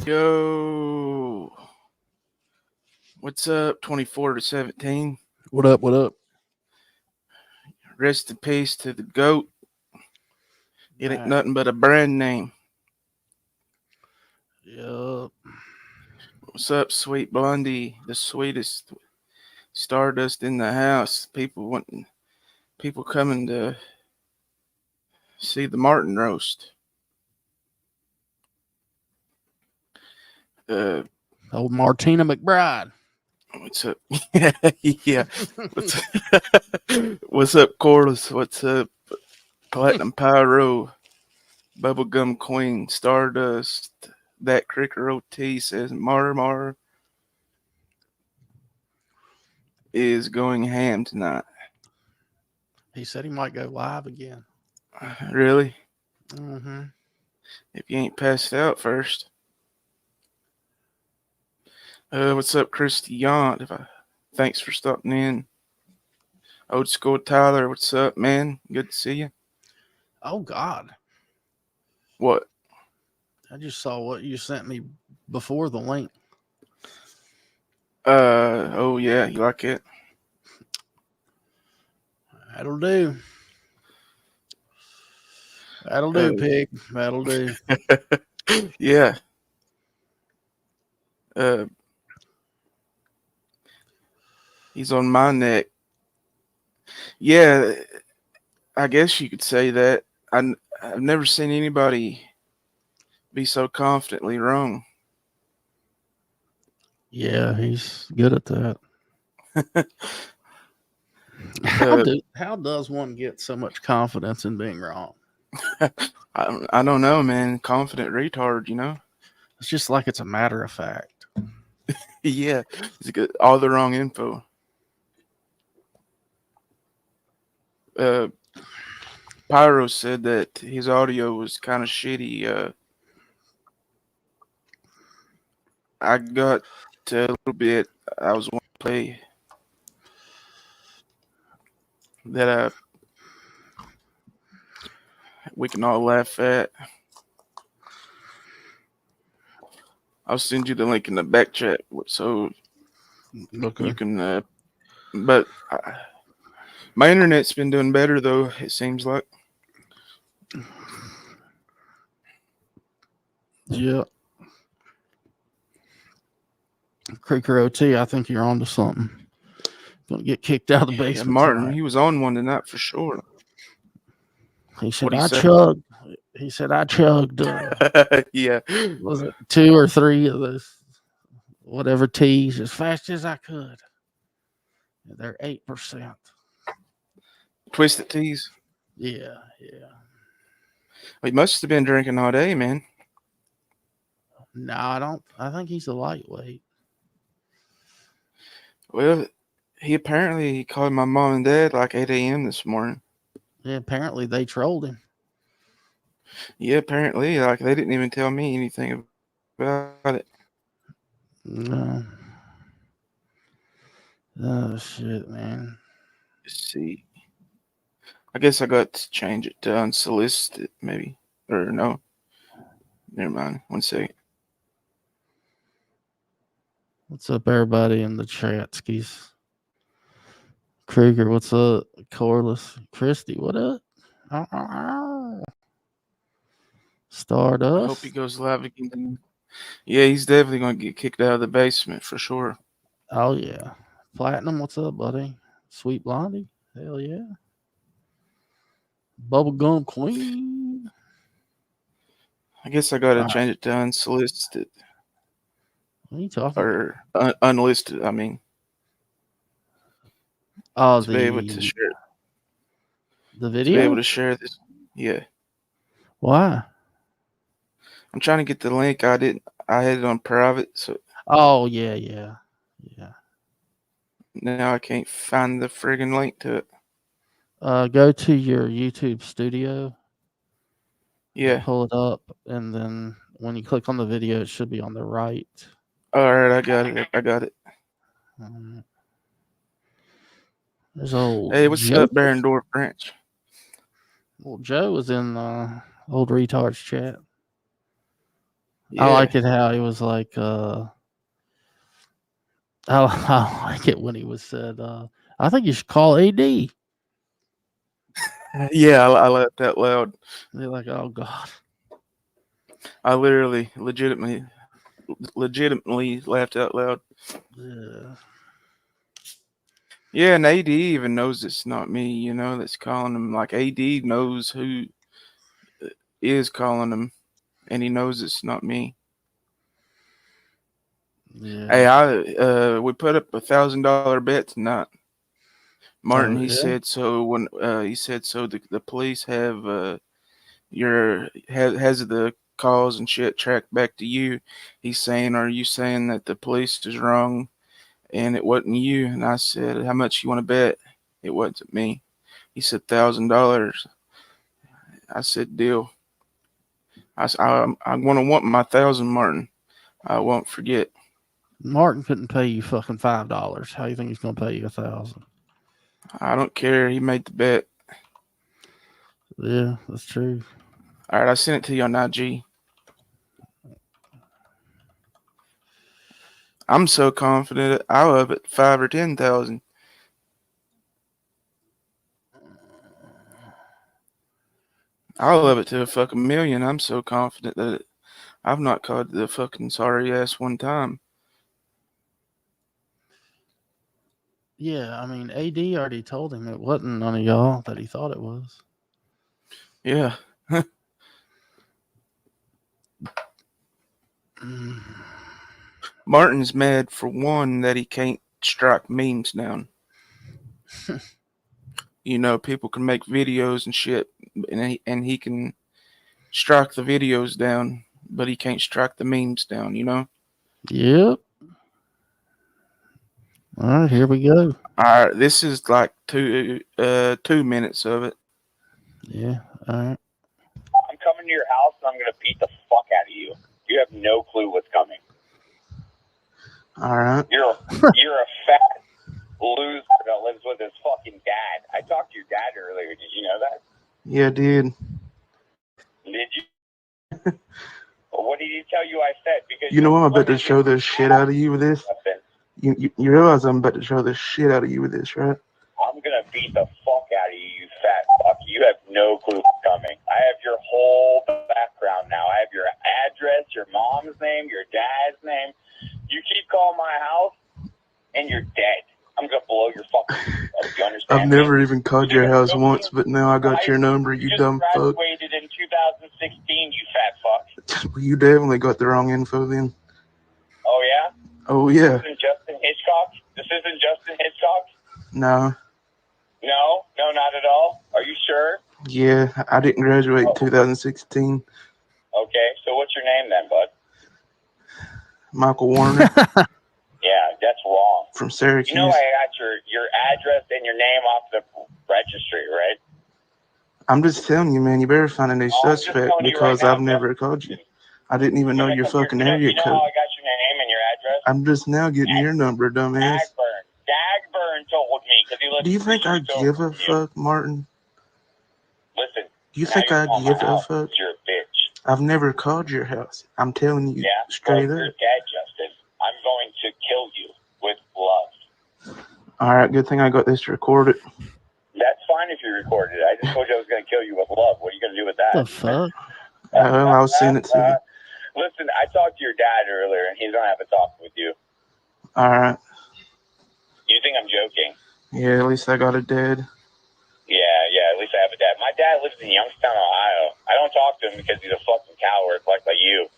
Yo, what's up? 24 to 17. What up? What up? Rest in peace to the GOAT. It ain't Man, nothing but a brand name. yup. What's up, sweet blondie? The sweetest stardust in the house. People coming to see the Martin roast. Uh, Old Martina McBride. what's up? Yeah. What's what's up, Corliss? What's up, Platinum Pyro? Bubblegum Queen, Stardust, that Cricker OT says Mar is going ham tonight. He said he might go live again. Really? Mm-hmm. If you ain't passed out first. What's up, Christy Yaunt? Thanks for stopping in. Old School Tyler, what's up, man? Good to see you. Oh, God. What? I just saw what you sent me before the link. Oh yeah, you like it? That'll do. That'll do, pig. That'll do. Yeah. Uh, he's on my neck. Yeah, I guess you could say that. I've never seen anybody be so confidently wrong. Yeah, he's good at that. How does one get so much confidence in being wrong? I don't know, man. Confident retard, you know? It's just like it's a matter of fact. Yeah, he's got all the wrong info. Pyro said that his audio was kind of shitty. I got a little bit. I was want to play that we can all laugh at. I'll send you the link in the back chat so Okay. you can. But my internet's been doing better though. It seems like. Yeah. Creeker OT, I think you're onto something. Gonna get kicked out of the basement. Yeah, Martin, tonight. he was on one tonight for sure. He said, What'd he I say? chugged. He said, I chugged, Yeah. was it 2 or 3 of this, whatever teas as fast as I could. They're 8%. Twisted teas. Yeah, yeah. He must have been drinking all day, man. No, I don't. I think he's a lightweight. Well, he apparently called my mom and dad like 8 a.m. this morning. Yeah, apparently they trolled him. Yeah, apparently. Like, they didn't even tell me anything about it. No. Oh, shit, man. Let's see. I guess I got to change it to unsolicited, maybe. Or no. Never mind. 1 second. What's up, everybody in the chat skis? Krieger, what's up? Corliss. Christy, what up? Stardust. I hope he goes live again. Yeah, he's definitely going to get kicked out of the basement for sure. Oh, yeah. Platinum, what's up, buddy? Sweet Blondie. Hell yeah. Bubblegum Queen. I guess I got to change it to unsolicited. What are you talking Or unlisted, I mean. Oh, to be able to share. The video? To be able to share this. Yeah. Why? I'm trying to get the link. I had it on private, so. Oh, yeah, yeah. Yeah. Now I can't find the friggin' link to it. Go to your YouTube studio. Yeah. Pull it up, and then when you click on the video, it should be on the right. All right, I got it. There's old. Hey, what's Joe. up, Barrendorf Branch? Well, Joe was in old retard's chat. I Yeah. like it how he was like, I like it when he was said, I think you should call AD. Yeah, I laughed out loud. They're like, oh god, I literally, legitimately laughed out loud. yeah, Yeah, and AD even knows it's not me, that's calling him. Like, AD knows who is calling him, and he knows it's not me. Hey, yeah. we put up $1,000 bet tonight. Martin, Oh he yeah, said so when he said so the police have has the calls and shit tracked back to you. He's saying, are you saying that the police is wrong and it wasn't you? And I said, how much you want to bet? It wasn't me. He said $1,000. I said, deal. I'm gonna want my 1,000, Martin. I won't forget. Martin couldn't pay you fucking $5. How you think he's gonna pay you 1,000? I don't care. He made the bet. Yeah, that's true. All right, I sent it to you on IG. I'm so confident I'll have it 5 or 10,000. I'll love it to a fucking million. I'm so confident that I've not called the fucking sorry ass one time. Yeah, I mean, AD already told him it wasn't none of y'all that he thought it was. Yeah. Mm. Martin's mad for one that he can't strike memes down. People can make videos and shit, and he can strike the videos down, but he can't strike the memes down. Yep. All right, here we go. All right, this is like 2 minutes of it. Yeah. All right. I'm coming to your house and I'm going to beat the fuck out of you. You have no clue what's coming. All right. You're a fat loser that lives with his fucking dad. I talked to your dad earlier. Did you know that? Yeah, dude. Did you? Well, what did he tell you I said? Because I'm about to show the shit out of you with this. nothing. You realize I'm about to show the shit out of you with this, right? I'm going to beat the fuck out of you, you fat fuck. You have no clue what's coming. I have your whole background now. I have your address, your mom's name, your dad's name. You keep calling my house and you're dead. I'm going to blow your fucking up. You understand? I've never even called your house Go once, but now I got your number, you just dumb fuck. graduated in 2016, you fat fuck. You definitely got the wrong info then. Oh, yeah? Oh, yeah. This isn't Justin Hitchcock? This isn't Justin Hitchcock? No. No? No, not at all? Are you sure? Yeah, I didn't graduate in 2016. Okay, so what's your name then, bud? Michael Warner Yeah, that's wrong. from Syracuse. You know I got your address and your name off the registry, right? I'm just telling you, man, you better find a new I'm just suspect telling you because right now, I've never called you. I didn't even know your fucking You area know code. how I got your name and your address? I'm just now getting your number, dumbass. Dagburn told me because he lives. Do you think I give a fuck, Martin? Listen. Do you think I give a fuck? You're a bitch. I've never called your house. I'm telling you straight up. You're dead, Justin. I'm going to kill you with love. All right, good thing I got this recorded. That's fine if you recorded it. I just told you I was going to kill you with love. What are you going to do with that? The fuck? I'll send it to you. Listen, I talked to your dad earlier, and he's going to have a talk with you. All right. You think I'm joking? Yeah, at least I got a dad. Yeah, at least I have a dad. My dad lives in Youngstown, Ohio. I don't talk to him because he's a fucking coward like you.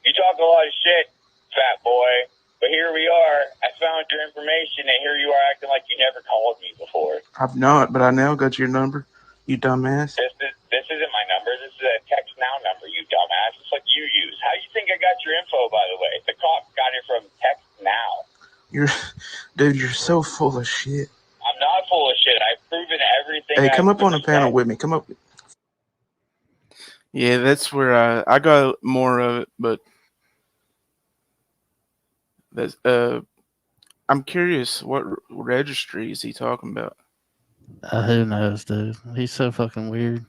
You talk a lot of shit, fat boy. But here we are. I found your information, and here you are acting like you never called me before. I've not, but I now got your number, you dumbass. This isn't my number. This is a text now number, you dumbass. It's like you use. How do you think I got your info, by the way? The cop got it from text now. Dude, you're so full of shit. I'm not full of shit. I've proven everything. Hey, come up on a panel with me. Come up. Yeah, that's where I got more of it, but that's I'm curious what registry is he talking about? Who knows, dude? He's so fucking weird.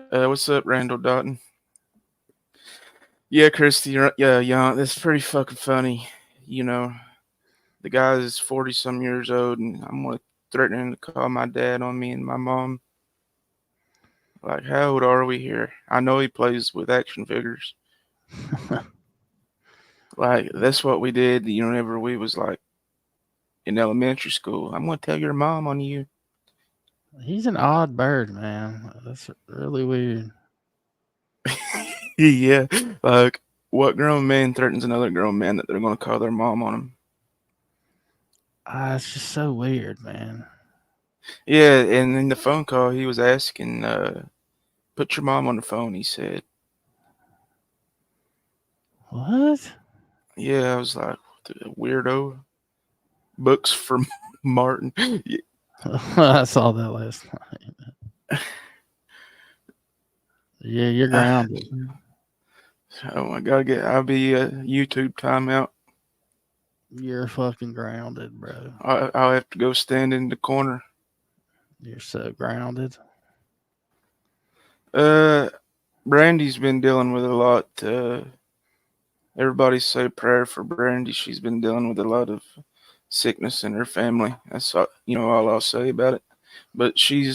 What's up, Randall Doughton? Yeah, Christy, yeah, young. That's pretty fucking funny. You know, the guy is 40 some years old, and I'm gonna threatening to call my dad on me and my mom. Like, how old are we here? I know he plays with action figures. Like, that's what we did. Whenever we was like in elementary school. I'm gonna tell your mom on you. He's an odd bird, man. That's really weird. Yeah, like what grown man threatens another grown man that they're gonna call their mom on him? It's just so weird, man. Yeah, and in the phone call, he was asking, "Put your mom on the phone." He said, What? "Yeah." I was like, "Weirdo." Books for Martin. Yeah. I saw that last night. Yeah, you're grounded. Oh my god, I'll be a YouTube timeout. You're fucking grounded, bro. I'll have to go stand in the corner. You're so grounded. Brandy's been dealing with a lot. Everybody say a prayer for Brandy. She's been dealing with a lot of sickness in her family. That's all I'll say about it. But she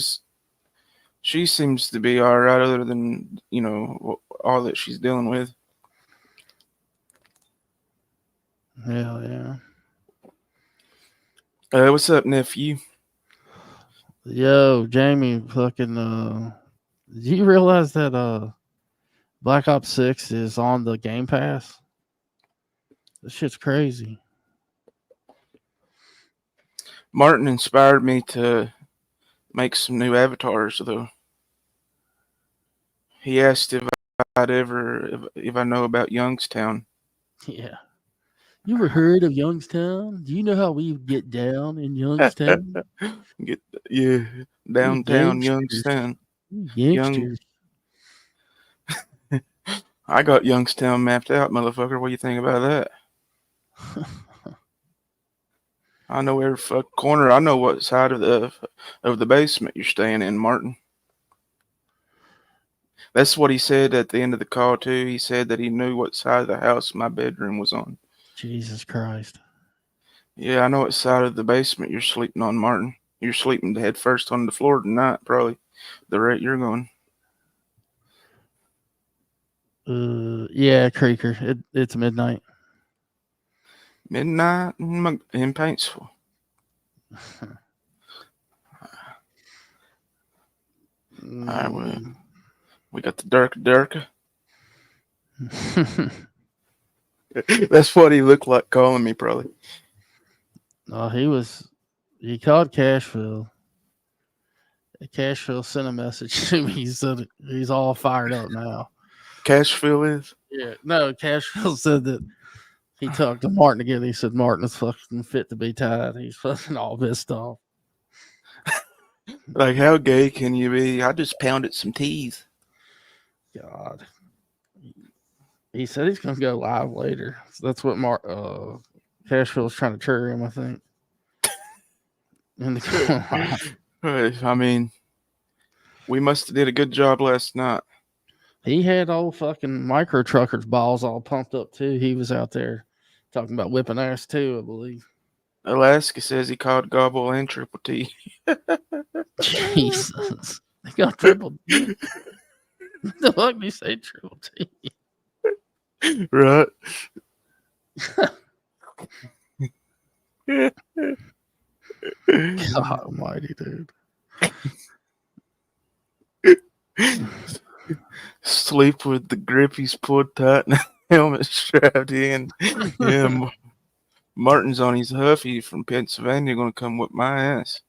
seems to be all right, other than all that she's dealing with. Hell yeah. What's up, nephew? Yo, Jamie, fucking do you realize that Black Ops 6 is on the Game Pass? This shit's crazy. Martin inspired me to make some new avatars, though. He asked if I know about Youngstown. Yeah. You ever heard of Youngstown? Do you know how we get down in Youngstown? Get yeah, We downtown gangsters. Youngstown. We Young, gangsters. I got Youngstown mapped out, motherfucker. What do you think about that? I know every fuck corner. I know what side of the basement you're staying in, Martin. That's what he said at the end of the call too. He said that he knew what side of the house my bedroom was on. Jesus Christ. Yeah, I know what side of the basement you're sleeping on, Martin. You're sleeping head first on the floor tonight, probably. The rate you're going. Yeah, Creaker. It's midnight. Midnight in Paintsville. All right, we got the Durka. That's what he looked like calling me, probably. He called Cashville. Cashville sent a message to me. He said he's all fired up now. Cashville is? Yeah, no, Cashville said that he talked to Martin again. He said Martin is fucking fit to be tied. He's fucking all pissed off. Like, how gay can you be? I just pounded some teeth. God. He said he's going to go live later. So that's what Cashville's trying to trigger him, I think. I mean, we must have did a good job last night. He had old fucking micro truckers balls all pumped up too. He was out there talking about whipping ass too, I believe. Alaska says he called Gobble and Triple T. Jesus. They got Triple T. What the fuck do you say Triple T? Right. God almighty, dude. Sleep with the grippies pulled tight and the helmet strapped in. Yeah, Martin's on his huffy from Pennsylvania gonna come whip my ass.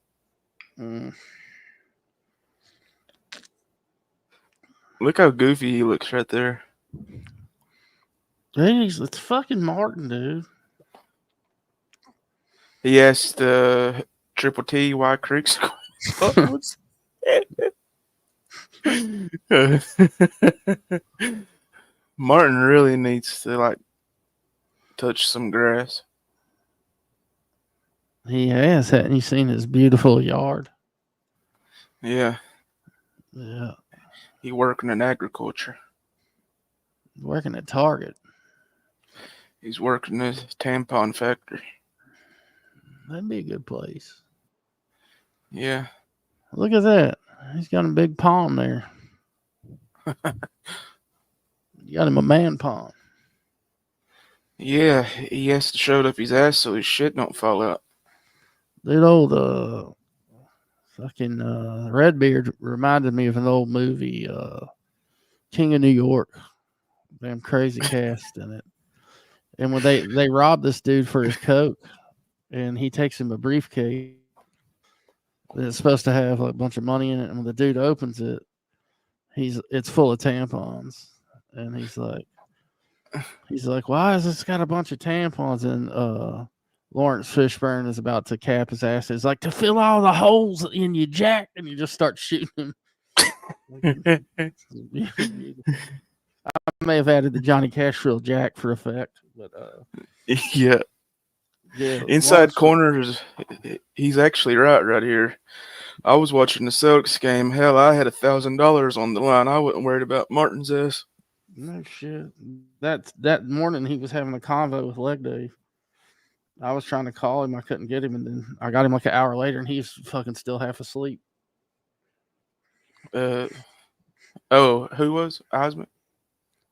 Look how goofy he looks right there. Jeez, it's fucking Martin, dude. He asked Triple T why Creek's Martin really needs to like touch some grass. He has. Hadn't you seen his beautiful yard? Yeah. Yeah. He working in agriculture. Working at Target. He's working at a tampon factory. That'd be a good place. Yeah. Look at that. He's got a big palm there. You got him a man palm. Yeah, he has to show it up his ass so his shit don't fall out. That old fucking Redbeard reminded me of an old movie, King of New York. Damn crazy cast in it. And when they rob this dude for his coke, and he takes him a briefcase that's supposed to have like a bunch of money in it, and when the dude opens it, it's full of tampons, and he's like, why has this got a bunch of tampons? And Lawrence Fishburne is about to cap his ass. He's like, to fill all the holes in your jack, and you just start shooting him. I may have added the Johnny Cashville Jack for effect, but Yeah. Inside Lawrence- corners, he's actually right here. I was watching the Celtics game. Hell, I had $1,000 on the line. I wasn't worried about Martin's ass. No shit. That morning he was having a convo with Leg Dave. I was trying to call him, I couldn't get him, and then I got him like an hour later, and he's fucking still half asleep. Who was Osmond?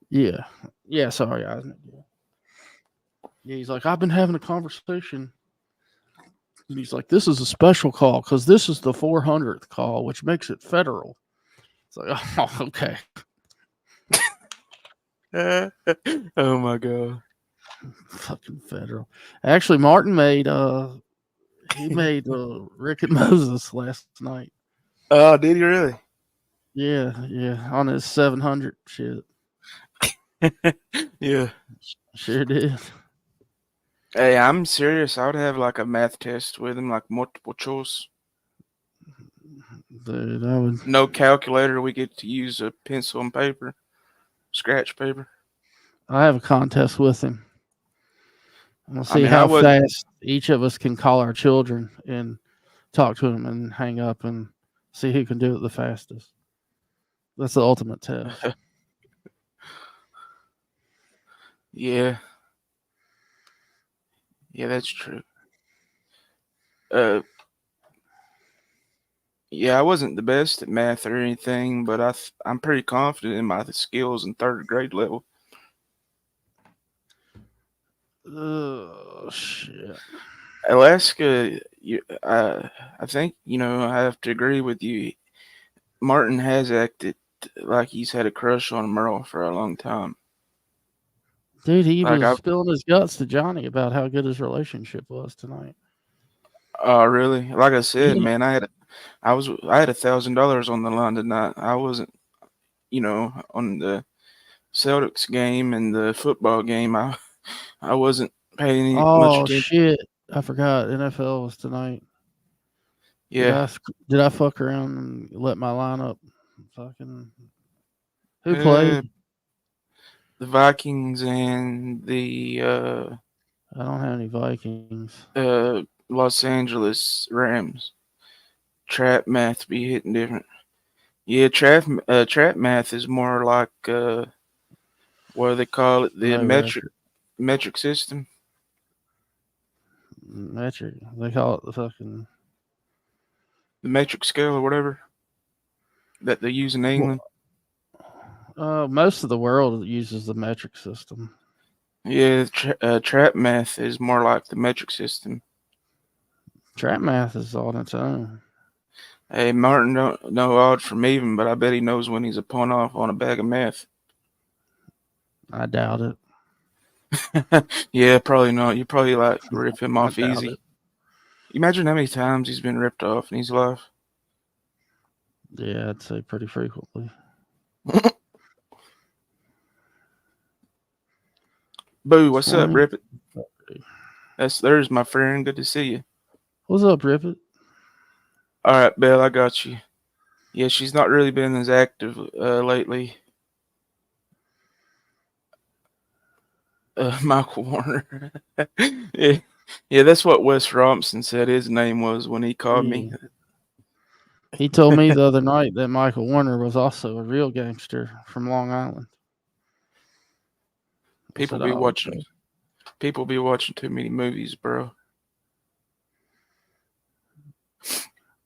Yeah, sorry, Eisner. Yeah, he's like, I've been having a conversation, and he's like, this is a special call because this is the 400th call, which makes it federal. It's like, oh, okay. Oh my god. Fucking federal. Actually, Martin made Rick and Moses last night. Oh, did he really? Yeah, on his 700 shit. Yeah. Sure did. Hey, I'm serious. I would have like a math test with him, like multiple choice. Dude, I would. No calculator. We get to use a pencil and paper, scratch paper. I have a contest with him. I'm gonna see I how wouldn't- fast each of us can call our children and talk to them and hang up and see who can do it the fastest. That's the ultimate test. Yeah. Yeah, that's true. Yeah, I wasn't the best at math or anything, but I'm pretty confident in my skills in third grade level. Oh shit! Alaska, I think I have to agree with you. Martin has acted like he's had a crush on Merle for a long time. Dude, he Like was spilling his guts to Johnny about how good his relationship was tonight. Oh, really? Like I said, Yeah. man, I had $1,000 on the line tonight. I wasn't, on the Celtics game and the football game. I wasn't paying much Oh attention. shit! I forgot NFL was tonight. Yeah. Did I fuck around and let my lineup fucking? Who played? The Vikings and the I don't have any Vikings. Los Angeles Rams. Trap math be hitting different. Yeah, trap math is more like what do they call it? The No metric system. metric. They call it the metric scale or whatever that they use in England. Most of the world uses the metric system. Yeah, trap math is more like the metric system. Trap math is on its own. Hey, Martin don't know odd from even, but I bet he knows when he's a punt off on a bag of meth. I doubt it. Yeah, probably not. You probably rip him off easy. It. Imagine how many times he's been ripped off in his life. Yeah, I'd say pretty frequently. Boo, what's up, Rip It? There's my friend. Good to see you. What's up, Rip It? All right, Belle, I got you. Yeah, she's not really been as active lately. Michael Warner. yeah, that's what Wes Robinson said his name was when he called me. He told me the other night that Michael Warner was also a real gangster from Long Island. People said, be "Oh, watching. okay." People be watching too many movies, bro.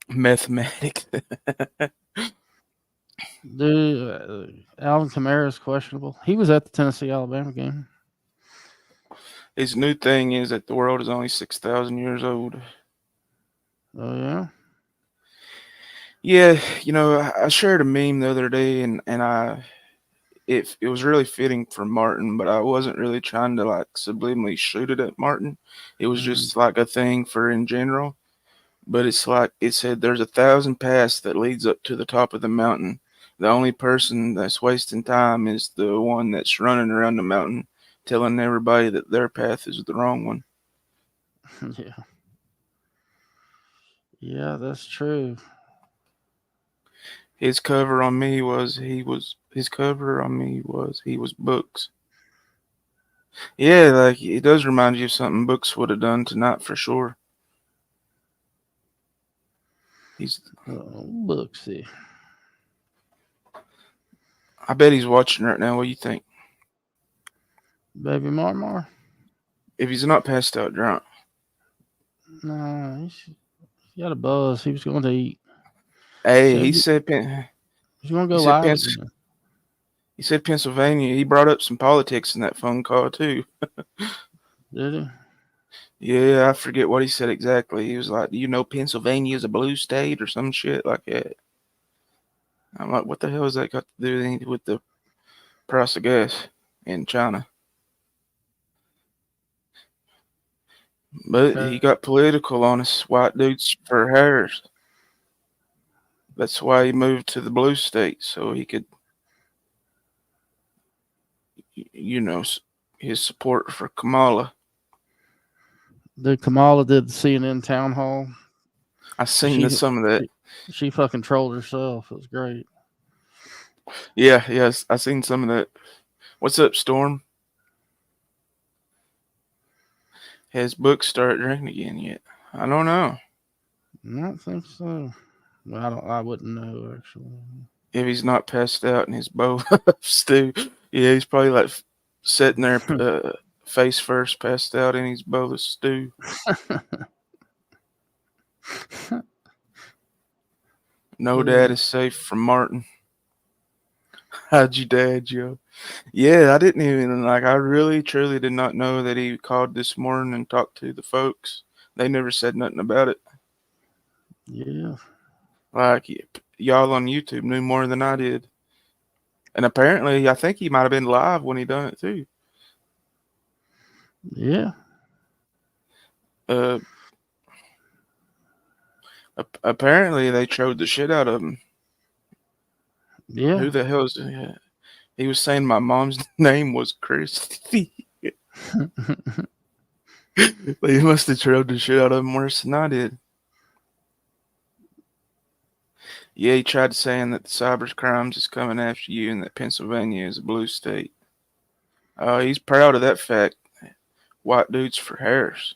Mathematics. Dude, Alvin Kamara is questionable. He was at the Tennessee Alabama game. His new thing is that the world is only 6,000 years old. Oh yeah. Yeah, I shared a meme the other day, and it was really fitting for Martin, but I wasn't really trying to like subliminally shoot it at Martin. It was Mm. just like a thing for in general. But it's like it said there's 1,000 paths that leads up to the top of the mountain. The only person that's wasting time is the one that's running around the mountain telling everybody that their path is the wrong one. Yeah. Yeah, that's true. His cover on me was his cover on me was he was Books. Yeah, like it does remind you of something Books would have done tonight for sure. He's Booksy. I bet he's watching right now. What do you think? Baby Marmar? If he's not passed out drunk. Nah, he got a buzz. He was going to eat. Hey, Said he's going to he go said live Pens- again. he said Pennsylvania. He brought up some politics in that phone call too. Did he? Yeah, I forget what he said exactly. He was like, "Do you know Pennsylvania is a blue state or some shit like that?" I'm like, "What the hell has that got to do with the price of gas in China?" But he got political on us white dudes for hairs. That's why he moved to the blue state so he could, you know, his support for Kamala. Kamala did the CNN town hall. I seen some of that. She fucking trolled herself. It was great. Yeah, yes, I seen some of that. What's up, Storm? Has Book started drinking again yet? I don't know. I don't think so. Well, I wouldn't know actually. If he's not passed out in his bowl of stew, yeah, he's probably like sitting there, face first, passed out in his bowl of stew. No dad is safe from Martin. How'd you dad, Joe? Yeah, I didn't even I really truly did not know that he called this morning and talked to the folks. They never said nothing about it. Yeah. Like y'all on YouTube knew more than I did. And apparently I think he might have been live when he done it too. Yeah. Apparently they trolled the shit out of him. Yeah. Who the hell is he was saying my mom's name was Christy. They must have trolled the shit out of him worse than I did. Yeah, he tried saying that the cyber crimes is coming after you and that Pennsylvania is a blue state. He's proud of that fact. White dudes for Harris.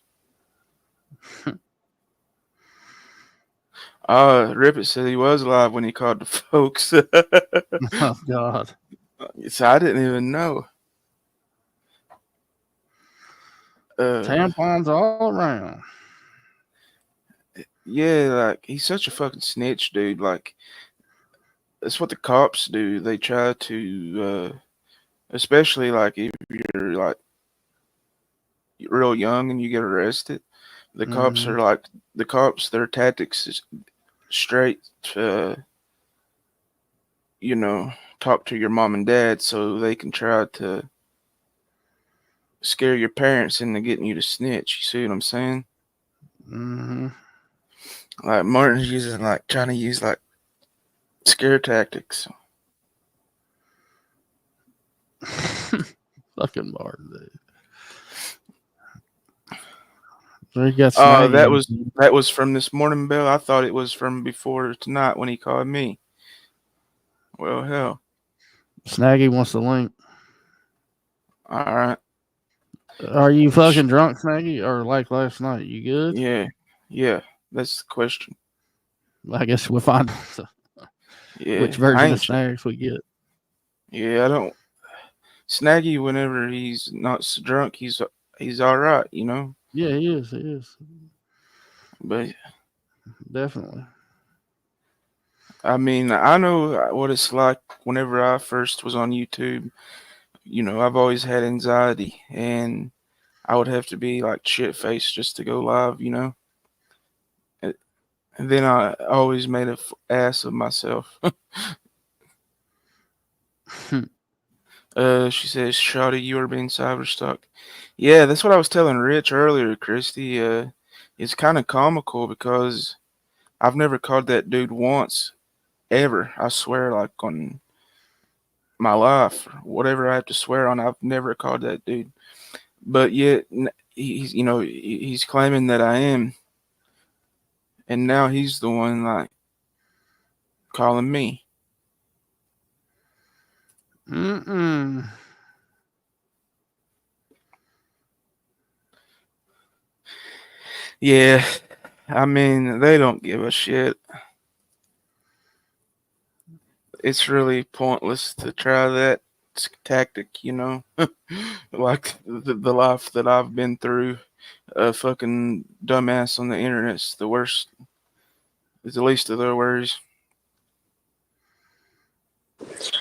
Rippet said he was live when he called the folks. Oh God. So I didn't even know. Tampons all around. Yeah, like he's such a fucking snitch, dude. Like that's what the cops do. They try to, especially like if you're like real young and you get arrested. The cops are like the cops. Their tactics is straight to, talk to your mom and dad so they can try to scare your parents into getting you to snitch. You see what I'm saying? Mm-hmm. Like Martin's using trying to use scare tactics. Fucking Martin, dude. So he got Snaggy. That was from this morning, Bill. I thought it was from before tonight when he called me. Well, hell. Snaggy wants the link. All right. Are you fucking drunk, Snaggy? Or like last night? You good? Yeah. That's the question. I guess we'll find Yeah, which version of Snags we get. Yeah, I don't. Snaggy, whenever he's not drunk, he's all right, you know. Yeah, he is. He is But definitely. I mean, I know what it's like whenever I first was on YouTube. You know, I've always had anxiety, and I would have to be like shit faced just to go live, you know. And then I always made a ass of myself. She says, "Shawty, you are being cyberstalked." Yeah, that's what I was telling Rich earlier, Christy. It's kind of comical because I've never called that dude once, ever. I swear, like on my life, whatever I have to swear on, I've never called that dude. But yet, he's, you know, he's claiming that I am, and now he's the one like calling me. Mm-mm. Yeah, I mean, they don't give a shit. It's really pointless to try that tactic, you know? Like the life that I've been through, a fucking dumbass on the internet's the worst. It's the least of their worries.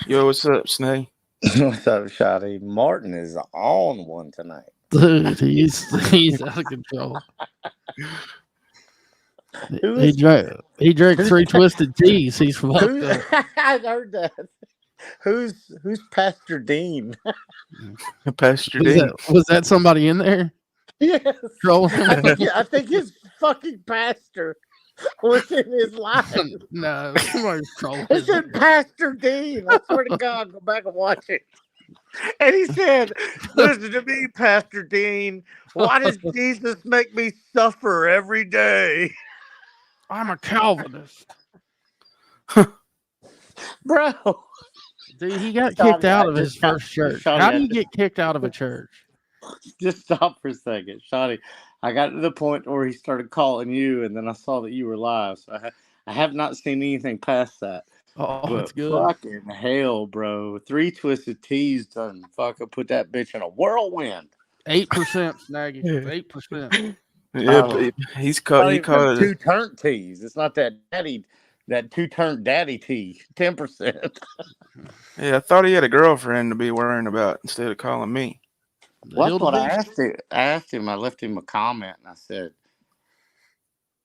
Yo, what's up, Snake? What's up, Shotty? Martin is on one tonight. Dude, he's out of control. Who He is drank 3 twisted teas. He's fucked who? up. I heard that. Who's Pastor Dean? Pastor D. Was that somebody in there Yes, trolling him? I think his fucking pastor was in his life. No, somebody's trolling It said Pastor Dean. I swear to God, go back and watch it. And he said, "Listen to me, Pastor Dean. Why does Jesus make me suffer every day?" I'm a Calvinist. Bro. Dude, he got Shotty, kicked out I of his just got- first church. Shotty, How I do you just- get kicked out of a church? Just stop for a second, Shotty. I got to the point where he started calling you, and then I saw that you were live. So I have not seen anything past that. Oh, But it's good. fucking hell, bro. 3 twisted teas done fucking put that bitch in a whirlwind. 8%, Snaggy. 8%. Yeah, Oh. he's Not called. He even called them it. 2 turnt teas. It's not that 2 turnt daddy tea. 10%. Yeah, I thought he had a girlfriend to be worrying about instead of calling me. Well, that's what I asked him. I left him a comment, and I said,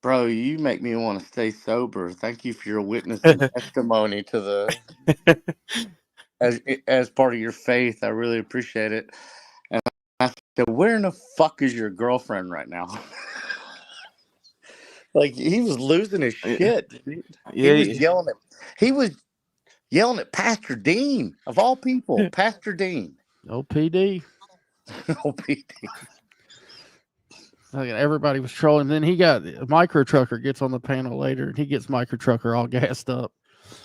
"Bro, you make me want to stay sober. Thank you for your witness and testimony to the as part of your faith. I really appreciate it." And I said, "Where in the fuck is your girlfriend right now?" Like, he was losing his shit. Dude. Yeah, He was yelling at Pastor Dean of all people. Pastor Dean. OPD. OPD. Like, everybody was trolling. Then he got Micro Trucker gets on the panel later, and he gets Micro Trucker all gassed up.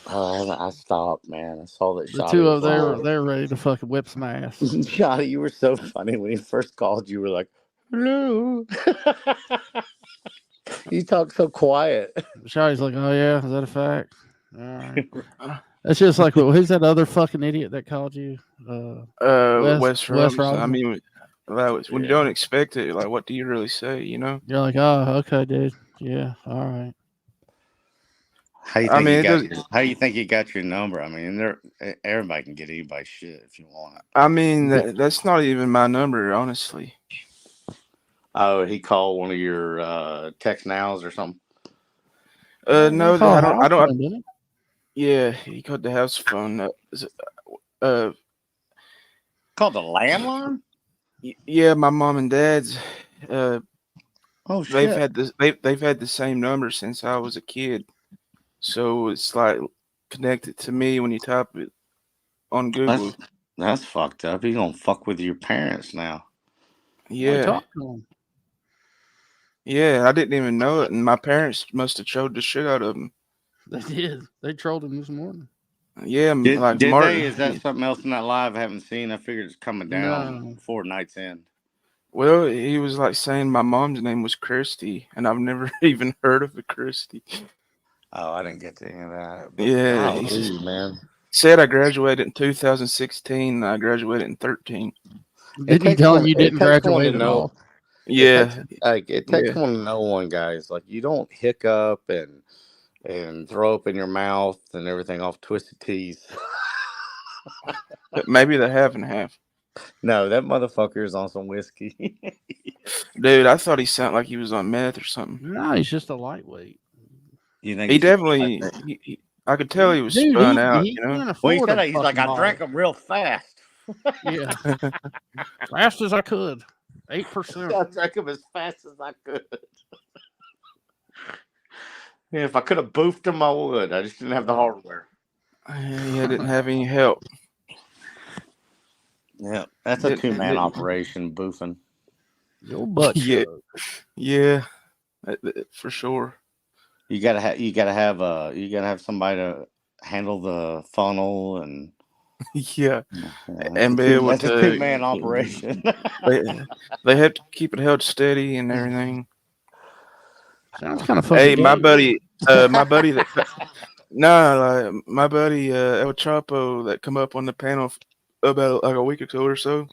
Oh, I stopped, man. I saw that The shot. two of them, they're ready to fucking whip some ass. Shotty, you were so funny when he first called. You were like, "Hello." You talk so quiet. Shotty's like, "Oh yeah, is that a fact?" All right. That's just like, who's that other fucking idiot that called you? Wes Robinson. I Robinson. mean, that was when you don't expect it. Like, what do you really say? You know? You're like, "Oh, okay, dude. Yeah, all right." How you think you got your number? I mean, everybody can get anybody's shit if you want. I mean, that's not even my number, honestly. Oh, he called one of your text nows or something. No, I don't. Didn't it? Yeah, he called the house phone. Called the landline. Yeah, my mom and dad's. Oh shit! They've had this. They've had the same number since I was a kid. So it's like connected to me when you type it on Google. That's fucked up. You're gonna fuck with your parents now. Yeah. Talk to him. Yeah, I didn't even know it, and my parents must have trolled the shit out of him. They did. They trolled him this morning. Yeah, Did Martin. they? Is that something else in that live I haven't seen? I figured it's coming down before night's end. Well, he was like saying my mom's name was Christy, and I've never even heard of a Christy. Oh, I didn't get to any of that. Yeah, man. said I graduated in 2016. And I graduated in 13. Didn't he tell him you It didn't takes one graduate to at know. all? Yeah, It takes yeah. one to know one, guys. Like, you don't hiccup and throw up in your mouth and everything off Twisted Teas. Maybe the half and half. No, that motherfucker is on some whiskey. Dude, I thought he sounded like he was on meth or something. No, he's just a lightweight. You think He he's just definitely, like that? I could tell he was Dude, spun he out, he you know? can't When he afford said a that, he's like, fucking I drank bottle. them real fast. Yeah, fast as I could. 8%. I drank them as fast as I could. Yeah, if I could have boofed him, I would. I just didn't have the hardware. He didn't have any help. Yeah, that's a Didn't, two-man didn't, operation, boofing. Your butt yeah, chug. yeah, for sure. You gotta have somebody to handle the funnel and Yeah, that's and be able a to, two-man operation. they, they have to keep it held steady and everything. Sounds kind of Hey, fucking gay. my buddy that, nah, like my buddy El Chapo that come up on the panel about like a week ago or so.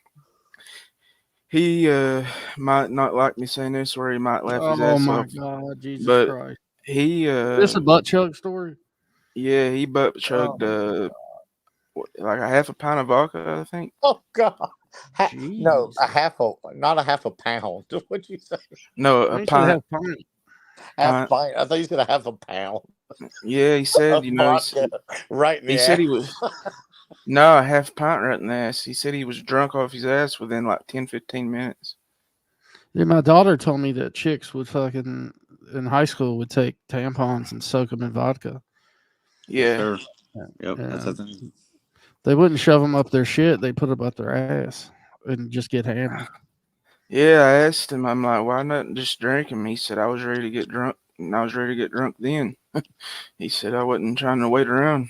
He might not like me saying this, or he might laugh his Oh ass my off. God, Jesus But Christ! he, This a butt chug story? yeah, he butt Oh chugged like a half a pint of vodka, I think. Oh God! No, jeez. not a half a pound. What'd you say? No, I a used to pint. have pint. Half Pint. pint. I thought you said a half a pound Yeah, he said, of you know, vodka right in he the said he ass. was no a half pint right in the ass. He said he was drunk off his ass within like 10, 15 minutes. Yeah, my daughter told me that chicks would fucking in high school would take tampons and soak them in vodka. Yes, Yeah, sir. Yep, that's Yeah. the thing. They wouldn't shove them up their shit. They put it up their ass and just get hammered. yeah. I asked him, I'm like, why not just drink him? He said I was ready to get drunk, and I was ready to get drunk then. He said I wasn't trying to wait around.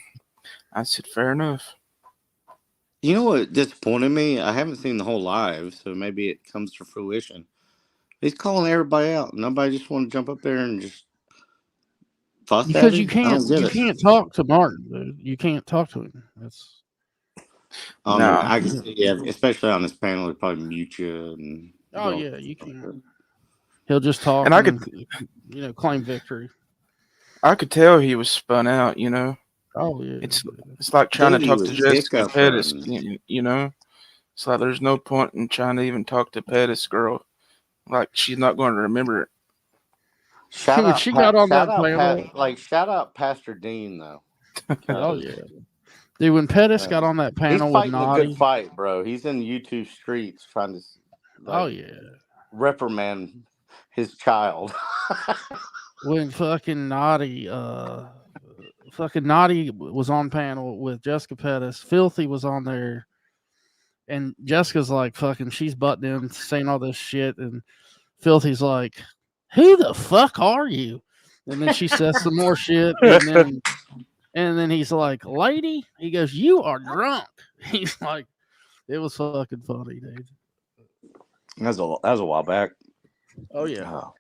I said fair enough. You know what disappointed me? I haven't seen the whole live, so maybe it comes to fruition. He's calling everybody out. Nobody just want to jump up there and just fuss at Because you him. I can't don't get you it. can't talk to Martin, dude. You can't talk to him. That's I mean, Nah, I can see, yeah, especially on this panel, they probably mute you and oh do all yeah, that you stuff. can't. He'll just talk and and claim victory. I could tell he was spun out. You know, Oh yeah. it's it's like trying to Dude, he talk was to Jessica Pettis. hiccuping. You know, it's like there's no point in trying to even talk to Pettis girl. Like she's not going to remember it. When she got on that panel, Shout out Pastor Dean though, oh because yeah. Dude, when Pettis got on that he's panel with fighting a good Naughty, fight, bro. He's in YouTube streets trying to oh like yeah. reprimand his child. When fucking Naughty was on panel with Jessica Pettis, Filthy was on there, and Jessica's like fucking she's butting in saying all this shit, and Filthy's like, who the fuck are you? And then she says some more shit, and then he's like, lady, he goes, you are drunk. He's like, it was fucking funny, dude. That was a while back. Oh yeah. Oh.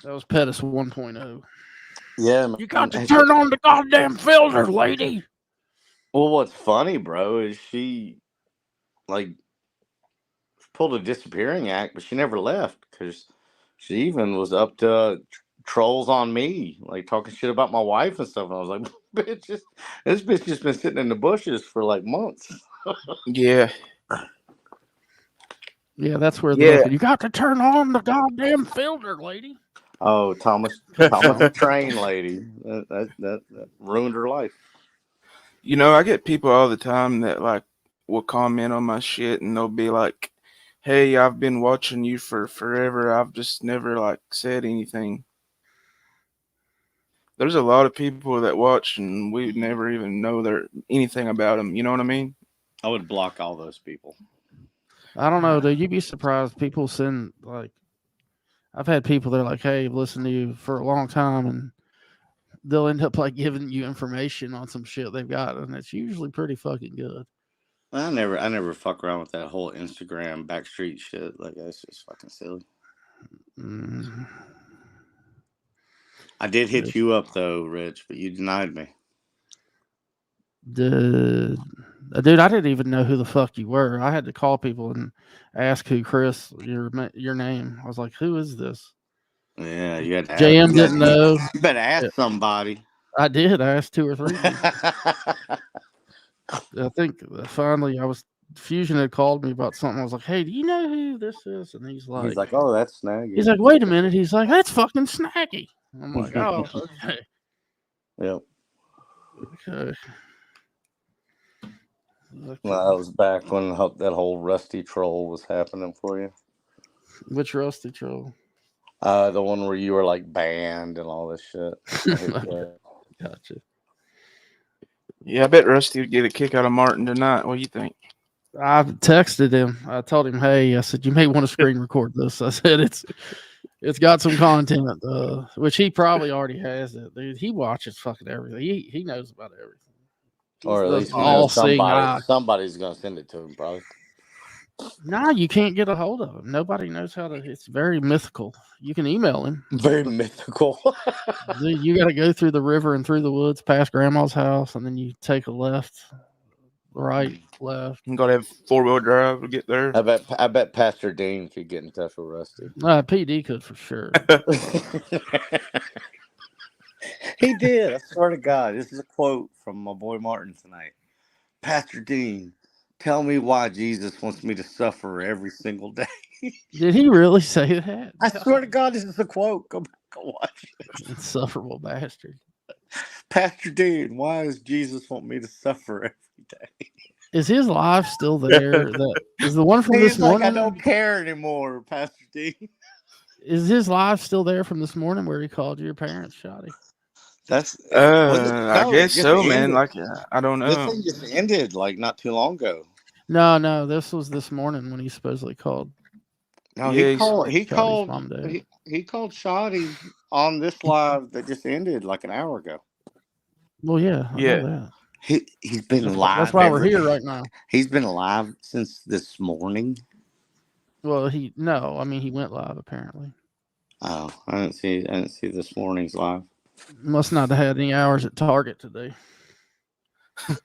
That was Pettis 1.0. Yeah, man. You got to turn on the goddamn filter, lady. Well, what's funny, bro, is she like pulled a disappearing act, but she never left because she even was up to trolls on me, like talking shit about my wife and stuff. And I was like, this bitch just been sitting in the bushes for like months. Yeah, Yeah, that's where yeah. you got to turn on the goddamn filter, lady. Oh, Thomas the Train lady, that ruined her life. You know, I get people all the time that like will comment on my shit, and they'll be like, "Hey, I've been watching you for forever. I've just never like said anything." There's a lot of people that watch, and we never even know anything about them. You know what I mean? I would block all those people. I don't know, dude. You'd be surprised. People send like, I've had people they're like, "Hey, I've listened to you for a long time," and they'll end up like giving you information on some shit they've got, and it's usually pretty fucking good. I never fuck around with that whole Instagram backstreet shit. Like that's just fucking silly. Mm. I did hit you up though, Rich, but you denied me. Dude, I didn't even know who the fuck you were. I had to call people and ask who your name. I was like, who is this? Yeah, you had to ask. JM didn't know. You better ask somebody. I did. I asked 2 or 3 people. I think finally Fusion had called me about something. I was like, hey, do you know who this is? And he's like, oh, that's Snaggy. he's like, wait a minute. He's like, that's fucking Snacky. I'm like, oh, okay. Yep. Okay. Well, that was back when that whole Rusty Troll was happening for you. Which Rusty Troll? The one where you were like banned and all this shit. Gotcha. Yeah, I bet Rusty would get a kick out of Martin tonight. What do you think? I texted him. I told him, hey, I said, you may want to screen record this. I said, it's got some content, which he probably already has it, dude. He watches fucking everything. He knows about everything. Or at least all somebody's gonna send it to him, probably. No, you can't get a hold of him. Nobody knows how to. It's very mythical. You can email him. Very mythical. Dude, you got to go through the river and through the woods past Grandma's house, and then you take a left, right, left. You got to have 4-wheel drive to get there. I bet Pastor Dean could get in touch with Rusty. PD could for sure. He did. I swear to God. This is a quote from my boy Martin tonight. Pastor Dean, tell me why Jesus wants me to suffer every single day. Did he really say that? I swear to God, this is a quote. Go back and watch it. Insufferable bastard. Pastor Dean, why does Jesus want me to suffer every day? Is his life still there? Is the one from this morning? I don't care anymore, Pastor Dean. Is his life still there from this morning where he called your parents shoddy? That's I guess so, ended. man. Like I don't know. This thing just ended like not too long ago. No, this was this morning when he supposedly called. No, he called Shoddy on this live that just ended like an hour ago. Well, yeah, I know that. He's been live. That's why we're here right now. He's been live since this morning. Well, he went live apparently. Oh, I didn't see this morning's live. Must not have had any hours at Target today.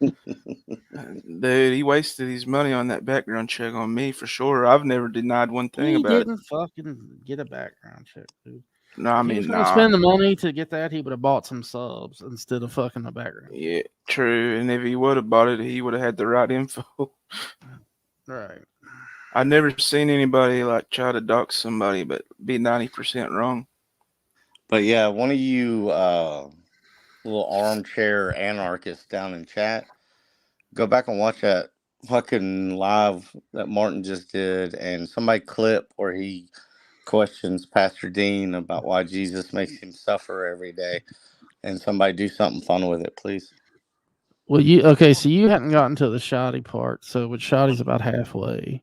Dude, he wasted his money on that background check on me for sure. I've never denied one thing about it. He didn't fucking get a background check, dude. No, I mean, if he was gonna spend the money to get that, he would have bought some subs instead of fucking a background. Yeah, true. And if he would have bought it, he would have had the right info. Right. I've never seen anybody like try to dox somebody but be 90% wrong. But yeah, one of you little armchair anarchists down in chat, go back and watch that fucking live that Martin just did, and somebody clip where he questions Pastor Dean about why Jesus makes him suffer every day, and somebody do something fun with it, please. Well, so you hadn't gotten to the shoddy part, so with shoddy's about halfway.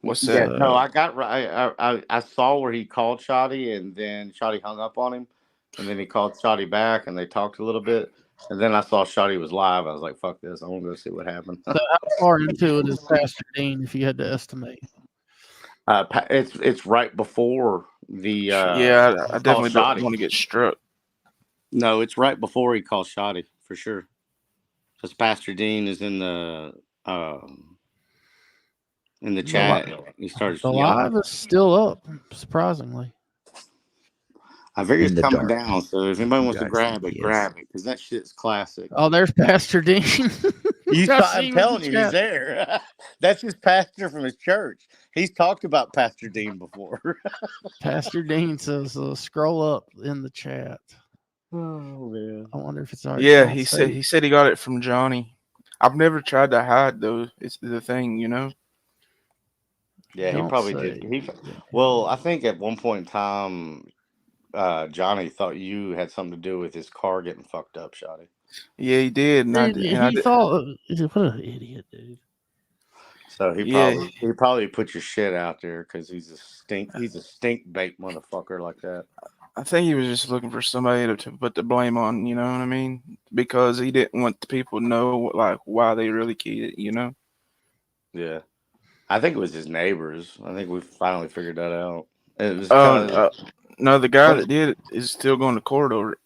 What's that? Yeah, no, I got right. I saw where he called Shoddy, and then Shoddy hung up on him, and then he called Shoddy back, and they talked a little bit, and then I saw Shoddy was live. I was like, "Fuck this! I want to go see what happened." So how far into it is Pastor Dean, if you had to estimate? It's right before the. Yeah, I definitely don't want to get struck. No, it's right before he calls Shoddy for sure, because Pastor Dean is in the chat. He starts. The live is still up, surprisingly. I figure it's coming down, so if anybody wants to grab it, because that shit's classic. Oh, there's Pastor Dean. I'm telling you, he's there. That's his pastor from his church. He's talked about Pastor Dean before. Pastor Dean says, scroll up in the chat. Oh man, I wonder if it's already. Yeah, he said he got it from Johnny. I've never tried to hide though. It's the thing, you know. Yeah, he probably did. Well, I think at one point in time, Johnny thought you had something to do with his car getting fucked up, Shoddy. Yeah, he did. He thought, what an idiot, dude. So he probably put your shit out there because he's a stink bait motherfucker like that. I think he was just looking for somebody to put the blame on, you know what I mean? Because he didn't want the people to know why they really keyed it, you know? Yeah. I think it was his neighbors. I think we finally figured that out. It was no, the guy that did it is still going to court over it.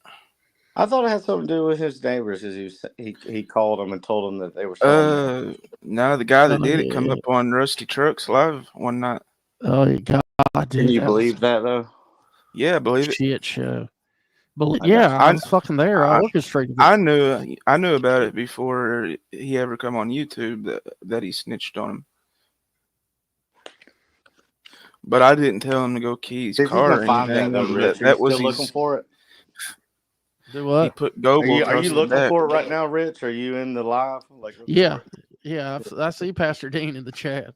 I thought it had something to do with his neighbors, because he called them and told them that they were selling. No, the guy that Oh, did it come yeah. up on Rusty Trucks live one night. Oh, God, dude. Can you that was believe that though? Yeah, I a believe it. shit show. But I yeah, got I I was fucking there. I I, orchestrated it. I knew about it before he ever come on YouTube that he snitched on him. But I didn't tell him to go key his Think you car can or find that anything. though, Rich? Are you That was still looking for it? Do he what? put Goble Are across you the looking back. for it right now, Rich? Are you in the live? Like, looking Yeah. for it? Yeah. I see Pastor Dean in the chat.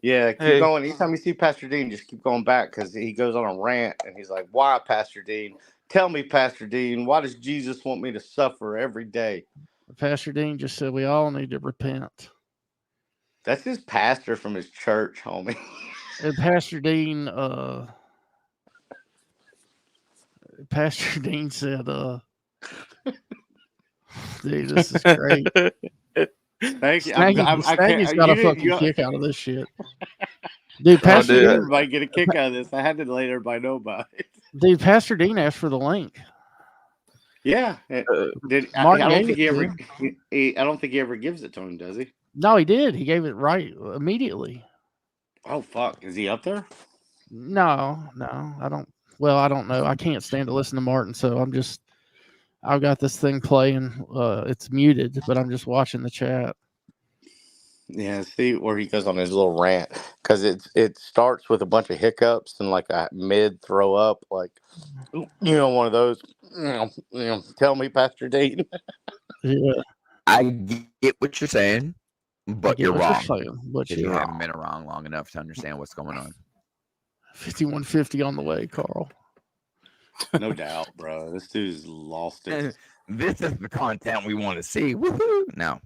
Yeah, keep Hey, going. Anytime you see Pastor Dean, just keep going back, because he goes on a rant and he's like, "Why, Pastor Dean? Tell me, Pastor Dean, why does Jesus want me to suffer every day?" Pastor Dean just said we all need to repent. That's his pastor from his church, homie. And Pastor Dean said, dude, this is great. Thank you. I Snaggy's can't. got You a didn't. fucking You, kick out of this shit. Dude, Oh, Pastor dude. Dean, everybody get a kick out of this. I had to let everybody know about it. dude, Pastor Dean asked for the link. Yeah. Did I Martin don't gave think it he to ever. him. I don't think he ever gives it to him, does he? No, he did. He gave it right immediately. Oh fuck! Is he up there? No, I don't. Well, I don't know. I can't stand to listen to Martin, so I've got this thing playing. It's muted, but I'm just watching the chat. Yeah, see where he goes on his little rant, because it starts with a bunch of hiccups and like a mid throw up, like, one of those. Tell me, Pastor Dean. Yeah, I get what you're saying, I but get you're what wrong you're saying, but because you you're haven't wrong. been around long enough to understand what's going on. 5150 on the way, Carl. No doubt, bro. This dude's lost it. This is the content we want to see. Woohoo! No.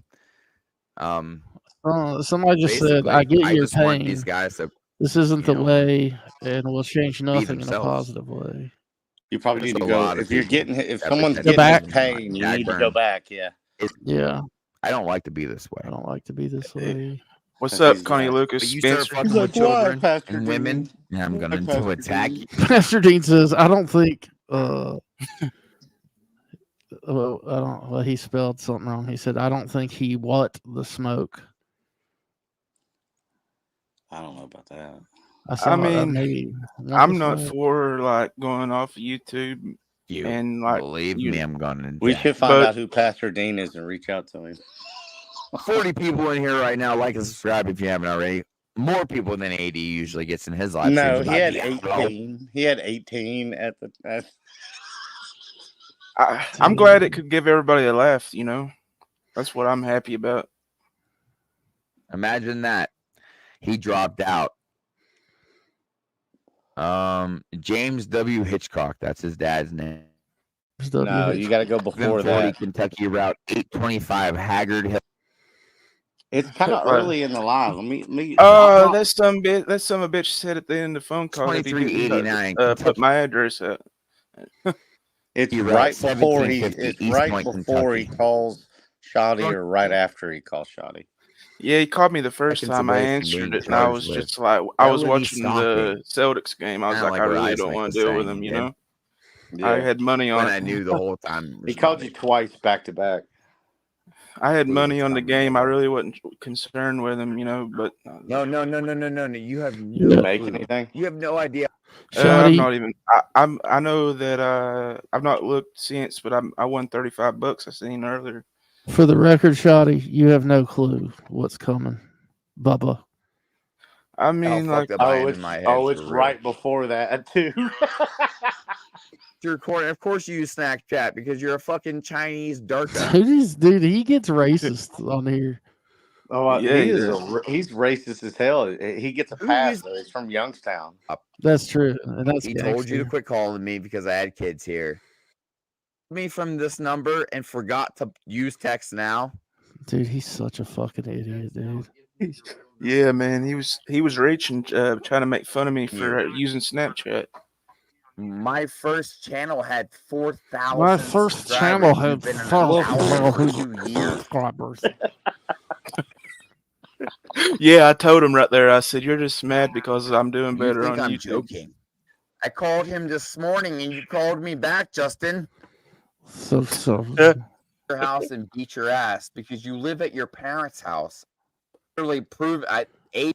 Somebody just said, Basically, "I get I your just want pain. these guys to, This isn't the you know, way, and will change nothing in a themselves. positive way." You probably There's need to a go lot of people if that someone's pretend Go getting back. his pain, you need to go back. Yeah. Yeah, I don't like to be this I way. don't like to be this way. What's Because up, Connie Lucas? But you start Spencer? fucking He's with like, "Why, children Pastor and women, Dean? and I'm Why, going Pastor to attack Dean?" you. Pastor Dean says, "I don't think." Well, I don't. Well, he spelled something wrong. He said, "I don't think he what the smoke." I don't know about that. I saw. mean, maybe. I'm not for like going off YouTube You and like believe me, I'm going to We attack should you. find But- out who Pastor Dean is and reach out to him. 40 people in here right now. Like and subscribe if you haven't already. More people than AD usually gets in his live No, streams. he had about 18. He had 18 at the. I'm glad it could give everybody a laugh. That's what I'm happy about. Imagine that. He dropped out. James W. Hitchcock. That's his dad's name. No, you got to go before 40 that. Kentucky Route 825 Haggard Hill. It's kind of early in the live. Let me. That some bitch said at the end of the phone call that he didn't 2389 put my address up. It's Route right before he. 1750 It's East right Point, before he Kentucky. calls Shoddy, or right after he calls Shoddy. Yeah, he called me the first Seconds time I away from answered being it, and I was charged with just like, I was felony watching the Celtics game. I was Kinda like, like I what really Ice don't Mike want was to deal with saying, him, you you did. know? Yeah. I had money on When I it. knew the whole time. He called you twice back to back. I had Who money was on the coming game. I over? really wasn't concerned with him, but No. You have Did no you make clue. anything? You have no idea. I'm Shoddy, not even. I know that I've not looked since, but I won $35. I seen earlier. for the record, Shoddy, you have no clue what's coming, Bubba. I mean, fuck like, the buying in my head. it's for real. right before that too. You're recording. Of course, you use Snapchat because you're a fucking Chinese darka. Dude, he gets racist on here. Oh, Yeah, he he is. does. He's racist as hell. He gets a Who pass is- though. He's from Youngstown. That's true, and that's He told you to gangster. quit calling me because I had kids here. Me from this number and forgot to use text now. Dude, he's such a fucking idiot, dude. Yeah, man, he was reaching, trying to make fun of me for using Snapchat. My first channel had 4,000. My first channel had 4,000 years. subscribers. Yeah, I told him right there. I said, "You're just mad because I'm doing You better think on I'm YouTube." joking? I called him this morning and you called me back, Justin. So your house and beat your ass because you live at your parents' house. Literally prove at 8.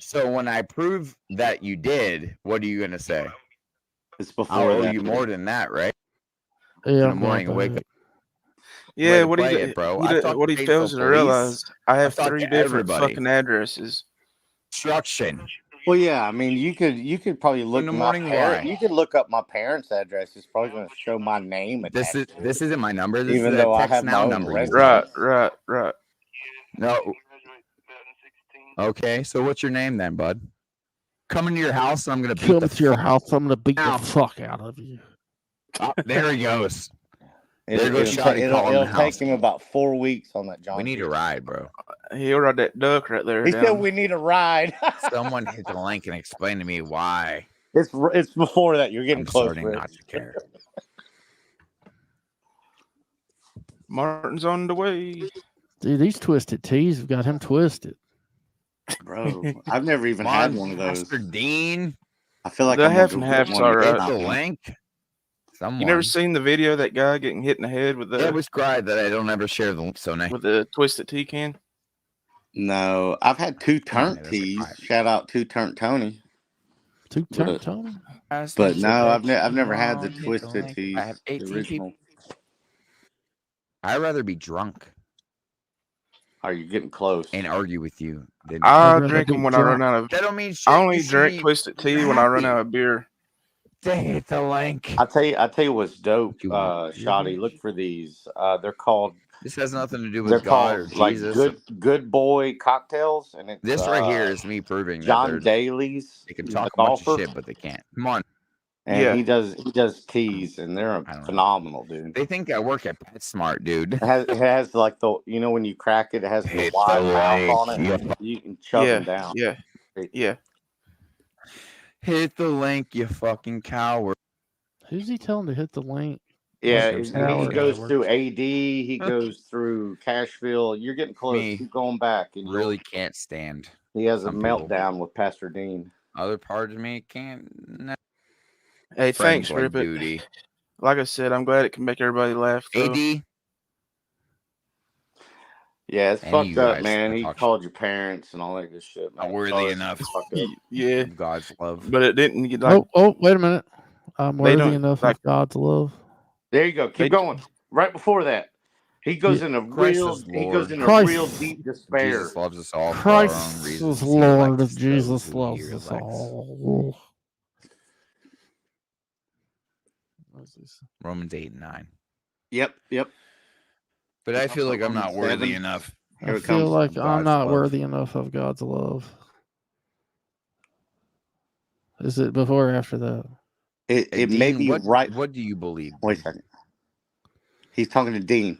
So when I prove that you did, what are you gonna say? It's I'll before owe that. you more than that, right? yeah, In the I'm morning, going wake up. back. Yeah, To play it, bro. I've talked what to he state fails to police. realize, I have talked 3 to different everybody. fucking addresses. Instruction. Well, yeah, I mean, you could probably look the my morning, parent. why? You could look up my parents' address. It's probably going to show my name attached. This isn't my number. This Even is a though I text have my now own number. residence. Right. No. Okay, so what's your name then, bud? Coming to your house, and I'm gonna beat Come the to your fuck. house. I'm gonna beat Now. the fuck out of you. Oh, there he goes. There It'll, goes Shotty calling it'll the take house. him about 4 weeks on that John. We need a ride, bro. He'll ride that duck right there. He down. said we need a ride. Someone hit the link and explain to me why. It's before that. You're getting I'm close, starting Rick. not to care. Martin's on the way. Dude, these twisted tees have got him twisted. Bro, I've never even Come had on, one of those. Master Dean. I feel like The I'm half gonna and go get half's one all right. Hit next the time. link. Someone. You never seen the video of that guy getting hit in the head with Yeah, it the was cried that I don't ever share the link, so nice. with the twisted tea can? No, I've had 2 Come on, turnt that's a tees. five. Shout out to Turnt Tony. Two turn But- Tony. But no, I've never had the twisted tees. I have 18 the original. people. I'd rather be drunk Are you getting close? and argue with you than I rather drink be them when I run drunk. out of. that don't mean shit. I only You should drink be twisted tea when I run happy. out of beer. They hit the link. I tell you what's dope, What you want? Shoddy. Look for these. They're called This has nothing to do they're with God or called like Jesus. good boy cocktails, and it's This right here is me proving that John Daly's. they can the talk a bunch of golfer, shit, but they can't. Come on. and Yeah. he does teas, and they're I don't know. phenomenal, dude. They think I work at PetSmart, dude. It has like the when you crack it, it has the Hit wide the mouth link. on it. You can chug them down. Yeah. Hit the link, you fucking coward. Who's he telling to hit the link? Yeah, Like he some coward. goes through AD. He goes through Cashville. You're getting close. Me. Keep going back. And Really can't stand. he has a some people. meltdown with Pastor Dean. Other parts of me can't. No. Hey, Friends thanks, like Rip. duty. Like I said, I'm glad it can make everybody laugh. Though. AD. Yeah, it's Any fucked you up, guys man. that He talk called your parents and all that good shit. Man. Not worthy Sorry, enough. it's fucked up. Yeah, of God's love. but it didn't get like. Oh, wait a minute. I'm They worthy don't, enough like- of God's love. There you go. Keep They- going. Right before that, he goes Yeah. in a Christ real. is He goes Lord. in a Christ. real deep despair. Jesus loves us all for our own Christ reasons. is He Lord. elects Jesus those who loves he us elects. all. What's this? Romans 8 and 9. Yep. But I feel like I'm not Romans worthy 7. enough. Here I it feel comes. like Of I'm God's not love. worthy enough of God's love. Is it before or after that? It may Dean, be what, right. What do you believe? Wait a second. He's talking to Dean.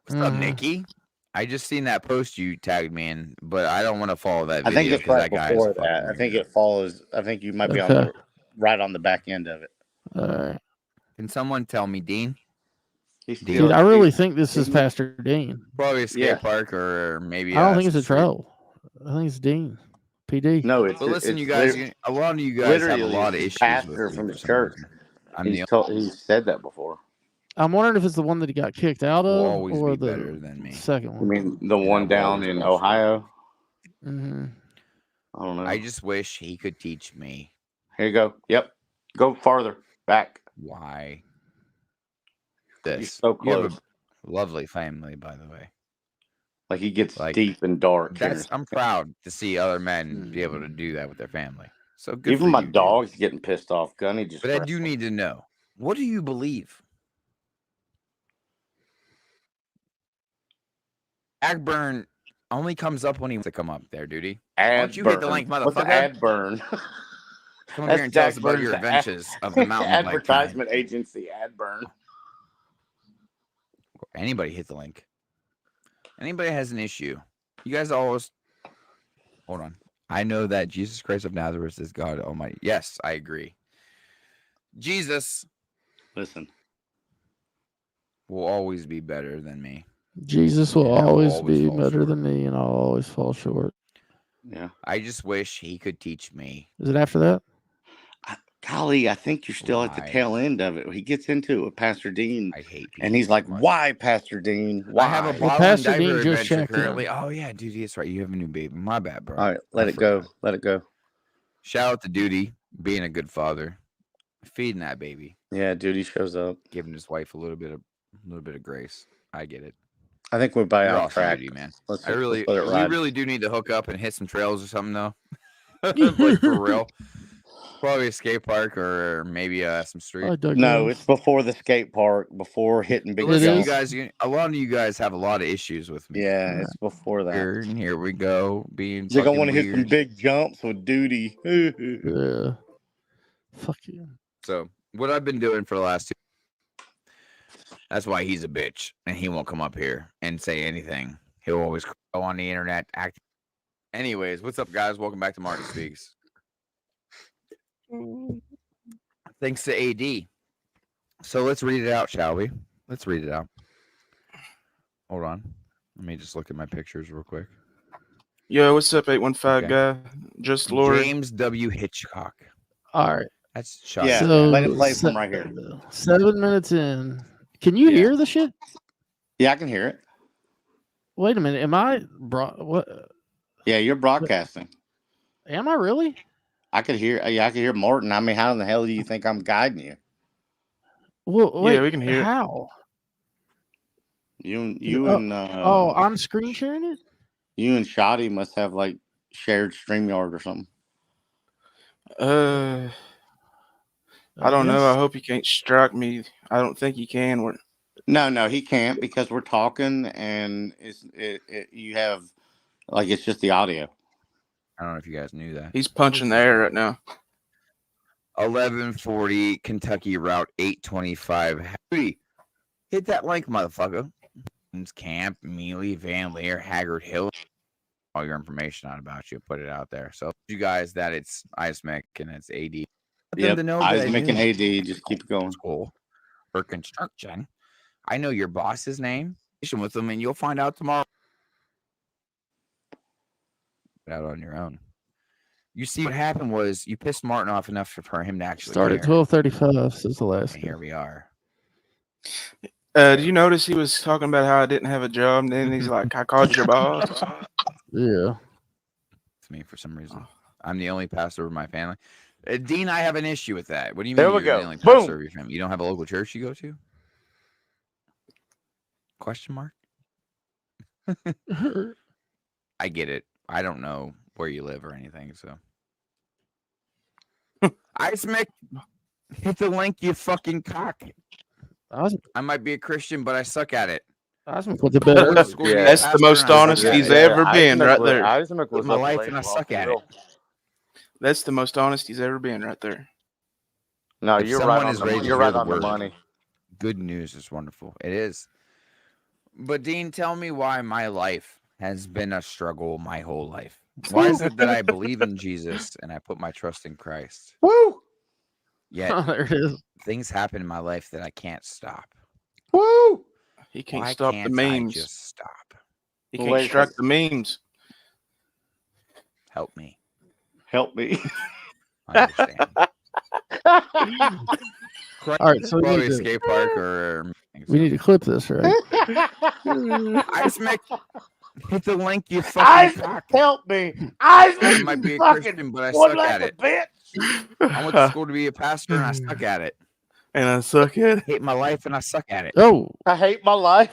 What's up, Mhm. Nikki? I just seen that post you tagged me in, but I don't want to follow that I think video it's because right that guy is before a fucking that. I think weirdo. it follows. I think you might be on Okay. right on the back end of it. All right. Can someone tell me, Dean? He's Dude, Dude, I really think this is Pastor Dean. Probably a skate Yeah. park or maybe. I don't think it's a street. troll. I think it's Dean. PD. No, it's. But listen, it's you guys, a lot of you guys have a literally, lot of it's issues pastor with me from for his some church. reason. I'm the He's said that before. I'm wondering if it's the one that he got kicked out will of always or be better the than me. second I one. mean, the And I one will down always in fall short. Ohio. Mm-hmm. I don't know. I just wish he could teach me Here you go. Yep. Go farther back. why You're this. so You have close. a lovely family, by the way. Like he gets Like, deep and dark. That's here. I'm proud to see other men be able to do that with their family. So good. Even for my you, dude. dog's getting pissed off. Gunny just. But I do need to know, what do you believe? Agburn only comes up when he wants to come up there, duty. Why don't you hit the link, What's motherfucker? ad burn? Come up here and tell us about your adventures of the mountain bike. Advertisement agency ad burn. Anybody hit the link. Anybody has an issue. You guys always hold on. I know that Jesus Christ of Nazareth is God Almighty. Yes, I agree. Jesus Listen. will always be better than me. Jesus will And I will always always be fall better short. than me, and I'll always fall short. Yeah. I just wish he could teach me. Is it after that? golly, I think you're still at the Why? tail end of it. He gets into it with Pastor Dean, I hate people and he's so like, much. "Why, Pastor Dean? Why?" I have a Well, bottle and Pastor Dean diaper just adventure checked in. currently. Oh yeah, dude, that's right. You have a new baby. My bad, bro. All right, let I it go. forgot. Let it go. Shout out to Duty, being a good father, feeding that baby, Yeah, Duty shows up. giving his wife a little bit of grace. I get it. I think we're by You're off awesome, track. Duty, man. Let's We let it ride. really do need to hook up and hit some trails or something though. Like for real. Probably a skate park or maybe some street. I digress. No, it's before the skate park, before hitting big Listen, you jumps. guys, a lot of you guys have a lot of issues with me. Yeah, it's before that. Here we go, being You're fucking gonna want to hit some weird. big jumps with Duty. Yeah. Fuck you. So what I've been doing for the last 2. That's why he's a bitch, and he won't come up here and say anything. He'll always go on the internet act. Anyways, what's up, guys? Welcome back to Martin Speaks. Thanks to AD. So let's read it out, shall we? Let's read it out. Hold on. Let me just look at my pictures real quick. Yo, what's up, 815 Okay. guy? Just Lord. James W. Hitchcock. All right. That's shot. Yeah, So, let it play from right here. 7 minutes in. Can you hear the shit? Yeah, I can hear it. Wait a minute. Am I what? Yeah, you're broadcasting. Am I really? I could hear. Yeah, I could hear Martin. I mean, how in the hell do you think I'm guiding you? Well, wait, Yeah, we can hear it. how? I'm screen sharing it. You and Shoddy must have like shared StreamYard or something. I don't know. I guess. hope he can't strike me. I don't think he can. No, he can't because we're talking and you have like it's just the audio. I don't know if you guys knew that. He's punching the air right now. 1140 Kentucky Route 825. Howdy. Hit that link, motherfucker. Camp, Mealy, Van Leer, Haggard Hill. All your information out about you. Put it out there. So you guys that it's Ismic and it's AD. Yeah, to know Ismic and AD. Just keep going. School for construction. I know your boss's name. With them, and you'll find out tomorrow. Out on your own. You see, what happened was you pissed Martin off enough for him to actually Start at care. 12:35. Since the last. And here we are. Did you notice he was talking about how I didn't have a job, and then he's like, "I called your boss." Yeah. It's me for some reason. I'm the only pastor of my family. Dean, I have an issue with that. What do you mean There you're we go. the only pastor Boom. of your family? You don't have a local church you go to? Question mark? I get it. I don't know where you live or anything, so. Ismic, hit the link, you fucking cock. I might be a Christian, but I suck at it. Ismic was a better. That's the most honest he's ever been right there. Ismic was my life and I suck at it. That's the most honest he's ever been right there. No, If you're someone right is on ready the, to you're hear right the on the word, money. Good news is wonderful. It is. But Dean, tell me why my life has been a struggle my whole life. Why is it that I believe in Jesus and I put my trust in Christ? Woo! Yet There it is. things happen in my life that I can't stop. Woo! He can't Why stop can't the I memes. just stop? He Well, can't wait a strike the memes. Help me. Help me. Understand. All right, so Probably a skate park or we need to clip this, right? Ismic, hit the link, you fucking cock. Help me. I might be a Christian, but I suck at it. Bitch. I went to school to be a pastor and I suck at it. And I suck at it. Hate my life and I suck at it. Oh, I hate my life.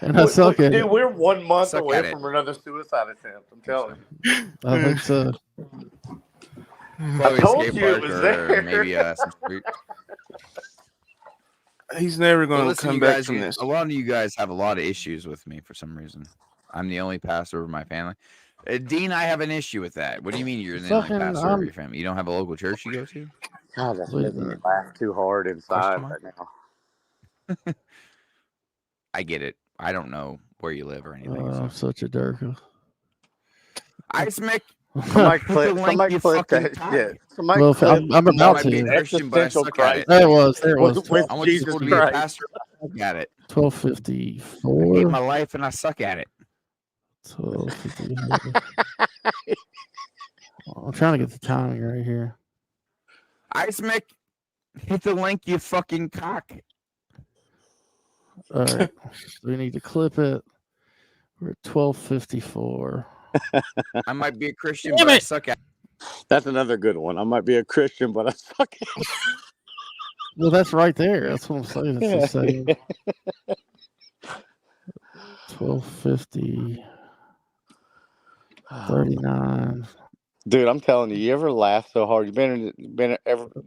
and I suck at Dude, it. we're 1 month Suck away at it. from another suicide attempt. I'm telling you. I think so. Probably told a skate you it park was or there. maybe some street. He's never Well, going to listen, come you back guys, from this. a lot of you guys have a lot of issues with me for some reason. I'm the only pastor of my family. Dean, I have an issue with that. What do you mean you're the only Fucking, pastor of your family? You don't have a local church you go to? God, that's Wait a making me minute. laugh too hard inside Question right mark? now. I get it. I don't know where you live or anything. Oh, I'm So. such a dirker. Ismic, Somebody hit the clip, link, you clip fucking that cock. shit. Somebody Well, clip I'm I about might be a to. Christian, but I existential suck at it. There it was. There it was. with I went to Jesus school to be a Christ. pastor. I suck at it. I 12:54. hate my life and I suck at it. 12:54. I'm trying to get the timing right here. Ice Mick, hit the link, you fucking cock. All right. We need to clip it. We're at 12:54. I might be a Christian, Damn but I it! suck at That's another good one. I might be a Christian, but I suck. Well, that's right there. That's what I'm saying. It's the same. 12:50. 39. Dude, I'm telling you, you ever laugh so hard? You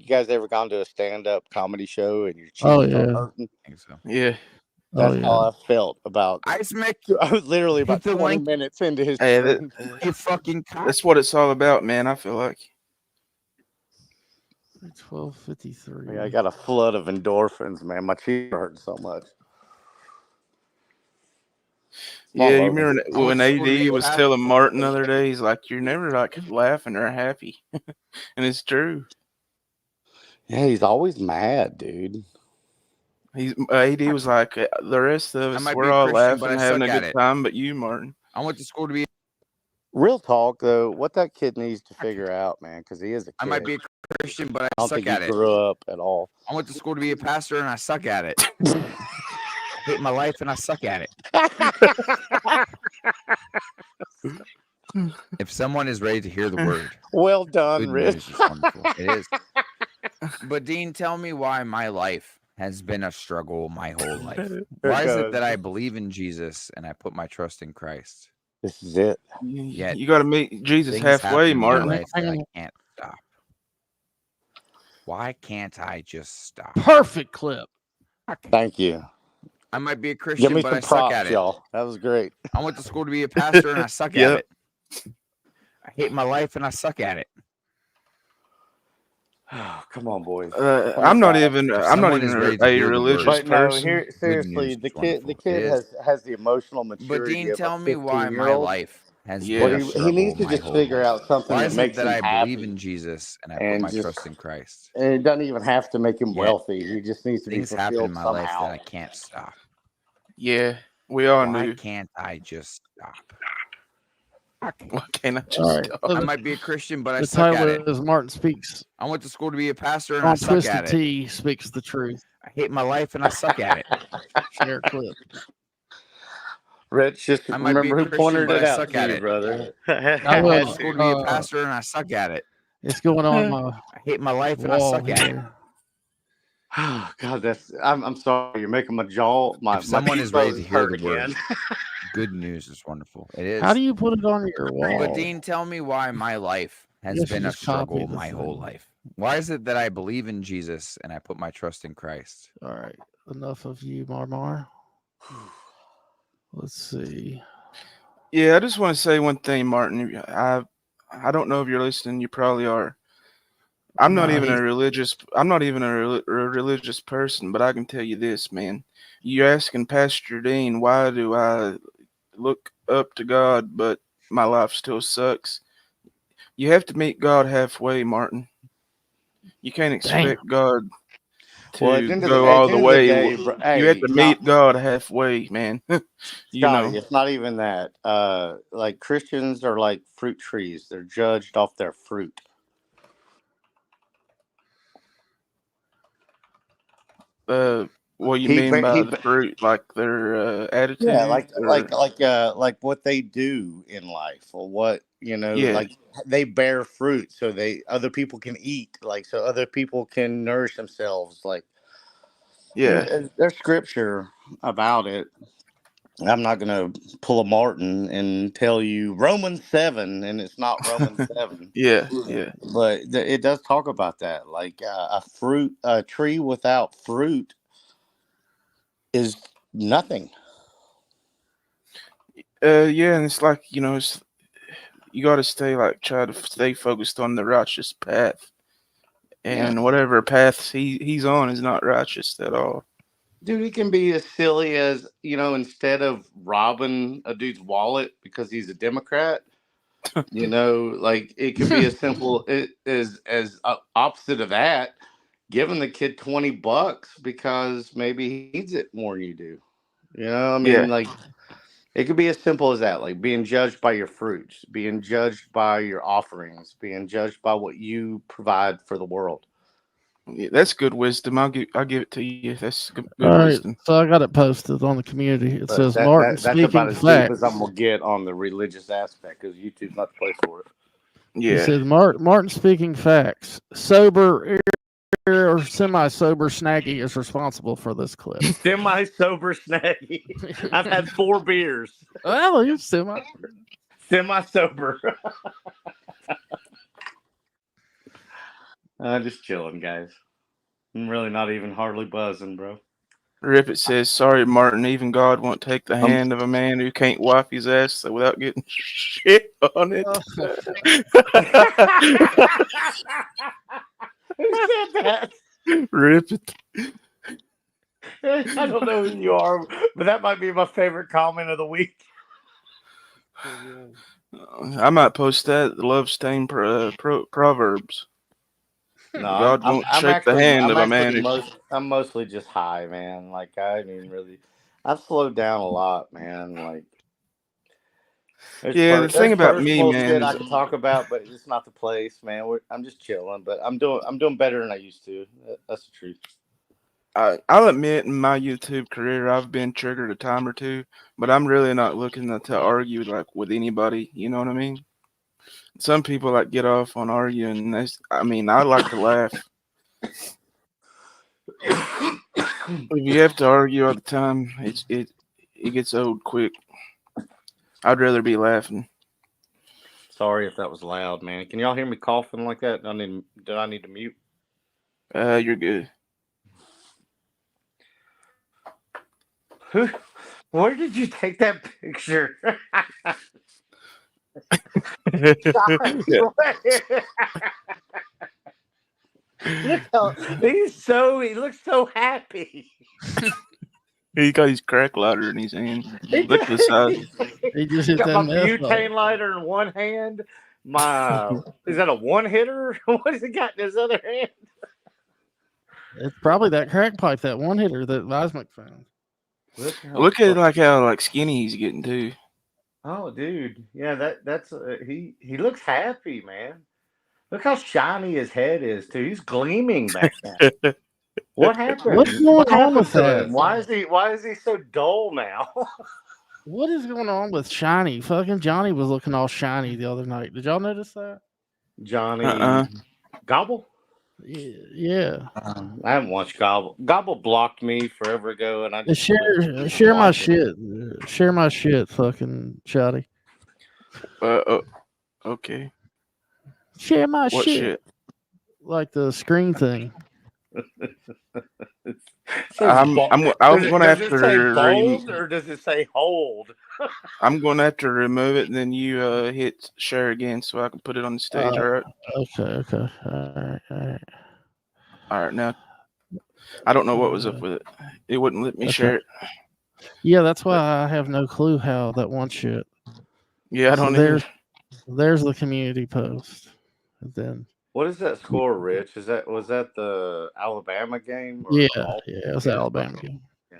guys ever gone to a stand-up comedy show and your cheeks Oh start yeah. hurting? I think so. Yeah. Oh That's how yeah. I felt about. Ice Mick, I was literally about hit the 20 link, minutes into his Hey, stream. you fucking cock. that's what it's all about, man. I feel like. 12:53. I got a flood of endorphins, man. My cheeks are hurting so much. Come on, Yeah, you Logan. remember I went when to school to AD be a was pastor. telling Martin the other day, he's like, "You're never like laughing or happy," and it's true. Yeah, he's always mad, dude. He's AD was like, "The rest of I us, might we're be a all Christian, but laughing, I having suck a at good it. time, but you, Martin." I went to school to be. Real talk, though, what that kid needs to figure out, man, because he is a kid. I might be a Christian, but I I don't suck think at he it. grew up at all. I went to school to be a pastor, and I suck at it. I hate my life, and I suck at it. If someone is ready to hear the word, Well done, good Rich. news is wonderful. It is. But Dean, tell me why my life has been a struggle my whole life. Why is it that I believe in Jesus and I put my trust in Christ? This is it. Yet You got to meet Jesus things halfway, happen in my Martin. life that I can't stop. Why can't I just stop? Perfect clip. Thank you. I might be a Give Christian, me but some I suck at props, it. y'all. That was great. I went to school to be a pastor, and I suck at Yep. it. I hate my life, and I suck at it. Oh, come on, boys. I'm not even If a someone is ready to hear the religious word, But no, person. here seriously, news the is kid wonderful. the It kid is. has the emotional But maturity Dean, of a tell me why 15-year my old. life has Yeah. been a He struggle needs to my just whole figure life. out something Why that is it makes that him I believe happy, in Jesus and I put and my just trust in Christ? and it doesn't even have to make him Yet wealthy. He just needs to be things happen in fulfilled my life somehow. that I can't stop. Yeah, we all Why knew. can't I just stop? Why can't I All just right. stop? So I might be a Christian, but I the suck title at it. is Martin Speaks I went to school to be a pastor, and I on suck Twisted at it. Tea Speaks the Truth. I hate my life, and I suck at it. Share clip. Rich, just I might be a remember who Christian, pointed but it I out suck to at you, it. brother. I I went to will. school to be a pastor, and I suck at it. It's going on my I hate my life, and I wall suck at it. here. Oh, God, I'm sorry. You're making my jaw, my If someone is ready to cheekbones hear hurt the word, again. good news is wonderful. It is. How do you put it on your wall? But Dean, tell me why my life has Guess you been a just copy struggle the my whole thing. life. Why is it that I believe in Jesus and I put my trust in Christ? All right. Enough of you, Marmar. Let's see. Yeah, I just want to say one thing, Martin. I don't know if you're listening. You probably are. I'm not Nah, even he's- a religious. I'm not even a religious person, but I can tell you this, man. You asking Pastor Dean, why do I look up to God, but my life still sucks? You have to meet God halfway, Martin. You can't expect God Well, at to the end of go all the way. day, bro, You have hey, to meet God halfway, man. You Scotty, know. it's not even that. Like Christians are like fruit trees. They're judged off their fruit. What you He, mean ba- by he, the ba- fruit? Like their yeah, attitude, or like what they do in life, or what yeah, like they bear fruit, so other people can eat, like so other people can nourish themselves. Like yeah, there's scripture about it. I'm not gonna pull a Martin and tell you Romans 7, and it's not Romans 7. yeah, yeah, But it does talk about that. Like a tree without fruit is nothing. yeah. And it's like you got to try to stay focused on the righteous path, Yeah, and whatever path he's on is not righteous at all. dude, he can be as silly as instead of robbing a dude's wallet because he's a Democrat. Like it could be as simple as opposite of that, giving the kid $20 because maybe he needs it more than you do. I Yeah, mean, like it could be as simple as that, like being judged by your fruits, being judged by your offerings, being judged by what you provide for the world. Yeah, that's good wisdom. I'll give it to you. That's good All right, wisdom. so I got it posted on the community. It But says Martin that's about speaking as deep as I'm facts. gonna get on the religious aspect because YouTube's not the place for it. He Yeah. says Martin speaking facts. Sober or semi-sober Snaggy is responsible for this clip. Semi-sober Snaggy. I've had 4 beers. Well, you're semi. Semi-sober. Just chilling, guys. I'm really not even hardly buzzing, bro. Rip it says, "Sorry, Martin. Even God won't take the I'm- hand of a man who can't wipe his ass without getting shit on it." Who said that? Rip it. I don't know who you are, but that might be my favorite comment of the week. I might post that. The love stained proverbs. No, God won't shake the actually, hand of a man who. I'm mostly just high, man. Like I mean, really, I've slowed down a lot, man. Like Yeah, the thing there's about me, personal man, shit is I can talk about, but it's not the place, man. I'm just chilling, but I'm doing better than I used to. That's the truth. I'll admit in my YouTube career I've been triggered a time or two, but I'm really not looking to argue like with anybody. You know what I mean? Some people like get off on arguing. I mean, I like to laugh. If you have to argue all the time, it gets old quick. I'd rather be laughing. Sorry if that was loud, man. Can y'all hear me coughing like that? Did I need to mute? You're good. Where did you take that picture? Look how he looks so happy. He got his crack lighter in his hand. He Look at the size. He just hit got that my meth butane button. lighter in one hand. Is that a one hitter? What has he got in his other hand? It's probably that crack pipe, that one hitter that Vismic found. Look at like how like skinny he's getting too. Oh, dude, yeah, that's he looks happy, man. Look how shiny his head is too. He's gleaming back there. What happened? What's going What on happened with to that? him? Why is he so dull now? What is going on with Shiny? Fucking Johnny was looking all shiny the other night. Did y'all notice that? Johnny Gobble? Yeah. I haven't watched Gobble. Gobble blocked me forever ago, and I just Share my shit. Share my shit, fucking Shotty. Okay. Share my What shit? Like the screen thing. I'm gonna have to say bold or does it say hold? I'm gonna have to remove it, and then you hit share again so I can put it on the stage. All right. Okay. All right. Now, I don't know what was up with it. It wouldn't let me share it. Yeah, that's why I have no clue how that one shit. Yeah, I don't either. There's the community post. And then what is that score, Rich? Was that the Alabama game? It was the Alabama game. Yeah.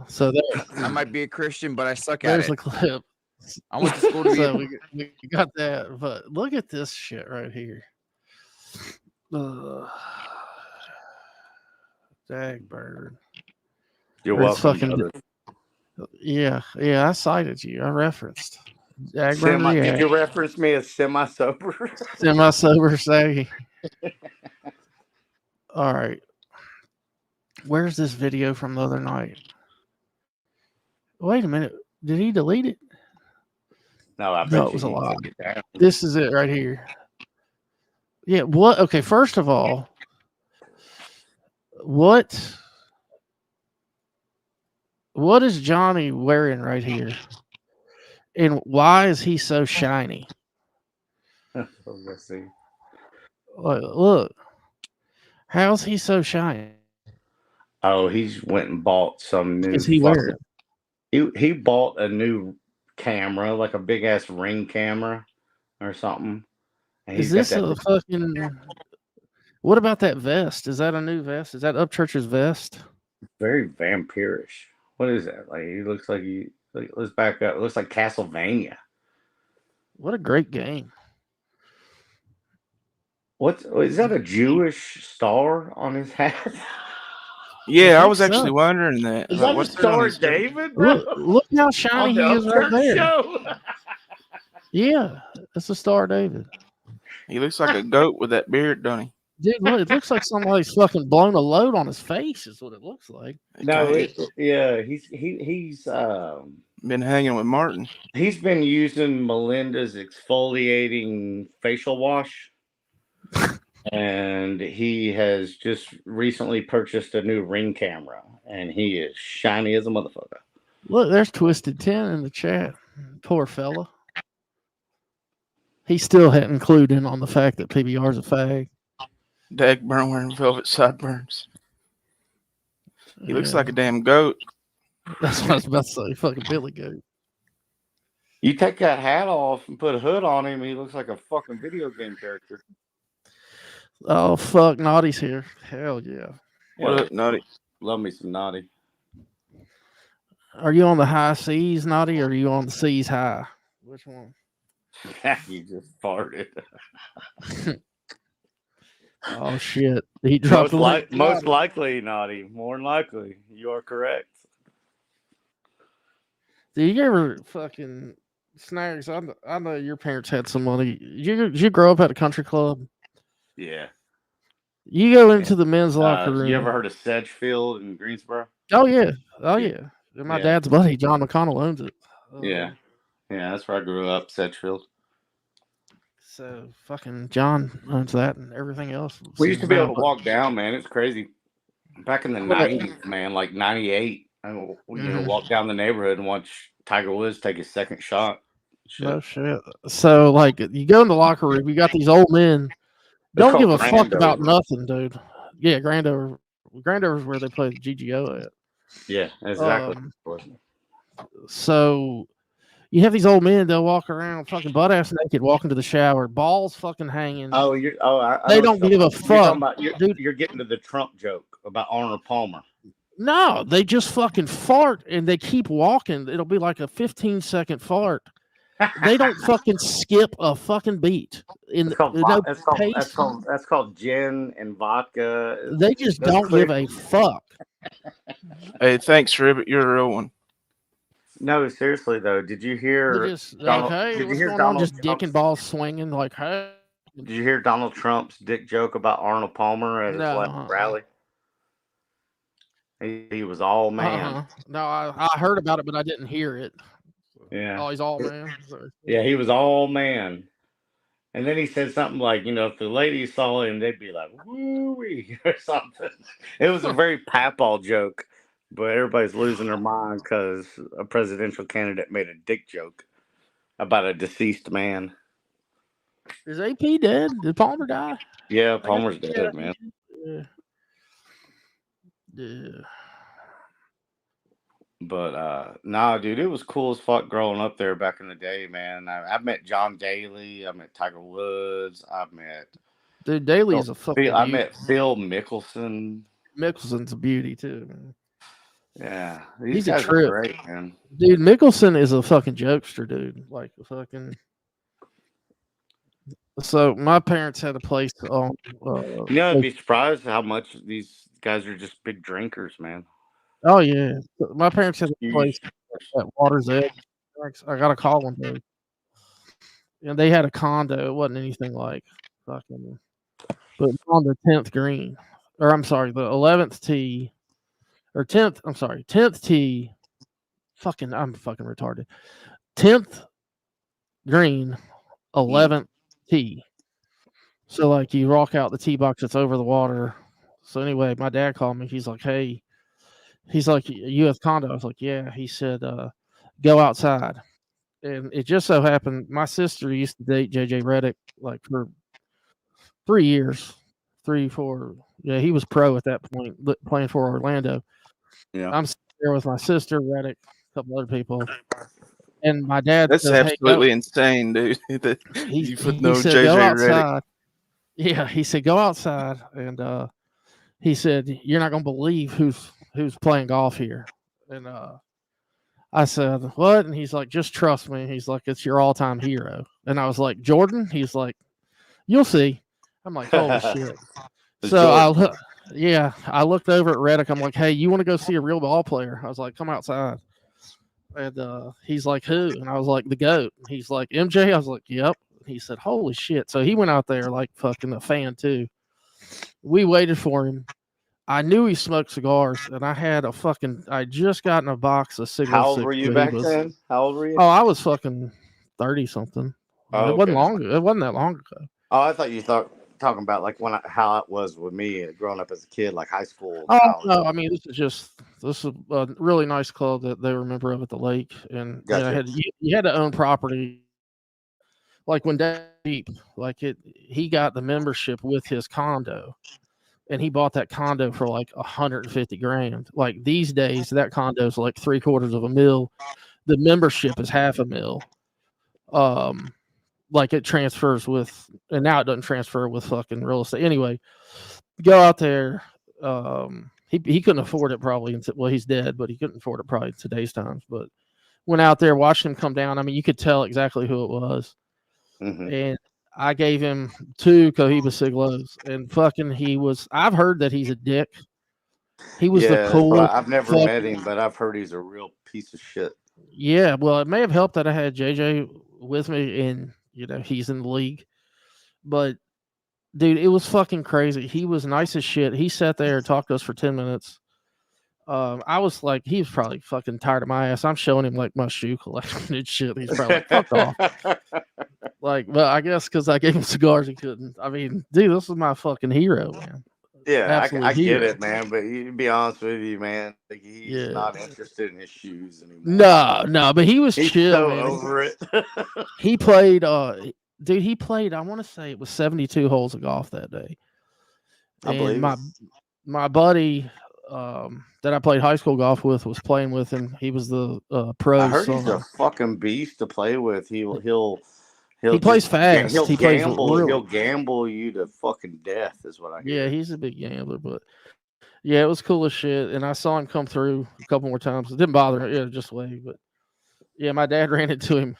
So I might be a Christian, but I suck at there's it. the clip. I went to school to be. So we got that, but look at this shit right here. Dagbird. You're welcome. Yeah, I cited you. I referenced. Did you reference me as semi-sober? Semi-sober saggy. All right. Where's this video from the other night? Wait a minute. Did he delete it? No, I bet it was a lot. took it down. This is it right here. Yeah, what? Okay, first of all, what is Johnny wearing right here? And why is he so shiny? Let's see. Look. How's he so shiny? Oh, he's went and bought some new. Is he wearing? He bought a new camera, like a big ass Ring camera or something. And is this a fucking? What about that vest? Is that a new vest? Is that Upchurch's vest? Very vampirish. What is that? Like he looks like let's back up. It looks like Castlevania. What a great game. Is that a Jewish star on his hat? Yeah, I think was actually so. wondering that. Is Like, that the what's that on Star his of shirt? David, bro? Look how shiny On the he is right Upchurch there. show. Yeah, that's the Star of David. He looks like a goat with that beard, don't he? Dude, look, it looks like somebody's fucking blown a load on his face. Is what it looks like. No, Okay, yeah, been hanging with Martin. he's been using Melinda's exfoliating facial wash, and he has just recently purchased a new Ring camera, and he is shiny as a motherfucker. Look, there's Twisted 10 in the chat. Poor fella. He still hadn't clued in on the fact that PBR's a fag. Dagburn wearing velvet sideburns. He looks Yeah, like a damn goat. that's what I was about to say. Fucking Billy Goat. You take that hat off and put a hood on him, he looks like a fucking video game character. Oh, fuck. Naughty's here. Hell yeah. What up, Nutty? Love me some Naughty. Are you on the high seas, Naughty, or are you on the seas high? Which one? You just farted. Oh, shit. He dropped the link. Most likely, Naughty. More than likely. You are correct. Did you ever fucking Snags? I know your parents had some money. Did you grow up at a country club? Yeah. You go into the men's locker room. You ever heard of Sedgefield in Greensboro? Oh yeah, yeah. And my dad's buddy John McConnell owns it. Yeah, that's where I grew up, Sedgefield. So fucking John owns that and everything else. We used to be able to walk down, man. It's crazy. Back in the 90s, man, like 98, we walk down the neighborhood and watch Tiger Woods take his second shot. Shit. No shit. So like you go in the locker room, you got these old men. Don't give a fuck about nothing, dude. Yeah, Grandover is where they play the GGO at. Yeah, exactly. So you have these old men, they'll walk around fucking butt ass naked, walking to the shower, balls fucking hanging. They don't give a fuck. You're getting to the Trump joke about Arnold Palmer. No, they just fucking fart and they keep walking. It'll be like a 15-second fart. They don't fucking skip a fucking beat. That's called gin and vodka. They just don't give a fuck. Hey, thanks, Ribbit. You're a real one. No, seriously though, did you hear? What's going on? Just dick and balls swinging like, hey. Did you hear Donald Trump's dick joke about Arnold Palmer at his last rally? He was all man. No, I heard about it, but I didn't hear it. Yeah. Oh, he's all man. Yeah, he was all man. And then he said something like, if the ladies saw him, they'd be like, woo-wee, or something. It was a very papaw joke, but everybody's losing their mind because a presidential candidate made a dick joke about a deceased man. Is AP dead? Did Palmer die? Yeah, Palmer's dead, man. Yeah. But nah, dude, it was cool as fuck growing up there back in the day, man. I met John Daly, I met Tiger Woods, Dude, Daly is a fucking beauty. I met Phil Mickelson. Mickelson's a beauty too, man. Yeah, he's guys a trip, are great, man. Dude, Mickelson is a fucking jokester, dude. Like fucking. So my parents had a place on. I'd be surprised how much these guys are just big drinkers, man. Oh yeah, my parents had a place at Water's Edge. I got a call one day, and they had a condo. It wasn't anything like fucking, but on the 10th green, or I'm sorry, the 11th tee, or 10th. I'm sorry, 10th tee. I'm fucking retarded. 10th green, 11th tee. So like you walk out the tee box, it's over the water. So anyway, my dad called me. He's like, hey. He's like, U.S. condo. I was like, yeah. He said, go outside. And it just so happened, my sister used to date J.J. Redick like for 3 years, 3, 4. Yeah, he was pro at that point, playing for Orlando. Yeah. I'm sitting there with my sister, Redick, a couple other people. And my dad That's said, absolutely insane, dude. He put no said, JJ go Redick. outside. Yeah, he said, go outside. And he said, you're not going to believe who's playing golf here. And I said, what? And he's like, just trust me. He's like, it's your all-time hero. And I was like, Jordan? He's like, you'll see. I'm like, holy shit. It's So Jordan. I looked over at Reddick. I'm like, hey, you want to go see a real ball player? I was like, come outside. And he's like, who? And I was like, the GOAT. He's like, MJ? I was like, yep. He said, holy shit. So he went out there like fucking a fan too. We waited for him. I knew he smoked cigars, and I just gotten a box of How old were 606 you back Cubas. then? How old were you? Oh, I was fucking 30 something. Oh, It wasn't okay. long. It wasn't that long ago. Oh, I thought you talking about like how it was with me growing up as a kid, like high school, Oh college. no, I mean this is a really nice club that they were a member of at the lake, and Gotcha. you had to own property. Like when Deep, he got the membership with his condo, and he bought that condo for like 150 grand. Like these days, that condo is like $750,000. The membership is $500,000. Like it transfers with, and now it doesn't transfer with fucking real estate. Anyway, go out there. He couldn't afford it probably. Well, he's dead, but he couldn't afford it probably in today's times. But went out there, watched him come down. I mean, you could tell exactly who it was. Mm-hmm. And I gave him 2 Cohiba Siglos, and fucking I've heard that he's a dick. He was the coolest. I've never met him, but I've heard he's a real piece of shit. Yeah, well, it may have helped that I had JJ with me, and he's in the league. But dude, it was fucking crazy. He was nice as shit. He sat there and talked to us for 10 minutes. I was like, he was probably fucking tired of my ass. I'm showing him like my shoe collection and shit. He's probably like, fuck off. Like, well, I guess because I gave him cigars, he couldn't. I mean, dude, this is my fucking hero, man. Yeah, I get it, man. But to be honest with you, man, like he's not interested in his shoes anymore. No, but he was he's chill, so man. over it. He played, dude. He played. I want to say it was 72 holes of golf that day. I believe my buddy that I played high school golf with was playing with him. He was the pro. I heard he's a fucking beast to play with. He plays fast. He'll gamble you to fucking death, is what I hear. Yeah, he's a big gambler, but yeah, it was cool as shit. And I saw him come through a couple more times. It didn't bother him. Yeah, just wave. But yeah, my dad ran into him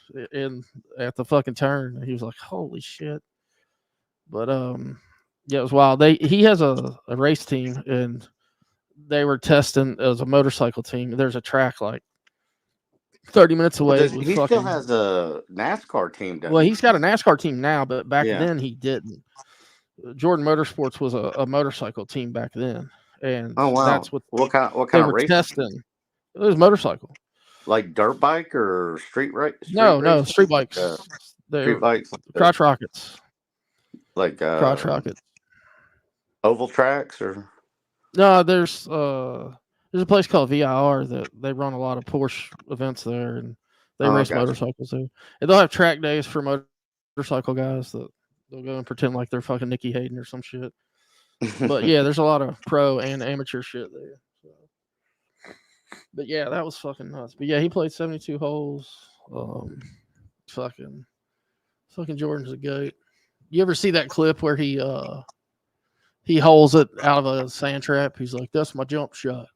at the fucking turn. He was like, "Holy shit!" But yeah, it was wild. He has a race team, and they were testing as a motorcycle team. There's a track like 30 minutes away. He still has a NASCAR team, doesn't he? Well, he's got a NASCAR team now, but back then he didn't. Jordan Motorsports was a motorcycle team back then, and that's what kind of race testing. It was motorcycle, like dirt bike or street race. No, street bikes. Street bikes, crotch rockets, like crotch rockets, oval tracks, or no. There's a place called VIR that they run a lot of Porsche events there, and they race motorcycles there. And they'll have track days for motorcycle guys that they'll go and pretend like they're fucking Nicky Hayden or some shit. But yeah, there's a lot of pro and amateur shit there. So. But yeah, that was fucking nuts. But yeah, he played 72 holes. Fucking Jordan's a goat. You ever see that clip where he holes it out of a sand trap? He's like, "That's my jump shot."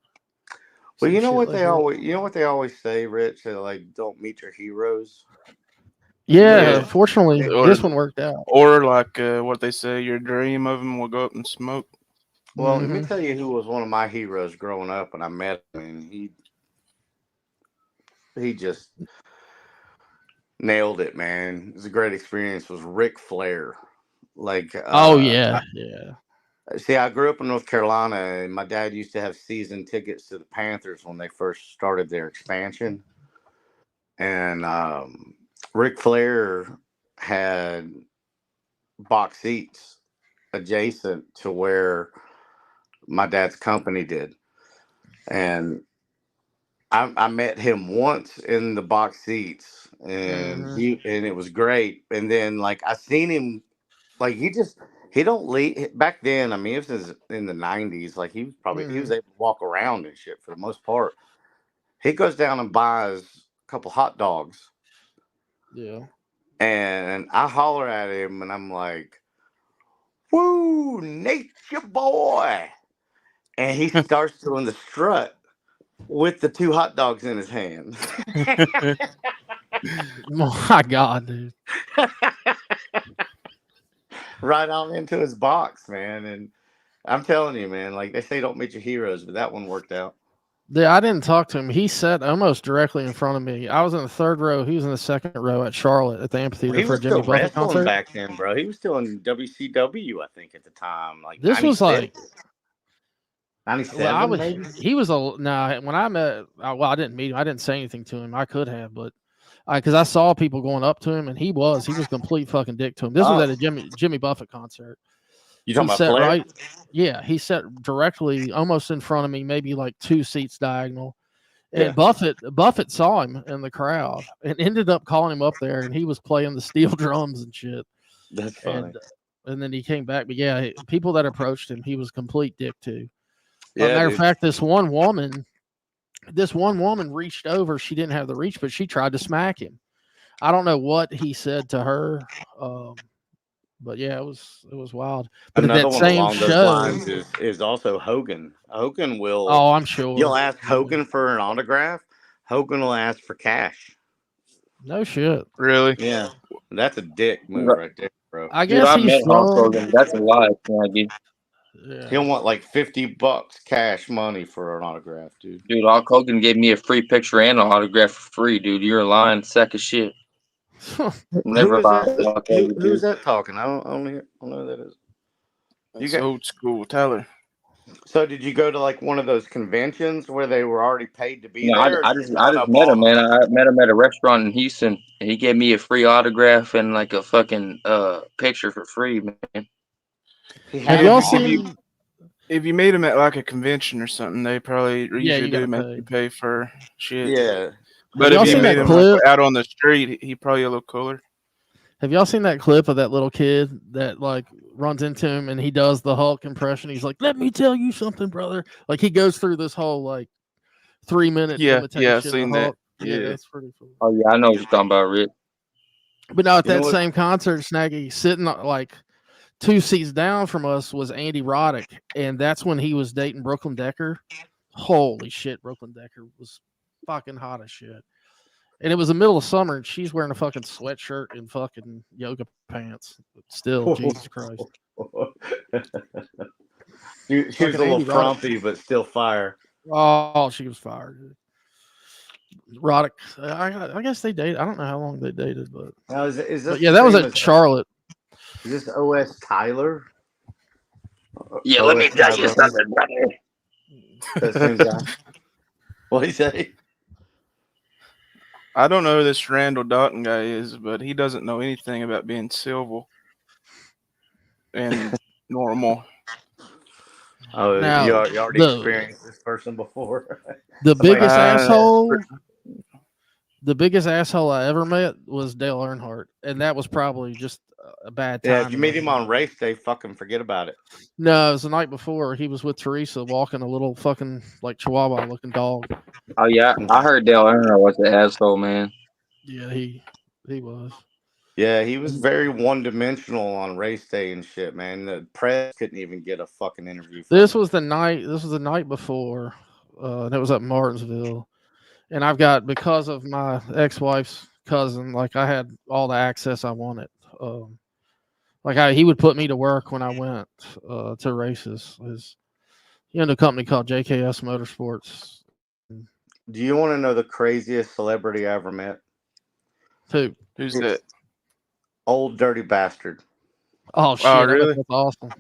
Well, you know what they always say, Rich? They like, don't meet your heroes. Yeah, fortunately, this one worked out. Or like what they say, your dream of him will go up in smoke. Well, let me tell you who was one of my heroes growing up when I met him, and he just nailed it, man. It was a great experience. It was Ric Flair. Like, yeah. See, I grew up in North Carolina, and my dad used to have season tickets to the Panthers when they first started their expansion. And Ric Flair had box seats adjacent to where my dad's company did. And I met him once in the box seats, and it was great. And then, like, I seen him, like, he don't leave back then. I mean, it was in the 90s. Like he was able to walk around and shit for the most part. He goes down and buys a couple hot dogs. Yeah. And I holler at him and I'm like, "Woo, nature boy." And he starts doing the strut with the 2 hot dogs in his hand. Oh my God, dude. right on into his box, man. And I'm telling you, man, like they say, don't meet your heroes, but that one worked out. Yeah, I didn't talk to him. He sat almost directly in front of me. I was in the third row. He was in the second row at Charlotte at the Well, amphitheater he for a was Jimmy still Buffett wrestling concert. back then, bro. He was still in WCW, I think, at the time, like This was like, 96, well, 97, maybe. he was a, nah, when I met, well, I didn't meet him. I didn't say anything to him. I could have, but because I saw people going up to him and he was complete fucking dick to him. This was Oh, at a Jimmy Buffett concert. you He talking about sat Flair? right, yeah, he sat directly almost in front of me, maybe like 2 seats diagonal. Yeah, And Buffett saw him in the crowd and ended up calling him up there, and he was playing the steel drums and shit. that's funny. And then he came back. But yeah, people that approached him, he was complete dick to. Yeah, Matter of dude. fact, this one woman reached over. She didn't have the reach, but she tried to smack him. I don't know what he said to her, but yeah, it was wild. But at Another that one same along those show, lines is also Hogan. Hogan will. oh, I'm You'll sure. ask Hogan for an autograph. Hogan will ask for cash. No shit. Really? Yeah, that's a dick move right there, bro. I Dude, guess I he's met Hulk from. Hogan. That's a lie, Maggie. Yeah. He'll want like $50 cash money for an autograph, dude. Dude, Hulk Hogan gave me a free picture and an autograph for free, dude. You're lying, sack of shit. Who Never is lied that? about Hogan, Who's dude. that talking? I don't know who that is. You That's got old school, Tyler. so did you go to like one of those conventions where they were already paid to be No, I, there, or I did just you I run just up met on him, them? man. I met him at a restaurant in Houston, and he gave me a free autograph and like a fucking picture for free, man. He Have had If y'all them you, if on. you seen? if you meet him at like a convention or something, they probably Yeah, usually you do gotta make pay. you pay for shit. Yeah, Have But if y'all you seen yeah. meet that him like clip? out on the street, he probably a little cooler. Have y'all seen that clip of that little kid that like runs into him and he does the Hulk impression? He's like, "Let me tell you something, brother." Like he goes through this whole like 3 minute Yeah, I've imitation of seen that. Hulk. Yeah, Yeah. that's pretty cool. Oh yeah, I know what you're talking about, Rick. But now at You know that what? same concert, Snaggy sitting like 2 seats down from us was Andy Roddick, and that's when he was dating Brooklyn Decker. Holy shit, Brooklyn Decker was fucking hot as shit. And it was the middle of summer, and she's wearing a fucking sweatshirt and fucking yoga pants. But still, Jesus Christ. She was Fucking a little Andy Roddick. frumpy, but still fire. Oh, she was fired. Roddick. I guess they dated. I don't know how long they dated, Now, is but this yeah, the that was same at as Charlotte. is this OS Tyler? Yeah, let me OS tell you Tyler, something, brother. that same guy. What he say? I don't know who this Randall Doughton guy is, but he doesn't know anything about being civil and normal. Oh, Now, you already the experienced this person before. the Somebody biggest got Uh, asshole, the biggest asshole I ever met was Dale Earnhardt, and that was probably just a bad yeah. If you timing meet of him it. on race day, fucking forget about it. No, it was the night before. He was with Teresa walking a little fucking like Chihuahua looking dog. Oh yeah, I heard Dale Earnhardt was an asshole, man. Yeah, he was. Yeah, he was very one dimensional on race day and shit, man. The press couldn't even get a fucking interview from This him. was the night. This was the night before, and it was at Martinsville. And I've got because of my ex-wife's cousin, like I had all the access I wanted. Um, he would put me to work when I went to races. He owned a company called JKS Motorsports. Do you want to know the craziest celebrity I ever met? Too. Who's It's that? Old Dirty Bastard. Oh Oh, shit! I bet really? that's awesome.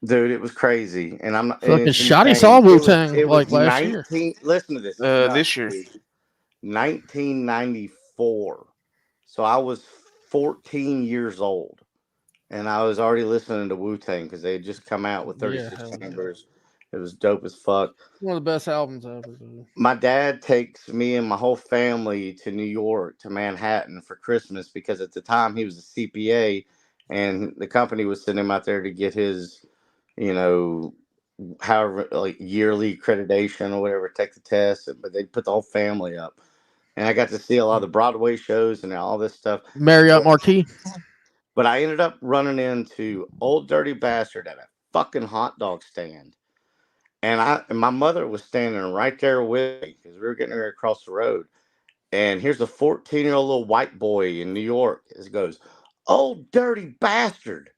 Dude, it was crazy, and I'm not, and Fucking it's Shotty saw insane. Wu Tang It was like last year. 19. Listen to this. It's nuts, This year. dude. 1994. So I was 14 years old, and I was already listening to Wu Tang because they had just come out with Yeah, 36 hell yeah. Chambers. It was dope as fuck. One of the best albums ever. Dude. My dad takes me and my whole family to New York, to Manhattan for Christmas because at the time he was a CPA, and the company was sending him out there to get his, you know, however like yearly accreditation or whatever, take the test. But they put the whole family up, and I got to see a lot of the Broadway shows and all this stuff. Marriott But Marquis. but I ended up running into Old Dirty Bastard at a fucking hot dog stand. And my mother was standing right there with me because we were getting ready across the road. And here's a 14-year-old little white boy in New York. It goes, "Oh, dirty bastard."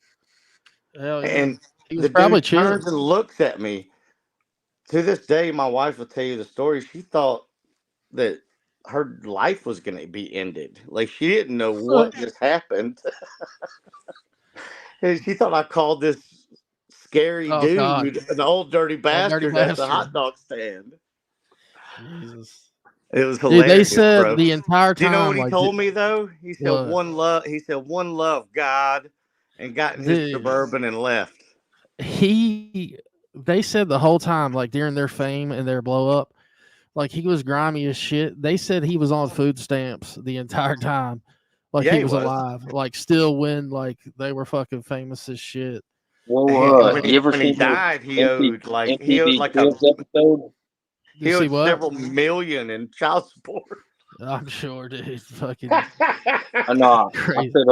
Hell yeah. And He was the probably dude turns chilling. and looks at me. To this day, my wife will tell you the story. She thought that her life was going to be ended. Like she didn't know what just happened. And she thought I called this scary Oh God. dude an old dirty Oh, dirty bastard at the bastard. hot dog stand. Jesus. It was Dude, they hilarious, said bro. the entire Do you know time, what he like, told me though? He said what? one love. He said one love, God, and got in his Dude, suburban and left. they said the whole time, like during their fame and their blow up, like he was grimy as shit. They said he was on food stamps the entire time, like Yeah, he he was was. alive, like still when like they were fucking famous as shit. Well, And you ever when he seen the died, MTV Cribs episode? You see what? several million in child support. I'm sure, dude. Fucking No, I crazy. said,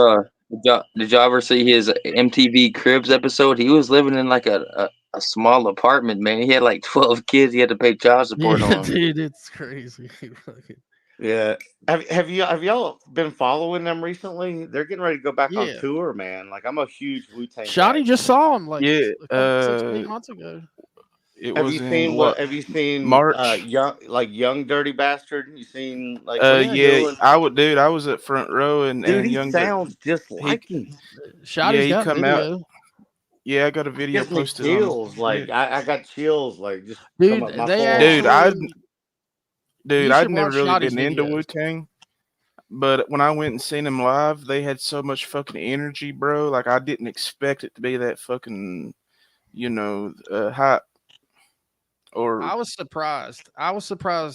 did y'all ever see his MTV Cribs episode? He was living in like a small apartment, man. He had like 12 kids. He had to pay child support Yeah, on. dude, it's crazy. Fucking, Yeah. Have y'all been following them recently? They're getting ready to go back on yeah. tour, man. Like I'm a huge Wu-Tang guy. Shotty just saw him like Yeah, a couple 6 8 months ago. it Have was you in seen what, what? Have you seen March? young dirty bastard? You seen like what he's Yeah, Yeah, doing? dude, I was at front row, Dude, and he young Dirt, sounds just he, like him. yeah, Shotty's he got come out. video. Yeah, I got a video Gives me posted on. chills. Yeah, Like I got chills. Like just come Dude, up my they forearm. actually dude, you I'd should never watch really Shotty's been into videos. Wu Tang, but when I went and seen them live, they had so much fucking energy, bro. Like I didn't expect it to be that fucking, hype or I was surprised.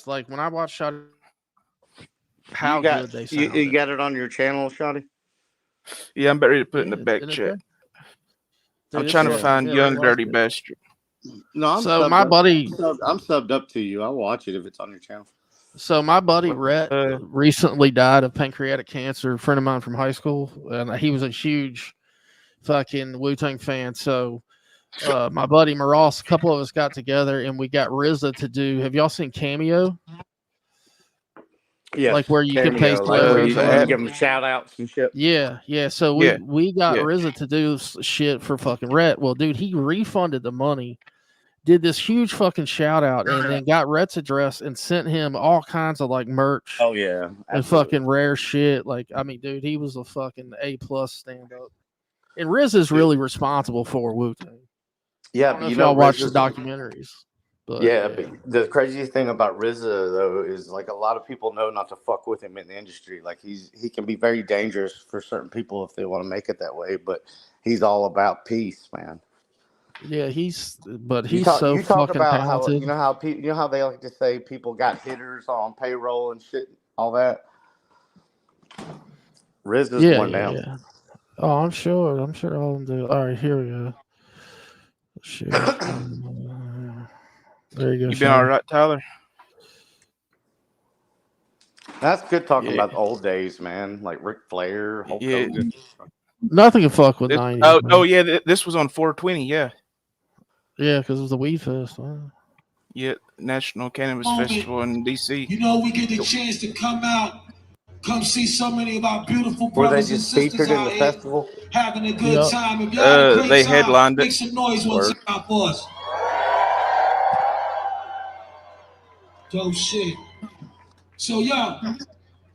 Like when I watched Shotty, You how got good they you sounded. got it on your channel, Shotty? yeah. I'm about ready to put it in Yeah, the back isn't it chat. good? I'm Dude, it's trying to Yeah. fucking find good. I young like dirty it. bastard. No, I'm So subbed my up. buddy, I'm subbed up to you. I'll watch it if it's on your channel. Rhett recently died of pancreatic cancer. A friend of mine from high school, and he was a huge fucking Wu-Tang fan. So my buddy Moros, a couple of us got together and we got RZA to do. Have y'all seen Cameo? Yes, Like where you can pay cameo, like where the you app. give them shout outs and shit. Yeah. So Yeah, we got yeah. RZA to do shit for fucking Rhett. Well, dude, he refunded the money, did this huge fucking shout out, and then got Rhett's address and sent him all kinds of like merch Oh yeah, and fucking rare shit. Like, I mean, dude, he was a fucking A+ stand up. And Riz is really responsible for Wu-Tang. Yeah, I don't know but if y'all watch the RZA's documentaries. But yeah, but the craziest thing about RZA though is like a lot of people know not to fuck with him in the industry. Like he can be very dangerous for certain people if they want to make it that way. But he's all about peace, man. yeah, he's You so talk fucking about how talented. you know how they like to say people got hitters on payroll and shit, all that. RZA's one down. Yeah. Oh, I'm sure all of them do. All right, here we go. Shit. There you go. You been all right, Tyler? That's good talking Yeah, about the old days, man. Like Ric Flair, Hulk yeah. Hogan. Nothing can fuck with 90s. Oh yeah, this was on 420. Yeah, Yeah, because it was the Weed Fest. Wow. yeah. National Cannabis Festival in DC. You know, we get the chance to come out, come see so many of our beautiful Were they brothers and just sisters featured in out the here festival? having a good Yep. time. If y'all had a great They time, headlined it. make some noise one Word. time for us. Dope shit. So, yo,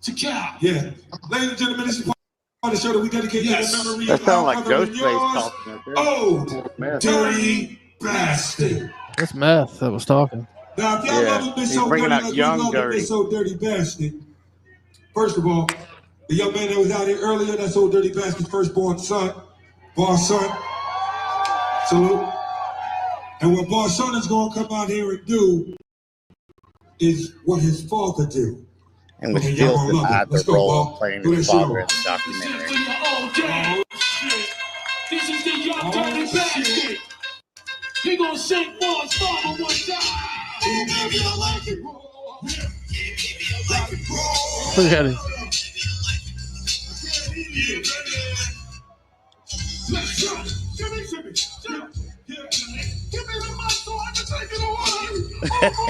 to Cal. Yeah. Ladies and gentlemen, this is part of the show that we dedicate to the memory That of sounds our like brother and Ghostface yours, talking up there. old dirty bastard. That's Meth that was talking. Now, if y'all Yeah, love him, this he's so bringing dirty, out like we Young love him, Dirty. this so dirty bastard. First of all, the young man that was out here earlier, that's old dirty bastard's firstborn son, Boss Son. Salute. And what Boss Son is going to come out here and do is what his father did. And was Okay, still y'all gonna love denied it. the Let's go, role Bob. of playing Do his that shit father on. in the documentary. This is the young dirty bastard. He gonna sing for his father one time. Look at him.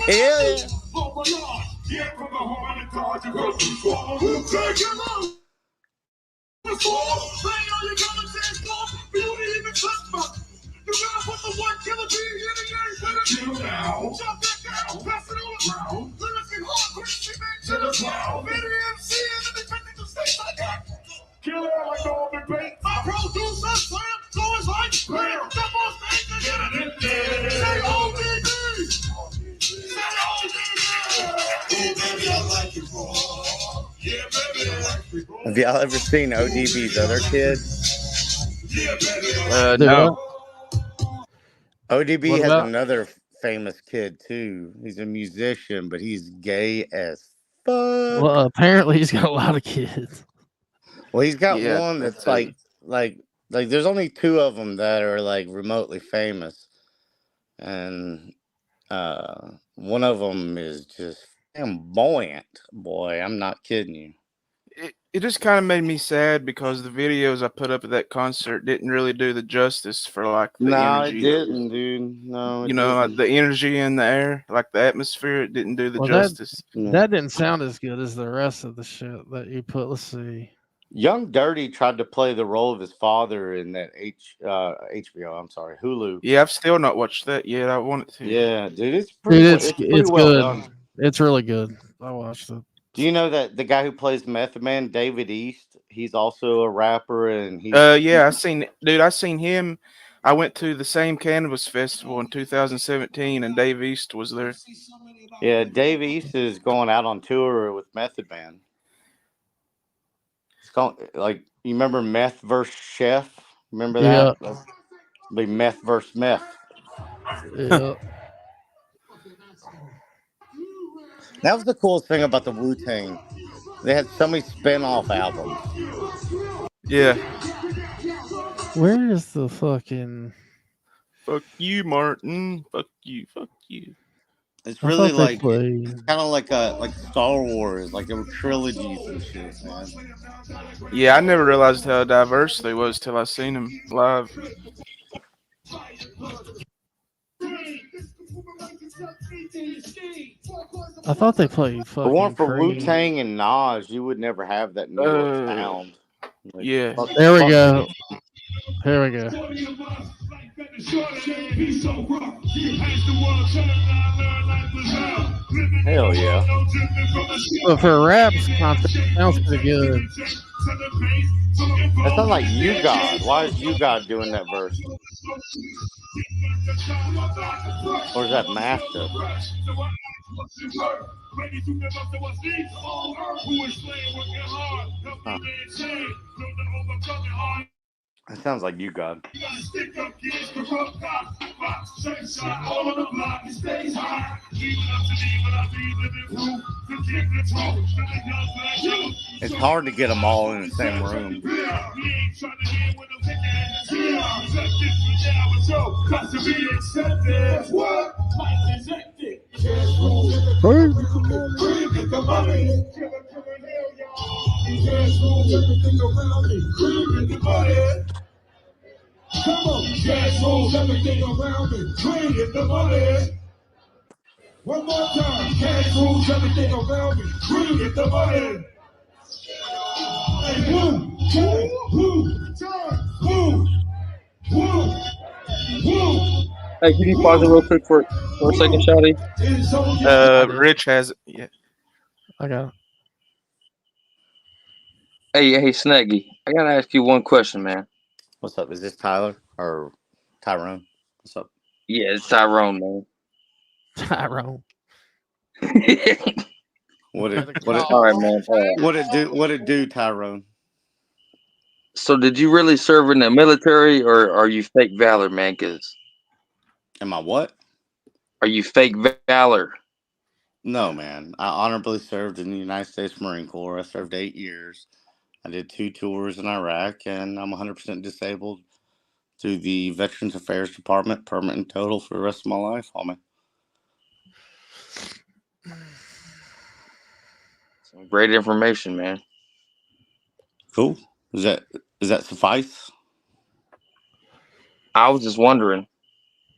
Hell yeah. Have y'all ever seen ODB's other kid? Do No. ODB What has about? another famous kid too. He's a musician, but he's gay as fuck. Well, apparently he's got a lot of kids. Well, he's got Yeah, one that that's too. like there's only two of them that are like remotely famous, and one of them is just flamboyant. Boy, I'm not kidding you. It just kind of made me sad because the videos I put up at that concert didn't really do the justice for like the No, it energy that didn't, dude. No, you it know, like didn't. the energy in the air, like the atmosphere. It didn't do the Well, justice. that didn't sound as good as the rest of the shit that you put. Let's see. Young Dirty tried to play the role of his father in that HBO. I'm sorry, Hulu. Yeah, I've still not watched that yet. I want it to. Yeah, dude, it's Dude, it's pretty it's well good. done. It's really good. I watched it. Do you know that the guy who plays Method Man, David East, he's also a rapper, and Yeah, I seen him. I went to the same cannabis festival in 2017, and Dave East was there. yeah, Dave East is going out on tour with Method Man. It's called like you remember Meth vs. Chef? Remember Yeah, that? That's be Meth vs. Meth. yeah. That was the coolest thing about the Wu Tang. They had so many spin-off albums. Yeah. Where is the fucking? Fuck you, Martin. Fuck you. Fuck you. It's I really thought they like played. kind of like Star Wars, like there were trilogies and shit, man. Yeah, I never realized how diverse they was till I seen them live. I thought they played If it weren't fucking for Wu Creed. Tang and Nas, you would never have that New York sound. Like, Yeah. There we go. Here we go. Hell yeah. But for a rap concert, it sounds pretty good. That sounds like You God. Why is You God doing that verse? Or is that Master? Huh. That sounds like You God. It's hard to get them all in the same room. Come on, cash rules everything around me. Green is the money. One more time, cash rules everything around me. Green is the money. Hey, woo, Hey, can you pause it real quick for a second, Shotty? Rich has it. Yeah. I got it. Hey, Snaggy, I gotta ask you one question, man. What's up? Is this Tyler or Tyrone? What's up? Yeah, it's Tyrone, man. Tyrone. What it All right, man. what it do, Tyrone? So, did you really serve in the military, or are you fake valor, man? Cause Am I what? are you fake valor? No, man. I honorably served in the United States Marine Corps. I served 8 years. I did 2 tours in Iraq, and I'm 100% disabled through the Veterans Affairs Department, permanent and total for the rest of my life, homie. Some great information, man. Cool. Does that suffice? I was just wondering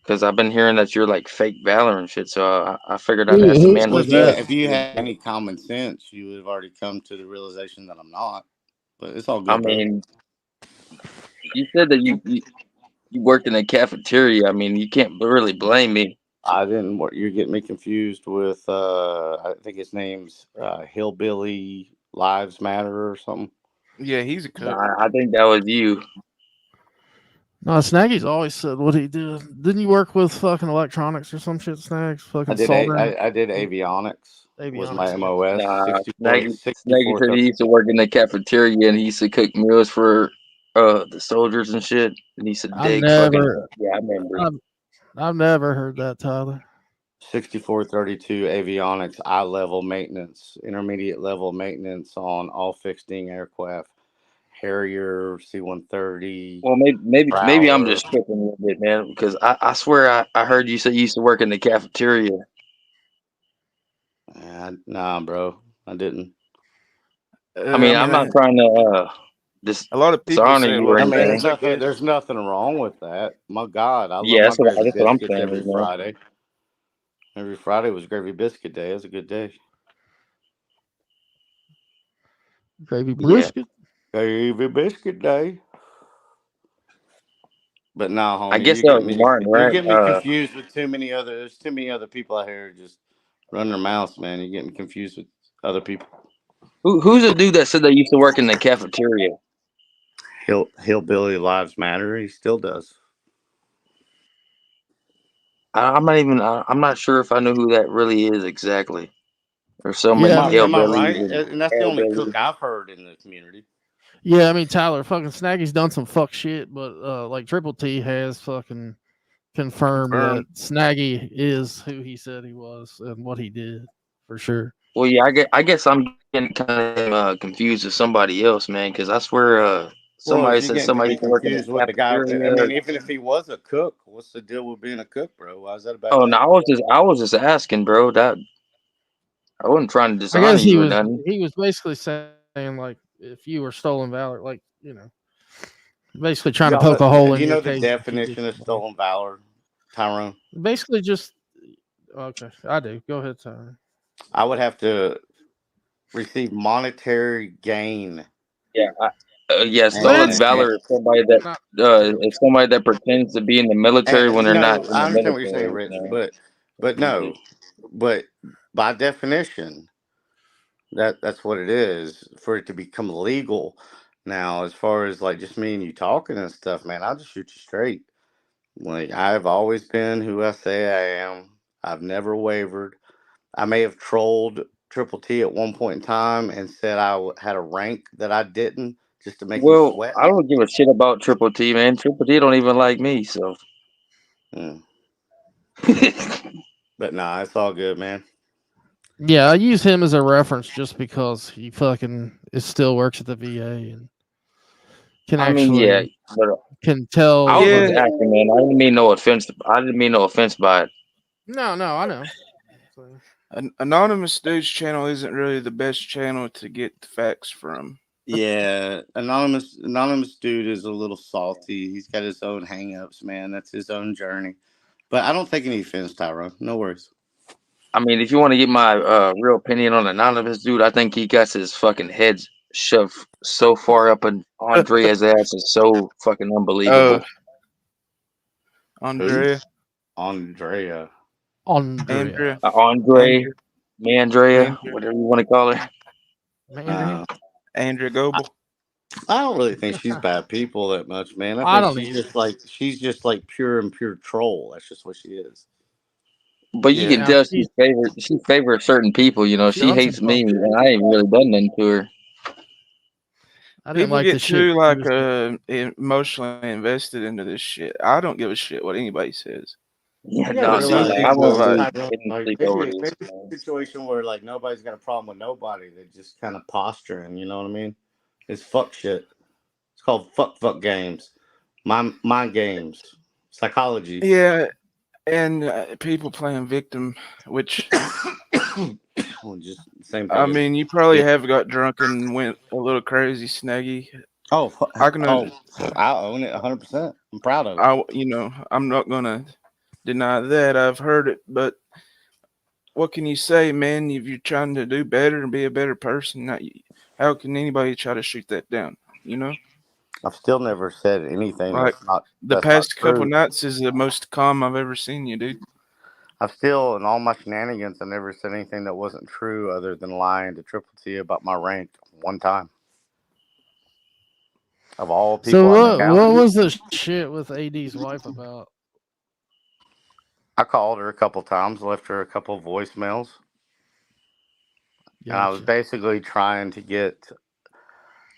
because I've been hearing that you're like fake valor and shit. So I figured I'd ask the man Well, who's that. if you had any common sense, you would have already come to the realization that I'm not. But it's all good. I mean, you said that you worked in a cafeteria. I mean, you can't really blame me. I didn't. You're getting me confused with. I think his name's Hillbilly Lives Matter or something. Yeah, he's a cook. I think that was you. No, Snaggy's always said what he did. Didn't you work with fucking electronics or some shit, Snags? Fucking soldering. I did avionics. Was my Avionics. MOS Nah, 64 Snaggy said he used to work in the cafeteria and he used to cook meals for the soldiers and shit. And he used to I've dig fucking. never, Yeah, I remember. I've never heard that, Tyler. 6432 avionics, eye level maintenance, intermediate level maintenance on all fixed wing aircraft, Harrier, C-130, Well, maybe I'm Prowler. just tripping a little bit, man, because I swear I heard you say you used to work in the cafeteria. Nah, bro, I didn't. I mean, I I'm mean, not trying to a lot of people dishonor say it you or I wasn't mean, bad. anything. there's nothing wrong with that. My God, I love Yeah, my gravy that's what I'm biscuits saying. every You know, Friday. Every Friday was gravy biscuit day. It was a good day. Gravy yeah. brisket. Gravy biscuit day. But nah, I homie, guess that was Martin, you're right? getting me confused with too many other. There's too many other people out here just running their mouths, man. You're getting confused with other people. Who's the dude that said they used to work in the cafeteria? Hillbilly Lives Matter. He still does. I'm not even. I'm not sure if I know who that really is exactly. There's so Yeah, many I mean, Am I hillbillies right? and And that's the only hillbillies. cook I've heard in the community. yeah, I mean, Tyler, fucking Snaggy's done some fuck shit, but like Triple T has fucking confirmed that Confirmed. Snaggy is who he said he was and what he did for sure. Well, yeah, I guess I'm getting kind of confused with somebody else, man, because I swear Well, somebody if you're said getting to somebody be used to work in the confused with the guy, I cafeteria. mean, even if he was a cook, what's the deal with being a cook, bro? Why is that a bad Oh no, thing? I was just asking, bro. That I wasn't trying to I dishonor guess you or nothing. he was basically saying like if you were stolen valor, like basically trying to Y'all know, poke a hole do in you your know the case. If you did definition of something. stolen valor, Tyrone? Basically, just okay. I do. Go ahead, Tyler. I would have to receive monetary gain. Yeah, yeah. And, Well, Stolen it's and, valor not. is somebody that pretends to be in the military when they're not no, in I the understand what you're saying, military. Rich, You but know? no, but by definition, that's what it is for it to become legal. Now, as far as like just me and you talking and stuff, man, I'll just shoot you straight. Like I've always been who I say I am. I've never wavered. I may have trolled Triple T at one point in time and said had a rank that I didn't just to make him Well, sweat. I don't give a shit about Triple T, man. Triple T don't even like me, so. Mm. But nah, it's all good, man. Yeah, I use him as a reference just because he fucking it still works at the VA and can I mean, yeah, actually but can I tell. was just Yeah, asking, man. I didn't mean no offense. I didn't mean no offense by it. No, I know. So, an anonymous dude's channel isn't really the best channel to get the facts from. Yeah, anonymous dude is a little salty. He's got his own hangups, man. That's his own journey. But I don't take any offense, Tyrone. No worries. I mean, if you want to get my real opinion on anonymous dude, I think he got his fucking head shoved so far up in Andrea's ass is so fucking Oh, unbelievable. Who? Andrea, Andrea. Andrea, Andrea, Andre, Andrea, Mandrea, Andrea, whatever you want to call her. Andrea. Uh, Andrea Goebel. I don't really think she's bad people that much, man. I I think don't either. she's just like pure troll. That's just what she is. But you Yeah, can Now tell she favors certain people. You know, she's she done some hates fuck me, shit. and I ain't really done nothing to her. I didn't people like the get shit. too She like was, emotionally invested into this shit. I don't give a shit what anybody says. Yeah, You gotta no, But see, some realize, I people won't like, really Tyrone, didn't like sleep over maybe this. it's Man. a situation where like nobody's got a problem with nobody. They're just kind of posturing. You know what I mean? It's fuck shit. It's called fuck games. Mind games. Psychology. yeah, and people playing victim, which Well, just same I thing as mean, you probably yeah. have got drunk and went a little crazy, Snaggy. Oh, I can, I own it 100%. I'm proud of it. I'm not gonna deny that. I've heard it, but what can you say, man? If you're trying to do better and be a better person, how can anybody try to shoot that down? You know, I've still never said anything like that's not the that's not past couple true. nights is the most calm I've ever seen you, dude. I've still, in all my shenanigans, I never said anything that wasn't true other than lying to Triple T about my rank one time. Of all So people I make out. what was the shit with AD's wife about? I called her a couple times, left her a couple of voicemails, and I was Gotcha. basically trying to get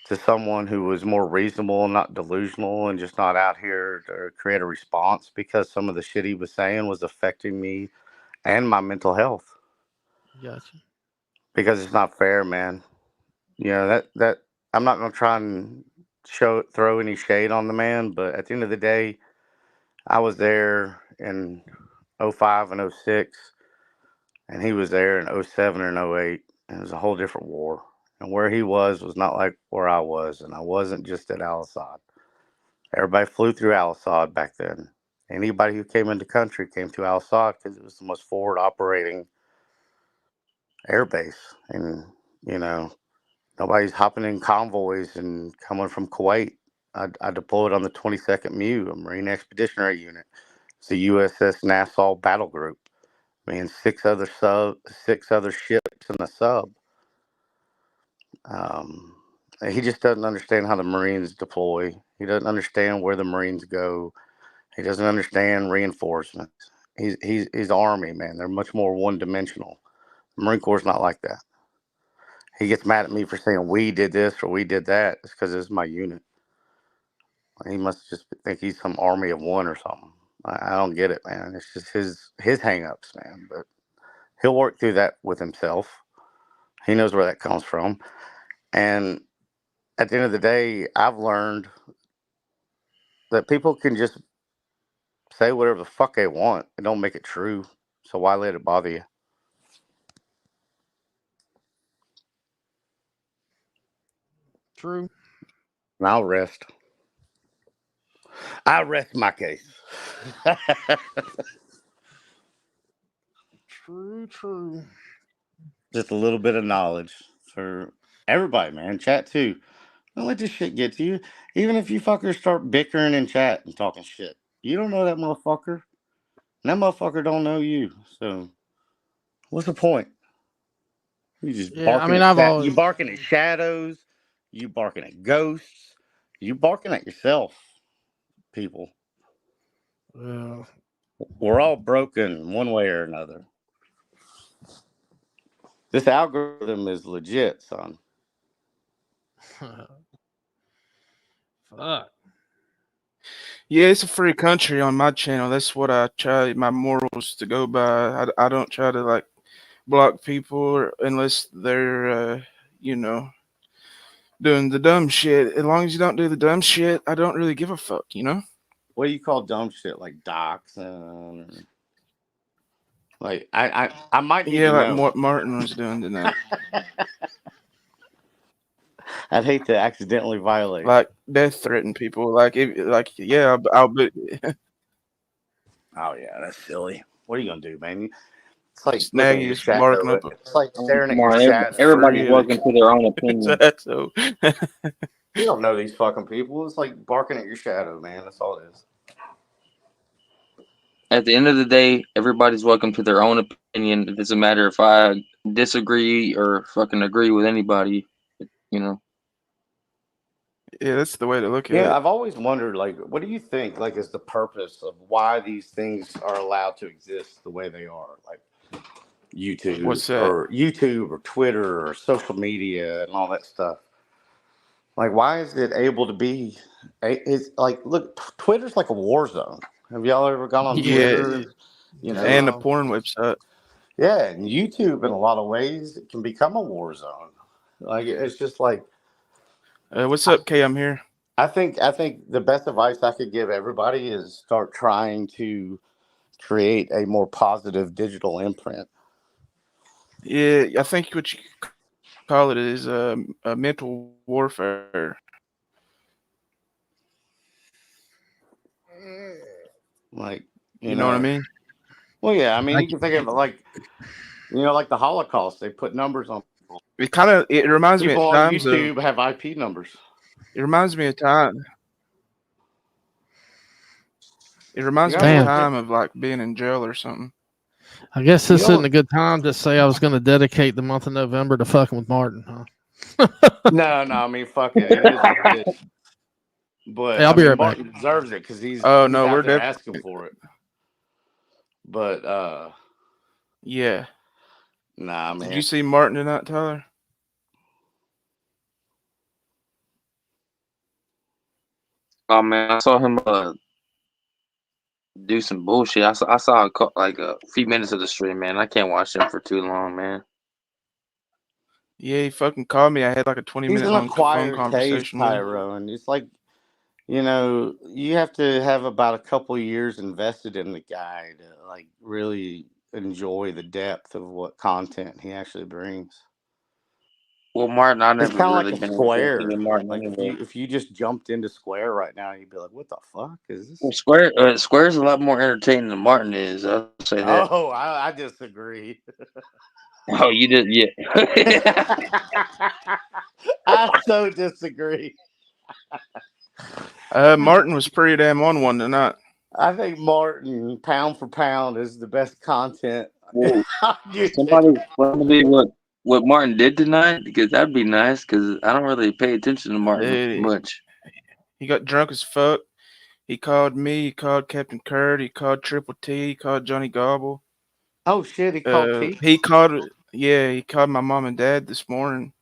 to someone who was more reasonable and not delusional and just not out here to create a response because some of the shit he was saying was affecting me and my mental health. Gotcha. Because it's not fair, man. You know, that I'm not gonna try and throw any shade on the man, but at the end of the day, I was there in 05 and 06, and he was there in 07 and 08, and it was a whole different war. And where he was not like where I was, and I wasn't just at Al Assad. Everybody flew through Al Assad back then. Anybody who came into country came to Al Assad because it was the most forward operating air base. And, you know, nobody's hopping in convoys and coming from Kuwait. I deployed on the 22nd MU, a Marine Expeditionary Unit. It's the USS Nassau Battle Group. I mean, six other ships and a sub. He just doesn't understand how the Marines deploy. He doesn't understand where the Marines go. He doesn't understand reinforcements. He's Army, man. They're much more one dimensional. The Marine Corps is not like that. He gets mad at me for saying we did this or we did that. It's because it's my unit. He must just think he's some army of one or something. I don't get it, man. It's just his hang-ups, man. But he'll work through that with himself. He knows where that comes from. And at the end of the day, I've learned that people can just say whatever the fuck they want and don't make it true. So why let it bother you? True. And I'll rest. I rest my case. True. Just a little bit of knowledge for everybody, man. Chat too. Don't let this shit get to you. Even if you fuckers start bickering in chat and talking shit, you don't know that motherfucker. And that motherfucker don't know you. So what's the point? You just Yeah, I barking mean, at I've always. you barking at shadows. You barking at ghosts. You barking at yourself, people. We're all broken one way or another. This algorithm is legit, son. Fuck. Yeah, it's a free country on my channel. That's what I try my morals to go by. I don't try to like block people unless they're you know, doing the dumb shit. As long as you don't do the dumb shit, I don't really give a fuck, you know? What do you call dumb shit? Like docs and like I might need Yeah, to like know. what Martin was doing tonight. I'd hate to accidentally violate. Like death threaten people. Like yeah, I'll be Oh yeah, that's silly. What are you gonna do, man? It's like looking at Snaggy your just barking shadow. up a It's like staring Come at your on, shadow. everybody's free welcome to their own opinion. so You don't know these fucking people. It's like barking at your shadow, man. That's all it is. At the end of the day, everybody's welcome to their own opinion. It doesn't matter if I disagree or fucking agree with anybody, you know. yeah, that's the way to look at Yeah, it. I've always wondered, like, what do you think, like, is the purpose of why these things are allowed to exist the way they are, like What's that? YouTube or Twitter or social media and all that stuff? Like, why is it able to be? It's like, look, Twitter's like a war zone. Have y'all ever gone on Yeah, Twitter? You know, and a porn website. yeah, and YouTube in a lot of ways it can become a war zone. Like, it's just like What's up, Kay? I'm here. I think the best advice I could give everybody is start trying to create a more positive digital imprint. Yeah, I think what you call it is a mental warfare. Like, You know what I mean? well, yeah, I mean, you can think of it like, like the Holocaust. They put numbers on people. It reminds me People at on times of YouTube have IP numbers. it reminds me of time. It You reminds me gotta of Damn. look at, time of like being in jail or something. I guess You this isn't don't- a good time to say I was going to dedicate the month of November to fucking with Martin, huh? No, I mean, fuck it. It is what it is. But Hey, I'll I be mean, right back. Martin deserves it because he's Oh no, out we're there definitely asking for it. But yeah. nah, Did man. you see Martin tonight, Tyler? Oh man, I saw him do some bullshit. I saw like a few minutes of the stream, man. I can't watch him for too long, man. Yeah, he fucking called me. I had like a 20 He's minute an long phone acquired taste, conversation with him. Tyro, and it's like, you know, you have to have about a couple years invested in the guy to like really enjoy the depth of what content he actually brings. Well, Martin, I've It's never kind of like really a been Square. interested in Martin Like anyway. if you just jumped into Square right now, you'd be like, "What the fuck is Well, this?" Square's a lot more entertaining than Martin is. I'll say that. Oh, I disagree. Oh, you did, yeah. I so disagree. Martin was pretty damn on one tonight. I think Martin, pound for pound, is the best content Well, on YouTube. somebody explain to me what Martin did tonight, because that'd be nice. Because I don't really pay attention to Martin Dude, much. he got drunk as fuck. He called me. He called Captain Kurt. He called Triple T. He called Johnny Gobble. Oh shit, he called T. He called. Yeah, he called my mom and dad this morning.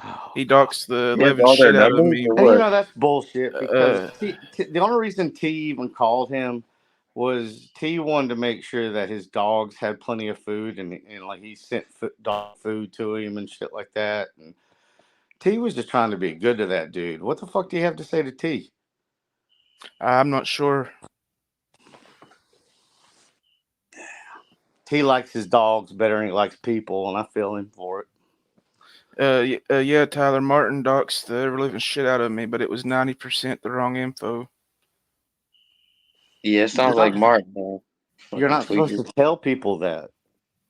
Oh, He doxed the He has living all their shit out of numbers me. or and you what? know that's bullshit because Uh, the only reason T even called him was T wanted to make sure that his dogs had plenty of food and like he sent dog food to him and shit like that. And T was just trying to be good to that dude. What the fuck do you have to say to T? I'm not sure. T likes his dogs better than he likes people, and I feel him for it. Yeah, Tyler Martin doxed the ever living shit out of me, but it was 90% the wrong info. Yeah, it sounds like Martin. Man. You're Fucking not supposed tweaker. to tell people that,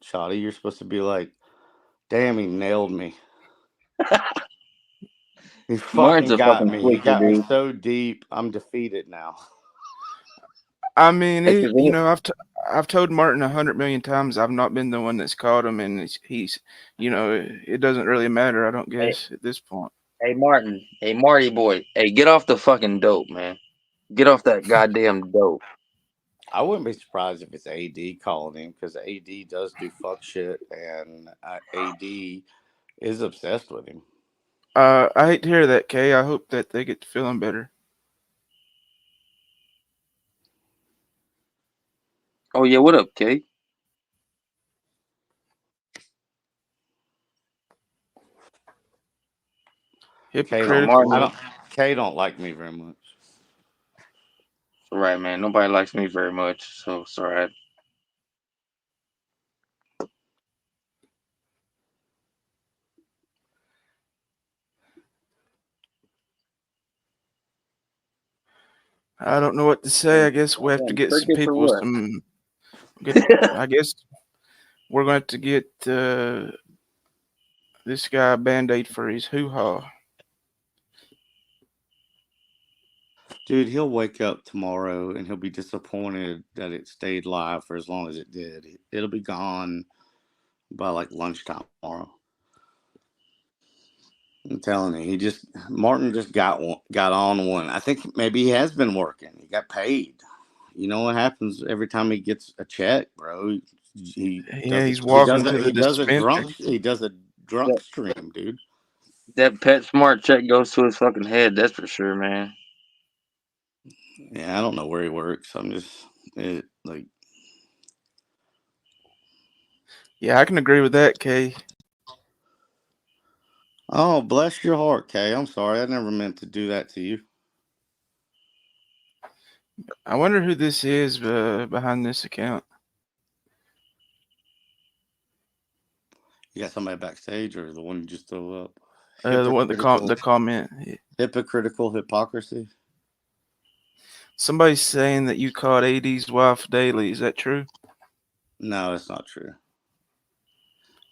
Shotty. You're supposed to be like, "Damn, he nailed me. He Martin's fucking a got fucking me. He tweaker, got me dude. so deep. I'm defeated now." I mean, That's 'cause I've told Martin 100 million times I've not been the one that's caught him, and he's it doesn't really matter. I don't hey, guess at this point. hey, Martin. Hey, Marty boy. Hey, get off the fucking dope, man. Get off that goddamn dope. I wouldn't be surprised if it's AD calling him because AD does do fuck shit, and AD is obsessed with him. I hate to hear that, Kay. I hope that they get to feeling better. Oh yeah, what up, Kate? Kay So don't. Hypocritical. I Martin, don't. Kay don't like me very much. right, man. Nobody likes me very much, so it's alright. I don't know what to say. I guess we have to Damn, get some crickets or people. what? I guess we're going to have to get this guy a Band-Aid for his hoo-ha. Dude, he'll wake up tomorrow and he'll be disappointed that it stayed live for as long as it did. It'll be gone by like lunchtime tomorrow. I'm telling you, Martin just got on one. I think maybe he has been working. He got paid. You know what happens every time he gets a check, bro? He Yeah, does he's he walking does to a the he does a dispensary. drunk stream, dude. That Pet Smart check goes to his fucking head. That's for sure, man. Yeah, I don't know where he works. Like. Yeah, I can agree with that, Kay. Oh, bless your heart, Kay. I'm sorry. I never meant to do that to you. I wonder who this is behind this account. You got somebody backstage or the one you just throw up? The one the comment. Hypocritical hypocrisy. Somebody's saying that you caught AD's wife daily. Is that true? No, it's not true.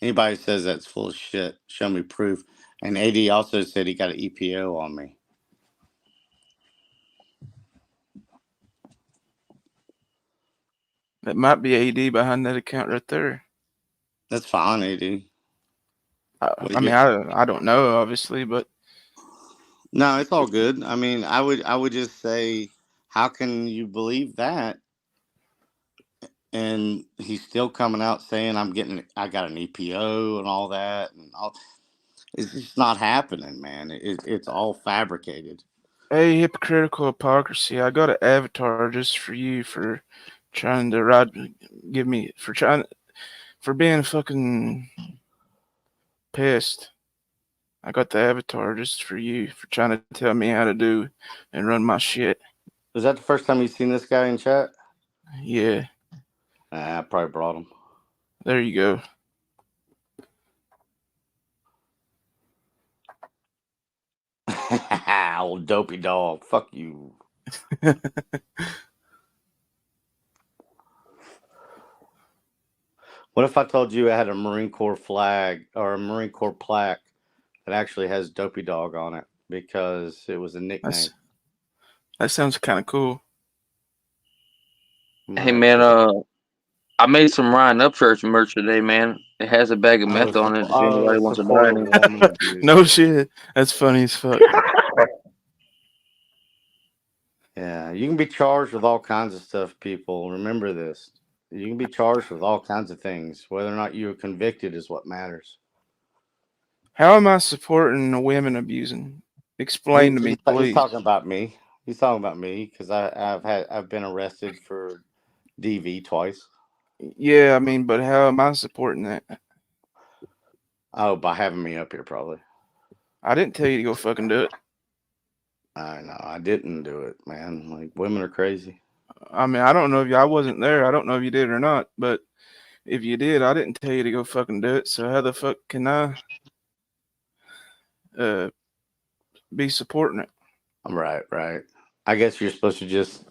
Anybody says that's full of shit, show me proof. And AD also said he got an EPO on me. It might be AD behind that account right there. That's fine, AD. What I do mean, you? I don't know, obviously, but No, it's all good. I mean, I would just say, how can you believe that? And he's still coming out saying I got an EPO and all that, and all. It's just not happening, man. It's all fabricated. hey, hypocritical hypocrisy. I got an avatar just for you for trying to give me for being fucking pissed. I got the avatar just for you for trying to tell me how to do and run my shit. Is that the first time you've seen this guy in chat? Yeah, I probably brought him. there you go. Old dopey dog. Fuck you. What if I told you I had a Marine Corps flag or a Marine Corps plaque that actually has Dopey Dog on it because it was a nickname? That sounds kind of cool. Hey man, I made some Ryan Upchurch merch today, man. It has a bag of meth on it if anybody wants to buy support a any. woman abuse. No shit. That's funny as fuck. Yeah, you can be charged with all kinds of stuff, people. Remember this. You can be charged with all kinds of things. Whether or not you are convicted is what matters. How am I supporting women abusing? Explain to me, He's please. talking about me. He's talking about me because I've been arrested for DV twice. Yeah, I mean, but how am I supporting that? Oh, by having me up here, probably. I didn't tell you to go fucking do it. I know I didn't do it, man. Like women are crazy. I mean, I don't know if I wasn't there. I don't know if you did or not, but if you did, I didn't tell you to go fucking do it. So how the fuck can I uh be supporting it? Right, right. I guess you're supposed to just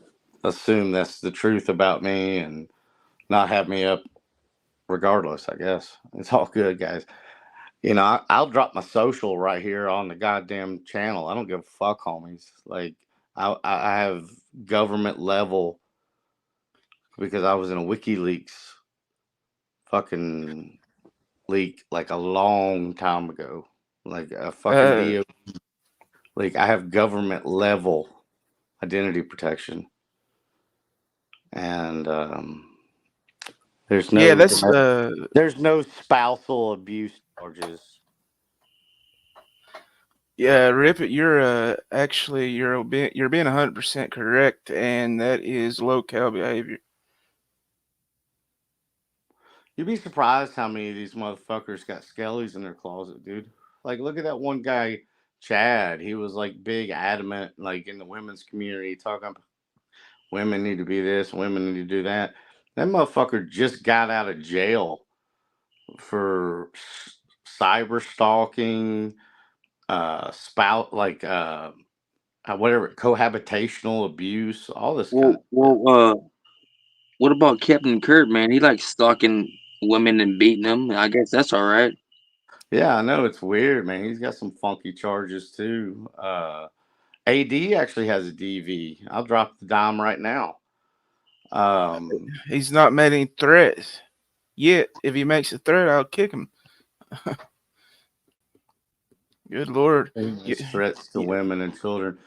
assume that's the truth about me and not have me up regardless. I guess it's all good, guys. I'll drop my social right here on the goddamn channel. I don't give a fuck, homies. Like, I have government level because I was in a WikiLeaks fucking leak like a long time ago. Like a fucking Uh, DO. Like, I have government level identity protection. And there's yeah, no that's there's no spousal abuse charges. yeah, Rip it. Actually you're being 100% correct, and that is low cal behavior. You'd be surprised how many of these motherfuckers got skellies in their closet, dude. Like, look at that one guy, Chad. He was like big adamant, like in the women's community, talking about women need to be this, women need to do that. That motherfucker just got out of jail for cyber stalking, spout like whatever cohabitational abuse, all this kind of shit. What about Captain Kurt, man? He likes stalking women and beating them. I guess that's all right. Yeah, I know it's weird, man. He's got some funky charges too. AD actually has a DV. I'll drop the dime right now. He's not made any threats yet. If he makes a threat, I'll kick him. Good lord. His Yeah, threats to yeah. women and children.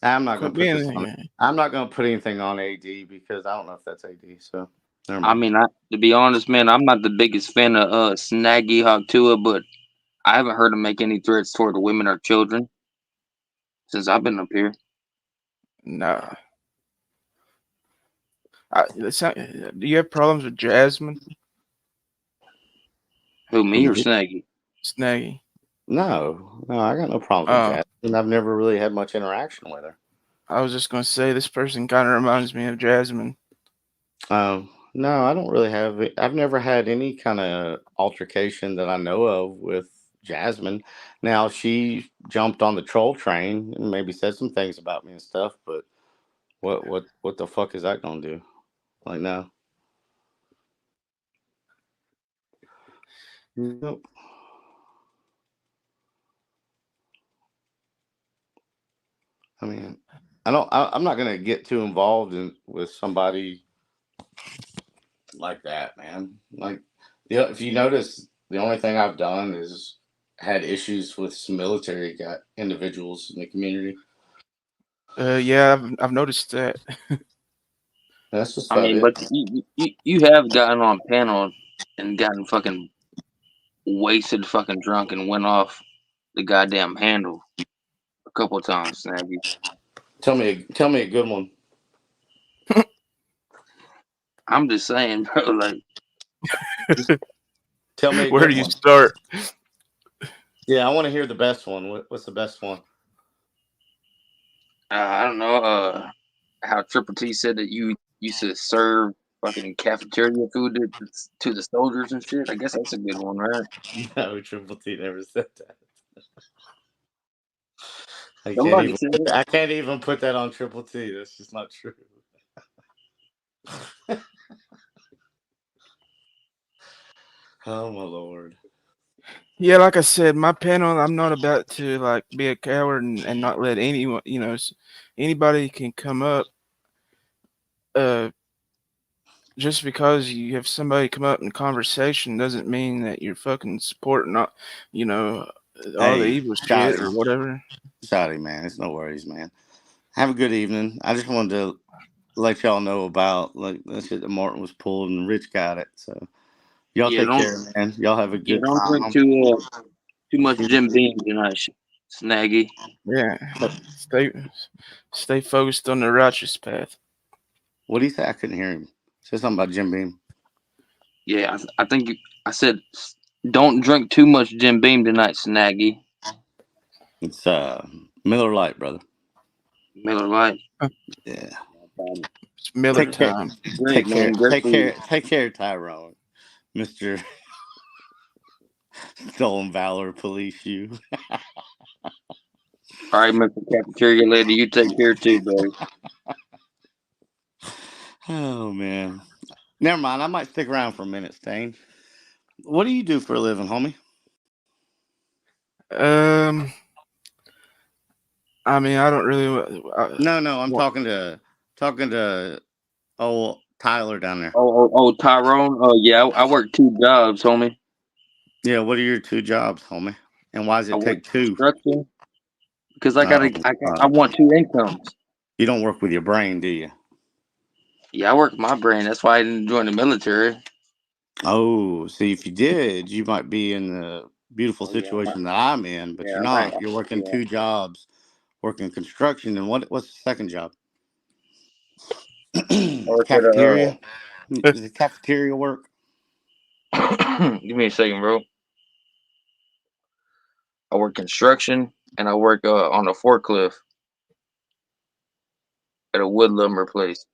I'm not Quit gonna put this on. being. I'm not gonna put anything on AD because I don't know if that's AD. So never I mind. mean, to be honest, man, I'm not the biggest fan of Snaggy Hawk Tua, but I haven't heard him make any threats toward the women or children since I've been up here. Nah. Do you have problems with Jasmine? Who, me or Mhm. Snaggy? Snaggy. No, I got no problems with Uh, Jasmine. I've never really had much interaction with her. I was just gonna say this person kind of reminds me of Jasmine. No, I don't really have it. I've never had any kind of altercation that I know of with Jasmine. Now she jumped on the troll train and maybe said some things about me and stuff, but what the fuck is that gonna do? Like no. Nope. I mean, I'm not gonna get too involved with somebody like that, man. Like, if you notice, the only thing I've done is had issues with some military individuals in the community. Yeah, I've noticed that. That's just I about mean, it. but you have gotten on panel and gotten fucking wasted, fucking drunk, and went off the goddamn handle a couple of times, Snaggy. Tell me a good one. I'm just saying, bro. Like, Tell me a Where good do you one. start? Yeah, I want to hear the best one. What's the best one? I don't know. How Triple T said that you used to serve fucking cafeteria food to the soldiers and shit. I guess that's a good one, right? No, Triple T never said that. Somebody said it. I can't even put that on Triple T. That's just not true. Oh my lord. Yeah, like I said, my panel. I'm not about to like be a coward and not let anyone. Anybody can come up. Uh, just because you have somebody come up in conversation doesn't mean that you're fucking supporting all, you know, all the Hey, evil shit Scotty. or whatever. Scotty, man. It's no worries, man. Have a good evening. I just wanted to let y'all know about like that shit that Martin was pulled and Rich got it. So y'all Yeah, take care, man. Y'all have a good don't drink time. too much Jim Beam tonight, Snaggy. Yeah, stay focused on the righteous path. What do you say? I couldn't hear him. Say something about Jim Beam. Yeah, I think I said don't drink too much Jim Beam tonight, Snaggy. It's Miller Lite, brother. Miller Lite. Yeah. It's Miller Take care. time. Great, man. Great Take for you. care. Take care, Tyrone. Mr. Stolen Valor Police you. All right, Mr. Cafeteria Lady, you take care too, buddy. Oh man. Never mind. I might stick around for a minute, Stain. What do you do for a living, homie? Um, I mean, I don't really. No, I'm talking to old Tyler down there. Oh, Tyrone. Oh, yeah, I work 2 jobs, homie. Yeah, what are your 2 jobs, homie? And why does I it work take 2? construction because Oh, I want 2 incomes. you don't work with your brain, do you? Yeah, I work my brain. That's why I didn't join the military. Oh, see, if you did, you might be in the beautiful Oh yeah, situation that I'm in, but you're I might. not. You're working Yeah, 2 jobs, working construction. And what's the second job? I work at Cafeteria? Is it cafeteria work? give me a second, bro. I work construction and I work on a forklift at a wood lumber place.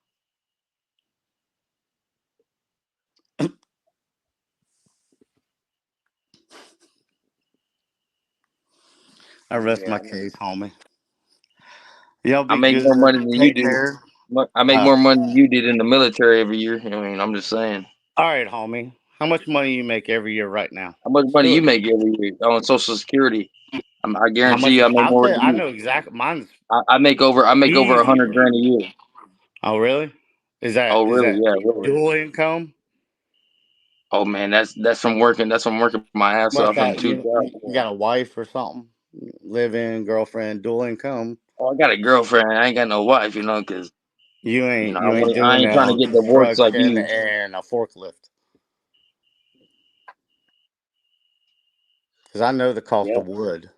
I rest Yeah, my case, homie. Y'all I be make more good. money than you Take do. care. I make more money than you did in the military every year. I mean, I'm just saying. All right, homie. How much money you make every year right now? How much money Do you it. make every year on Social Security? I How guarantee much? you, I make I'll more tell you. than I you. know exactly. Mine's I make over a easy, hundred bro. grand a year. Oh, really? Oh, Is really? that Yeah, really. dual income? Oh man, that's from working. That's from working my ass Must off from got two you jobs. got a wife or something? Live in girlfriend, dual income. Oh, I got a girlfriend. I ain't got no wife, because You ain't I doing ain't trying to no get divorced like construction you. and a forklift. Because I know the cost Yeah. of wood.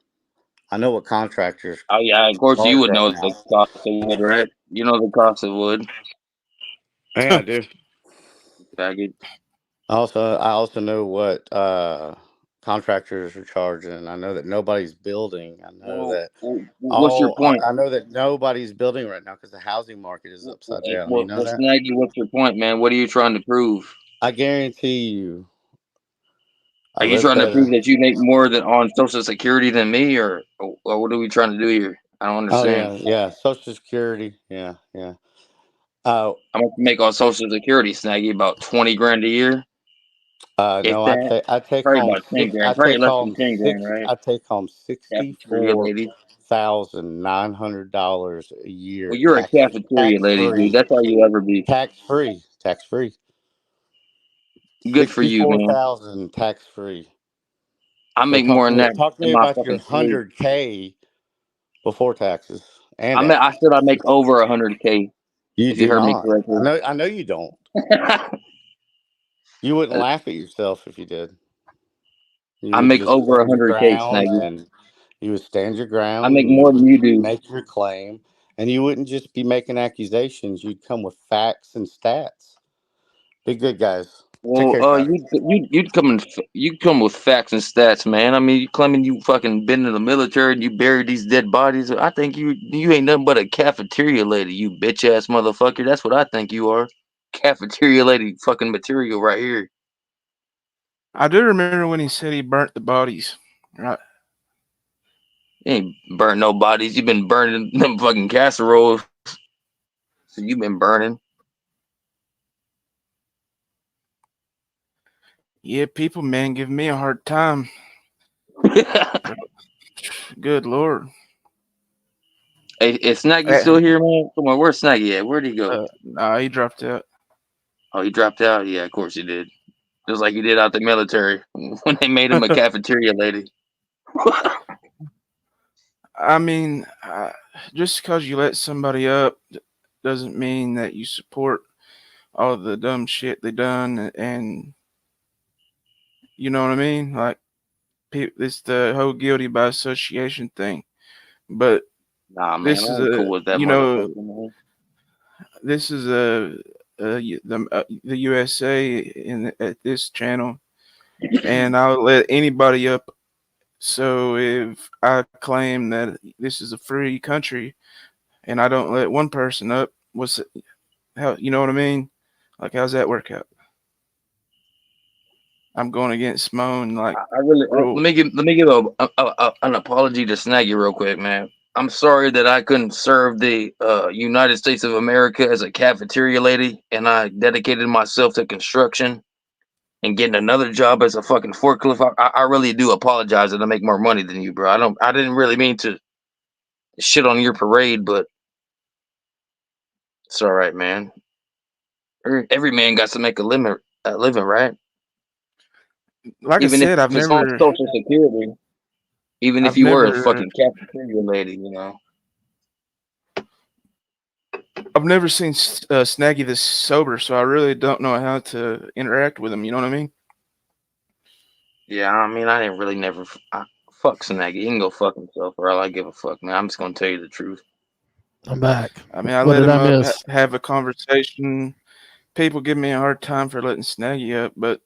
I know what contractors Oh yeah. Of course, you charge would right know the now. cost of wood, right? You know the cost of wood. Yeah, I do. Faggot. I also know what contractors are charging. I know that nobody's building. What's your point? I know that nobody's building right now because the housing market is upside down. You know that? Snaggy, what's your point, man? What are you trying to prove? I guarantee you, I Are you live trying to better. prove that you make more than on Social Security than me, or what are we trying to do here? I don't Oh understand. yeah. Social Security. Yeah. Uh, How much you make on Social Security, Snaggy? About 20 grand a year, if no, that. I take Probably home about 10 grand. Probably less than 10 grand, right? I take home Cafeteria $64,900 lady. $900 a Well, year, you're a cafeteria lady, dude. That's all you'll ever be. tax free. tax free. Good for you, man. 64,000 tax free. I So make more than that talk to in me my about your fucking pay. 100K before taxes and I after. said I make over 100K. You If you do heard me not. correctly. I know you don't. You wouldn't laugh at yourself if you did. You I would make just over stand your 100K, ground, Snaggy. and you would stand your I ground, make and you more would than you do. make your claim, and you wouldn't just be making accusations. You'd come with facts and stats. Be good, guys. Take Well, care, Scotty. you come with facts and stats, man. I mean, you claiming you fucking been in the military and you buried these dead bodies. I think you ain't nothing but a cafeteria lady, you bitch ass motherfucker. That's what I think you are. Cafeteria lady, fucking material right here. I do remember when he said he burnt the bodies. Right. You ain't burnt no bodies. You been burning them fucking casseroles. So you been burning. Yeah, people, man, give me a hard time. Good Lord. Is Snaggy Eh, still here, man? Come on, where's Snaggy at? Where'd he go? Nah, he dropped out. Oh, he dropped out? Yeah, of course he did. Just like he did out the military when they made him a cafeteria lady. I mean, just because you let somebody up doesn't mean that you support all the dumb shit they done, and you know what I mean. Like, it's the whole guilty by association thing. But Nah, man, this I is ain't cool a, with that you know, motherfucker, man. this is the USA at this channel, and I'll let anybody up. So if I claim that this is a free country and I don't let one person up, how, you know what I mean? Like, how's that work out? I'm going against my own like I really rule. let me give an apology to Snaggy real quick, man. I'm sorry that I couldn't serve the United States of America as a cafeteria lady, and I dedicated myself to construction and getting another job as a fucking forklift. I really do apologize that I make more money than you, bro. I didn't really mean to shit on your parade, but it's all right, man. Every man got to make a living, right? Like I Even if said, it's on Social Security, even if I've you were a never, fucking cafeteria lady, you know. I've never seen Snaggy this sober, so I really don't know how to interact with him. You know what I mean? Yeah, I mean, I didn't really never. Fuck Snaggy. He can go fuck himself, or all I give a fuck, man. I'm just gonna tell you the truth. I'm back. I mean, I What let did him I up, miss? have a conversation. People give me a hard time for letting Snaggy up, but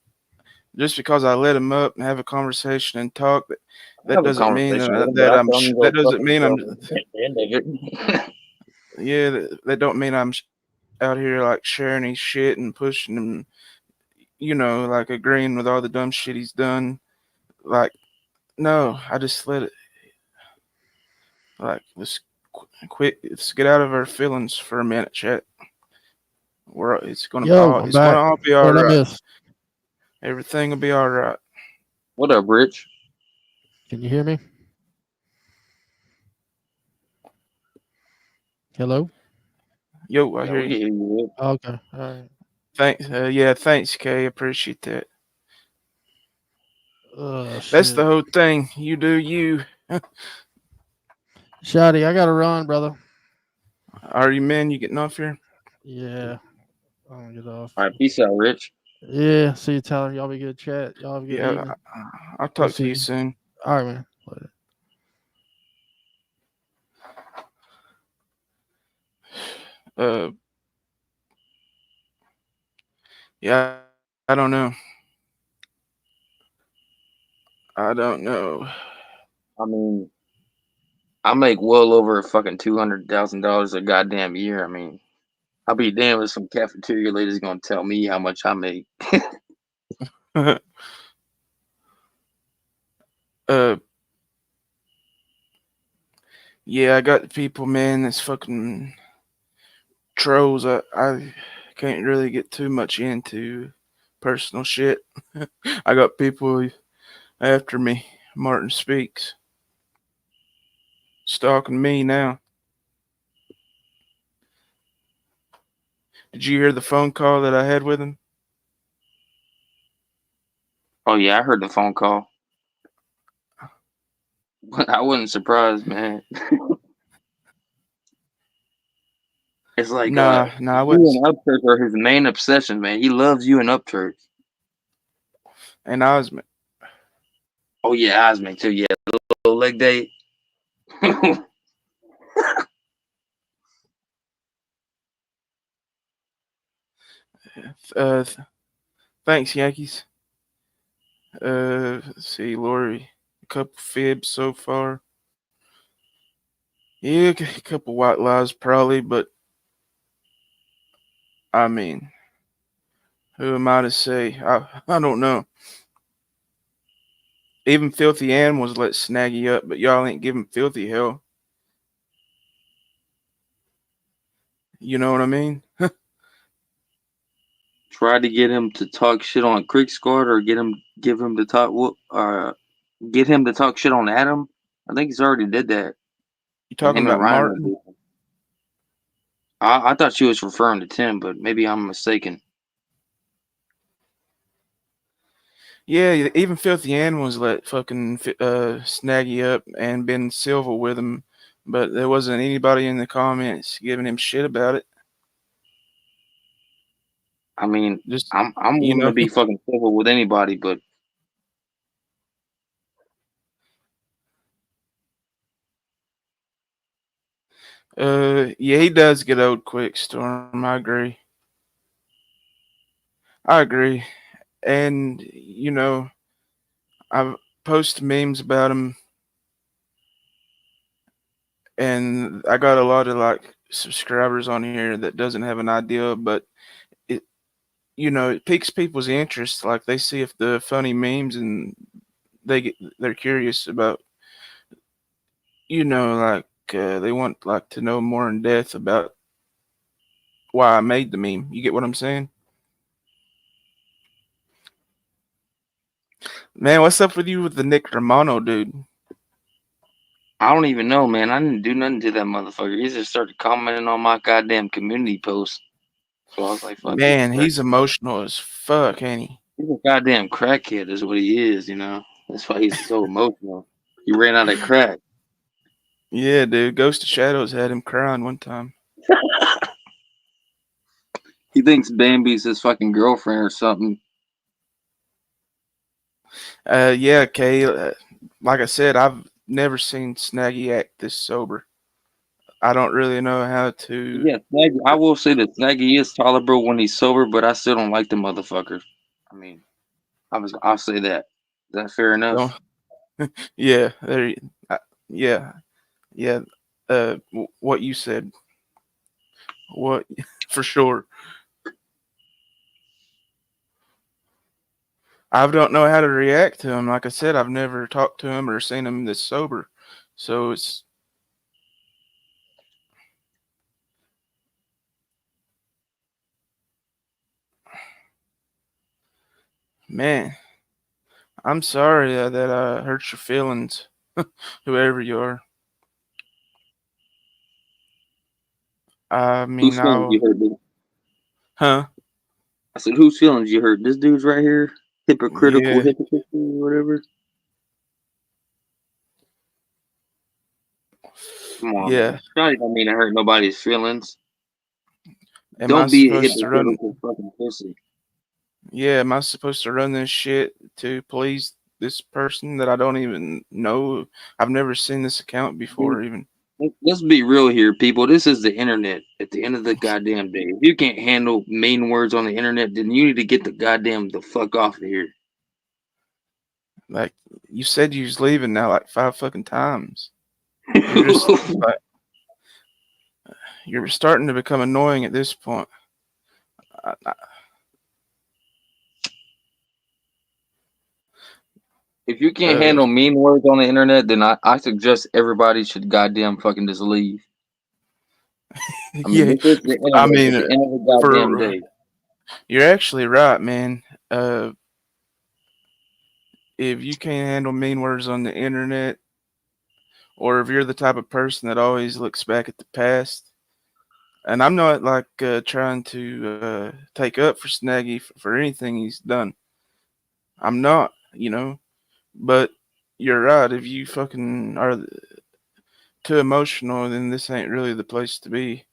just because I let him up and have a conversation and talk, I that have a doesn't mean conversation with him, but that I I'm tell him to that go fuck doesn't mean I'm himself at the end of it. yeah, that don't mean I'm out here like sharing his shit and pushing him, you know, like agreeing with all the dumb shit he's done. Like, no, I just let it. Like, let's quit. Let's get out of our feelings for a minute, chat. Yo, I'm It's gonna back. all be What all did I right. miss? Everything will be all right. What up, Rich? Can you hear me? Hello? Yo, I Yeah, hear we you. can hear you, Rich. Okay. All right. Thanks. Yeah, thanks, Kay. Appreciate that. That's the Shit. whole thing. You do you. Shotty, I got to run, brother. Are you men? You getting off here? Yeah. I'm going to get off. All right, peace out, Rich. Yeah. See you, Tyler. Y'all be good chat. Y'all have a good Yeah, evening. I'll We'll talk to see you you. soon. All right, man. Later. Uh, yeah, I don't know. I don't know. I mean, I make well over fucking $200,000 a goddamn year. I mean, I'll be damned if some cafeteria lady's gonna tell me how much I make. uh, yeah, I got people, man. That's fucking trolls. I can't really get too much into personal shit. I got people after me. Martin Speaks stalking me now. Did you hear the phone call that I had with him? Oh yeah, I heard the phone call. I wasn't surprised, man. It's like Nah, I you wasn't. and Upchurch are his main obsession, man. He loves you and Upchurch. And Osmond. Oh yeah, Osman too. Yeah, little leg day. Uh, thanks, Yankees. Let's see, Lori. A couple fibs so far. Yeah, a couple white lies probably, but I mean, who am I to say? I don't know. Even filthy animals let Snaggy up, but y'all ain't giving filthy hell. You know what I mean? Try to get him to talk shit on Creek Squad, or give him to talk get him to talk shit on Adam. I think he's already did that. You When talking him and about Ryan were Martin? beefing. I thought she was referring to Tim, but maybe I'm mistaken. Yeah, even filthy animals let fucking Snaggy up and Ben Silva with him, but there wasn't anybody in the comments giving him shit about it. I mean, Just I'm you willing know, to be fucking civil with anybody, but yeah, he does get old quick, Storm. I agree. I agree, and I've posted memes about him, and I got a lot of like subscribers on here that doesn't have an idea, but it it piques people's interest. Like they see if the funny memes and they're curious about like they want like to know more in depth about why I made the meme. You get what I'm saying? Man, what's up with you with the Nick Romano dude? I don't even know, man. I didn't do nothing to that motherfucker. He just started commenting on my goddamn community post. So I was like, fuck this Man, prick. he's emotional as fuck, ain't he? He's a goddamn crackhead, is what he is, you know? That's why he's so emotional. He ran out of crack. Yeah, dude. Ghost of Shadows had him crying one time. He thinks Bambi's his fucking girlfriend or something. Yeah, Kay. Like I said, I've never seen Snaggy act this sober. I don't really know how to. Yeah, Snaggy, I will say that Snaggy is tolerable when he's sober, but I still don't like the motherfucker. I mean, I'll say that. Is that fair Don't. enough? Yeah, there. Uh, yeah, yeah. What you said. What for sure. I don't know how to react to him. Like I said, I've never talked to him or seen him this sober, so it's man. I'm sorry that I hurt your feelings, whoever you are. I Whose mean, feelings you hurt, dude? huh? I said, whose feelings you hurt? This dude's right here? Hypocritical Yeah, hypocrite or whatever? Come on, man. yeah. Probably don't mean to hurt nobody's feelings. Am I Don't be a supposed to run? hypocritical fucking pussy. Yeah, am I supposed to run this shit to please this person that I don't even know? I've never seen this account Dude, before, even. let's be real here, people. This is the internet at the end of the goddamn day. If you can't handle mean words on the internet, then you need to get the fuck off of here. Like you said, you was leaving now like 5 fucking times. You're just like you're starting to become annoying at this point. I, If you can't uh, handle mean words on the internet, then I suggest everybody should goddamn fucking just leave. I mean, yeah. this is the I internet mean, at the end of the goddamn for day. you're actually right, man. Uh, if you can't handle mean words on the internet, or if you're the type of person that always looks back at the past, And I'm not like trying to take up for Snaggy for anything he's done. I'm not, you know. But you're right. If you fucking are too emotional, then this ain't really the place to be.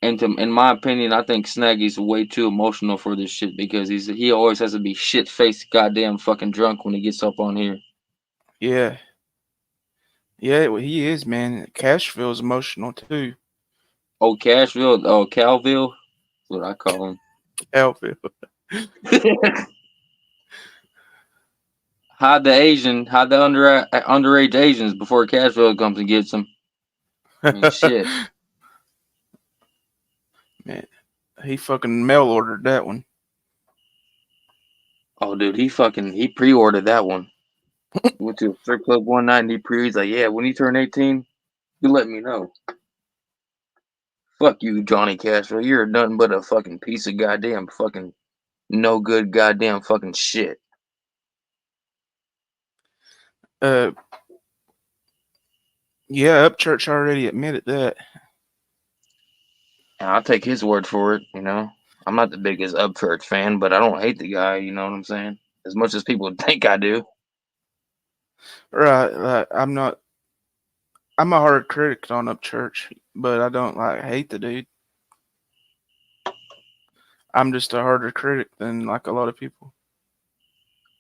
And in my opinion, I think Snaggy's way too emotional for this shit because he always has to be shit faced, goddamn fucking drunk when he gets up on here. Yeah. Yeah, well, he is, man. Cashville's emotional too. Oh, Cashville, oh Calville, that's what I call him. Calville. Hide the underage Asians before Cashville comes and gets them. I mean, shit. Man, he fucking mail ordered that one. Oh, dude, he pre-ordered that one. He went to a strip club one night and he's like, yeah, when you turn 18, you let me know. Fuck you, Johnny Cashville. You're nothing but a fucking piece of goddamn fucking no good goddamn fucking shit. Uh, yeah, Upchurch already admitted that. And I'll take his word for it, you know. I'm not the biggest Upchurch fan, but I don't hate the guy, you know what I'm saying? As much as people think I do. Right, like I'm not. I'm a hard critic on Upchurch, but I don't like hate the dude. I'm just a harder critic than like a lot of people.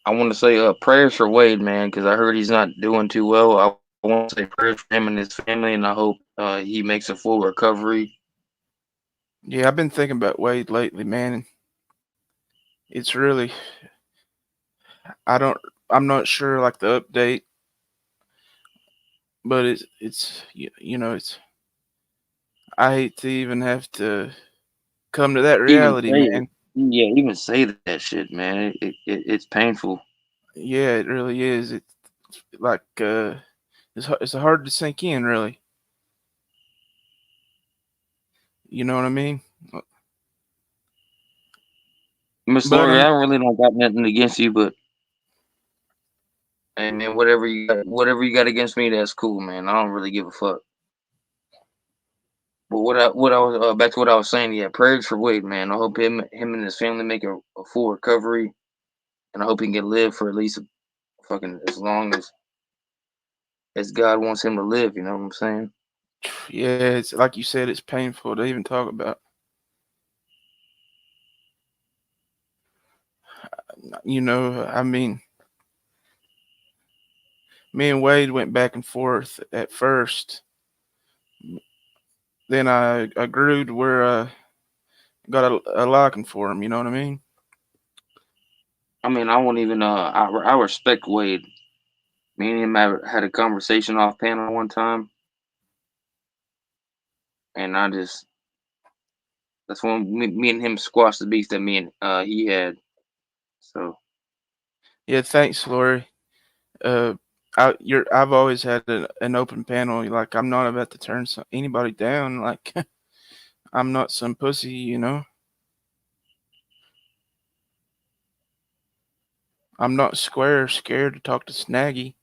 I want to say prayers for Wade, man, because I heard he's not doing too well. I want to say prayers for him and his family, and I hope he makes a full recovery. Yeah, I've been thinking about Wade lately, man. And it's really, I don't, I'm not sure like the update, but you know, it's. I hate to even have to come to that Even reality, say it. man. Yeah, even say that shit, man. It's painful. Yeah, it really is. It's like it's hard to sink in, really. You know what I mean? Miss But Lori, I'm I really don't got nothing against you, but hey, man, whatever you got against me, that's cool, man. I don't really give a fuck. But what I was back to what I was saying, yeah, prayers for Wade, man. I hope him and his family make a full recovery, and I hope he can live for at least fucking as long as God wants him to live. You know what I'm saying? yeah, it's like you said, it's painful to even talk about. You know, I mean, me and Wade went back and forth at first. Then I grew to where I got a liking for him. You know what I mean? I mean, I won't even I respect Wade. Me and him had a conversation off panel one time, and I just that's when me and him squashed the beef that me and he had. So Yeah, thanks, Lori. Uh, I've always had an open panel. Like I'm not about to turn anybody down. Like I'm not some pussy, you know. I'm not scared to talk to Snaggy.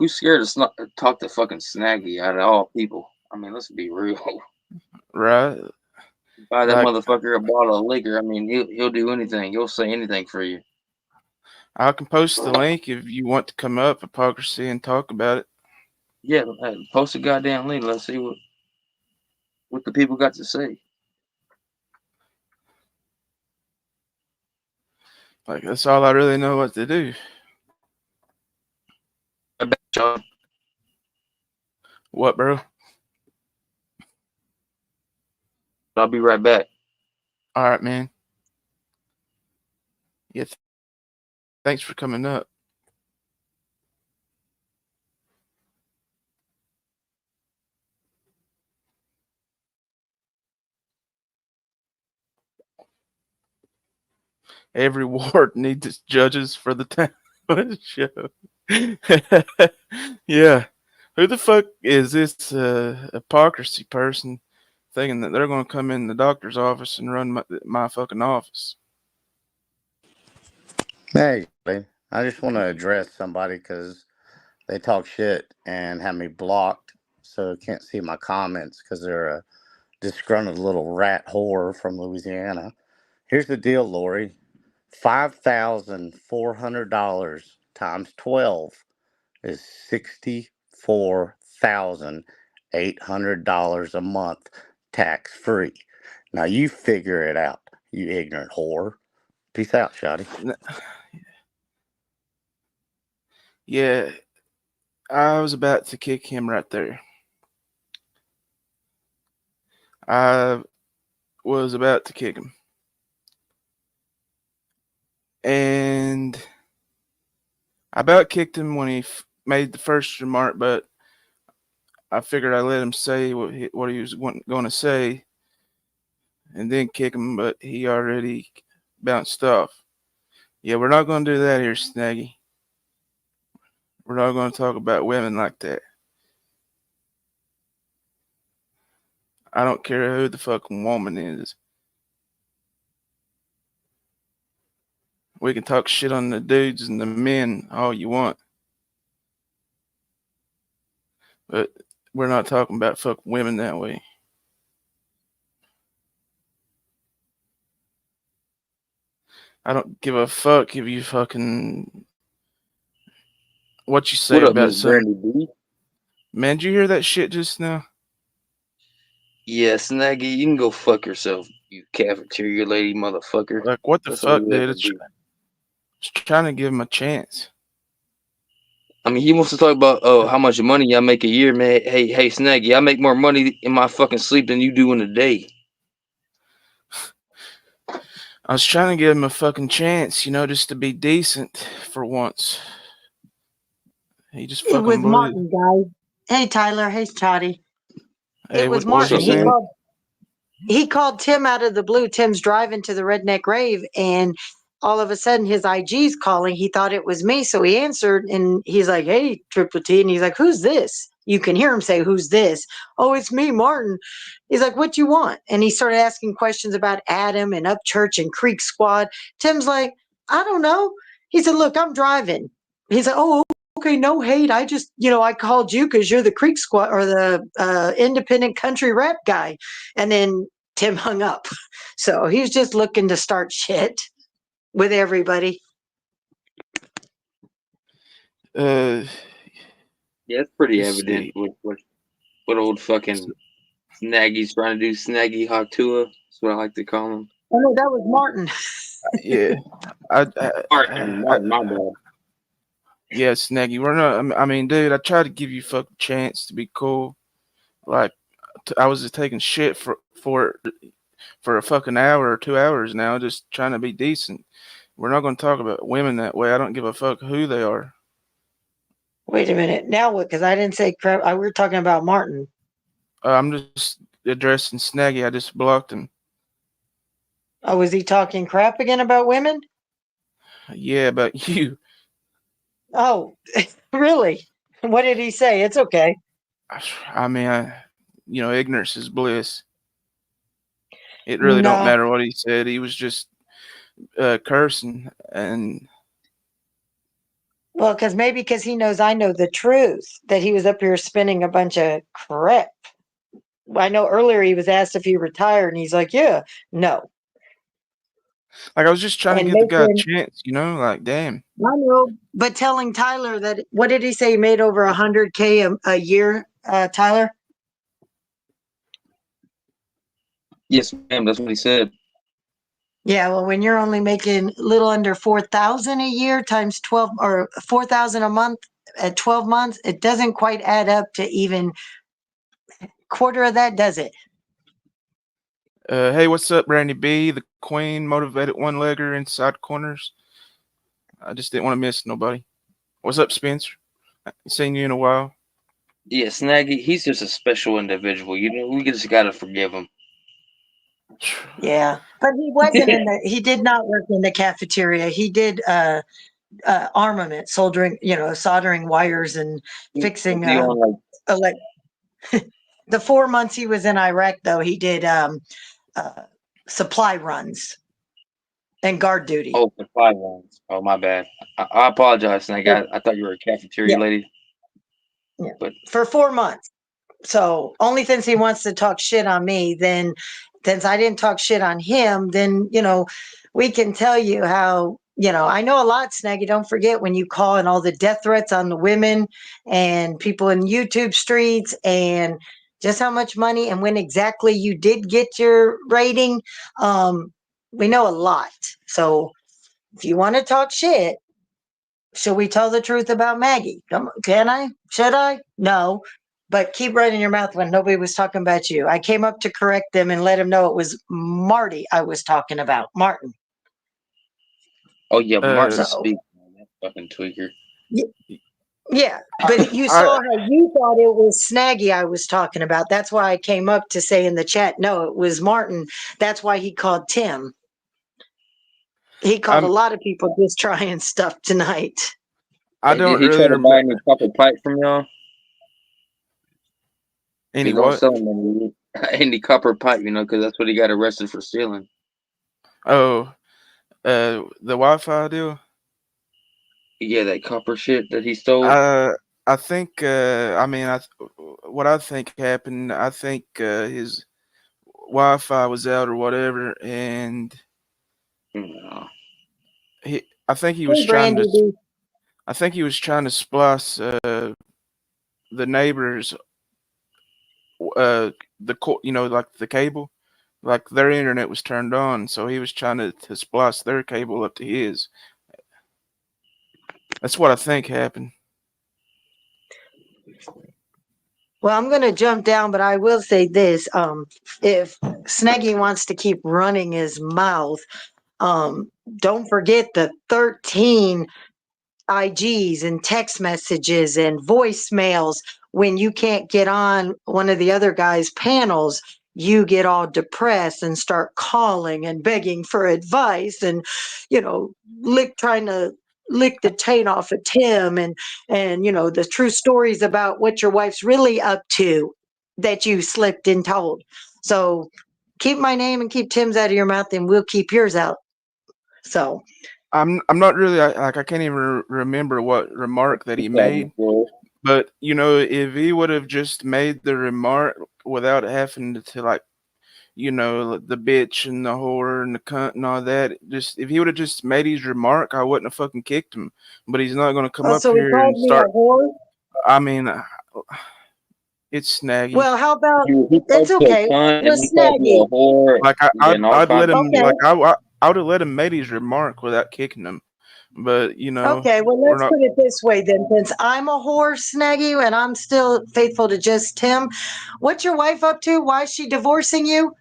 who's scared to talk to fucking Snaggy out of all people? I mean, let's be real. Right? Buy that Like motherfucker a bottle of liquor. I mean, he'll do anything. He'll say anything for you. I can post the link if you want to come up, hypocrisy, and talk about it. Yeah, post a goddamn link. Let's see what the people got to say. Like that's all I really know what to do. I bet John. What, bro? I'll be right back. All right, man. Yeah, thanks for coming up. Every ward needs its judges for the talent show. Yeah. Who the fuck is this hypocrisy person thinking that they're going to come in the doctor's office and run my fucking office? Hey, buddy. I just want to address somebody because they talk shit and have me blocked. so can't see my comments because they're a disgruntled little rat whore from Louisiana. Here's the deal, Lori. $5,400 times 12 is $64,800 a month tax free. Now you figure it out, you ignorant whore. Peace out, Shotty. Yeah, I was about to kick him right there. I was about to kick him. And I about kicked him when he made the first remark, but I figured I'd let him say what he was going to say and then kick him, but he already bounced off. Yeah, we're not going to do that here, Snaggy. We're not going to talk about women like that. I don't care who the fucking woman is. We can talk shit on the dudes and the men all you want. But we're not talking about fucking women that way. I don't give a fuck if you fucking... What you say What up, about Miss some... Brandy B? Man, did you hear that shit just now? Yeah, Snaggy, you can go fuck yourself, you cafeteria lady motherfucker. Like, what the That's all fuck, you have dude? to do. Just trying to give him a chance. I mean, he wants to talk about how much money I make a year, man. Hey, Snaggy, I make more money in my fucking sleep than you do in a day. I was trying to give him a fucking chance, just to be decent for once. He just It fucking was blew. Martin, guys. Hey, Tyler. Hey, Toddy. Hey, It was what was Martin. you saying? He called Tim out of the blue. Tim's driving to the redneck rave, and all of a sudden his IG's calling. He thought it was me, so he answered, and he's like, "Hey, Triple T," and he's like, "Who's this?" You can hear him say, "Who's this?" "Oh, it's me, Martin." He's like, "What you want?" And he started asking questions about Adam and Upchurch and Creek Squad. Tim's like, "I don't know." He said, "Look, I'm driving." He's like, "Oh, okay, no hate. I just, I called you because you're the Creek Squad or the independent country rap guy." And then Tim hung up. So he was just looking to start shit with everybody. Uh, Yeah, it's pretty let's evident see. what old fucking Snaggy's trying to do. Snaggy Haktua. That's what I like to call him. Oh no, that was Martin. Yeah, Martin, my bad. yeah, Snaggy. We're not. I mean, dude, I tried to give you a fucking chance to be cool. Like, I was just taking shit for a fucking hour or 2 hours now, just trying to be decent. We're not going to talk about women that way. I don't give a fuck who they are. Wait a minute. Now what? Because I didn't say crap. We were talking about Martin. I'm just addressing Snaggy. I just blocked him. Oh, was he talking crap again about women? Yeah, but you. Oh, really? What did he say? It's okay. I mean, ignorance is bliss. It really don't No. matter what he said. He was just cursing, and Well, because he knows I know the truth, that he was up here spinning a bunch of crap. I know earlier he was asked if he retired, and he's like, "Yeah, no." like I was just trying to And give the guy a making, chance. Like, damn. I know, but telling Tyler that, what did he say? He made over 100K a year, Tyler? Yes, ma'am. That's what he said. Yeah, well, when you're only making a little under 4,000 a year times 12, or 4,000 a month at 12 months, it doesn't quite add up to even quarter of that, does it? Hey, what's up, Brandy B, the queen, motivated one-legger inside corners? I just didn't want to miss nobody. What's up, Spencer? Seen you in a while. Yeah, Snaggy, he's just a special individual. We just gotta forgive him. Yeah, but he wasn't he did not work in the cafeteria. He did armament, soldering wires and fixing the 4 months he was in Iraq, though, he did supply runs and guard duty. Oh, for 5 months. Oh, my bad. I apologize, Snaggy. I thought you were a cafeteria lady. Yeah. But for 4 months. So only since he wants to talk shit on me, then since I didn't talk shit on him, then, we can tell you how, I know a lot, Snaggy. Don't forget when you call and all the death threats on the women and people in YouTube streets and just how much money and when exactly you did get your rating. We know a lot. So if you want to talk shit, should we tell the truth about Maggie? Can I? Should I? No. But keep running your mouth when nobody was talking about you. I came up to correct them and let them know it was Marty I was talking about. Martin. Oh yeah, Martin So speak. That fucking tweaker. yeah, but you saw how you thought it was Snaggy I was talking about. That's why I came up to say in the chat, no, it was Martin. That's why he called Tim. He called a lot of people just trying stuff tonight. I Hey, don't did he really try to buy any copper pipe from y'all? Any He don't what? sell them any copper pipe, because that's what he got arrested for stealing. Oh, the Wi-Fi deal. Yeah, that copper shit that he stole. I think. I mean, what I think happened. I think his Wi-Fi was out or whatever, and I think he was trying to. I think he was trying to splice the neighbors, like the cable, like their internet was turned on, so he was trying to splice their cable up to his. That's what I think happened. Well, I'm going to jump down, but I will say this. If Snaggy wants to keep running his mouth, don't forget the 13 IGs and text messages and voicemails when you can't get on one of the other guys' panels. You get all depressed and start calling and begging for advice and, trying to lick the taint off of Tim and the true stories about what your wife's really up to that you slipped and told. So keep my name and keep Tim's out of your mouth and we'll keep yours out. So I'm not really like I can't even remember what remark that he made. But if he would have just made the remark without having to like, the bitch and the whore and the cunt and all that, just if he would have just made his remark, I wouldn't have fucking kicked him. But he's not going to come up so he here called and me start. a whore? I mean, it's Snaggy. Well, how about he it's okay. It's Snaggy. Like I'd let him. Okay. Like I would have let him make his remark without kicking him. But Okay, well, let's put it this way then. Since I'm a whore, Snaggy, and I'm still faithful to just Tim, what's your wife up to? Why is she divorcing you?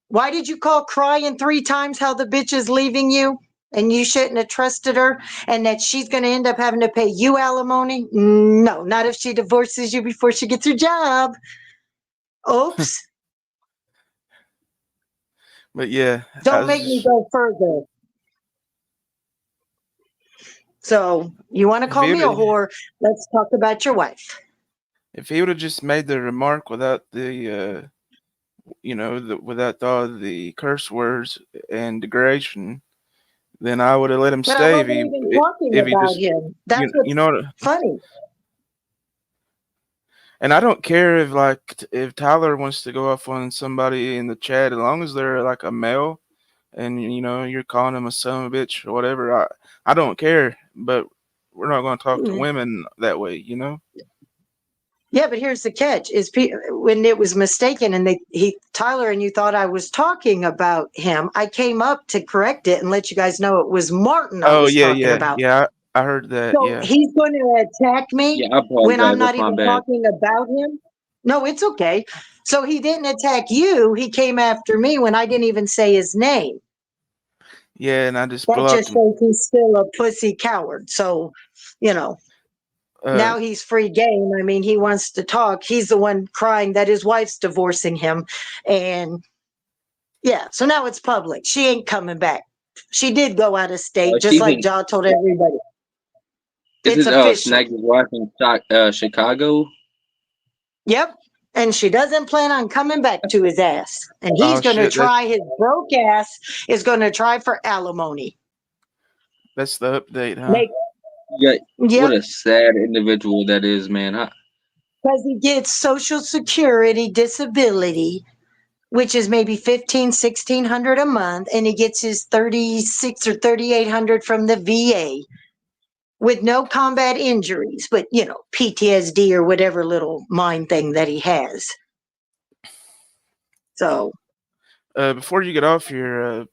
Why did you call crying 3 times how the bitch is leaving you? And you shouldn't have trusted her, and that she's going to end up having to pay you alimony? No, not if she divorces you before she gets her job. Oops. But yeah. Don't make me go further. So you want to call me a whore? Let's talk about your wife. If he would have just made the remark without the, without all the curse words and degradation, then I would have let him But stay. I wasn't even talking about him. That's what's funny. And I don't care if Tyler wants to go off on somebody in the chat, as long as they're like a male, and you're calling him a son of a bitch or whatever. I don't care, but we're not going to talk to women that way, Yeah, but here's the catch: is when it was mistaken, and Tyler and you thought I was talking about him. I came up to correct it and let you guys know it was Martin I was talking about. Yeah. I heard that. So he's going to attack me when I'm not even talking about him. No, it's okay. So he didn't attack you. He came after me when I didn't even say his name. Yeah, and I just that blocked just him. shows he's still a pussy coward. So, now he's free game. I mean, he wants to talk. He's the one crying that his wife's divorcing him. And yeah, so now it's public. She ain't coming back. She did go out of state, just like John told everybody. It's official. Snaggy's wife in Chicago? Yep. And she doesn't plan on coming back to his ass. And he's going to try, his broke ass is going to try for alimony. That's the update, huh? Yeah. What a sad individual that is, man. because he gets Social Security disability, which is maybe 1,500, 1,600 a month, and he gets his 36 or 3,800 from the VA with no combat injuries, but PTSD or whatever little mind thing that he has. So Before you get off here,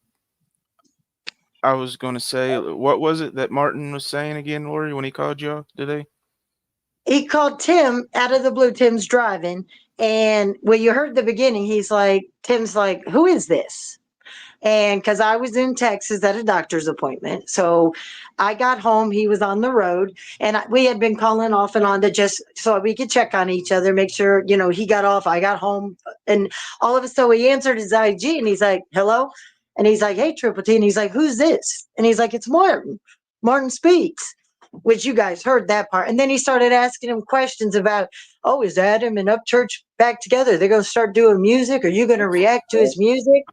I was going to say, what was it that Martin was saying again, Lori, when he called you today? he called Tim out of the blue. Tim's driving, and well, you heard the beginning. Tim's like, who is this? And because I was in Texas at a doctor's appointment, so I got home. He was on the road, and we had been calling off and on to just so we could check on each other, make sure he got off. I got home, and all of a sudden he answered his IG, and he's like, "Hello," and he's like, "Hey, Triple T," and he's like, "Who's this?" And he's like, "It's Martin. Martin speaks." Which you guys heard that part. And then he started asking him questions about, oh, is Adam and Upchurch back together? They're going to start doing music. Are you going to react to his music?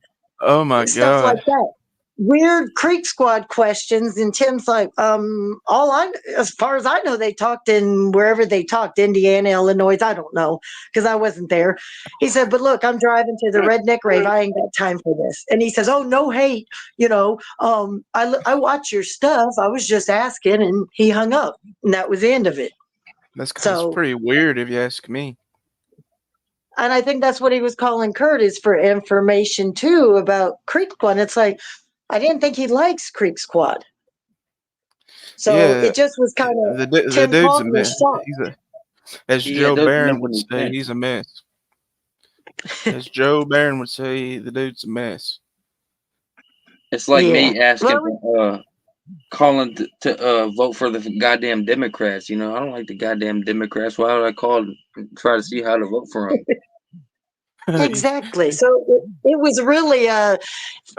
Oh my Stuff like God. that. Weird Creek Squad questions, and Tim's like, as far as I know, they talked in wherever they talked, Indiana, Illinois. I don't know because I wasn't there. He said, but look, I'm driving to the Redneck Rave. I ain't got time for this. And he says, oh, no hate. I watch your stuff. I was just asking, and he hung up, and that was the end of it. That's So, pretty weird if you ask me. and I think that's what he was calling Kurt is for information too about Creek Squad. It's like, I didn't think he likes Creek Squad. So Yeah, it just was kind of the Tim dude's a called me mess. shocked. As Yeah, it Joe doesn't Barron make would any say, sense. he's a mess. As Joe Barron would say, the dude's a mess. It's like Yeah. me asking, Well, calling to vote for the goddamn Democrats. I don't like the goddamn Democrats. Why would I call and try to see how to vote for them? exactly. So it was really That's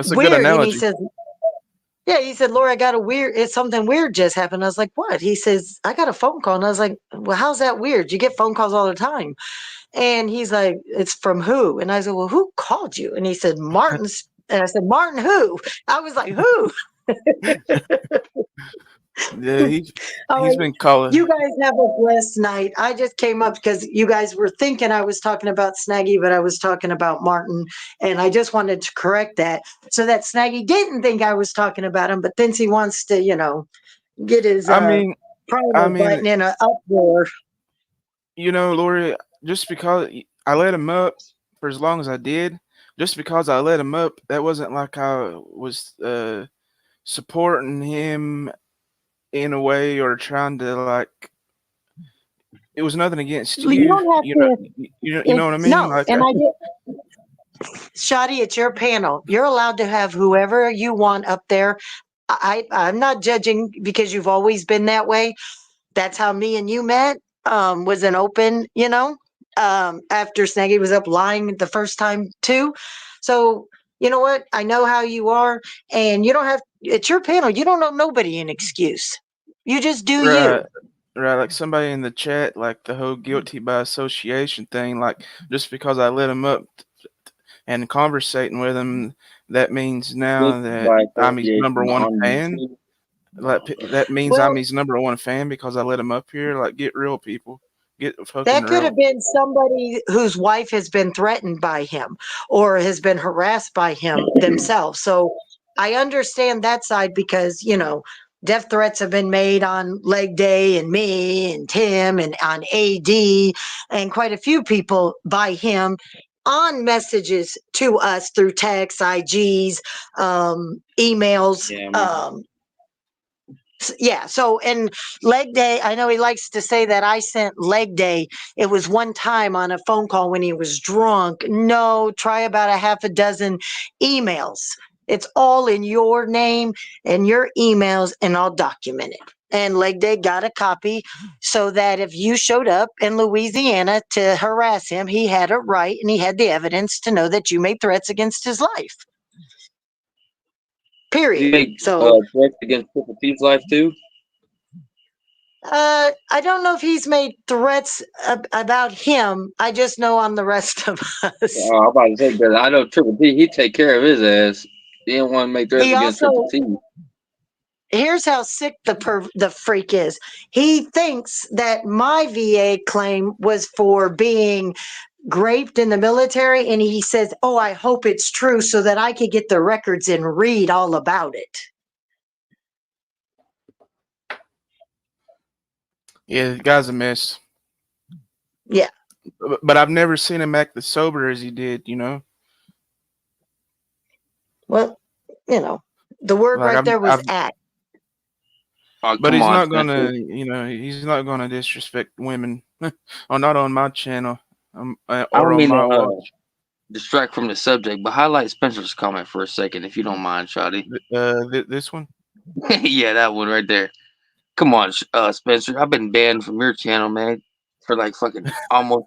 a good weird. And he analogy. says, yeah, he said, Laura, I got it's something weird just happened. I was like, what? He says, I got a phone call. And I was like, well, how's that weird? You get phone calls all the time. And he's like, it's from who? And I said, well, who called you? And he said, Martin's. And I said, Martin who? I was like, who? Yeah, he's Like, been calling. you guys have a blessed night. I just came up because you guys were thinking I was talking about Snaggy, but I was talking about Martin. And I just wanted to correct that so that Snaggy didn't think I was talking about him. But since he wants to, get his I primer mean, button in an uproar. Lori, just because I let him up for as long as I did, just because I let him up, that wasn't like I was supporting him in a way or trying to like. It was nothing against You you. don't have to. You know what I mean? No, Like, and I did. Shadi, it's your panel. You're allowed to have whoever you want up there. I'm not judging because you've always been that way. That's how me and you met. Was an open, after Snaggy was up lying the first time too. So you know what? I know how you are, and you don't have. It's your panel. You don't know nobody an excuse. You just do right, you. right. Like somebody in the chat, like the whole guilty by association thing. Like just because I let him up and conversating with him, that means now that By I'm his association number one on fan. YouTube. Like that means Well, I'm his number one fan because I let him up here. Like, get real, people. Get fucking that could real. have been somebody whose wife has been threatened by him or has been harassed by him themselves. So I understand that side because, death threats have been made on Leg Day and me and Tim and on AD and quite a few people by him on messages to us through text, IGs, emails, Yeah, man. yeah. So, and leg day, I know he likes to say that I sent leg day. It was one time on a phone call when he was drunk. No, try about a half a dozen emails. It's all in your name and your emails, and I'll document it. And leg day got a copy so that if you showed up in Louisiana to harass him, he had it right and he had the evidence to know that you made threats against his life. Do Period. you make So, threats against Triple T's life too? I don't know if he's made threats about him. I just know on the rest of us. I'm about to say because I know Triple T. He take care of his ass. He didn't want to make threats He against Triple also T. here's how sick the freak is. He thinks that my VA claim was for being raped in the military, and he says, "Oh, I hope it's true so that I could get the records and read all about it." Yeah, the guy's a mess. Yeah. But I've never seen him act as sober as he did. Well, the word Like right there was I've act. Oh, but come he's on, not Spencer. gonna, he's not gonna disrespect women, or not on my channel, I or don't on mean my to watch. distract from the subject, but highlight Spencer's comment for a second, if you don't mind, Shotty. This one. Yeah, that one right there. Come on, Spencer. I've been banned from your channel, man, for like fucking almost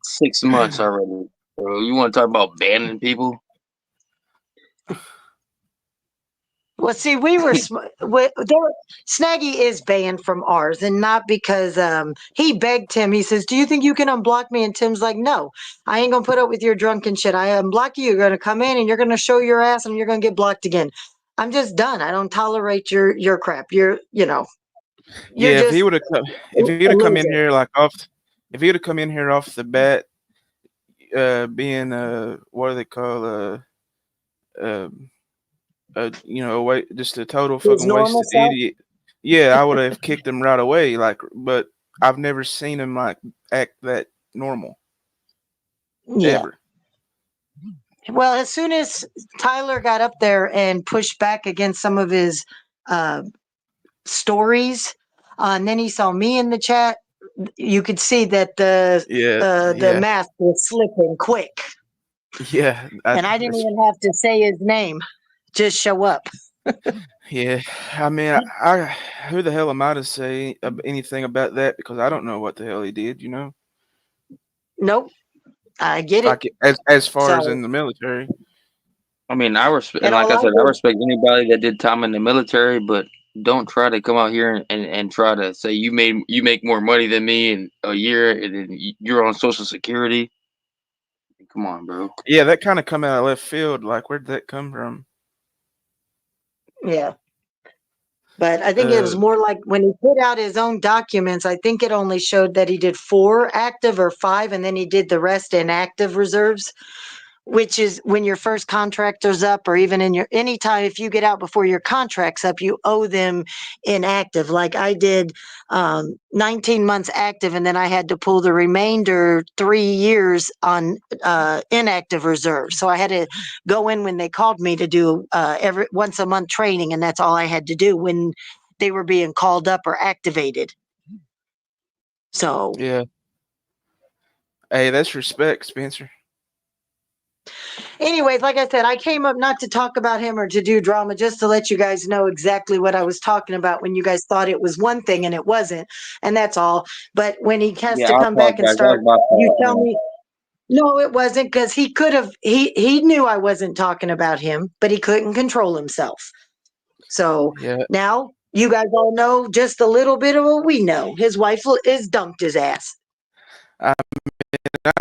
6 months already. So you want to talk about banning people? Well, see, Snaggy is banned from ours, and not because he begged Tim. He says, "Do you think you can unblock me?" And Tim's like, "No, I ain't gonna put up with your drunken shit. I unblock you. You're gonna come in and you're gonna show your ass, and you're gonna get blocked again. I'm just done. I don't tolerate your crap. You're Yeah, if just he would have a come in loser." here if he would have come in here off the bat, being what do they call just a total His fucking normal wasted self. idiot. Yeah, I would have kicked him right away. But I've never seen him act that normal Yeah. ever. Well, as soon as Tyler got up there and pushed back against some of his stories, and then he saw me in the chat, you could see that the Yeah, mask was slipping quick, yeah. and I didn't even have to say his name; just show up. Yeah, I mean, who the hell am I to say anything about that, because I don't know what the hell he did. Nope, I get it. Like as far as So, in the military. I mean, I respect, and and like all I I said, I did, respect anybody that did time in the military, but don't try to come out here and try to say you make more money than me in a year, and then you're on Social Security. Come on, bro. Yeah, that kind of come out of left field. Like, where'd that come from? yeah. But I think it was Uh, more like when he put out his own documents, I think it only showed that he did 4 active or 5, and then he did the rest in active reserves, which is when your first contractor's up, or even in your anytime if you get out before your contract's up, you owe them inactive. Like I did 19 months active, and then I had to pull the remainder 3 years on inactive reserve. So I had to go in when they called me to do every once a month training, and that's all I had to do when they were being called up or activated. So yeah. Hey, that's respect, Spencer. anyways, like I said, I came up not to talk about him or to do drama, just to let you guys know exactly what I was talking about when you guys thought it was one thing and it wasn't. And that's all. But when he has Yeah, to I come back and apologize. That start, was my you fault, tell man. me, no, it wasn't, because he could have, he knew I wasn't talking about him, but he couldn't control himself. So Yeah, now you guys all know just a little bit of what we know. His wife is dunked his ass. I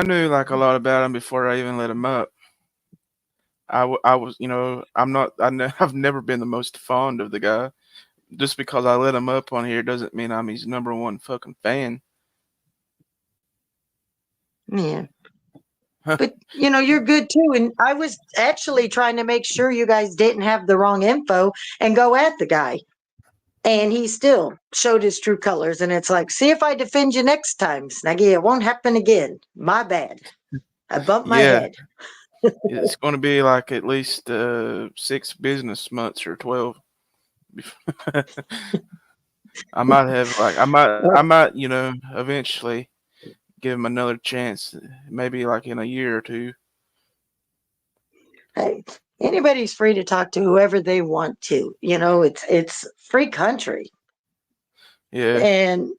knew like a lot about him before I even let him up. I was, I'm not, I've never been the most fond of the guy. Just because I let him up on here doesn't mean I'm his number one fucking fan. Yeah. But you're good too. And I was actually trying to make sure you guys didn't have the wrong info and go at the guy. And he still showed his true colors. And it's like, see if I defend you next time, Snaggy. It won't happen again. My bad. I bumped my Yeah, head. it's going to be like at least 6 business months or 12. I might have I might eventually give him another chance, maybe like in a year or two. Hey, anybody's free to talk to whoever they want to. It's free country. Yeah, And,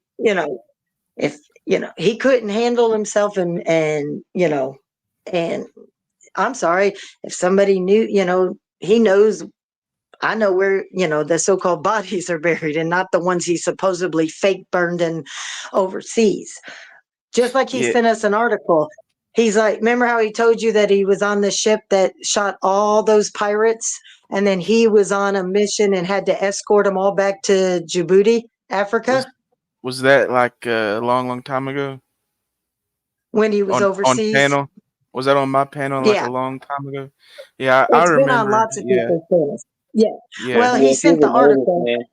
if, he couldn't handle himself and I'm sorry, if somebody knew, he knows, I know where, the so-called bodies are buried, and not the ones he supposedly fake burned in overseas. Just like he yeah, sent us an article. He's like, remember how he told you that he was on the ship that shot all those pirates? And then he was on a mission and had to escort them all back to Djibouti, Africa, Was that like a long time ago when he was on overseas. panel? Was that on my panel like a Yeah, long time ago? Yeah, I it's been on remember. lots of Yeah, people's channels. Yeah. yeah, Well, he Yeah, if you sent the ever notice, article, man.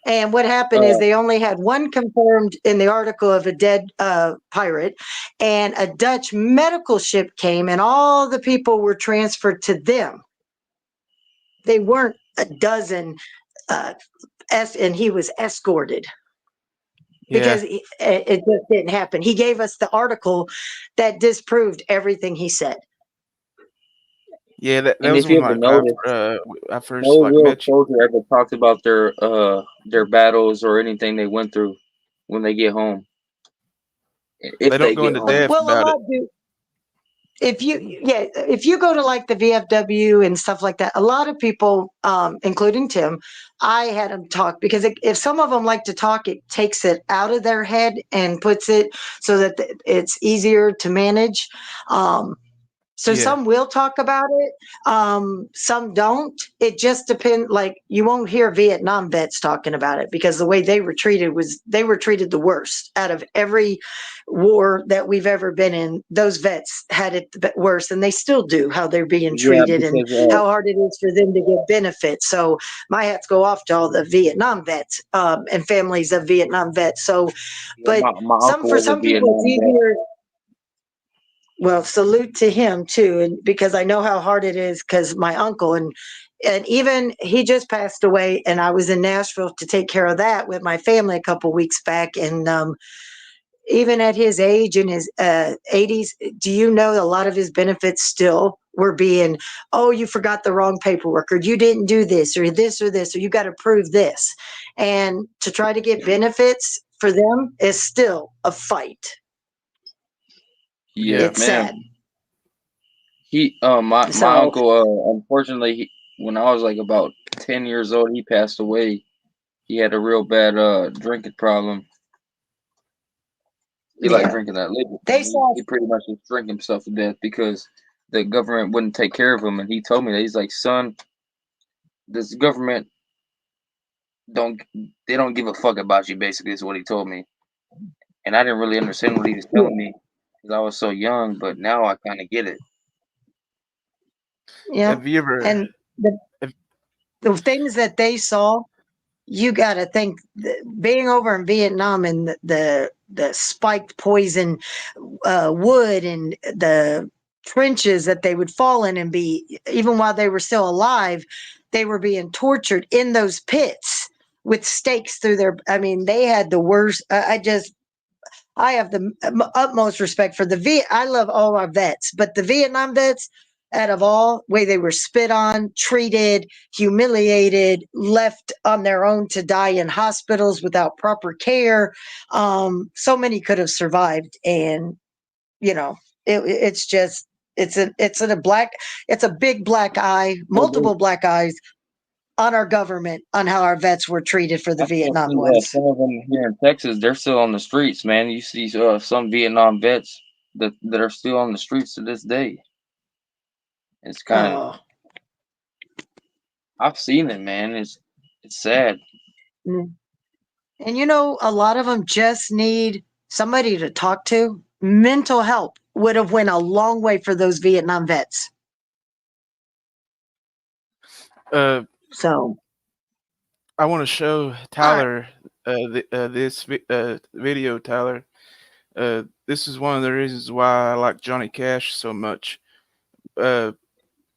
and what happened is Uh, they only had one confirmed in the article of a dead pirate, and a Dutch medical ship came, and all the people were transferred to them. They weren't a dozen, uh, and he was escorted yeah, because it just didn't happen. He gave us the article that disproved everything he said. yeah. That and was if you when ever like notice, I first no like real met you. soldier ever talks about their battles or anything they went through when they get home, They if don't they go get into home. depth Well, a about it. lot do. If you go to like the VFW and stuff like that, a lot of people, including Tim, I had them talk because if some of them like to talk, it takes it out of their head and puts it so that it's easier to manage. So Yeah, some will talk about it, some don't. It just depends. Like you won't hear Vietnam vets talking about it because the way they were treated was they were treated the worst out of every war that we've ever been in. Those vets had it worse, and they still do. How they're being Yeah, treated and because how hard it is for them to get benefits. So my hats go off to all the Vietnam vets and families of Vietnam vets. So, but my some uncle for was a some people it's Vietnam vet. easier. Well, salute to him too, and because I know how hard it is. Because my uncle and even he just passed away, and I was in Nashville to take care of that with my family a couple weeks back. And even at his age in his 80s, do you know a lot of his benefits still were being, oh, you forgot the wrong paperwork, or you didn't do this, or this, or this, or you got to prove this, and to try to get benefits for them is still a fight. Yes, yeah, It's ma'am. sad. My So uncle, unfortunately, when I was like about 10 years old, he passed away. He had a real bad drinking problem. He liked yeah. drinking that liquor. They saw, He pretty much just drank himself to death because the government wouldn't take care of him. And he told me that he's like, son, this government don't they don't give a fuck about you. Basically, is what he told me. And I didn't really understand what he was telling me because I was so young. But now I kind of get it. yeah, have you ever? and the Have, the things that they saw, you got to think being over in Vietnam and the spiked poison wood and the trenches that they would fall in and be even while they were still alive, they were being tortured in those pits with stakes through their. I mean, they had the worst. I have the utmost respect for the I love all our vets, but the Vietnam vets, out of all, way they were spit on, treated, humiliated, left on their own to die in hospitals without proper care. So many could have survived, and you know, it's just it's a big black eye, Oh, dude, multiple black eyes on our government on how our vets were treated for the I still Vietnam see ones. some of them here in Texas. They're still on the streets, man. You see some Vietnam vets that are still on the streets to this day. It's kind of Oh. I've seen it, man. It's sad. Mm. And you know, a lot of them just need somebody to talk to. Mental help would have went a long way for those Vietnam vets. uh, So, I want to show all right. Tyler this video, Tyler. This is one of the reasons why I like Johnny Cash so much. Uh,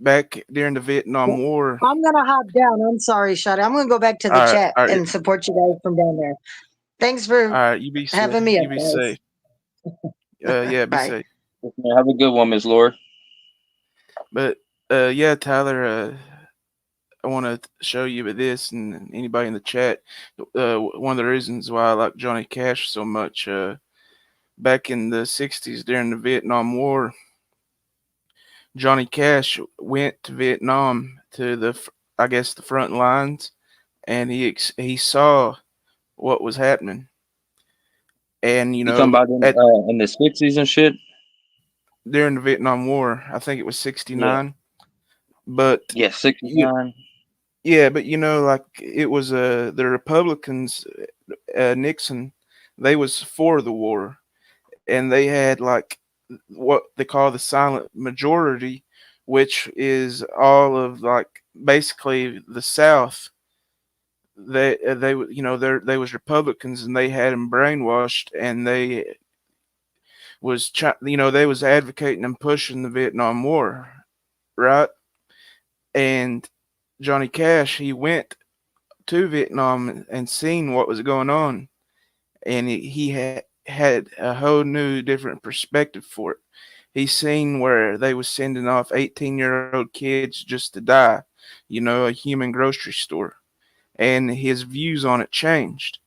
Back during the Vietnam Well, War. I'm gonna hop down. I'm sorry, Shotty. I'm gonna go back to the chat All right, and support you guys from down there. Thanks all for right. You be safe. having me up, You be guys. safe. Yeah, be Bye. safe. Yes, man. Have a good one, Miss Laura. But yeah, Tyler. I want to show you this and anybody in the chat. One of the reasons why I like Johnny Cash so much. Back in the '60s during the Vietnam War, Johnny Cash went to Vietnam to I guess the front lines, and he saw what was happening. And You talking about at in the 60s and shit? during the Vietnam War. I think it was Yeah. '69. But Yeah, you, 69. yeah, but like it was the Republicans, Nixon, they was for the war, and they had like what they call the silent majority, which is all of like basically the South. They was Republicans, and they had them brainwashed, and they was advocating and pushing the Vietnam War, right? And Johnny Cash, he went to Vietnam and seen what was going on, and he had a whole new different perspective for it. He seen where they was sending off 18-year-old kids just to die, a human grocery store, and his views on it changed.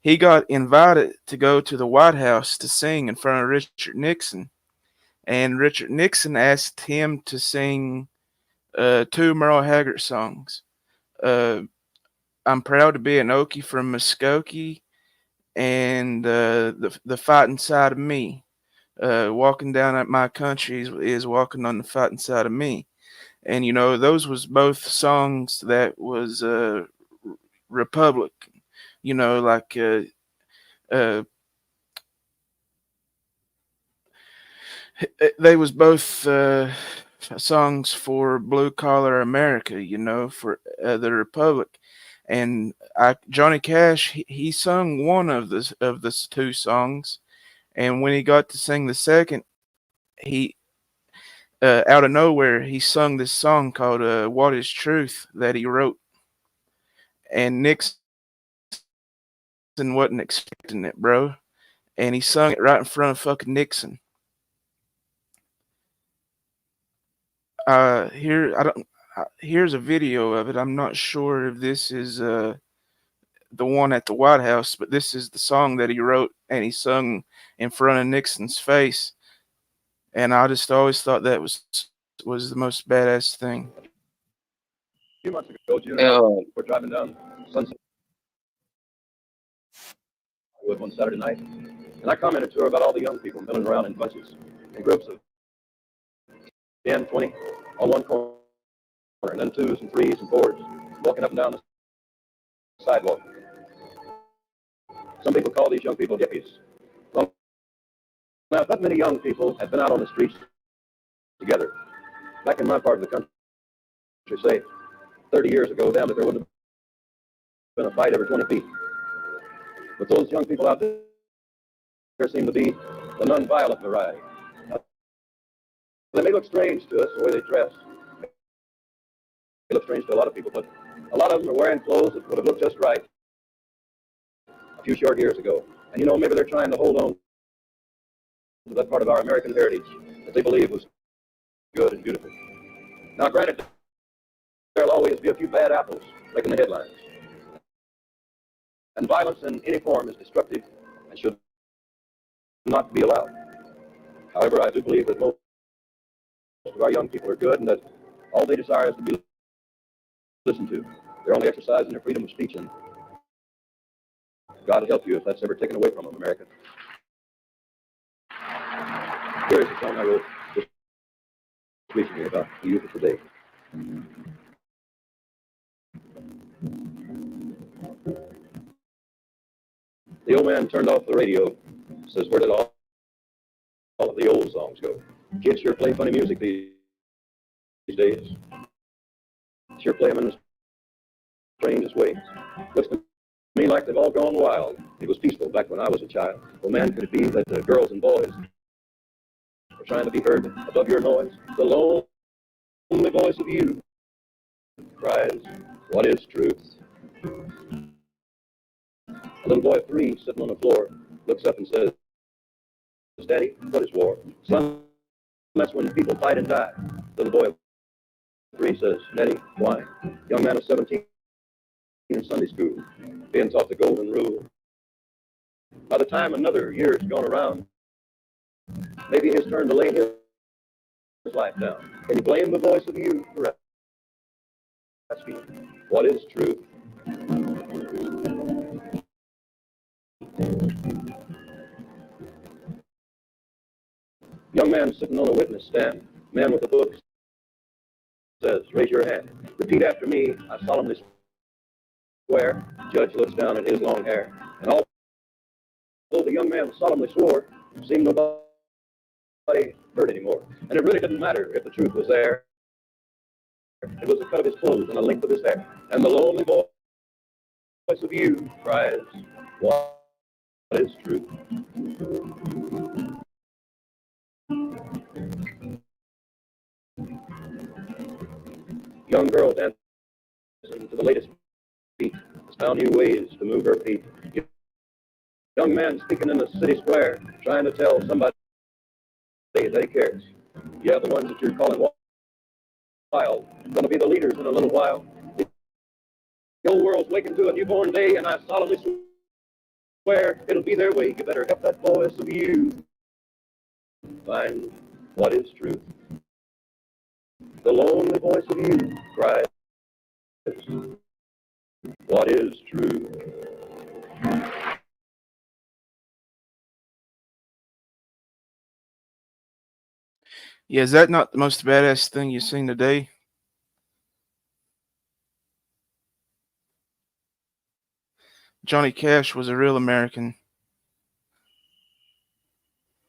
He got invited to go to the White House to sing in front of Richard Nixon, and Richard Nixon asked him to sing two Merle Haggard songs. Uh, I'm proud to be an Okie from Muskogee, and the fighting side of me. Walking down at my country is walking on the fighting side of me. And those was both songs that was Republican. Like uh, they was both songs for blue collar America. For the Republic. And Johnny Cash, he sung one of the two songs, and when he got to sing the second, he out of nowhere he sung this song called "What Is Truth" that he wrote, and Nixon wasn't expecting it, bro, and he sung it right in front of fucking Nixon. Here I don't. Here's a video of it. I'm not sure if this is the one at the White House, but this is the song that he wrote and he sung in front of Nixon's face. And I just always thought that was the most badass thing. A few months ago, June and I were driving down Sunset Wood one Saturday night, and I commented to her about all the young people milling around in bunches, in groups of 10, 20, on one corner, and then twos and threes and fours, walking up and down the sidewalk. Some people call these young people hippies. Well, now, if that many young people had been out on the streets together, back in my part of the country, say 30 years ago, damn it, there wouldn't have been a fight every 20 feet. But those young people out there seem to be the non-violent variety. Now, they may look strange to us, the way they dress. They look strange to a lot of people, but a lot of them are wearing clothes that would have looked just right a few short years ago. And maybe they're trying to hold on to that part of our American heritage that they believe was good and beautiful. Now, granted, there'll always be a few bad apples making the headlines. And violence in any form is destructive and should not be allowed. However, I do believe that most of our young people are good and that all they desire is to be listened to. They're only exercising their freedom of speech, and God will help you if that's ever taken away from them, America. Here is a song I wrote just recently about the youth of today. The old man turned off the radio, says, where did all of the old songs go? Kids sure play funny music these days. Sure play them in the strangest ways. Looks to me like they've all gone wild. It was peaceful back when I was a child. Well, man, could it be that the girls and boys are trying to be heard above your noise? The lonely voice of you cries, what is truth? A little boy of 3 sitting on the floor looks up and says, Daddy, what is war? Son, that's when people fight and die. Little boy of 3 says, Daddy, why? Young man of 17 in Sunday school, being taught the golden rule. By the time another year's gone around, maybe his turn to lay his life down. Can you blame the voice of you for asking, what is truth? Young man sitting on a witness stand. Man with a book says, raise your hand. Repeat after me. I solemnly swear. Judge looks down at his long hair. And although the young man solemnly swore, seemed nobody hurt anymore. And it really didn't matter if the truth was there. It was the cut of his clothes and the length of his hair. And the lonely voice of you cries, what is truth? Young girl dancing to the latest beat has found new ways to move her feet. Young man speaking in the city square, trying to tell somebody that he cares. Yeah, the ones that you're calling wild, gonna be the leaders in a little while. The old world's waking to a newborn day, and I solemnly swear it'll be their way. You better help that voice of you find what is truth. The lonely voice of you cries, what is true? Yeah, is that not the most badass thing you've seen today? Johnny Cash was a real American.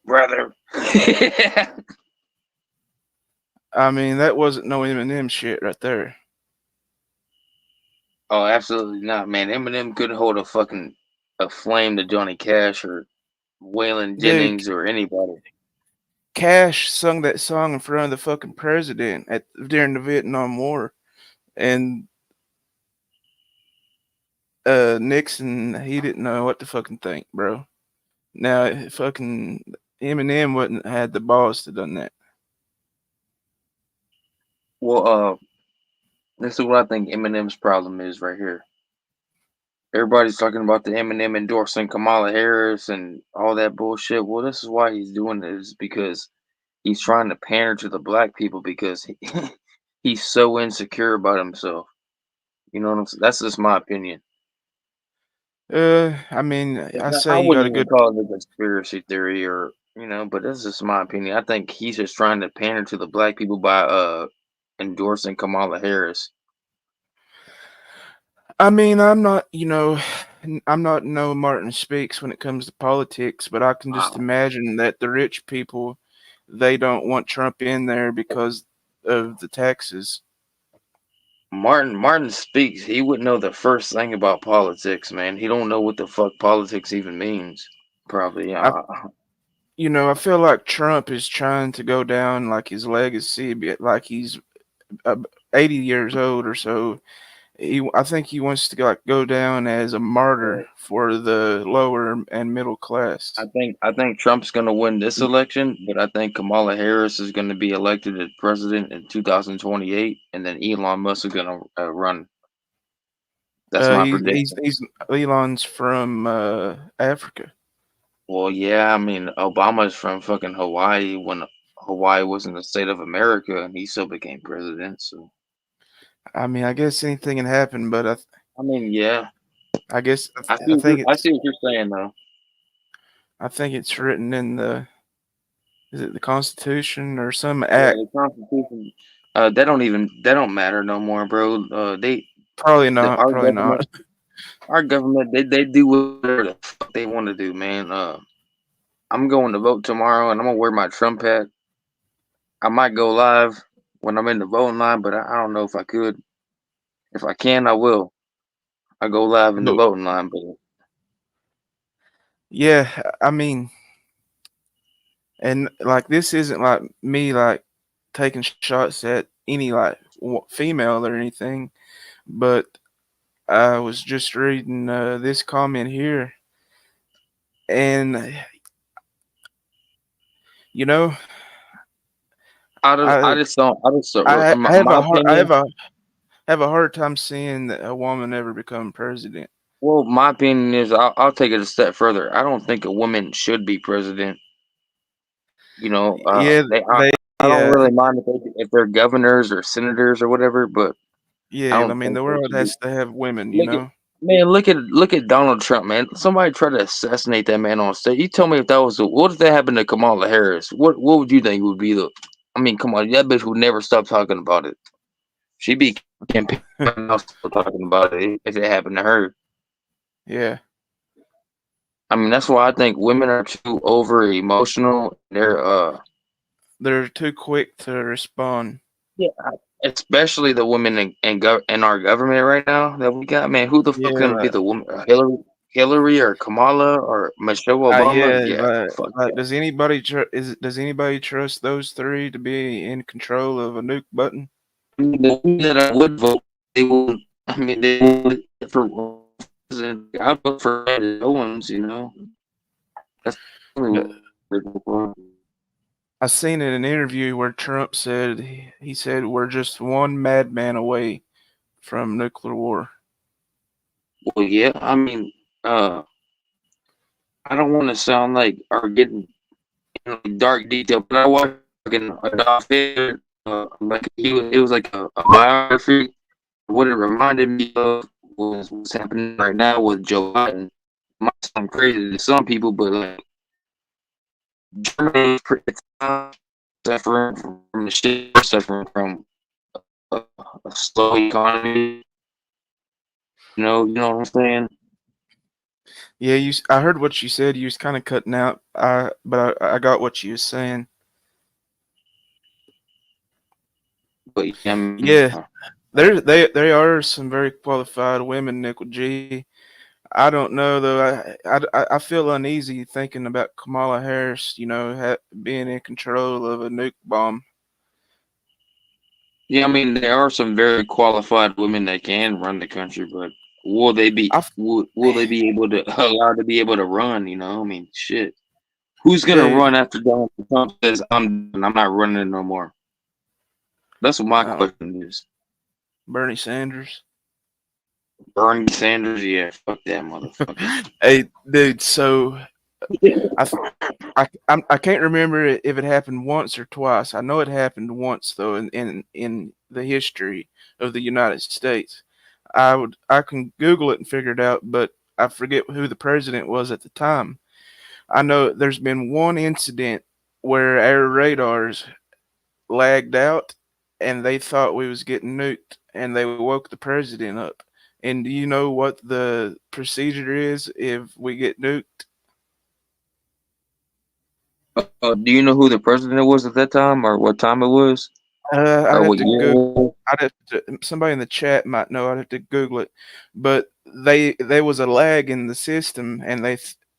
Brother. I mean, that wasn't no Eminem shit right there. Oh, absolutely not, man. Eminem couldn't hold a flame to Johnny Cash or Waylon Dude, Jennings or anybody. Cash sung that song in front of the fucking president during the Vietnam War, and Nixon, he didn't know what to fucking think, bro. Now, fucking Eminem wouldn't had the balls to done that. Well, this is what I think Eminem's problem is right here. Everybody's talking about the Eminem endorsing Kamala Harris and all that bullshit. Well, this is why he's doing it, is because he's trying to pander to the black people because he's so insecure about himself. You know what I'm saying? That's just my opinion. I mean, I I say he got wouldn't a even good. call it a conspiracy theory or but that's just my opinion. I think he's just trying to pander to the black people by endorsing Kamala Harris. I mean, I'm not, I'm not no Martin Speaks when it comes to politics, but I can just Wow. imagine that the rich people, they don't want Trump in there because of the taxes. Martin speaks. He wouldn't know the first thing about politics, man. He don't know what the fuck politics even means. Probably. I, I feel like Trump is trying to go down like his legacy, like he's 80 years old or so. I think he wants to go down as a martyr for the lower and middle class. I think Trump's gonna win this election, but I think Kamala Harris is gonna be elected as president in 2028, and then Elon Musk is gonna run. That's my prediction. He's Elon's from Africa. Well, yeah, I mean, Obama's from fucking Hawaii when Hawaii wasn't a state of America, and he still became president. So, I mean, I guess anything can happen, but I mean, yeah, I guess I see. I see what you're saying, though. I think it's written in the is it the Constitution or some Yeah, act? the Constitution. They don't matter no more, bro. Probably not. Our Probably government, not. they do whatever the fuck they want to do, man. I'm going to vote tomorrow, and I'm gonna wear my Trump hat. I might go live when I'm in the voting line, but I don't know if I could. If I can, I will. I go live in the But voting line, but yeah, I mean, and like this isn't like me like taking shots at any like female or anything, but I was just reading this comment here, and you know, I I just don't. I just I have my a hard opinion. have a hard time seeing that a woman ever become president. Well, my opinion is I'll take it a step further. I don't think a woman should be president. Yeah, they I don't really mind if they're governors or senators or whatever, but I yeah. I don't mean, think the they world should be. has to have women, you Look at know. Man, look at Donald Trump, man. Somebody tried to assassinate that man on stage. You tell me if that was what if that happened to Kamala Harris? What would you think would be the? I mean, come on, that bitch would never stop talking about it. She'd be campaigning now still talking about it if it happened to her. Yeah, I mean, that's why I think women are too over emotional. they're too quick to respond. Yeah, especially the women in our government right now that we got. Man, who the fuck's Yeah, gonna be the woman? Hillary or Kamala or Michelle Obama? yeah, Yeah, fuck yeah. does anybody trust those three to be in control of a nuke button? I mean, the women that I would vote, they will. I mean, they would for president. I'd vote for Owens. That's the Yeah, only one. I seen in an interview where Trump said he said we're just one madman away from nuclear war. Well, yeah. I mean, uh, I don't want to sound like or getting like dark detail, but I watched fucking a documentary, it was like a biography. What it reminded me of was what's happening right now with Joe Biden. It might sound crazy to some people, but like Germany is pretty suffering from the shit, suffering from a, a slow economy. You know what I'm saying? Yeah, I heard what you said. You was kind of cutting out. But I got what you was saying. But yeah, I mean, Yeah, they are some very qualified women, Nickel G. I don't know though. I feel uneasy thinking about Kamala Harris. Being in control of a nuke bomb. yeah, I mean, there are some very qualified women that can run the country, but will they be I f- will they be able to allowed to be able to run? I mean, shit. Who's gonna Dude, run after Donald Trump says I'm not running no more? That's what my um, question is. Bernie Sanders. Bernie Sanders, yeah, fuck that motherfucker. Hey, dude. So I f- I can't remember if it happened once or twice. I know it happened once though in the history of the United States. I can Google it and figure it out, but I forget who the president was at the time. I know there's been one incident where our radars lagged out and they thought we was getting nuked and they woke the president up. And do you know what the procedure is if we get nuked? Do you know who the president was at that time, or what time it was, I'd or have what to year? It go. was? I'd have to. Somebody in the chat might know. I'd have to Google it. But there was a lag in the system, and they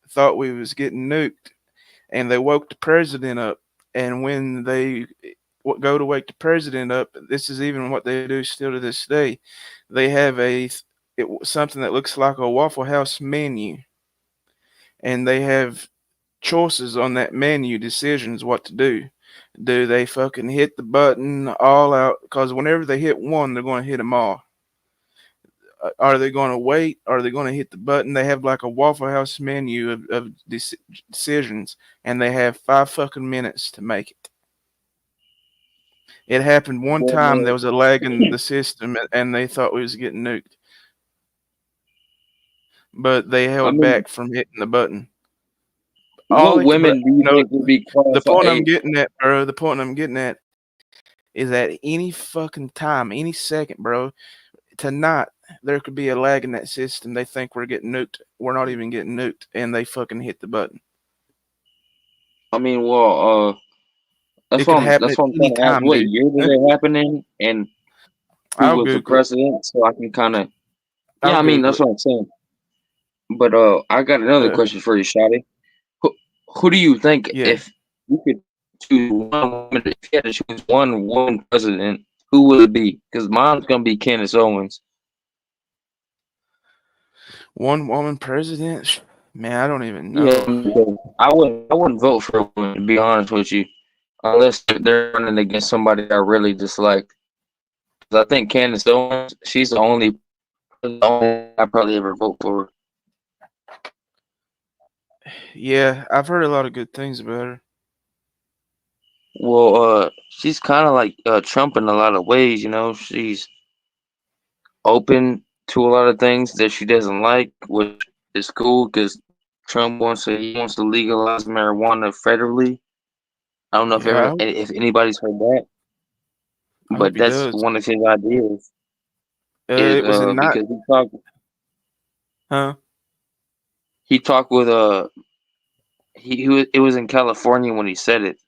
thought we was getting nuked, and they woke the president up. And when they go to wake the president up, this is even what they do still to this day. They have something that looks like a Waffle House menu, and they have choices on that menu, decisions what to do. Do they fucking hit the button all out? Because whenever they hit one, they're going to hit them all. Are they going to wait? Are they going to hit the button? They have like a Waffle House menu of decisions, and they have 5 fucking minutes to make it. It happened one time. There Well, was a lag in the system, and they thought we was getting nuked, but they I held mean, back from hitting the button. All what they could, but women do you think would be the qualified? point I'm Hey, getting at, bro. The point I'm getting at is at any fucking time, any second, bro, tonight, there could be a lag in that system. They think we're getting nuked. We're not even getting nuked, and they fucking hit the button. I mean, well, It could happen that's at what I'm any trying to ask. time, What dude. year did it happen in, and who I'll was the Google it. president? So I can kind of, I'll yeah, I mean, Google that's it. what I'm saying. But I got another Uh, question for you, Shotty. Who, who do you think yeah, if you could choose one woman, if you had to choose one woman president, who would it be? Because mine's gonna be Candace Owens. one woman president. Man, I don't even Yeah, know. I wouldn't vote for a woman to be honest with you, unless they're running against somebody I really dislike. 'Cause I think Candace Owens, she's the only I probably ever vote for. Yeah, I've heard a lot of good things about her. Well, she's kind of like Trump in a lot of ways. She's open to a lot of things that she doesn't like, which is cool because Trump wants to legalize marijuana federally. I don't know Yeah, if anybody's heard that, I hope but he that's does. one of his ideas. Is It was in not, because huh? he talked with it was in California when he said it.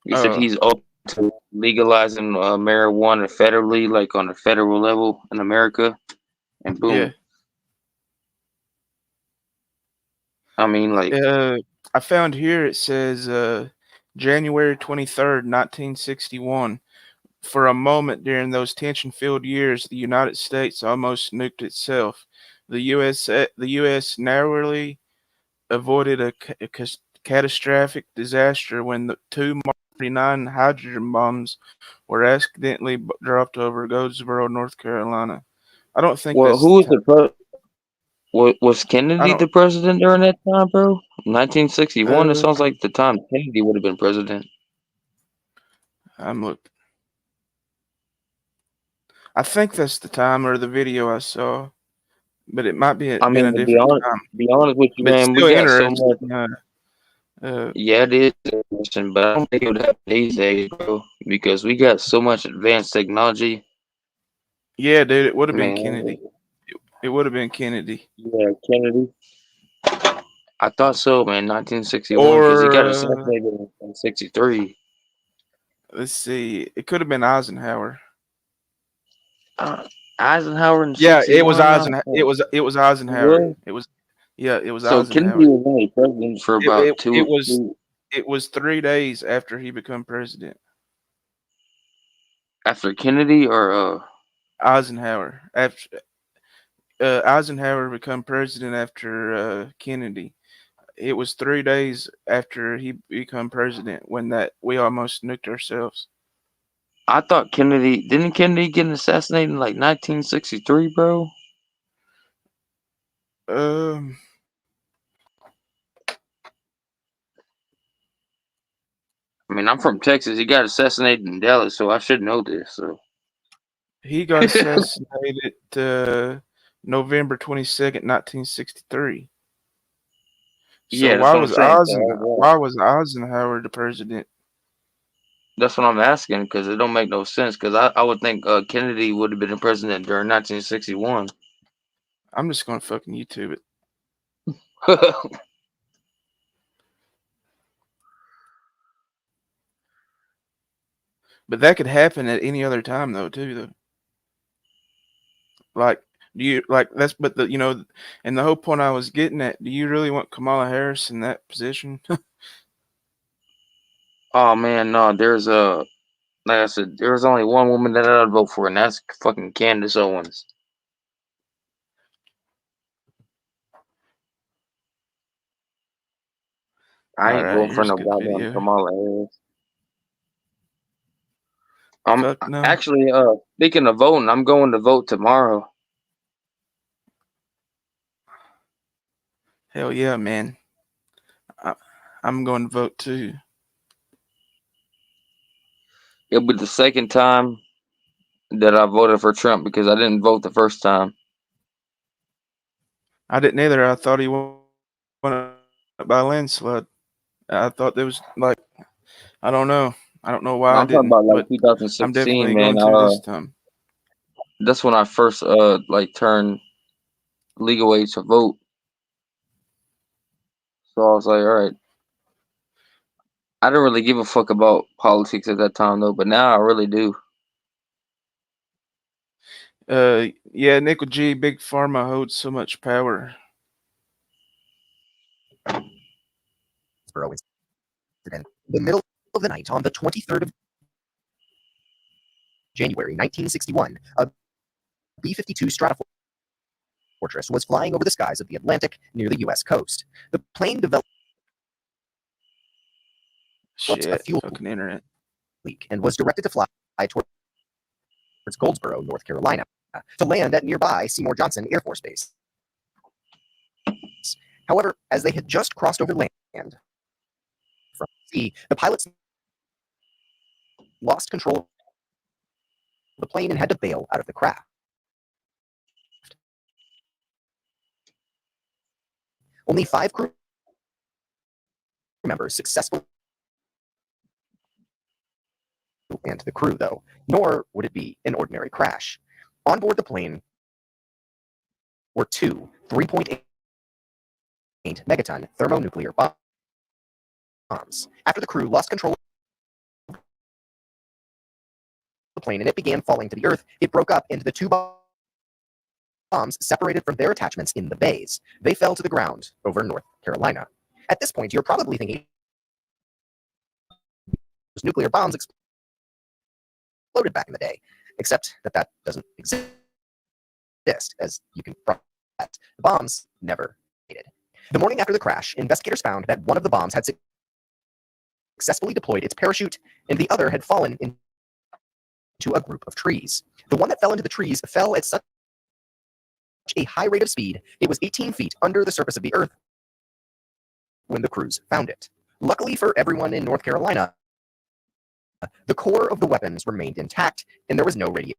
He said Oh, he's open to legalizing marijuana federally, like on a federal level in America, and yeah. boom. I mean, like, I found here it says January 23rd, 1961. For a moment during those tension-filled years, the United States almost nuked itself. The U.S. narrowly avoided a catastrophic disaster when the two Mark 39 hydrogen bombs were accidentally dropped over Goldsboro, North Carolina. I don't think well, that's who the was time. was I Kennedy don't. the president during that time, bro? 1961. It Uh, sounds like the time Kennedy would have been president. I'm look. I think that's the time or the video I saw, but it might be I been mean, a different time. be honest with you, But it's man, we still got so much. interesting. Yeah, it is interesting, but I don't think it would happen these days, bro, because we got so much advanced technology. Yeah, dude, it would have been Man, Kennedy. It would have been Kennedy. yeah, Kennedy. I thought so, man. 1961, because he Or got assassinated in 63. let's see, it could have been Eisenhower. Uh, Eisenhower in Yeah, it was 61. Eisenhower. It was He Eisenhower. was. It was So Kennedy Eisenhower. was only president for It about it, two it or was three it was 3 days after he became president. after Kennedy, or Eisenhower. After Eisenhower became president after Kennedy. It was 3 days after he became president when that we almost nuked ourselves. I thought didn't Kennedy get assassinated in like 1963, bro? Um, I mean, I'm from Texas. He got assassinated in Dallas, so I should know this. So he got assassinated November 22nd, 1963. So yeah, that's what I'm saying. So Why was Eisenhower the president? that's what I'm asking, because it don't make no sense. Because I would think Kennedy would have been the president during 1961. I'm just gonna fucking YouTube it. But that could happen at any other time though, too. Though, like, do you like that's? But and the whole point I was getting at. Do you really want Kamala Harris in that position? Oh man, no. Like I said, there's only one woman that I'd vote for, and that's fucking Candace Owens. I All ain't right, voting for here's a no good goddamn video. Kamala Harris. Fuck no. Actually, speaking of voting, I'm going to vote tomorrow. Hell yeah, man. I, I'm going to vote too. It'll be the second time that I voted for Trump because I didn't vote the first time. I didn't either. I thought he won by a landslide. I thought there was like I don't know. I don't know why No, I I'm talking didn't, about like but 2016, definitely man. going to this time. That's when I first like turned legal age to vote. So I was like, all right. I didn't really give a fuck about politics at that time though, but now I really do. Yeah, Nickel G, Big Pharma holds so much power. In the middle of the night on the 23rd of January 1961, a B-52 Stratofortress was flying over the skies of the Atlantic near the U.S. coast. The plane developed a fuel Fucking internet. leak and was directed to fly towards Goldsboro, North Carolina, to land at nearby Seymour Johnson Air Force Base. However, as they had just crossed over land from sea, the pilots lost control the plane and had to bail out of the craft. Only 5 crew members successfully, and the crew, though, nor would it be an ordinary crash. On board the plane were 2 3.8 megaton thermonuclear bombs. After the crew lost control of the plane and it began falling to the earth, it broke up into the 2 bombs separated from their attachments in the bays. They fell to the ground over North Carolina. At this point, you're probably thinking those nuclear bombs exploded back in the day, except that doesn't exist, as you can probably bet. The bombs never detonated. The morning after the crash, investigators found that one of the bombs had successfully deployed its parachute, and the other had fallen into a group of trees. The one that fell into the trees fell at such a high rate of speed, it was 18 feet under the surface of the earth when the crews found it. Luckily for everyone in North Carolina, the core of the weapons remained intact, and there was no radiation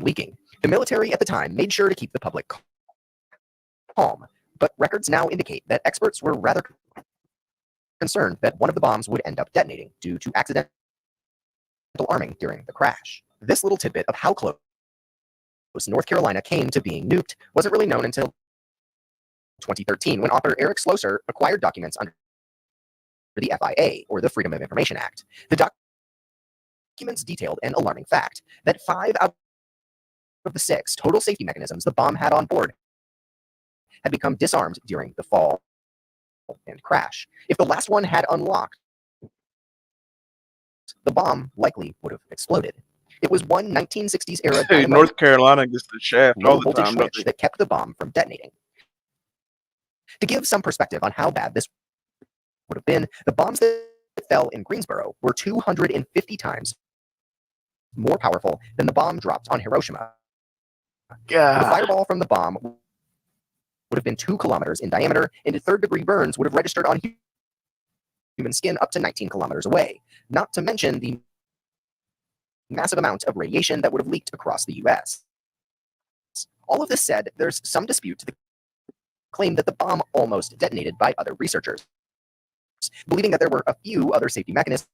leaking. The military at the time made sure to keep the public calm, but records now indicate that experts were rather concerned that one of the bombs would end up detonating due to accidental arming during the crash. This little tidbit of how close North Carolina came to being nuked wasn't really known until 2013, when author Eric Slosser acquired documents under the FIA, or the Freedom of Information Act. The documents detailed an alarming fact that 5 out of the 6 total safety mechanisms the bomb had on board had become disarmed during the fall and crash. If the last one had unlocked, the bomb likely would have exploded. It was one 1960s era Dude, North Carolina gets the shaft all low the voltage time, don't switch that kept the bomb from detonating. To give some perspective on how bad this would have been, the bombs that fell in Greensboro were 250 times more powerful than the bomb dropped on Hiroshima. God. The fireball from the bomb would have been 2 kilometers in diameter, and third-degree burns would have registered on human skin up to 19 kilometers away, not to mention the massive amount of radiation that would have leaked across the U.S. All of this said, there's some dispute to the claim that the bomb almost detonated by other researchers, believing that there were a few other safety mechanisms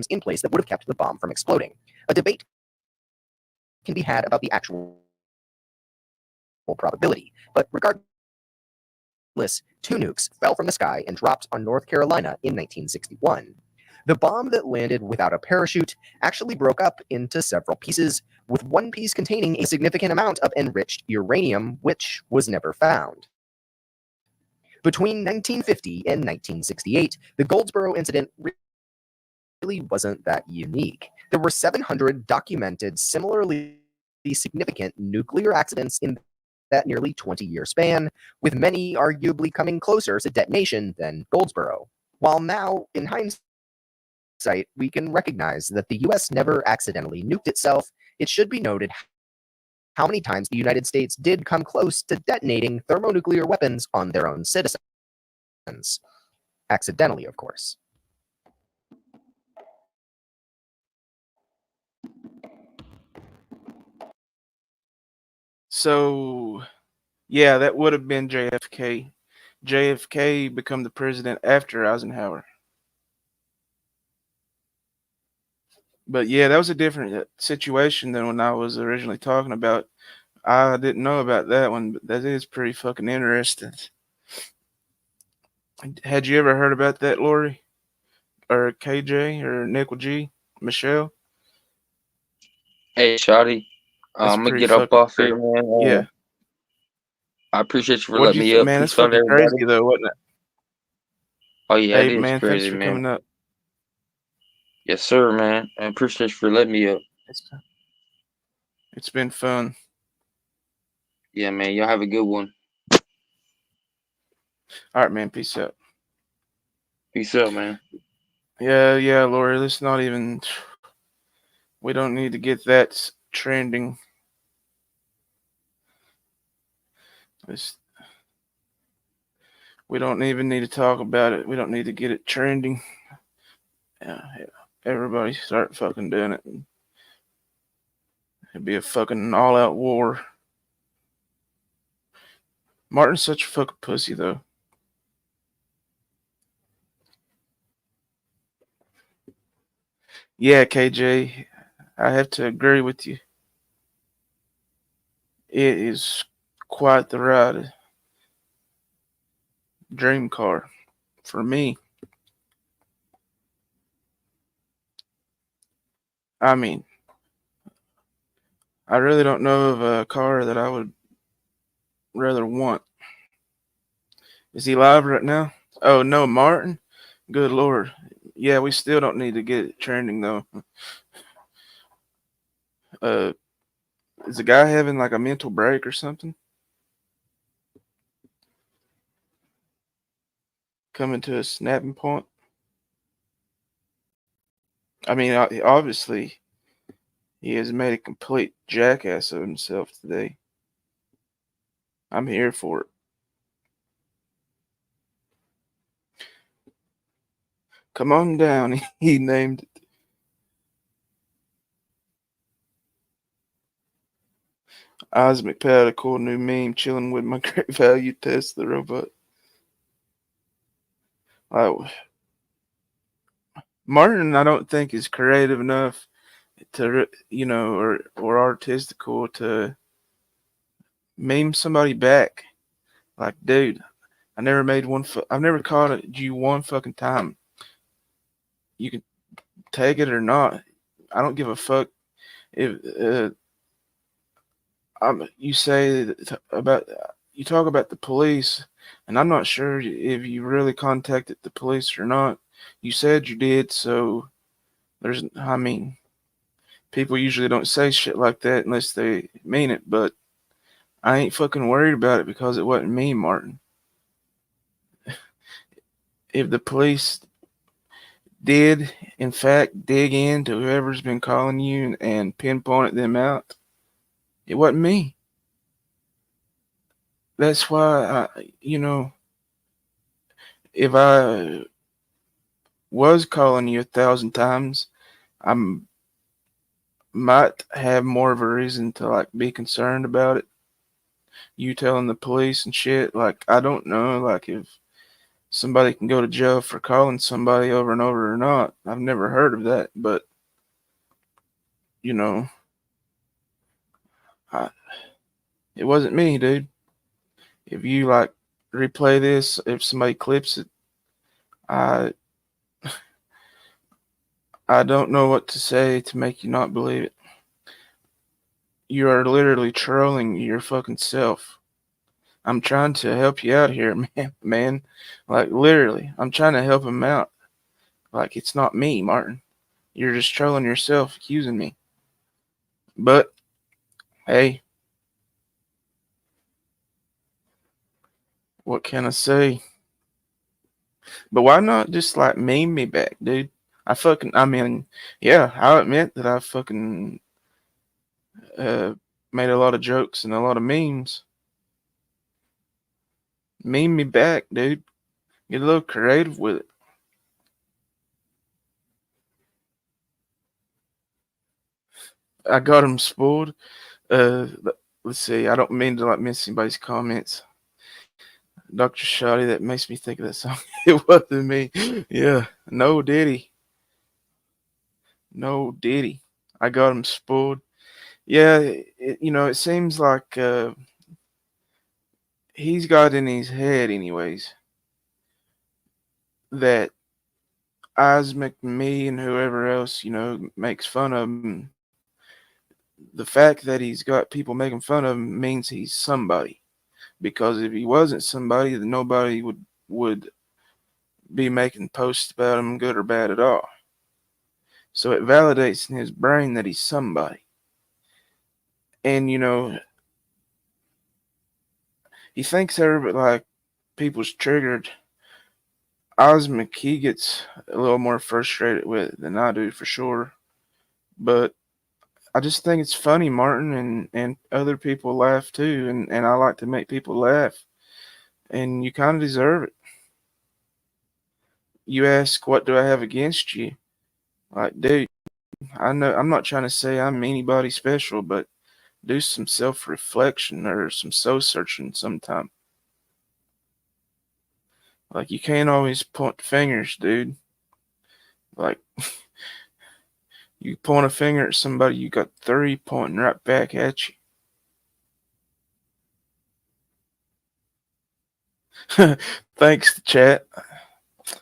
in place that would have kept the bomb from exploding. A debate can be had about the actual probability, but regardless, 2 nukes fell from the sky and dropped on North Carolina in 1961. The bomb that landed without a parachute actually broke up into several pieces, with one piece containing a significant amount of enriched uranium, which was never found. Between 1950 and 1968, the Goldsboro incident really wasn't that unique. There were 700 documented similarly significant nuclear accidents in that nearly 20-year span, with many arguably coming closer to detonation than Goldsboro. While now, in hindsight, we can recognize that the U.S. never accidentally nuked itself, it should be noted how many times the United States did come close to detonating thermonuclear weapons on their own citizens. Accidentally, of course. So, yeah, that would have been JFK. JFK become the president after Eisenhower. But yeah, that was a different situation than when I was originally talking about. I didn't know about that one, but that is pretty fucking interesting. Had you ever heard about that, Lori? Or KJ? Or Nickel G? Michelle? Hey, Shotty, That's I'm gonna pretty get up fucking off here, crazy. man. Yeah. I appreciate you for What'd letting you me think, up. man? That's Peace out, fucking crazy, everybody. though, wasn't it? Oh yeah, it Hey, is man, thanks crazy, for man. coming up. Yes, sir, man. I appreciate you for letting me up. It's been fun. Yeah, man. Y'all have a good one. All right, man. Peace out. Peace out, man. Yeah, Lori. Let's not even. We don't need to get that trending. We don't even need to talk about it. We don't need to get it trending. Yeah. Everybody start fucking doing it. It'd be a fucking all-out war. Martin's such a fucking pussy, though. Yeah, KJ, I have to agree with you. It is quite the ride. Dream car for me. I mean, I really don't know of a car that I would rather want. Is he live right now? Oh no, Martin. Good lord. Yeah, we still don't need to get it trending though. Uh, is the guy having like a mental break or something? Coming to a snapping point? I mean, obviously, he has made a complete jackass of himself today. I'm here for it. Come on down, he named it. Oz McPad, a cool new meme, chilling with my great value test, the robot. Uh, Martin, I don't think is creative enough to, or artistical to meme somebody back. Like, dude, I never made one. I've never caught you one fucking time. You can take it or not. I don't give a fuck if you say about you talk about the police, and I'm not sure if you really contacted the police or not. You said you did, so I mean, people usually don't say shit like that unless they mean it, but I ain't fucking worried about it because it wasn't me, Martin. If the police did, in fact, dig into whoever's been calling you and pinpointed them out, it wasn't me. That's why if I was calling you 1,000 times, I might have more of a reason to like be concerned about it. You telling the police and shit, like I don't know, like if somebody can go to jail for calling somebody over and over or not. I've never heard of that, but you know, I, it wasn't me, dude. If you like replay this, if somebody clips it, I I don't know what to say to make you not believe it. You are literally trolling your fucking self. I'm trying to help you out here, man. Like literally, I'm trying to help him out. Like it's not me, Martin. You're just trolling yourself, accusing me. But hey, what can I say? But why not just like meme me back, dude? I mean, yeah, I'll admit that I fucking uh, made a lot of jokes and a lot of memes. Meme me back, dude. Get a little creative with it. I got him spoiled. Uh, let's see. I don't mean to like miss anybody's comments. Dr. Shoddy, that makes me think of that song. It wasn't me. Yeah. No Diddy. No Diddy. I got him spoiled. Yeah, it seems like he's got in his head, anyways, that Isaac, me, and whoever else, makes fun of him. The fact that he's got people making fun of him means he's somebody. Because if he wasn't somebody, then nobody would be making posts about him, good or bad at all. So it validates in his brain that he's somebody. And he thinks everybody like people's triggered. Osmic, he gets a little more frustrated with it than I do for sure. But I just think it's funny, Martin, and other people laugh too, and I like to make people laugh. And you kind of deserve it. You ask, what do I have against you? Like, dude, I know I'm not trying to say I'm anybody special, but do some self reflection or some soul searching sometime. Like you can't always point fingers, dude. Like you point a finger at somebody, you got three pointing right back at you. Thanks, chat.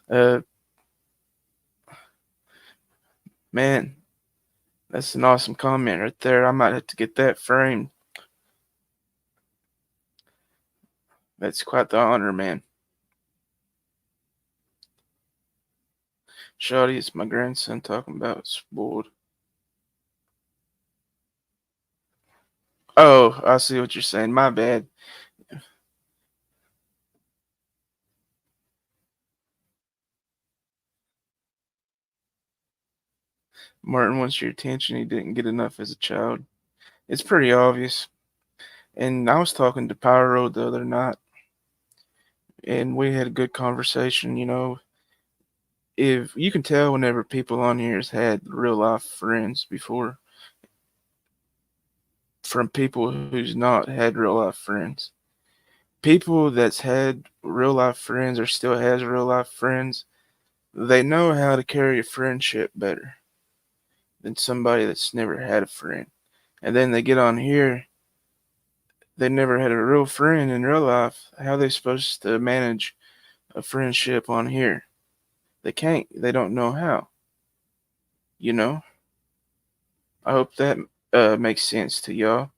Uh, man, that's an awesome comment right there. I might have to get that framed. That's quite the honor, man. Shawty, it's my grandson talking about spoiled. Oh, I see what you're saying. My bad. Martin wants your attention. He didn't get enough as a child. It's pretty obvious. And I was talking to Pyro the other night, and we had a good conversation. If you can tell whenever people on here has had real life friends before from people who's not had real life friends. People that's had real life friends or still has real life friends, they know how to carry a friendship better than somebody that's never had a friend. And then they get on here, they never had a real friend in real life. How are they supposed to manage a friendship on here? They can't. They don't know how. You know? I hope that makes sense to y'all.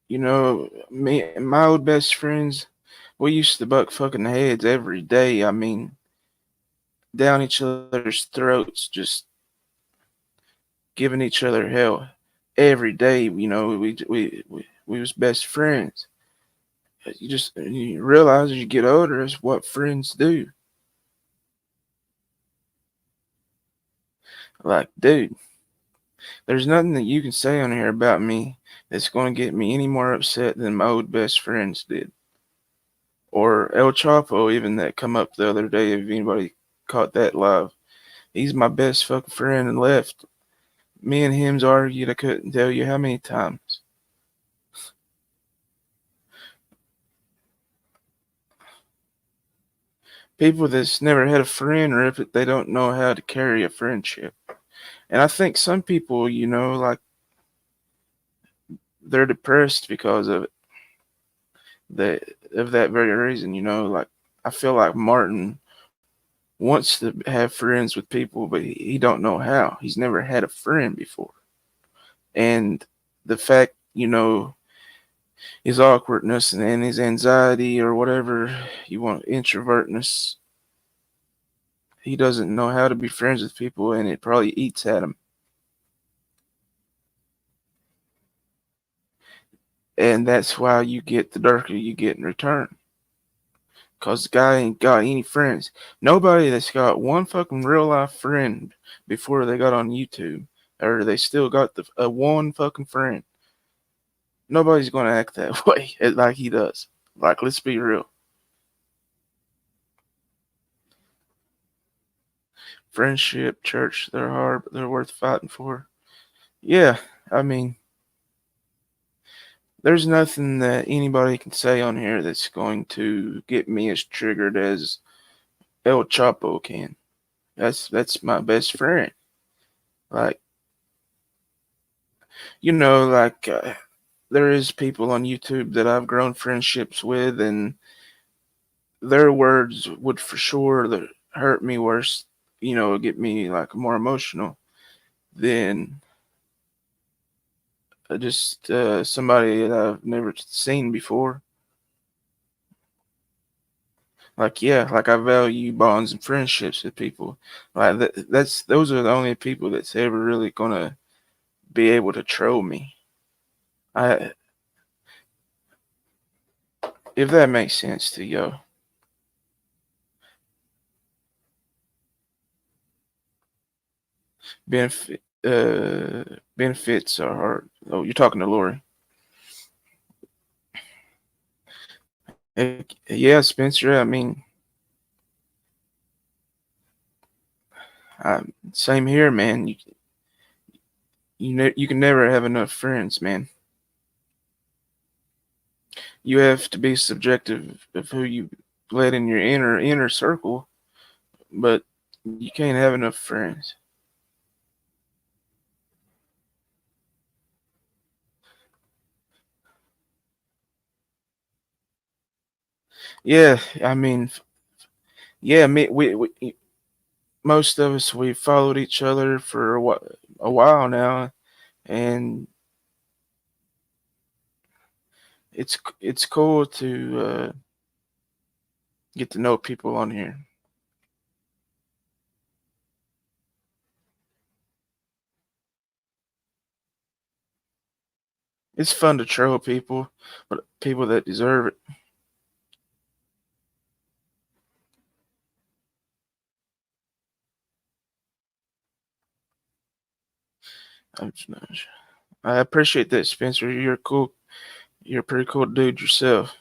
Me and my old best friends, we used to buck fucking heads every day. I mean, down each other's throats, just giving each other hell every day. We was best friends. You realize as you get older, is what friends do. Like, dude, there's nothing that you can say on here about me that's going to get me any more upset than my old best friends did. Or El Chapo, even that come up the other day. If anybody caught that live, he's my best fucking friend and left. Me and him's argued. I couldn't tell you how many times. People that's never had a friend rip it, they don't know how to carry a friendship. And I think some people, like they're depressed because of it. That of that very reason, like I feel like Martin wants to have friends with people, but he don't know how. He's never had a friend before. And the fact, his awkwardness and his anxiety or whatever you want, introvertness, he doesn't know how to be friends with people, and it probably eats at him. And that's why you get the darker you get in return. Because the guy ain't got any friends. Nobody that's got one fucking real life friend before they got on YouTube, or they still got the one fucking friend. Nobody's going to act that way like he does. Like, let's be real. Friendship, church, they're hard, but they're worth fighting for. Yeah, I mean, there's nothing that anybody can say on here that's going to get me as triggered as El Chapo can. That's my best friend. Like, there is people on YouTube that I've grown friendships with, and their words would for sure hurt me worse, get me like more emotional than just somebody that I've never seen before. Like, yeah, like I value bonds and friendships with people. Like those are the only people that's ever really gonna be able to troll me. I If that makes sense to you. Benefits are hard. Oh, you're talking to Lori. Yeah, Spencer. I mean, Same here, man. You can never have enough friends, man. You have to be subjective of who you let in your inner circle, but you can't have enough friends. Yeah, I mean, yeah, we most of us we followed each other for a while now, and it's cool to get to know people on here. It's fun to troll people, but people that deserve it. I'm just- I appreciate that, Spencer. You're a pretty cool dude yourself.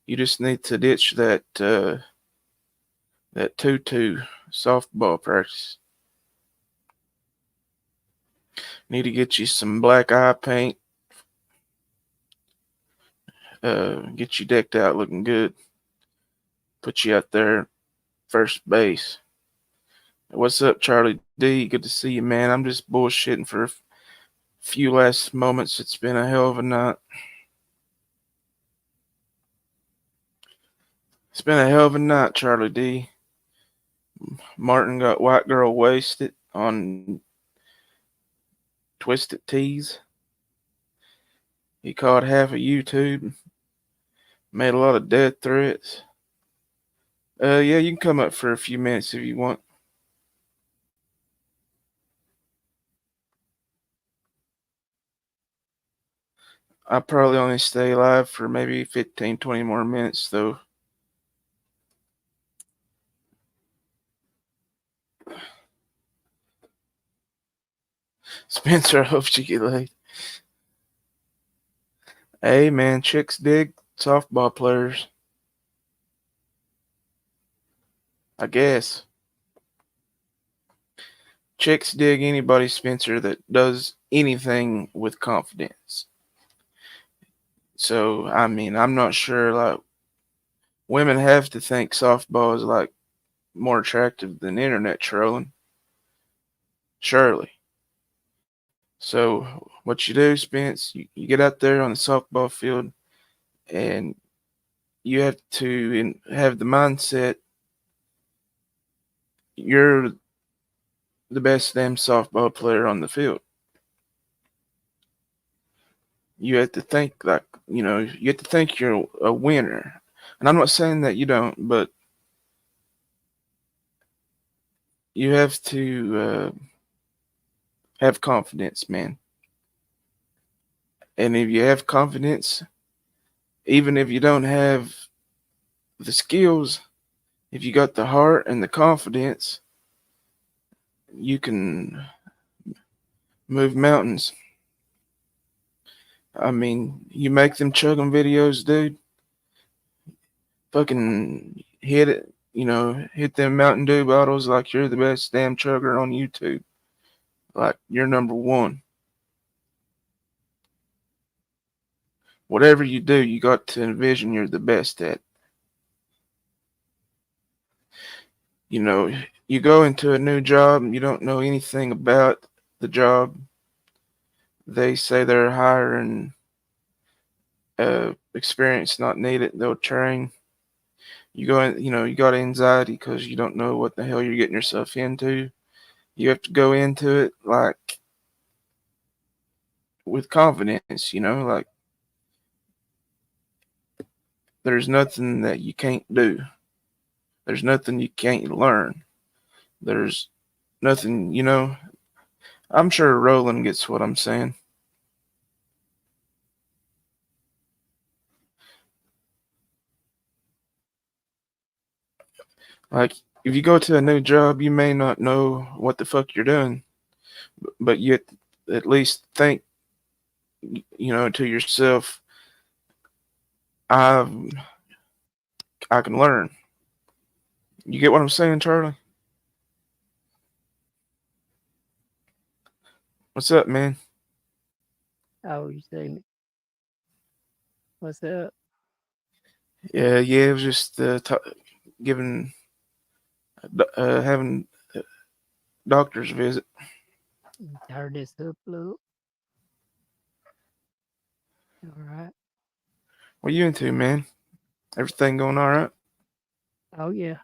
You just need to ditch that tutu softball practice. Need to get you some black eye paint. Get you decked out, looking good. Put you out there, first base. What's up, Charlie D? Good to see you, man. I'm just bullshitting for a few last moments. It's been a hell of a night. It's been a hell of a night, Charlie D. Martin got white girl wasted on Twisted Teas. He caught half of YouTube. Made a lot of death threats. Yeah, you can come up for a few minutes if you want. I'll probably only stay alive for maybe 15, 20 more minutes, though. Spencer, I hope you get laid. Hey, man, chicks dig softball players. I guess. Chicks dig anybody, Spencer, that does anything with confidence. So, I mean, I'm not sure, like, women have to think softball is, like, more attractive than internet trolling. Surely. So, what you do, Spence, you get out there on the softball field and you have to have the mindset you're the best damn softball player on the field. You have to think like, you have to think you're a winner. And I'm not saying that you don't, but you have to have confidence, man. And if you have confidence, even if you don't have the skills, if you got the heart and the confidence, you can move mountains. I mean, you make them chugging videos, dude. Fucking hit it, hit them Mountain Dew bottles like you're the best damn chugger on YouTube. Like you're number one. Whatever you do, you got to envision you're the best at. You know, you go into a new job and you don't know anything about the job. They say they're hiring experience not needed. They'll train. You go in, you got anxiety because you don't know what the hell you're getting yourself into. You have to go into it like with confidence, like there's nothing that you can't do. There's nothing you can't learn. There's nothing, I'm sure Roland gets what I'm saying. Like, if you go to a new job, you may not know what the fuck you're doing, but you at least think, to yourself, I I can learn. You get what I'm saying, Charlie? What's up, man? Oh, you see me? What's up? Yeah, it was just giving, having doctor's visit. Turn this up a little. All right. What you into, man? Everything going all right? Oh yeah,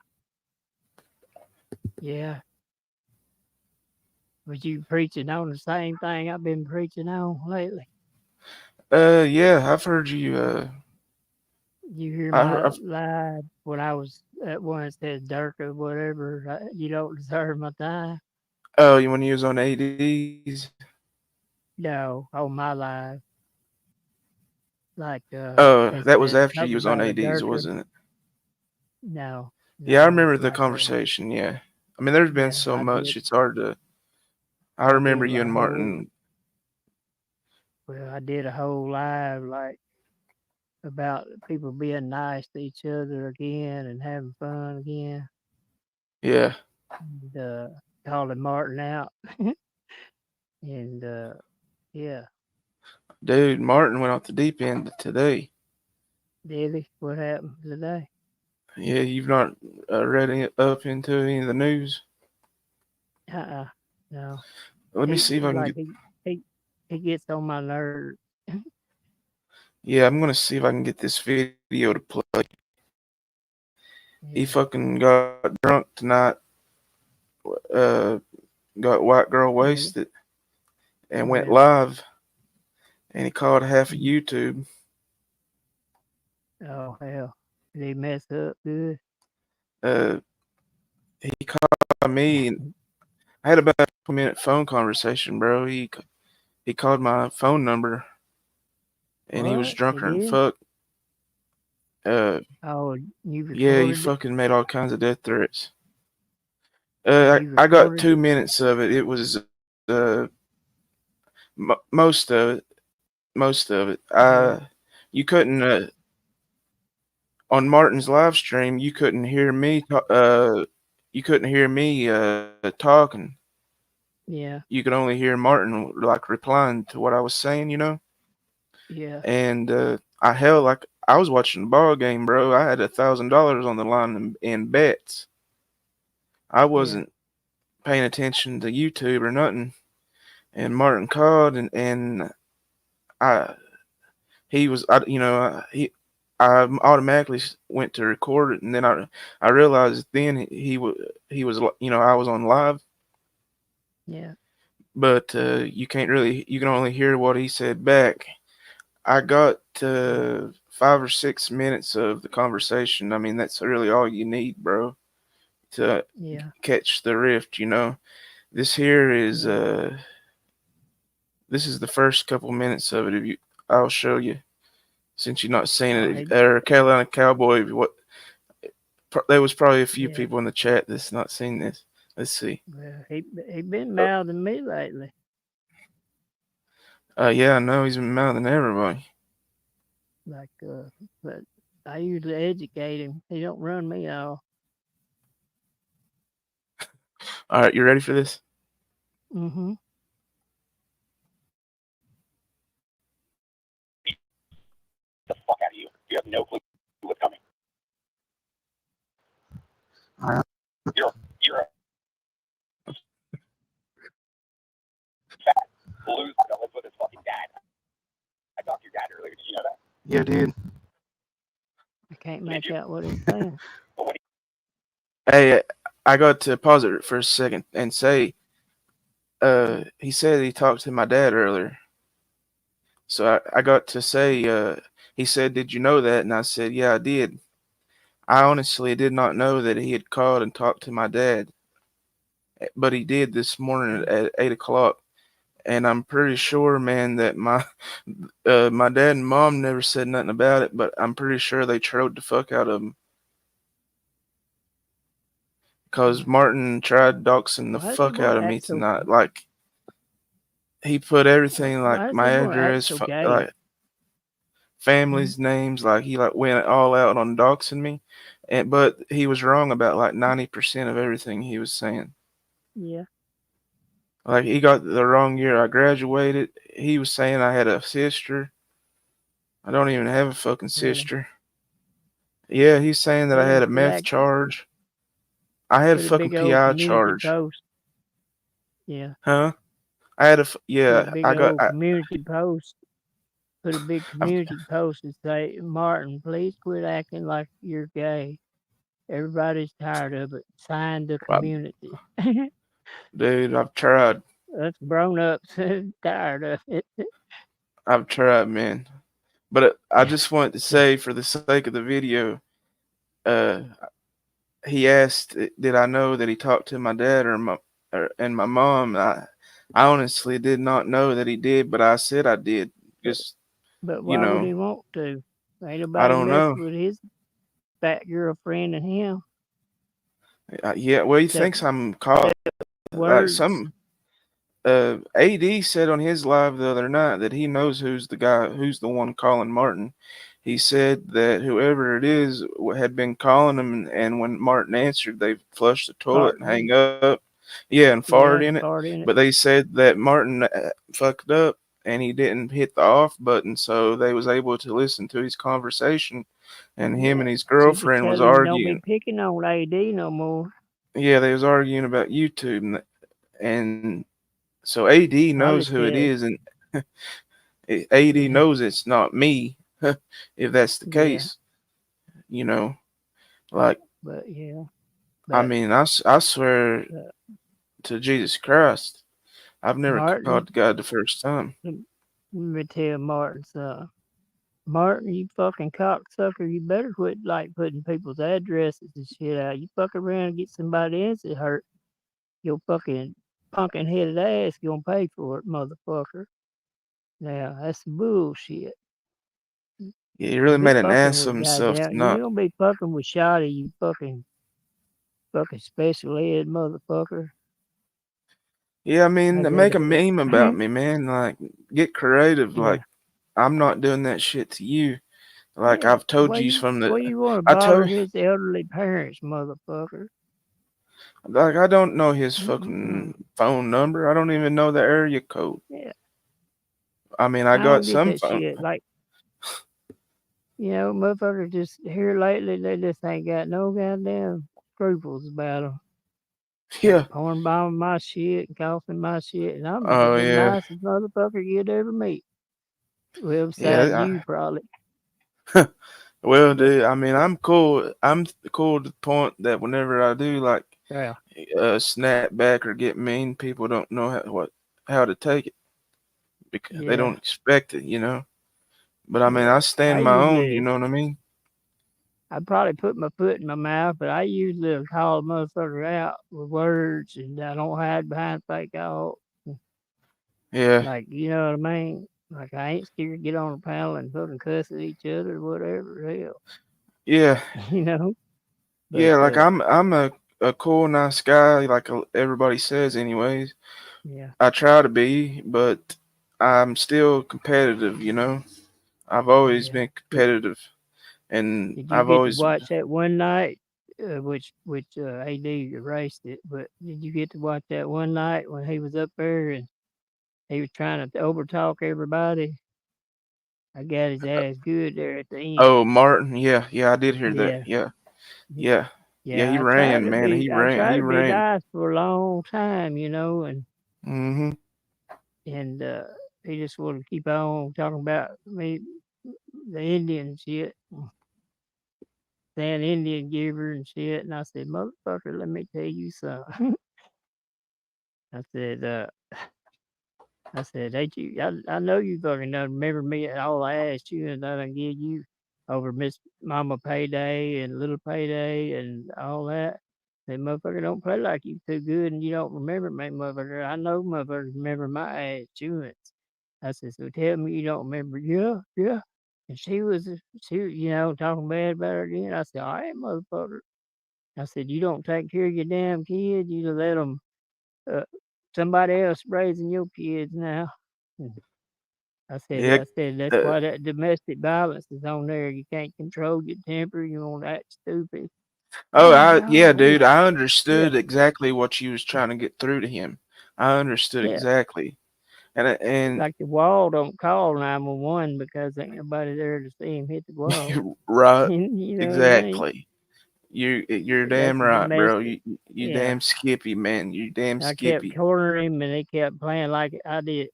yeah. Was you preaching on the same thing I've been preaching on lately? Yeah, I've heard you. You hear I heard. my live when I was at one that said Dirk or whatever. You don't deserve my time. Oh, when you was on ADs. No, on my live, like Oh, and that was said after you something was on about a ADs, Dirker. wasn't it? No, Yeah, I no, remember the like conversation. Yeah, I mean, there's been yeah, so much. It's hard to. I I remember did you a and whole. Martin. Well, I did a whole live like about people being nice to each other again and having fun again. Yeah, And, calling Martin out. And yeah, dude, Martin went off the deep end today. Dilly, what happened today? Yeah, you've not read up into any of the news. No. Let me He see if I can like get. he he gets on my nerves. Yeah, I'm gonna see if I can get this video to play. He Yeah, fucking got drunk tonight. Uh, got white girl really. wasted and went Well, live. And he called half of mm, YouTube. oh hell, did he mess up good? Uh, he called me, and I had about a 2-minute phone conversation, bro. He called my phone number, and he was What he drunker than did? fuck. Uh, Oh, you yeah, he recorded it? fucking made all kinds of death threats. You I got recorded two it? minutes of it. It was uh, most of it. Most of it. Well, You couldn't on Martin's live stream. You couldn't hear me. You couldn't hear me talking. yeah, You could only hear Martin like replying to what I was saying, you know. yeah, And I held like I was watching the ball game, bro. I had $1,000 on the line in bets. I yeah, wasn't paying attention to YouTube or nothing. And Martin called, and I he was I you know I automatically went to record it, and then I realized then he was I was on live, yeah, but you can only hear what he said back. I got 5 or 6 minutes of the conversation. I mean, that's really all you need, bro, to yeah, catch the rift. This here is yeah. this is the first couple minutes of it. If you, I'll show you since you're not seeing Oh, it. Or Carolina Cowboy. There was probably a few yeah. people in the chat that's not seen this. Let's see. Well, he been Uh, mouthing me lately. yeah, I know he's been mouthing everybody. Like, but I usually educate him. He don't run me off. All right, you ready for this? Mm-hmm. The fuck out of you. You have no clue what's coming. All right. You're a fat loser. That lives with his fucking dad. I talked to your dad earlier. Did you know that? Yeah, dude. I can't make out what he's saying. But what Hey, I got to pause it for a second and say, he said he talked to my dad earlier. So I got to say, he said, "Did you know that?" And I said, "Yeah, I did." I honestly did not know that he had called and talked to my dad, but he did this morning at 8 o'clock. And I'm pretty sure, man, that my dad and mom never said nothing about it, but I'm pretty sure they troled the fuck out of him. Because Martin tried doxing the Why does he fuck want out to of me act so? tonight. Like, he put everything, Why like does he my want to act address, so gay? like family's names, like he like went all out on doxing me. But he was wrong about like 90% of everything he was saying. Yeah. Like he got the wrong year I graduated. He was saying I had a sister. I don't even have a fucking Really? sister. Yeah, he's saying that I Tell him had a to put meth action. charge. I had a Put a fucking big old PI community charge. post. Yeah. Huh? I had a Put a yeah. big I got old community post. Put a big I've, community post and say, Martin, please quit acting like you're gay. Everybody's tired of it. Sign the I, community. dude. I've tried. Us grown ups tired of it. I've tried, man. But I just wanted to say, for the sake of the video, uh, he asked, did I know that he talked to my dad and my mom? I honestly did not know that he did, but I said I did. But Just but you why would know, he want to? Ain't I nobody don't know. messing with his fat girlfriend and him. Yeah, well, he Except thinks I'm caught. Like words. some AD said on his live the other night that he knows who's the guy, who's the one calling Martin. He said that whoever it is had been calling him, and when Martin answered, they flushed the toilet and Farting. hang up. Yeah, and fart Yeah, in it. fart in it. But they said that Martin fucked up and he didn't hit the off button, so they was able to listen to his conversation, and him Yeah. and his Should be girlfriend was telling him don't be arguing. picking on AD no more. Yeah, they was arguing about YouTube, and so AD Probably knows who it said, is, and AD yeah, knows it's not me. If that's the yeah, case, you know, like but yeah, I but mean, I swear uh, to Jesus Christ, I've never Martin, called God the first time. let me tell Martin's Martin, you fucking cocksucker, you better quit like putting people's addresses and shit out. You fuck around and get somebody else that hurt. Your fucking pumpkin headed ass gonna pay for it, motherfucker. Now that's bullshit. Yeah, he really Don't be made an fucking ass of with himself to goddamn. You not. don't be fucking with Shotty, you fucking special ed motherfucker. Yeah, I mean, I make gotta a meme about quit. me, man. Like, get creative. Yeah, Like, I'm not doing that shit to you. Like, yeah. I've told you from Why the, you want to I bother told, his elderly parents, motherfucker? like, I don't know his Mm-mm. fucking phone number. I don't even know the area code. Yeah, I mean, I I got don't get some that phone. shit. Like, motherfuckers just here lately, they just ain't got no goddamn scruples about them. Like Yeah. porn bombing my shit and coughing my shit, and I'm Oh the yeah. nicest motherfucker you'd ever meet. Well, besides Yeah. you, probably. Well, But dude, I mean, I'm cool. I'm cool to the point that whenever I do like yeah, snap back or get mean, people don't know how to take it because they yeah, don't expect it, you know. But I mean, yeah. I I stand my own. You usually, know what I mean? I probably put my foot in my mouth, but I usually call a motherfucker out with words, and I don't hide behind fake out. Yeah. Like, you know what I mean? Like, I ain't scared to get on a panel and fucking cuss at each other or whatever, hell, Yeah. you know? But, Yeah. Like I'm a cool, nice guy, like everybody says, anyways. yeah, I try to be, but I'm still competitive. You know, I've always yeah. been Did, competitive, and did you I've get to always. watch that one night, which AD erased it, but did you get to watch that one night when he was up there and he was trying to overtalk everybody? I got his ass good there at the end. Oh, Martin. Yeah. Yeah. I did hear that. Yeah, Yeah. Yeah. Yeah. He yeah. ran, man. He I ran. tried He to be ran. nice for a long time, Hmm. and he just wanted to keep on talking about me, the Indian shit, saying Indian giver and shit. And I said, motherfucker, let me tell you something. I said, ain't you? I know you fucking don't remember me at all. I asked you, and I done give you over Miss Mama Payday and Little Payday and all that. That motherfucker don't play like you too good, and you don't remember me, motherfucker. I know motherfuckers remember my ass chewing. I said, so tell me you don't remember. Yeah, yeah. And she was talking bad about her again. I said, all right, motherfucker. I said, you don't take care of your damn kids. You let them uh, somebody else raising your kids now. And Yeah. I said that's Uh, why that domestic violence is on there. You can't control your temper. You won't act stupid. oh, Oh yeah, no, dude. I yeah, understood exactly what you was trying to get through to him. I understood Yeah, exactly. And like the wall don't call 911 because ain't nobody there to see him hit the wall. right, You know what I mean? exactly. You're That's damn a right, bro. domestic. You Yeah. damn skippy, man. You damn I kept skippy. cornering him and they kept playing like I did.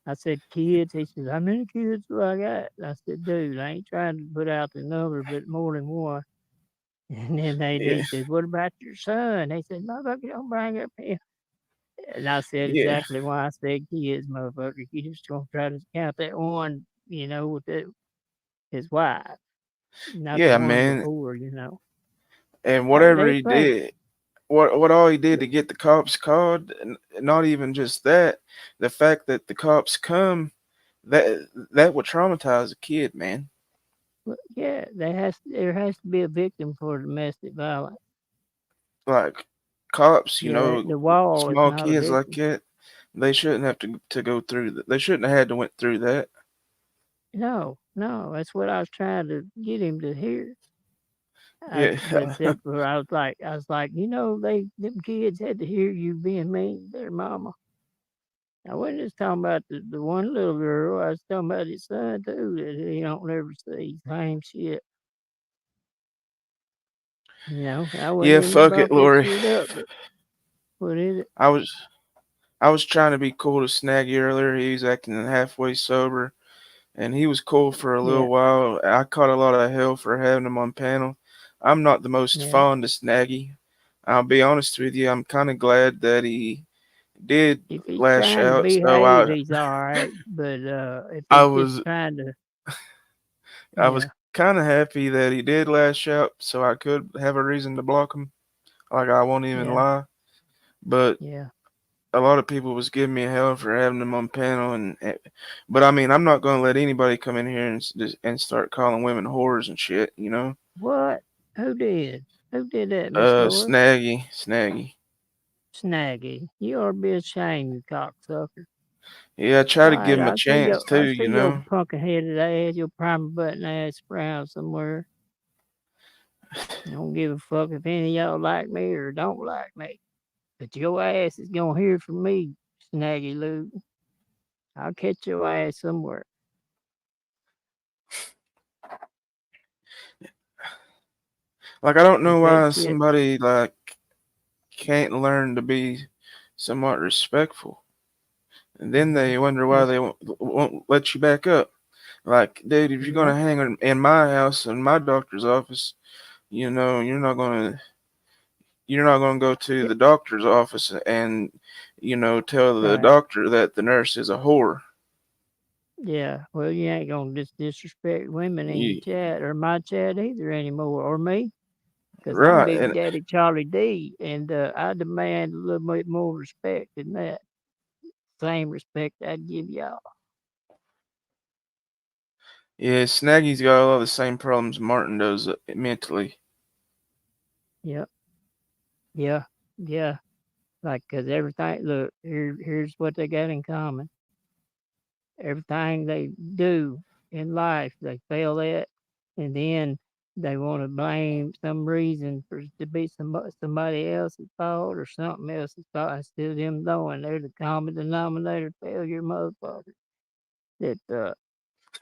I said, kids. He said, how many kids do I got? I said, dude, I ain't trying to put out the number, but more than one. And then Yeah, they said, what about your son? They said, motherfucker, don't bring up him. And I said yeah, exactly why I said kids, motherfucker. You just gonna try to count that one, with his wife, not the yeah, one man. before. And whatever They he play. did, what all he did to get the cops called, and not even just that, the fact that the cops come, that would traumatize a kid, man. Well, yeah, there has to be a victim for domestic violence. Like cops, Yeah, the wall is small not a kids like victim. that, they shouldn't have to go through that. They shouldn't have had to went through that. No, no, that's what I was trying to get him to hear. Yeah, I was like, them kids had to hear you being mean to their mama. I wasn't just talking about the one little girl. I was talking about his son too. That he don't never see. Same shit. I wasn't yeah. even Fuck it, brought that Lori. shit up, but what is it? I was I was trying to be cool to Snaggy earlier. He was acting halfway sober, and he was cool for a Yeah, little while. I caught a lot of hell for having him on panel. I'm not the most yeah. fond of Snaggy. I'll be honest with you. I'm kind of glad that he did If he's lash trying to out. So behave, he's all right. But if I he's just was trying to, I was yeah, kind of happy that he did lash out, so I could have a reason to block him. Like I won't even yeah, lie, but yeah. a lot of people was giving me hell for having him on panel, but I mean, I'm not gonna let anybody come in here and start calling women whores and shit, you know. What? Who did? Who did that, Miss Laura? Snaggy. Snaggy. You ought to be ashamed, you cocksucker. Yeah, I try All to right, give him a I see chance your I too, see you your know. pumpkin headed ass, your primer button ass around somewhere. I don't give a fuck if any of y'all like me or don't like me. But your ass is gonna hear from me, Snaggy Lou. I'll catch your ass somewhere. Like I don't Cause know that why shit, somebody like can't learn to be somewhat respectful, and then they wonder why it's, they won't let you back up. Like, dude, if you're yeah, gonna hang in my house in my doctor's office, you know, you're not gonna go to yeah, the doctor's office and tell the right. doctor that the nurse is a whore. Yeah, well, you ain't gonna disrespect women in your You, chat or my chat either anymore, or me. Because I'm right? Big And Daddy Charlie D, and I demand a little bit more respect than that. Same respect I'd give y'all. yeah, Snaggy's got a lot of the same problems Martin does mentally. Yep, yeah, yeah. Like, cause everything. Look, here's what they got in common. Everything they do in life, they fail at, and then they want to blame some reason for it to be somebody else's fault or something else's fault instead of them knowing they're the common denominator failure motherfucker. That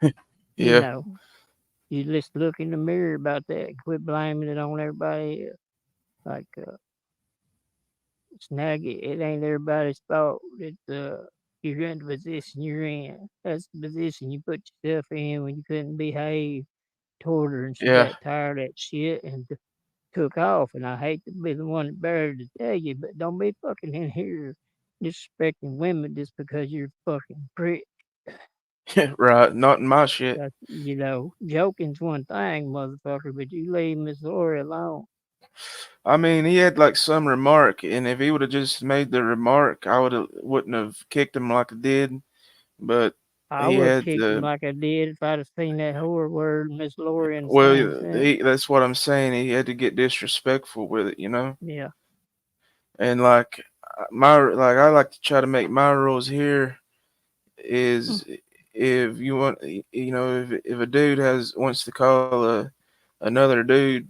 you Yeah, know, you just look in the mirror about that and quit blaming it on everybody else. Like Snaggy, it ain't everybody's fault. You're in the position you're in. That's the position you put yourself in when you couldn't behave toward her and she yeah, got tired of that shit and took off. And I hate to be the one that better to tell you, but don't be fucking in here disrespecting women just because you're a fucking prick. right. Not in my shit. Joking's one thing, motherfucker, but you leave Miss Lori alone. I mean, he had like some remark, and if he would have just made the remark, I wouldn't have kicked him like I did. But I he would have had kicked him the like I did if I'd have seen that whore word Miss Lori in the same well, sentence. that's what I'm saying. He had to get disrespectful with it, you know. Yeah. And like I like to try to make my rules here Hmm. is if you want, if a dude wants to call another dude,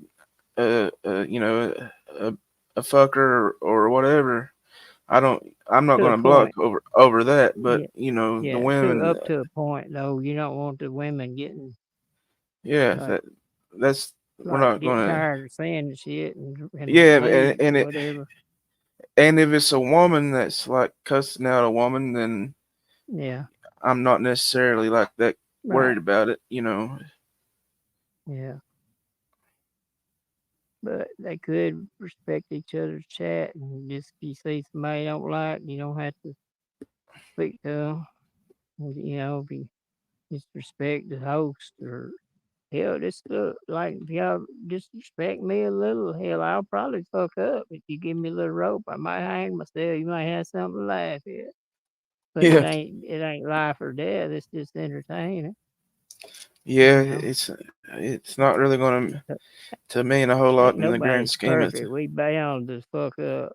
a a fucker or whatever, I'm not To a going to block point. over that, but Yeah, the yeah. women, Up to a point though. You don't want the women getting yeah, like that's we're not get going to. tired of saying the shit and Yeah, leave and whatever. if it's a woman that's like cussing out a woman, then Yeah, I'm not necessarily like that right. worried about it. Yeah, but they could respect each other's chat and just if you see somebody you don't like, you don't have to speak to them. You know, if you just respect the host or hell, just like if y'all disrespect me a little, hell, I'll probably fuck up. If you give me a little rope, I might hang myself. You might have something to laugh at. But Yeah, it ain't life or death. It's just entertaining, yeah, you know. it's not really going to mean a whole lot Ain't in the grand nobody's scheme of perfect. We bound to fuck up,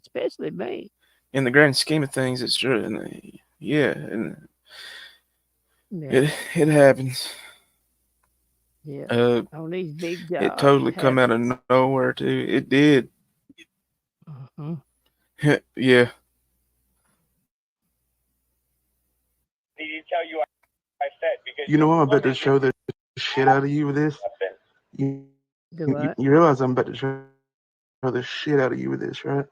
especially me. in the grand scheme of things. It's true, and yeah, and Yeah, it happens. yeah. Uh, On these big it jobs, totally it come out of happens. nowhere too. It did. Uh-huh. Yeah. Did he tell you I said? Because You you're know I'm about to literally show the shit out of you with this. nothing. Do what? You realize I'm about to show the shit out of you with this, right?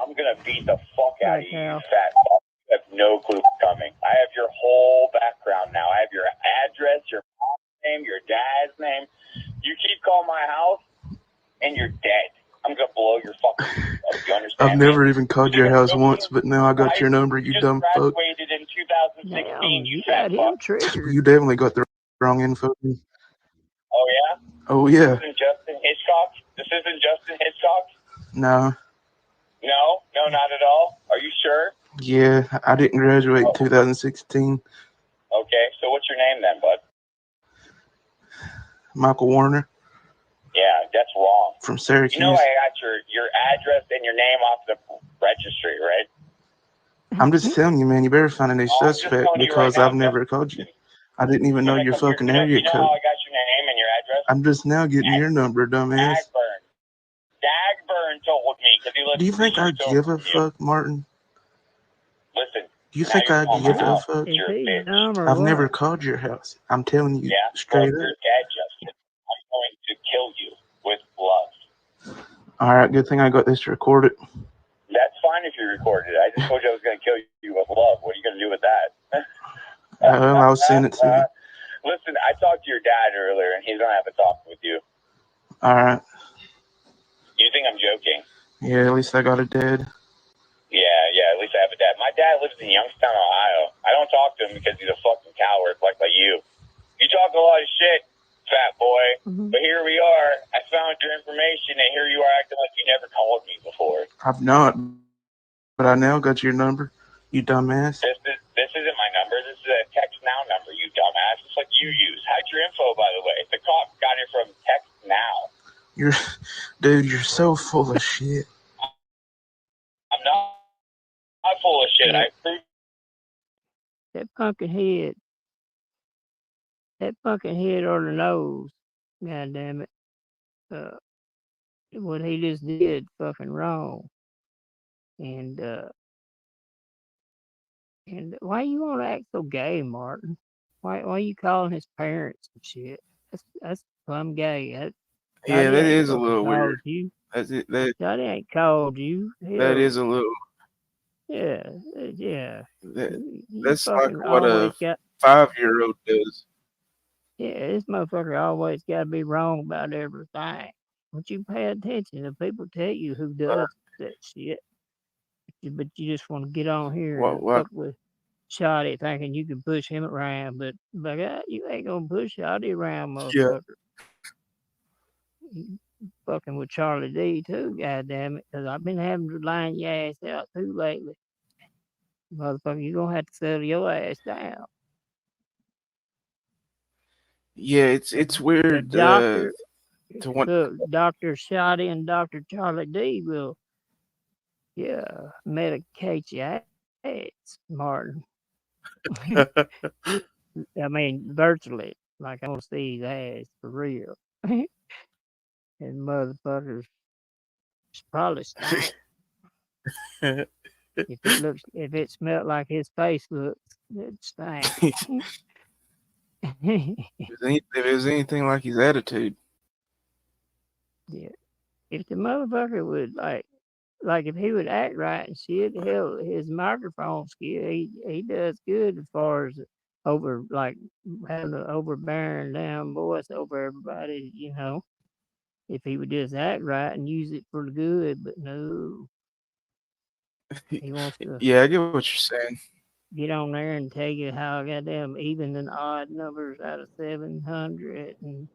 I'm gonna beat the fuck out of Like you, you how? fat fuck. You have no clue what's coming. I have your whole background now. I have your address, your mom's name, your dad's name. You keep calling my house, and you're dead. I'm gonna blow your fucking up. You understand I've me? never even called You your think I'm house once, joking? but now I got your number, You you just dumb fuck. graduated in 2016, Damn, you you fat got him fuck. triggered. You definitely got the wrong info. Oh yeah? Oh This yeah. isn't Justin Hitchcock? This isn't Justin Hitchcock? No. No, not at all. Are you sure? Yeah, I didn't graduate in Oh, 2016. okay. So what's your name then, bud? Michael Warner Yeah, that's wrong. from You Syracuse. know I got your address and your name off the registry, right? I'm just telling you, man, you better find a new Oh, I'm just suspect telling you right because now, I've never called you. Justin. I didn't even know your fucking area You know code. how I got your name and your address? I'm just now getting your number, dumbass. Dagburn told me because he lives Do you 3 think I streets over give a from you. fuck, Martin? Listen, Do you now think you're I calling Is my give a he house. fuck? is You're a he bitch. dumb or I've never what? called your house. I'm telling you Yeah? straight Well, up. you're dead, Justin. I'm going to kill you with love. All right, good thing I got this recorded. That's fine if you recorded it. I just told you I was going to kill you with love. What are you going to do with that? Well, I'll send it to you. Listen, I talked to your dad earlier, and he's going to have a talk with you. All right. You think I'm joking? Yeah, at least I got a dad. Yeah, at least I have a dad. My dad lives in Youngstown, Ohio. I don't talk to him because he's a fucking coward like you. You talk a lot of shit, fat boy. Mm-hmm. But here we are. I found your information, and here you are acting like you never called me before. I've not, but I now got your number, you dumbass. This isn't my number. This is a text now number, you dumbass. It's like you use. Hide your info, by the way. The cop got it from text now. Dude, you're so full of shit. I'm not full of shit. I proved That pumpkin head on the nose. God damn it. What he just did fucking wrong. And why you want to act so gay, Martin? Why you calling his parents and shit? That's plumb gay. Yeah, Shotty that ain't is a fucking little called weird. you. That's it. That Ain't called you. that Hell, is a little. yeah, yeah. You That's like fucking what a always got. 5-year-old does. Yeah, this motherfucker always got to be wrong about everything. But you pay attention and people tell you who does that shit. But you just want to get on here and What? fuck with Shotty thinking you can push him around. But you ain't going to push Shotty around, Yeah. motherfucker. You fucking with Charlie D too, goddamn it. Because I've been having to line your ass out too lately. Motherfucker, you going to have to settle your ass down. Yeah, it's The weird doctor, to want. look, Dr. Shotty and Dr. Charlie D will, medicate your ass, Martin. I mean, virtually. Like, I want to see his ass for real. And motherfuckers probably stink. If it smelled like his face looks, it stank. If it was anything like his attitude. Yeah. If the motherfucker would like if he would act right and shit, hell, his microphone skill, he does good as far as over like having an overbearing down voice over everybody, you know. If he would just act right and use it for the good, but no, he wants to Yeah, I get what you're saying. get on there and tell you how goddamn even and odd numbers out of 700 and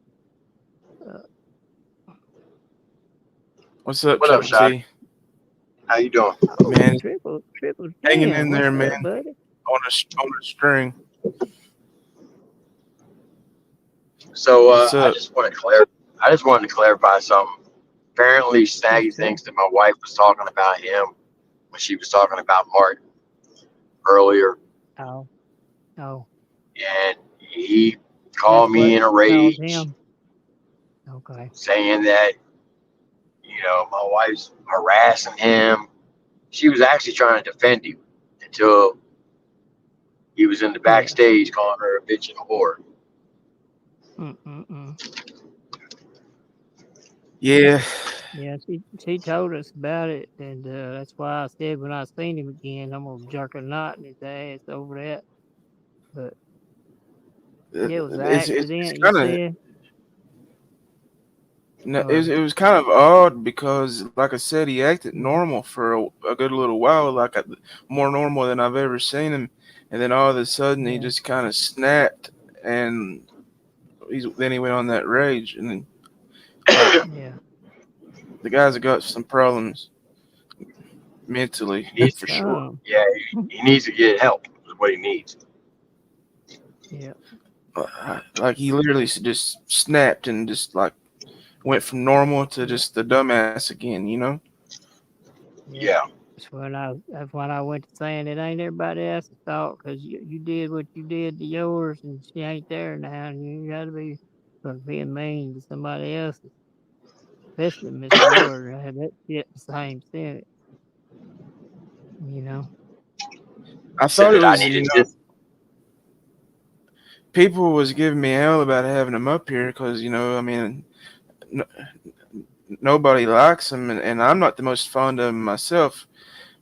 uh, What's up, What up, Triple Shotty? T? How you doing? oh Man, triple hanging 10. in there, What's man, up, buddy? on a string. So What's I up? just want to clarify. I just wanted to clarify something. Apparently, Snaggy What's up? thinks that my wife was talking about him when she was talking about Martin earlier, Oh, oh, and he that's called what me in a she called rage, him. Okay. saying that my wife's harassing him. She was actually trying to defend him until he was in the Yeah. backstage calling her a bitch and a whore. Mm-mm-mm. Yeah, Yeah, she told us about it, and that's why I said when I seen him again, I'm gonna jerk a knot in his ass over that. But it was an it's accident, you kind of said, no, or it was kind of odd because, like I said, he acted yeah, normal for a good little while, more normal than I've ever seen him, and then all of a sudden he yeah, just kind of snapped, and then he went on that rage, and then like yeah. the guy's got some problems mentally He needs, for sure. Some, yeah, he needs to get help. Is what he needs. yeah, Like he literally just snapped and just like went from normal to yeah, just the dumbass again, you know? yeah. Yeah. That's when I went to saying it ain't everybody else's fault because you did what you did to yours, and she ain't there now, and you gotta be for being mean to somebody else's, especially Miss Ward. I had that shit the same sentence, you know. I Said thought it that I was, needed to. people was giving me hell about having him up here because, I mean, no, nobody likes him, and I'm not the most fond of him myself.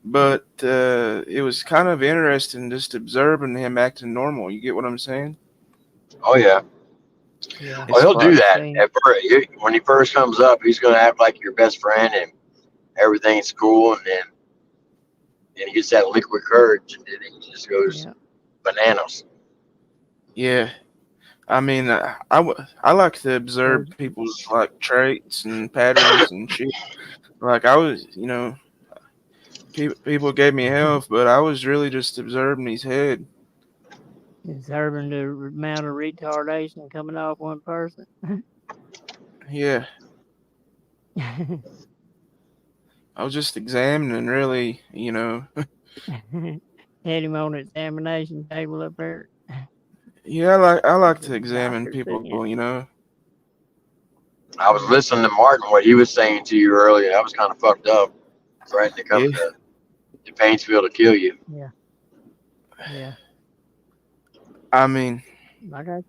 But it was kind of interesting just observing him acting normal. You get what I'm saying? Oh yeah. Yeah, Oh, It's he'll do fun. I that. seen. When he first comes up, he's gonna act like your best friend and everything's cool, and then he gets that liquid courage, and then he just goes Yeah, bananas. Yeah. I mean, I like to goes. observe people's like traits and patterns and shit. Like I was, people gave me hell, but I was really just observing his head. Observing the amount of retardation coming off one person. Yeah, I was just examining, really. Had him on the examination table up there. Yeah, I like The to examine doctor people. sitting there. I was Yeah, listening to Martin what he was saying to you earlier. That was kind of fucked up. Threatening to come Yeah, to Painesville to kill you. yeah, yeah. I mean, Like I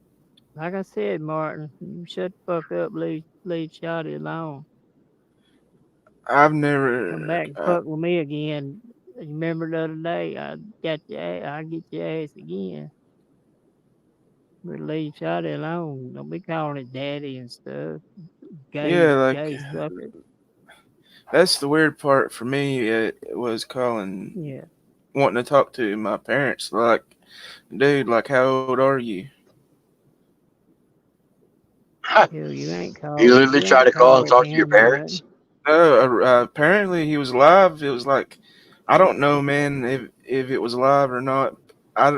like I said, Martin, you shut the fuck up, leave Shotty alone. I've Come never. back and fuck with me again. You remember the other day? I get your ass again. But leave Shotty alone. Don't be calling it daddy and stuff. Yeah, like Gay sucker. that's the weird part for me. It was calling, Yeah. wanting to talk to my parents. Like, dude, like, how old are you? Hell, You literally you try ain't to call and called talk to your him or parents. nothing. No, apparently he was alive. It was like, I don't know, man, if it was alive or not. I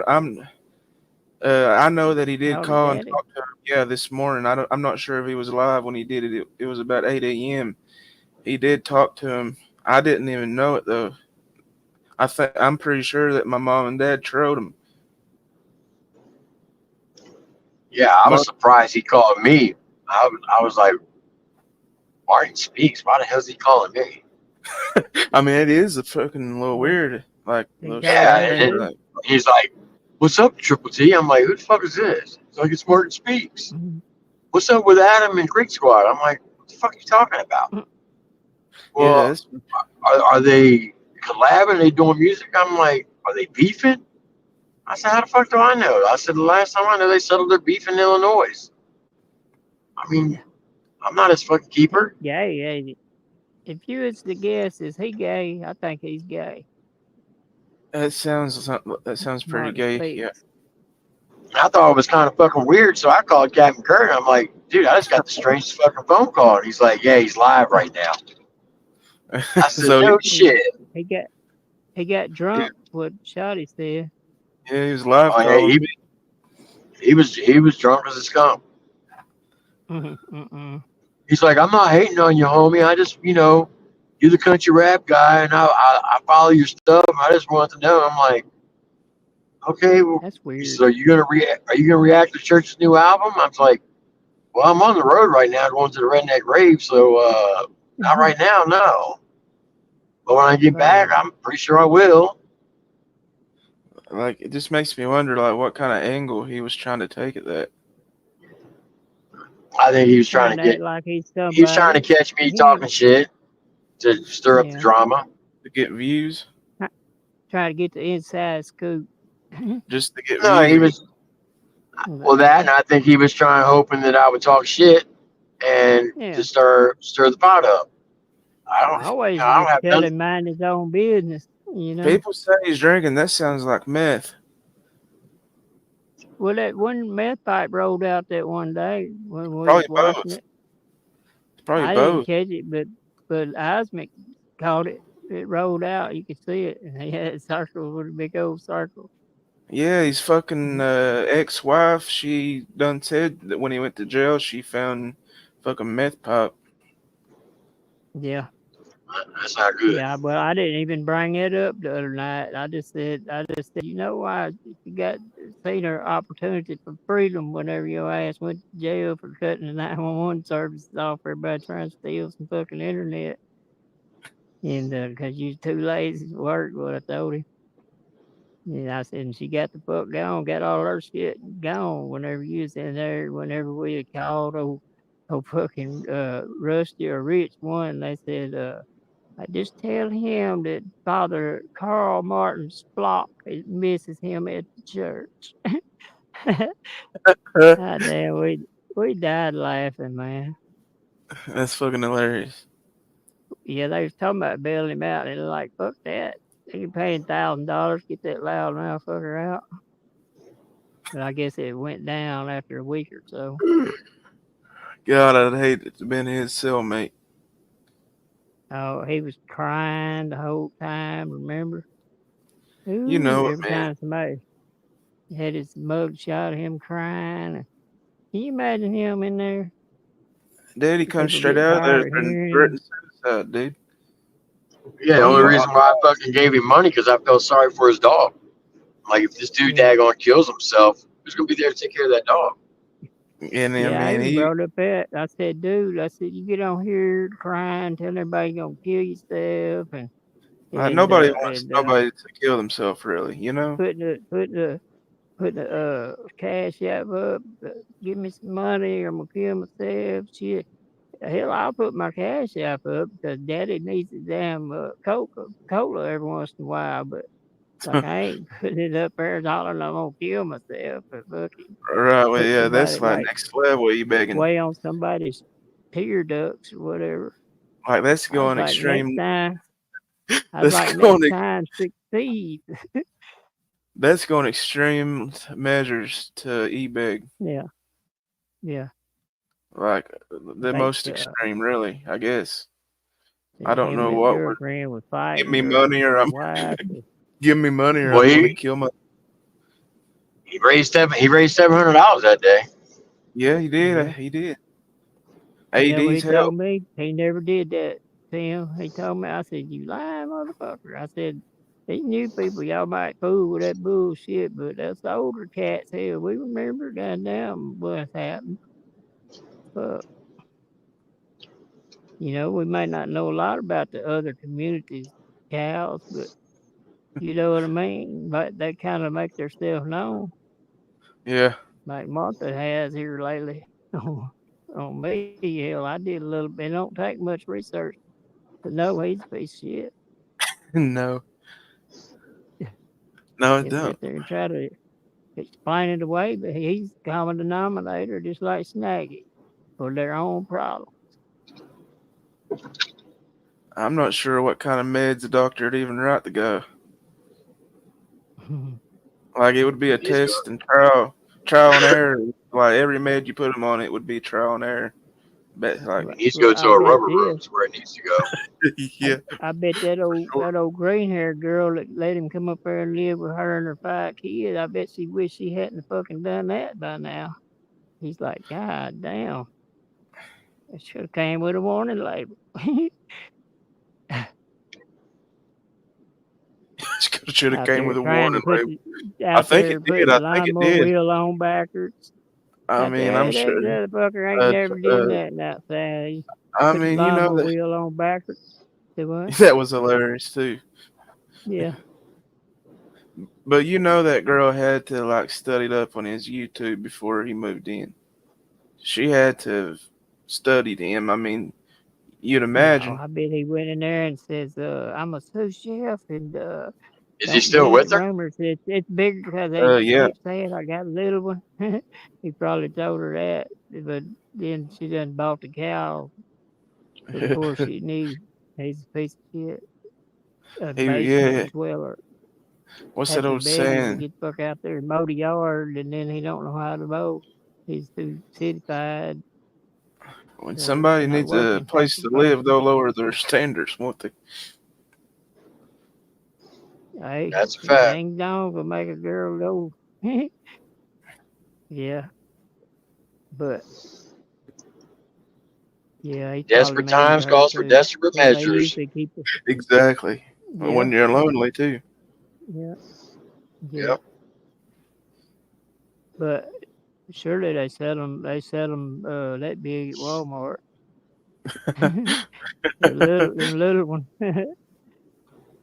know that he did Called his call and daddy. talk to him. Yeah, this morning. I'm not sure if he was alive when he did it. It was about 8 a.m. He did talk to him. I didn't even know it though. I'm pretty sure that my mom and dad trolled him. Yeah, I was Mark, surprised he called me. I was like, Martin speaks. Why the hell is he calling me? I mean, it is a fucking little Yeah. weird, like a He little called Yeah, that strange. and too. Like, he's like, "What's up, Triple T?" I'm like, "Who the fuck is this?" He's like, "It's Martin Speaks." Mhm. What's up with Adam and Creek Squad? I'm like, "What the fuck are you talking about?" yeah, Well, it's, are they collabing? Are they doing music? I'm like, are they beefing? I said, how the fuck do I know? I said, the last time I know they settled their beef in Illinois. I mean, I'm not his fucking He's keeper. gay, ain't he? If you was to guess, is he gay? I think he's gay. that sounds pretty Martin gay. Yeah. Speaks. I thought it was kind of fucking weird, so I called Captain Kurt. I'm like, dude, I just got the strangest fucking phone call. And he's like, yeah, he's live right now. I said, So no He shit. he got he got drunk. What Shotty said. yeah, he was live Oh, yeah, calling. he was drunk as a skunk. Mm-mm. He's like, I'm not hating on you, homie. I just, you're the country rap guy, and I follow your stuff. I just want to know. I'm like, okay, well, That's weird. so you gonna react? Are you gonna react to Church's new album? I was like, well, I'm on the road right now, going to the Redneck Rave, so not right now, no. But when I get back, Right. I'm pretty sure I will. Like, it just makes me wonder, like, what kind of angle he was trying to take at that. I think Trying to act like he's he was trying to somebody. catch me He talking ain't. shit to stir up the Yeah. drama. To get views, Try to get the inside scoop. just to get No, he views. was that, and I think he was trying, hoping that I would talk shit and Yeah. to stir the pot up. I don't, I always I don't just have tell nothing. him mind his own business. You know. People say he's drinking. That sounds like meth. Well, that one meth pipe rolled out that one day when we was Probably watching both. it. Probably I didn't both. catch it, but Osmic caught it. It rolled out. You could see it, and he had a circle with a big old circle. Yeah, his fucking Mhm. ex-wife. She done said that when he went to jail, she found fucking meth pipe. Yeah, That's not good. yeah. Well, I didn't even bring it up the other night. I just said, you know why you got seen her opportunity for freedom whenever your ass went to jail for cutting the 911 services off everybody trying to steal some fucking internet, and because you too lazy to work. What I told him. And I said, and she got the fuck gone, got all her shit gone whenever you was in there, whenever we had called old fucking Rusty or Rich one, they said, I just tell him that Father Carl Martin Splock misses him at the church. Ah, damn, we died laughing, man. That's fucking hilarious. Yeah, they was talking about bailing him out, and they're like, fuck that. They can pay $1,000, get that loud motherfucker out. But I guess it went down after a week or so. God, I'd hate to have been his cellmate. Oh, he was crying the whole time, remember? You Ooh, know it, every man. time somebody had his mug shot of him crying. Can you imagine him in there? Daddy comes People straight get out of there tired of and hearing him. threatening suicide, dude. Yeah, the On only Yeah, reason why I fucking gave him money because I felt sorry for his dog. Like, if this dude yeah. daggone kills himself, who's gonna be there to take care of that dog? and I Yeah, I mean even he brought up that. I said, dude, I said, you get on here crying, telling everybody you're gonna kill yourself and like and nobody uh wants and uh nobody to kill themselves, really. You know. putting the cash app up, give me some money or I'm gonna kill myself. Shit. Hell, I'll put my cash app up because daddy needs a damn cola every once in a while, but like I ain't putting it up there hollering I'm gonna kill myself or fucking Right. Well, put yeah, somebody that's like like next level. You begging. weigh on somebody's tear ducts or whatever. Like that's I was going like next extreme. time I was That's like going. next time succeed. That's going extreme measures to e-beg. Yeah, yeah. Like the Like most extreme, really. I guess. I don't him and know his what would girlfriend was give fighting me or money, or I'm wife. give me money, or Well, I'm gonna he kill my. he raised $700 that day. Yeah, he did. Yeah. He did. You know what he AD's told help. me? He never did that, Tim. He told me, I said, you lying motherfucker. I said, these new people, y'all might fool with that bullshit, but us older cats here, we remember goddamn what happened. Fuck. You know, we might not know a lot about the other communities' cows, but you know what I mean? But they kind of make themselves known, Yeah. like Martha has here lately. On me, hell, I did a little bit. It don't take much research to know he's a piece of shit. No. No, it He'll don't. sit there and try to explain it away, but he's common denominator, just like Snaggy, for their own problem. I'm not sure what kind of meds the doctor would even write to go. Like it would be a He needs to go. test and trial and error. Like every med you put him on, it would be trial and error. But like, He needs to go Well, to I a bet rubber room. this. Is where it needs to go. yeah, I bet that for sure. old green haired girl that let him come up there and live with her and her 5 kids. I bet she wished she hadn't fucking done that by now. He's like, God damn, it should have came with a warning label. Should have Out came there with a trying to warning put label. the I out think there it putting did. the I think it lawnmower did. wheel on backwards. I Out mean, there, I'm hey, that sure. motherfucker ain't Uh, never did uh, nothing outside. He I put the mean, you know lawnmower that wheel on backwards. Do what? that was hilarious too. Yeah. But you know that girl had to like studied up on his YouTube before he moved in. She had to have studied him. I mean, you'd No, imagine. I bet he went in there and says, I'm a sous chef and Is he don't still believe with the her? rumors. It's bigger because they Yeah. keep saying I got a little one. He probably told her that, but then she done bought the cow before she knew he's a piece of shit. A Yeah. basement dweller. What's that Happy old begging to saying? get the fuck out there and mow the yard, and then he don't know how to mow. He's too cityfied When to somebody not needs a working place fucking to live, person. they'll lower their standards, won't they? Hey, That's a a fact. dang dong will make a girl go. Yeah, but yeah, he's probably Desperate mean to times her calls for too. desperate Cause they measures. usually keep it. Exactly. Yeah, When you're lonely too. yeah, yeah. Yep. But surely they sell them. They sell them that big at Walmart. The little one.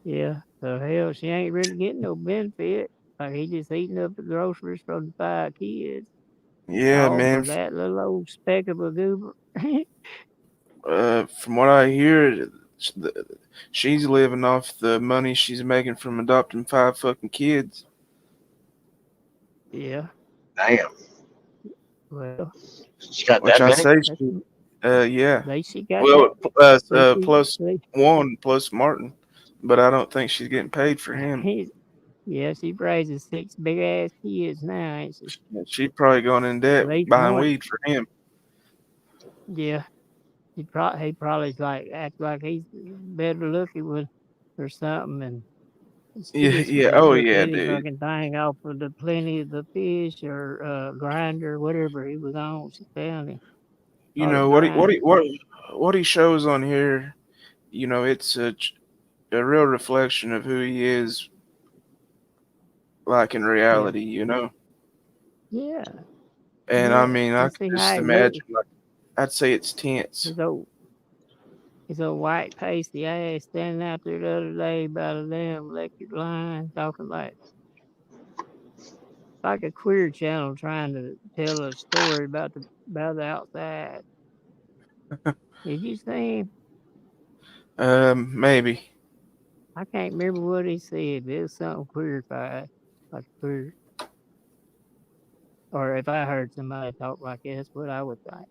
Yeah. So hell, she ain't really getting no benefit. Like he just eating up the groceries from the 5 kids, Yeah, all man. for that little old speck of a goober. From what I hear, she's living off the money she's making from adopting 5 fucking kids. Yeah. Damn. Well, She got Which that I many? say, that's yeah. at least she got that. Well, See, plus see, one plus Martin, but I don't think she's getting paid for him. yeah, she raises 6 big ass kids now, ain't she? She's probably going in debt At least buying one. weed for him. Yeah. He probably like act like he's better looking with or something, and she Yeah, just yeah. would Oh hook yeah, any dude. fucking thing off of the plenty of the fish or grinder, whatever he was on. She found him. You Or the know grinder. what he shows on here. You know, it's a real reflection of who he is, like in Yeah. reality. You know, Yeah. and I Yeah. mean, I Just can see how just he imagine. looks. Like, I'd say it's tense. His old his old white pasty ass standing out there the other day by the damn electric line talking like a queer channel trying to tell a story about the outside. Did you see him? Maybe. I can't remember what he said, but it was something queerified, like queer. Or if I heard somebody talk like that, that's what I would think.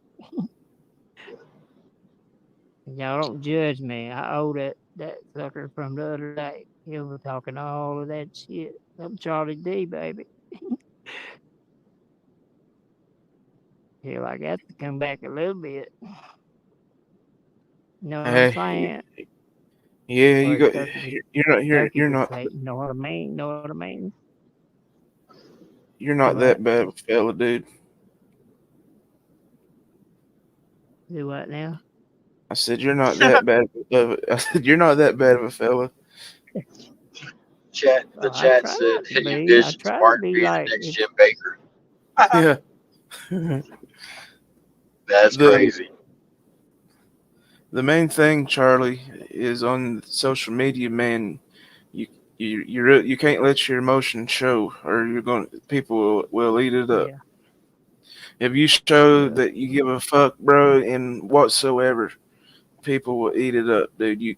And y'all don't judge me. I owe that sucker from the other day. He was talking all of that shit. I'm Charlie D, baby. Hell, I got to come back a little bit. You know what I'm Hey, saying? yeah, you Or go. Turkey You're would not say, you know what I mean? Know what I mean? you're Do not what? that bad of a fella, dude. Do what now? I said you're not that bad of a, I said you're not that bad of a fella. The I chat try said not to he be. I envisions try to Martin be being the like next if Jim Baker. Yeah. That's the crazy. The main thing, Charlie, is on social media, man. You you can't let your emotions show, or you're going people will eat it up. Yeah, If you show yeah. that you give a fuck, bro, in whatsoever, people will eat it up, dude. You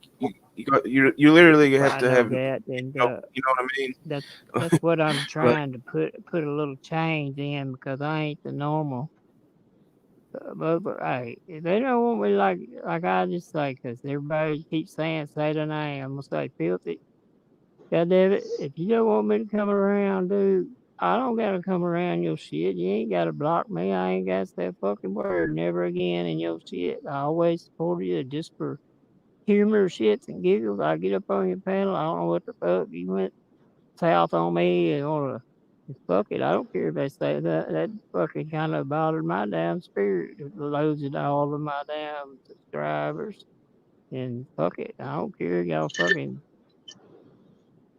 literally have I to know have that, and you know what I mean? that's what I'm Like trying to put a little change in because I ain't the normal. But hey, if they don't want me like I just say, because everybody keeps saying say the name, I'm gonna say filthy. God damn it, if you don't want me to come around, dude, I don't gotta come around your shit. You ain't gotta block me. I ain't got that fucking word never again in your shit. I always support you just for humor, shits, and giggles. I get up on your panel. I don't know what the fuck you went south on me or fuck it. I don't care if they say that. That fucking kind of bothered my damn spirit. It losing all of my damn subscribers. And fuck it. I don't care. Y'all fucking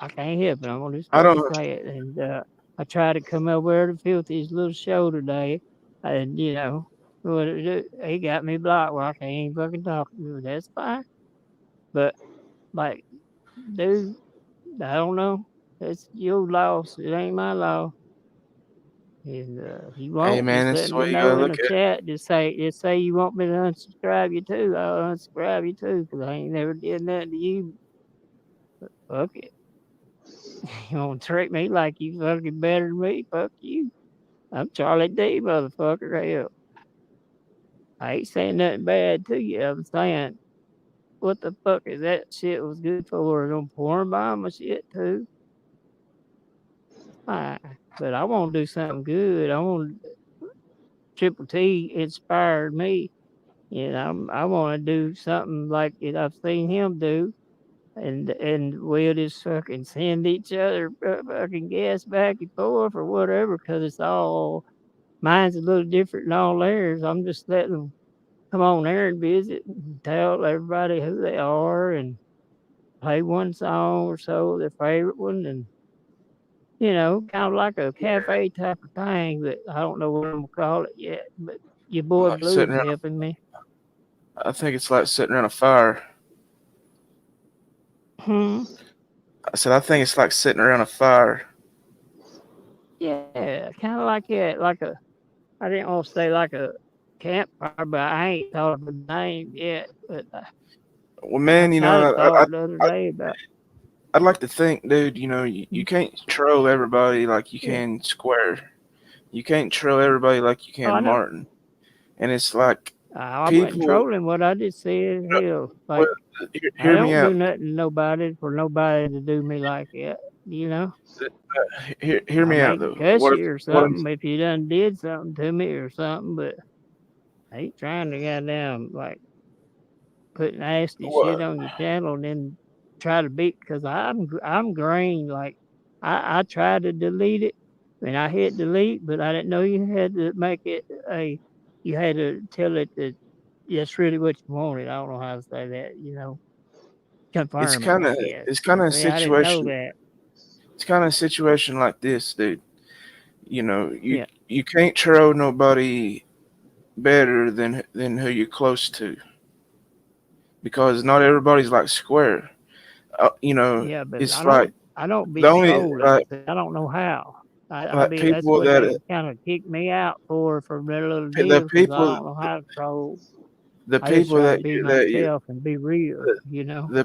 I can't help it. I'm gonna just I fucking don't. say it. And I tried to come over there to Filthy's little show today, and he got me blocked. Well, I can't even fucking talk to him. That's fine. But like, dude, I don't know. That's your loss. It ain't my loss. And if you Hey, won't, man, just this let is the way me you know gotta in look the at it. chat. Just say you want me to unsubscribe you too. I'll unsubscribe you too, 'cause I ain't never did nothing to you. Fuck it. You want to treat me like you fucking better than me? Fuck you. I'm Charlie D, motherfucker. Hell, I ain't saying nothing bad to you. I'm saying, what the fuck is that shit was good for? Them porn bomb my shit too. Fine. But I want to do something good. I want Triple T inspired me. I want to do something like it I've seen him do. And we'll just fucking send each other fucking gas back and forth or whatever, because it's all mine's a little different than all theirs. I'm just letting them come on there and visit and tell everybody who they are and play one song or so, their favorite one, and kind of like a cafe type of thing. But I don't know what I'm gonna call it yet. But your boy Like sitting Blue's around. helping me. I think it's like sitting around a fire. Hmm. I said I think it's like sitting around a fire. Yeah, kind of like that. I didn't want to say like a campfire, but I ain't thought of a name yet. But Well, I man, kind of thought the other day about I'd like to think, dude. You can't troll everybody like you yeah. can Square. You can't troll everybody like you Oh, can I know. Martin. And it's like I wasn't people. trolling. What I just said, hell, Well, like I hear me don't do out. nothing to nobody for nobody to do me like that. You know, Hear I me out may though. cuss you or something if you done did something to me or something, but I ain't trying to goddamn like put nasty shit What on your channel and then try to beat because I'm green. Like I tried to delete it and I hit delete, but I didn't know you had to make it a you had to tell it that that's really what you wanted. I don't know how to say that. it's Confirm it. kind of Yes. it's kind of a See, I didn't know situation. that. It's kind of a situation like this, dude. Yeah. You can't troll nobody better than who you're close to, because not everybody's like Square. Yeah, but It's like I don't the be only trolling. See, I don't know how. I like be that's people what that they kind of kicked me out for their little the deal because I people don't know how to troll. the I just people try to that be that you myself and be real, you know. the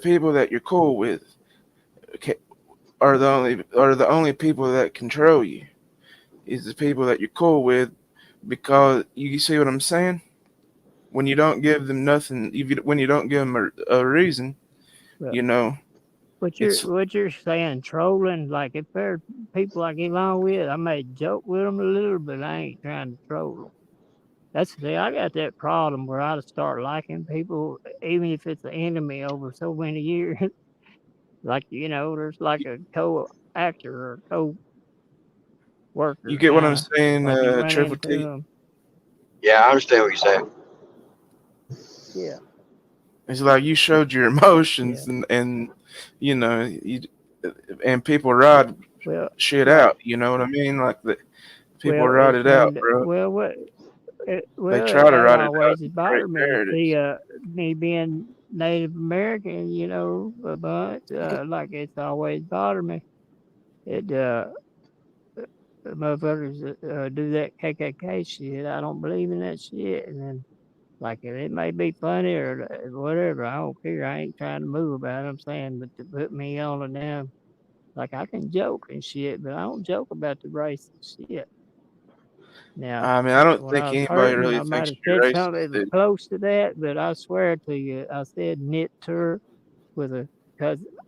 people that you're cool with ca- are the only people that control you. Is the people that you're cool with, because you see what I'm saying. When you don't give them nothing, when you don't give them a reason, But you know, it's what you're saying, trolling, like if there are people I get along with, I may joke with them a little, but I ain't trying to troll them. That's the thing. I got that problem where I start liking people, even if it's an enemy over so many years. Like there's like a co-actor or you co-worker get what kind I'm of saying, like you run Triple into T. them. Yeah, I understand what you're saying. Yeah, It's like you showed your yeah. emotions, and you know, you and people ride Well, shit like out. You know what I mean? Like the people well, ride it's it out, when bro. well what Well, try to that write it out always in great bothered me to narratives. see me being Native American, a bunch. Like it's always bothered me. It motherfuckers do that KKK shit. I don't believe in that shit. And then like it may be funny or whatever. I don't care. I ain't trying to move about it. I'm saying, but to put me on a damn like I can joke and shit, but I don't joke about the racist shit. Now, I mean, I don't when I think was anybody hurting, really I might thinks have you're said racist, something that was dude. close to that, but I swear to you, I said knit because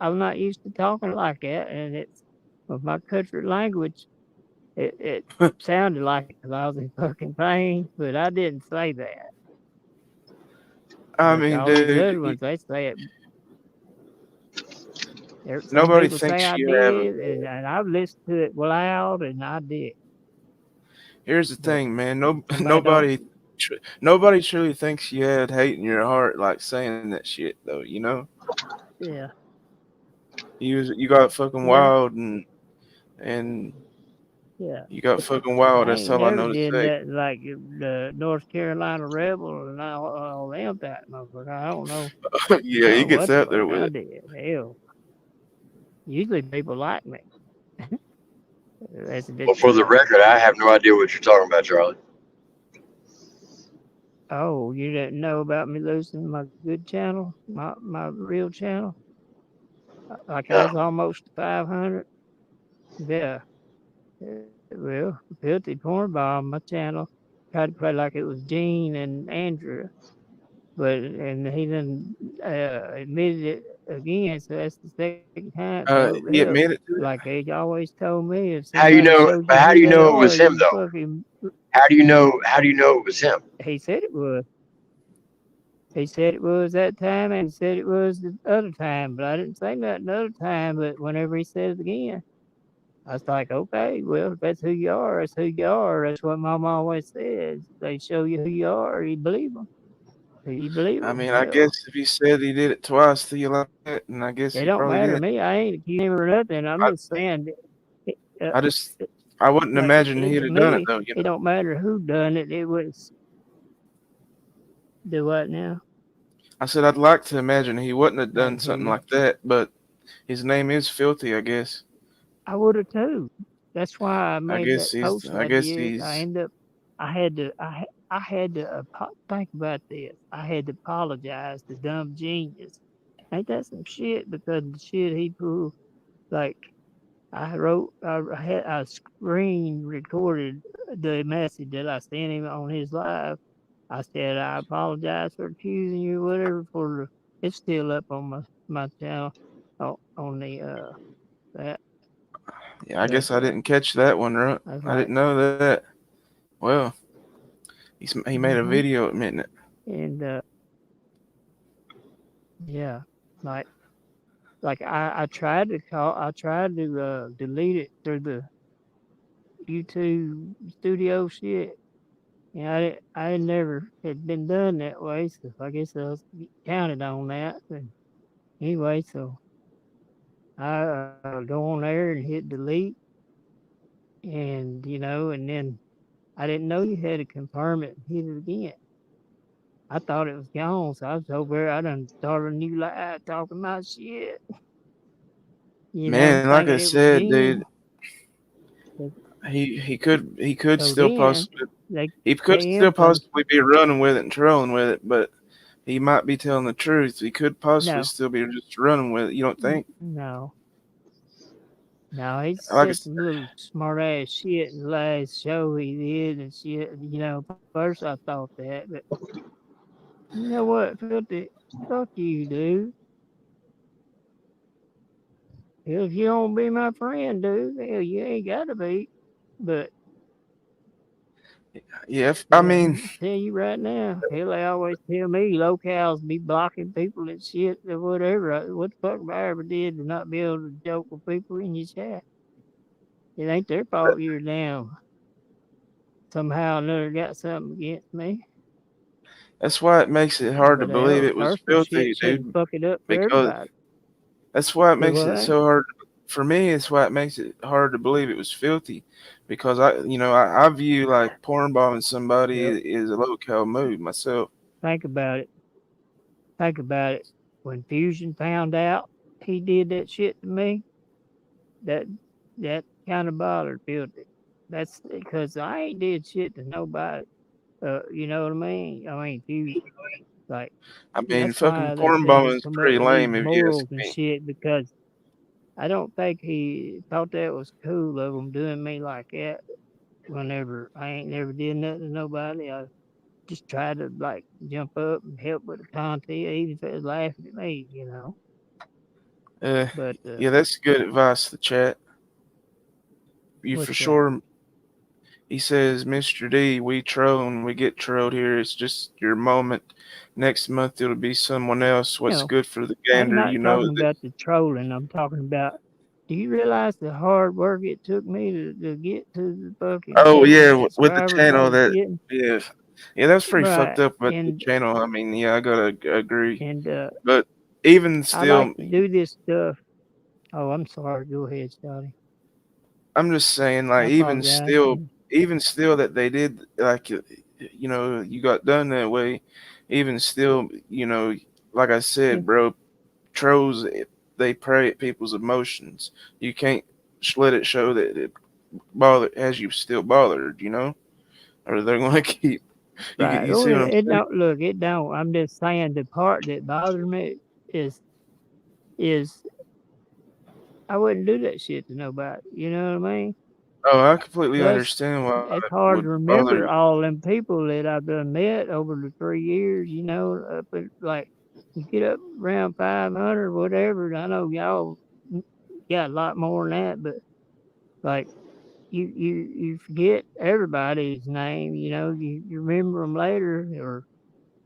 I'm not used to talking like that, and it's with my country language. It sounded like it because I was in fucking pain, but I didn't say that. I But mean, all these dude, other ones, they say it. Some nobody people say thinks I you have a. did, and I've listened to it loud, and I did. Here's the But thing, man. somebody don't. Nobody truly thinks you had hate in your heart, like saying that shit, though. You know, Yeah, you got fucking yeah, wild, and yeah. you got fucking wild. I That's ain't all I never know to did say. that like the North Carolina Rebel and all them that motherfucker. I don't know. I Yeah, don't he know gets what the out fuck there with I it. did. Hell, usually people like me. That's Well, just for the record, I have no idea what you're talking about, Charlie. oh, you didn't know about me losing my good channel, my real channel. Like I No. was almost 500. Yeah. Well, Filthy Cornball, my channel, tried to play like it was Gene and Andrew. And he then admitted it again, so that's the second time. So He hell, admitted to it. like they always told me, if How you somebody know? shows But you how do who you they know it was are, him you though? fucking. How do you know? How do you know it was him? He said it was. He said it was that time, and he said it was the other time, but I didn't say that another time. But whenever he said it again, I was like, okay, well, if that's who you are, that's who you are. That's what Mama always says. They show you who you are, you believe them. You believe I them. mean, I guess Hell. if he said he did it twice to you like that, and I guess It he don't probably matter to did. me. I ain't accusing him or nothing. I'm I, just saying, it, uh, I just, it, I wouldn't like imagine he'd to have done it me, though. You it know, don't matter who done it. It was do what now? I said I'd like to imagine he wouldn't have I done didn't hear something you. like that, but his name is filthy. I guess. I would have too. That's why I made that post I I guess did. I he's. ended up. I had to. I had to think about this. I had to apologize to Dumb Genius. Ain't that some shit? Because the shit he pulled, like I screen recorded the message that I sent him on his live. I said I apologize for accusing you, whatever. It's still up on my channel, on the that. Yeah, I But guess I didn't catch that one right. I was I didn't like, know that. Well, he made a mm-hmm. video admitting it. And yeah, like I tried to delete it through the YouTube studio shit. Yeah, I never had been done that way, so I guess I was counted on that. And anyway, so I go on there and hit delete, and and then I didn't know you had to confirm it and hit it again. I thought it was gone, so I was over there. I done started a new live talking my shit, Man, like thinking I it was said, dude, Gene. So he could so still then possibly they he could still KM comes. possibly be running with it and trolling with it, but he might be telling the truth. He could possibly No, still be just running with it. You don't think? no. No, he Like I said some little smart ass shit in the last show he did and shit. First I thought that, but you know what, Filthy? Fuck you, dude. Hell, if you don't be my friend, dude, hell, you ain't gotta be. But yeah, I yeah, mean, I'm gonna tell you right now. Hell, they always tell me locals be blocking people and shit or whatever. What the fuck have I ever did to not be able to joke with people in your chat? It ain't their fault you're down. Somehow or another got something against me. that's why it makes it hard to But believe hell, it was personal shit filthy, shouldn't dude. fuck it up for Because everybody. that's why it Do makes it what? so hard. for me, it's why it makes it hard to believe it was filthy, because I view like porn bombing somebody Yep. is a low cal move myself. Think about it. Think about it. When Fusion found out he did that shit to me, that that kind of bothered Filthy. That's because I ain't did shit to nobody. You know what I mean? I mean Fusion. Like I mean, that's fucking why they porn say he bombing's come up pretty with these lame if you ask morals and me. shit because I don't think he thought that was cool of him doing me like that. Whenever I ain't never did nothing to nobody, I just tried to like jump up and help with the content, even if it was laughing at me, you know. Uh, But yeah, that's good advice. The chat, you for what's that? sure. He says, Mr. D, we troll and we get trolled here. It's just your moment. Next month it'll be someone else. What's No, good for the I'm gander? not talking about the trolling. I'm talking about. Do you realize the hard work it took me to get to the fucking Oh 50 yeah, with the subscribers I channel was that getting? yeah, yeah, that's pretty fucked Right, up about the channel. I mean, yeah, I gotta agree. and But even I like still, to do this stuff. Oh, I'm sorry. Go ahead, Scotty. I'm just saying, I like, apologize. even still that they did, like, you got done that way. Even still, like I Yeah, said, bro, trolls, they prey at people's emotions. You can't let it show that it has you still bothered, or they're gonna keep. right. You Oh, see what I'm it saying? don't look. It don't. I'm just saying the part that bothers me is is I wouldn't do that shit to nobody. You know what I mean? Oh, I completely Plus, understand why it's it hard to would bother remember you. all them people that I've done met over the 3 years, you know, but like you get up around 500, whatever. I know y'all got a lot more than that, but like you forget everybody's name, you know, you remember them later, or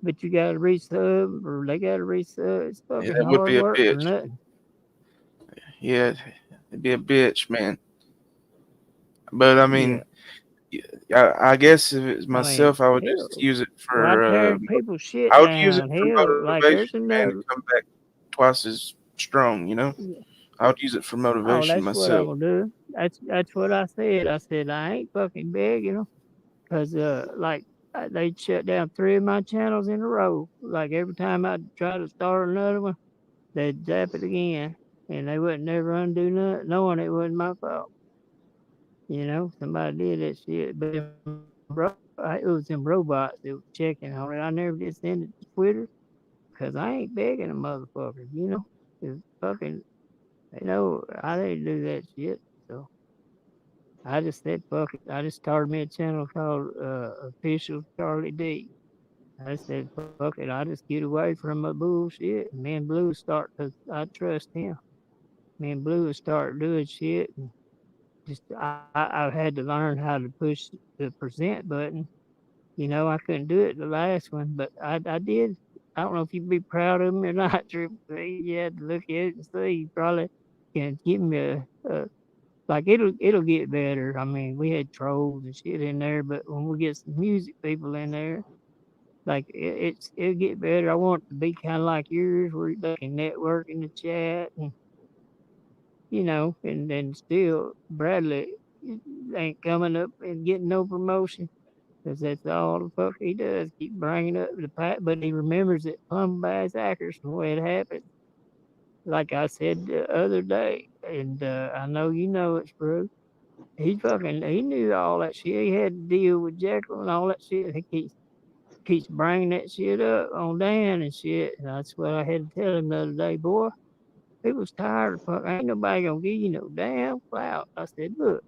but you got to resub or they got to resub. It's Yeah, fucking that would hard be a work for bitch. nothing. Yeah, it'd be a bitch, man. But I Yeah, mean, I guess if it's I mean, myself, I would hell, just use it why for. tearing people shit I would use it down? for Hell, like there's motivation, man, to another. come back twice as strong. I would use it for Oh, motivation that's what I'm myself. gonna do. That's what I said. I said I ain't fucking begging them, cause like they shut down 3 of my channels in a row. Like every time I try to start another one, they'd zap it again, and they wouldn't never undo nothing, knowing it wasn't my fault. You know, somebody did that shit, but it was them robots that was checking on it. I never did send it to Twitter, cause I ain't begging a motherfucker. You know, 'cause fucking they know I didn't do that shit, so. I just said, fuck it. I just started me a channel called Official Charlie D. I said, fuck it. I just get away from my bullshit. And me and Blue start, because I trust him. Me and Blue would start doing shit. And just, I had to learn how to push the present button. You know, I couldn't do it the last one, but I did. I don't know if you'd be proud of me or not, Triple C. You had to look at it and see. You probably can give me a like it'll get better. I mean, we had trolls and shit in there, but when we get some music people in there, like it'll get better. I want it to be kind of like yours, where they can network in the chat, and you know, and then still Bradley ain't coming up and getting no promotion. Cause that's all the fuck he does. Keep bringing up the pat, but he remembers that plum bass actors from the way it happened. Like I said the other day, and I know you know it's true. He knew all that shit. He had to deal with Jekyll and all that shit. He keeps bringing that shit up on Dan and shit. And that's what I had to tell him the other day, boy. He was tired of fuck. Ain't nobody gonna give you no damn clout. I said, look.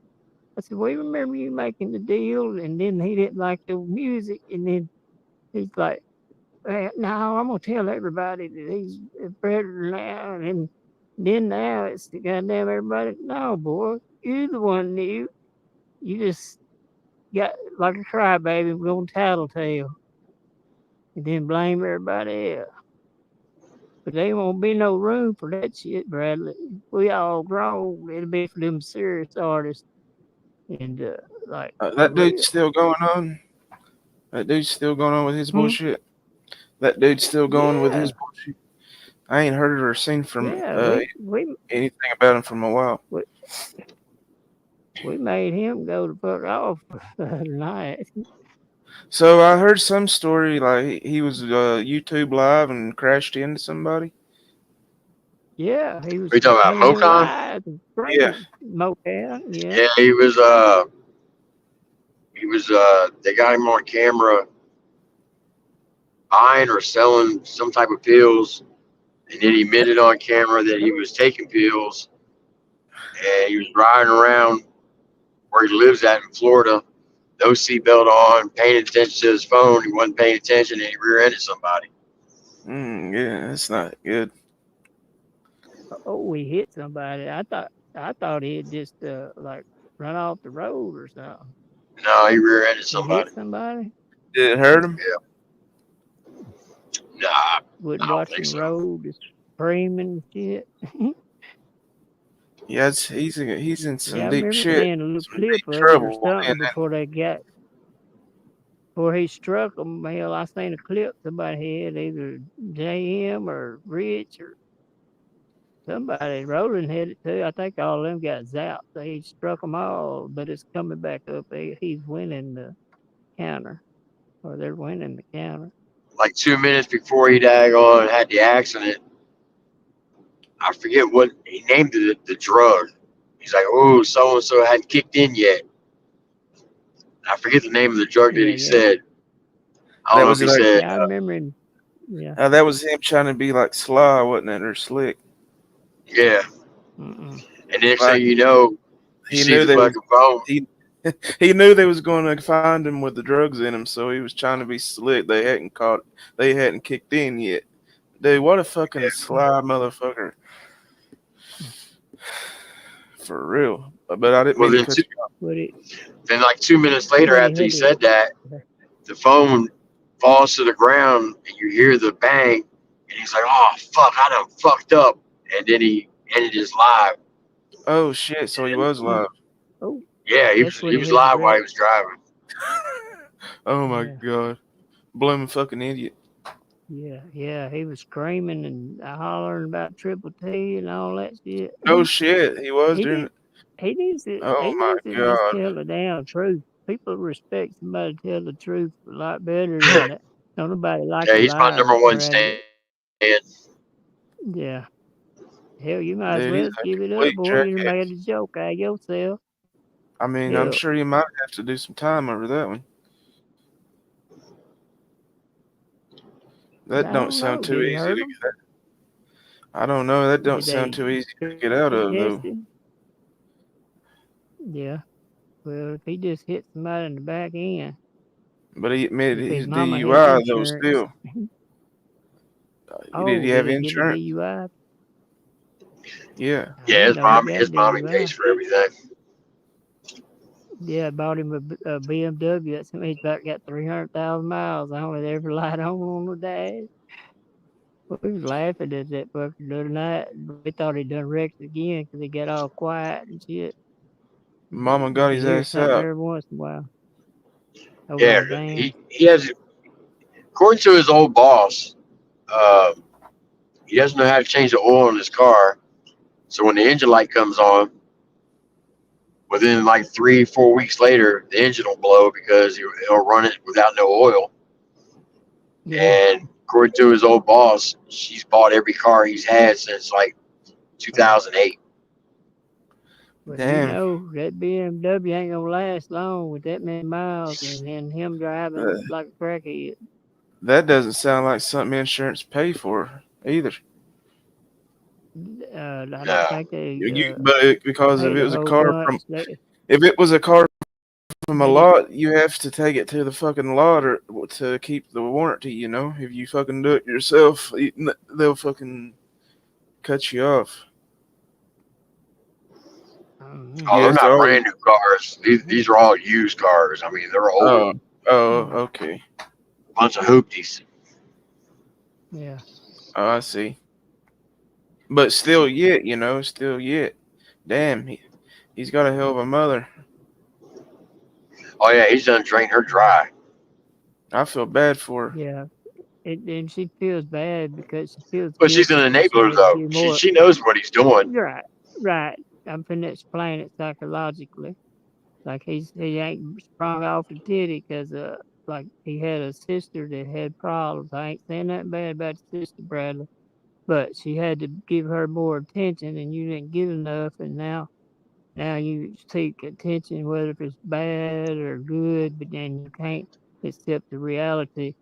I said, we remember you making the deal, and then he didn't like the music, and then he's like, no, I'm gonna tell everybody that he's a predator now, and then now it's the goddamn everybody. No, boy, you the one knew. You just got like a crybaby going tattletale and then blame everybody else. But there won't be no room for that shit, Bradley. We all grown. It'll be for them serious artists and like for That dude's real. still going on. That dude's still going on with his Hmm? bullshit. That dude's still going with his Yeah. bullshit. I ain't heard or seen from Yeah, we anything about him from a while. we, we made him go to fuck off tonight. So I heard some story like he was YouTube live and crashed into somebody. Yeah, he was Are you talking about streaming Mocan? live, Yeah. streaming Mocan. Yeah, Yeah, he was they got him on camera buying or selling some type of pills, and then he admitted on camera that he was taking pills, and he was riding around where he lives at in Florida, no seatbelt on, paying attention to his phone. He wasn't paying attention, and he rear-ended somebody. Yeah, that's not good. oh, he hit somebody. I thought he had just like run off the road or something. No, he rear-ended He hit somebody. somebody. Did it hurt him? Yeah. Nah, I Wasn't don't think watching the so. road, just screaming and shit. Yeah, he's in Yeah, some I deep remember shit, seeing a little some clip deep of it or trouble. something And before he struck him. Hell, I seen a clip somebody had, either JM or Rich or somebody. Roland had it too. I think all of them got zapped. He struck them all, but it's coming back up. He's winning the counter, or they're winning the counter. Like 2 minutes before he daggone had the accident, I forget what he named the drug. He's like, oh, so and so hadn't kicked in yet. I forget the name of the drug that Yeah, he yeah, said. I don't that know if was he like said, yeah. I remember him. Yeah. that was him trying to be like Sly, wasn't it, or Slick? yeah. Mm-mm. And next Like thing you know, you he see knew the they was fucking phone. he he knew they was going to find him with the drugs in him, so he was trying to be slick. They hadn't kicked in yet. Dude, what a fucking sly motherfucker. For real. But I didn't Well, mean to cut you off. But it then like 2 minutes later when he after he had it, said that, the phone falls to the ground and you hear the bang. And he's like, oh, fuck, I done fucked up. And then he ended his live. Oh shit, so he was live. oh, Yeah, that's when he he was had the live while wreck. he was driving. Oh my Yeah. god. Blooming fucking idiot. Yeah. He was screaming and hollering about Triple T and all that shit. Oh shit, he was He doing did. it. He needs to. Oh He my needs to just god. tell the damn truth. People respect somebody tell the truth a lot better than that. Don't nobody like Yeah, a he's my liar number one or have stand. it. Yeah. Hell, you might as Dude, he's well a give it up, complete boy. You done made jackass. a joke out of yourself. I mean, I'm Hell, sure you might have to do some time over that one. I That don't don't sound know. too Did he easy hurt to him? get. I don't know. That don't Did sound they too easy to get out of test though. him? Yeah. Well, if he just hit somebody in the back end, But he admitted if his he's mama had DUI though. insurance. Still, did Oh, he did have he get a insurance? DUI? Yeah. I Yeah, didn't know he got his a mommy DUI. pays for everything. Yeah, I bought him a BMW. That's he's about got 300,000 miles on it. Every light on the dash. We was laughing at that fucker the other night. We thought he'd done wrecked again because he got all quiet and shit. Mama But got you his hear ass something out. every once in a while over Yeah, them vans. he has, according to his old boss, uh, he doesn't know how to change the oil in his car. So when the engine light comes on, within like 3, 4 weeks later, the engine will blow because he'll run it without no oil. Yeah, And according to his old boss, she's bought every car he's had since like 2008. but you Damn. know that BMW ain't gonna last long with that many miles and him Uh, driving like a crackhead. that doesn't sound like something insurance pay for either. I don't No, think they Because if paid it a was a whole car from bunch. They if it was a car from a they just lot, you have to take it to the fucking lot or to keep the warranty. You know, if you fucking do it yourself, they'll fucking cut you off. I don't know. oh, You they're have to not always. brand new cars. These are all used cars. I mean, they're old, Oh, okay. bunch of hoopties. Yeah. Oh, I see. But still, yet still yet. Damn, he's got a hell of a mother. Oh yeah, he's done drained her dry. I feel bad for her. Yeah. and she feels bad because she feels But she's guilty an because she enabler, had to though. give She more. she knows what he's doing. Right, right. I'm finna explain it psychologically. Like he ain't sprung off the titty because like he had a sister that had problems. I ain't saying that bad about the sister, Bradley, but she had to give her more attention, and you didn't give enough, and now you seek attention, whether it's bad or good, but then you can't accept the reality.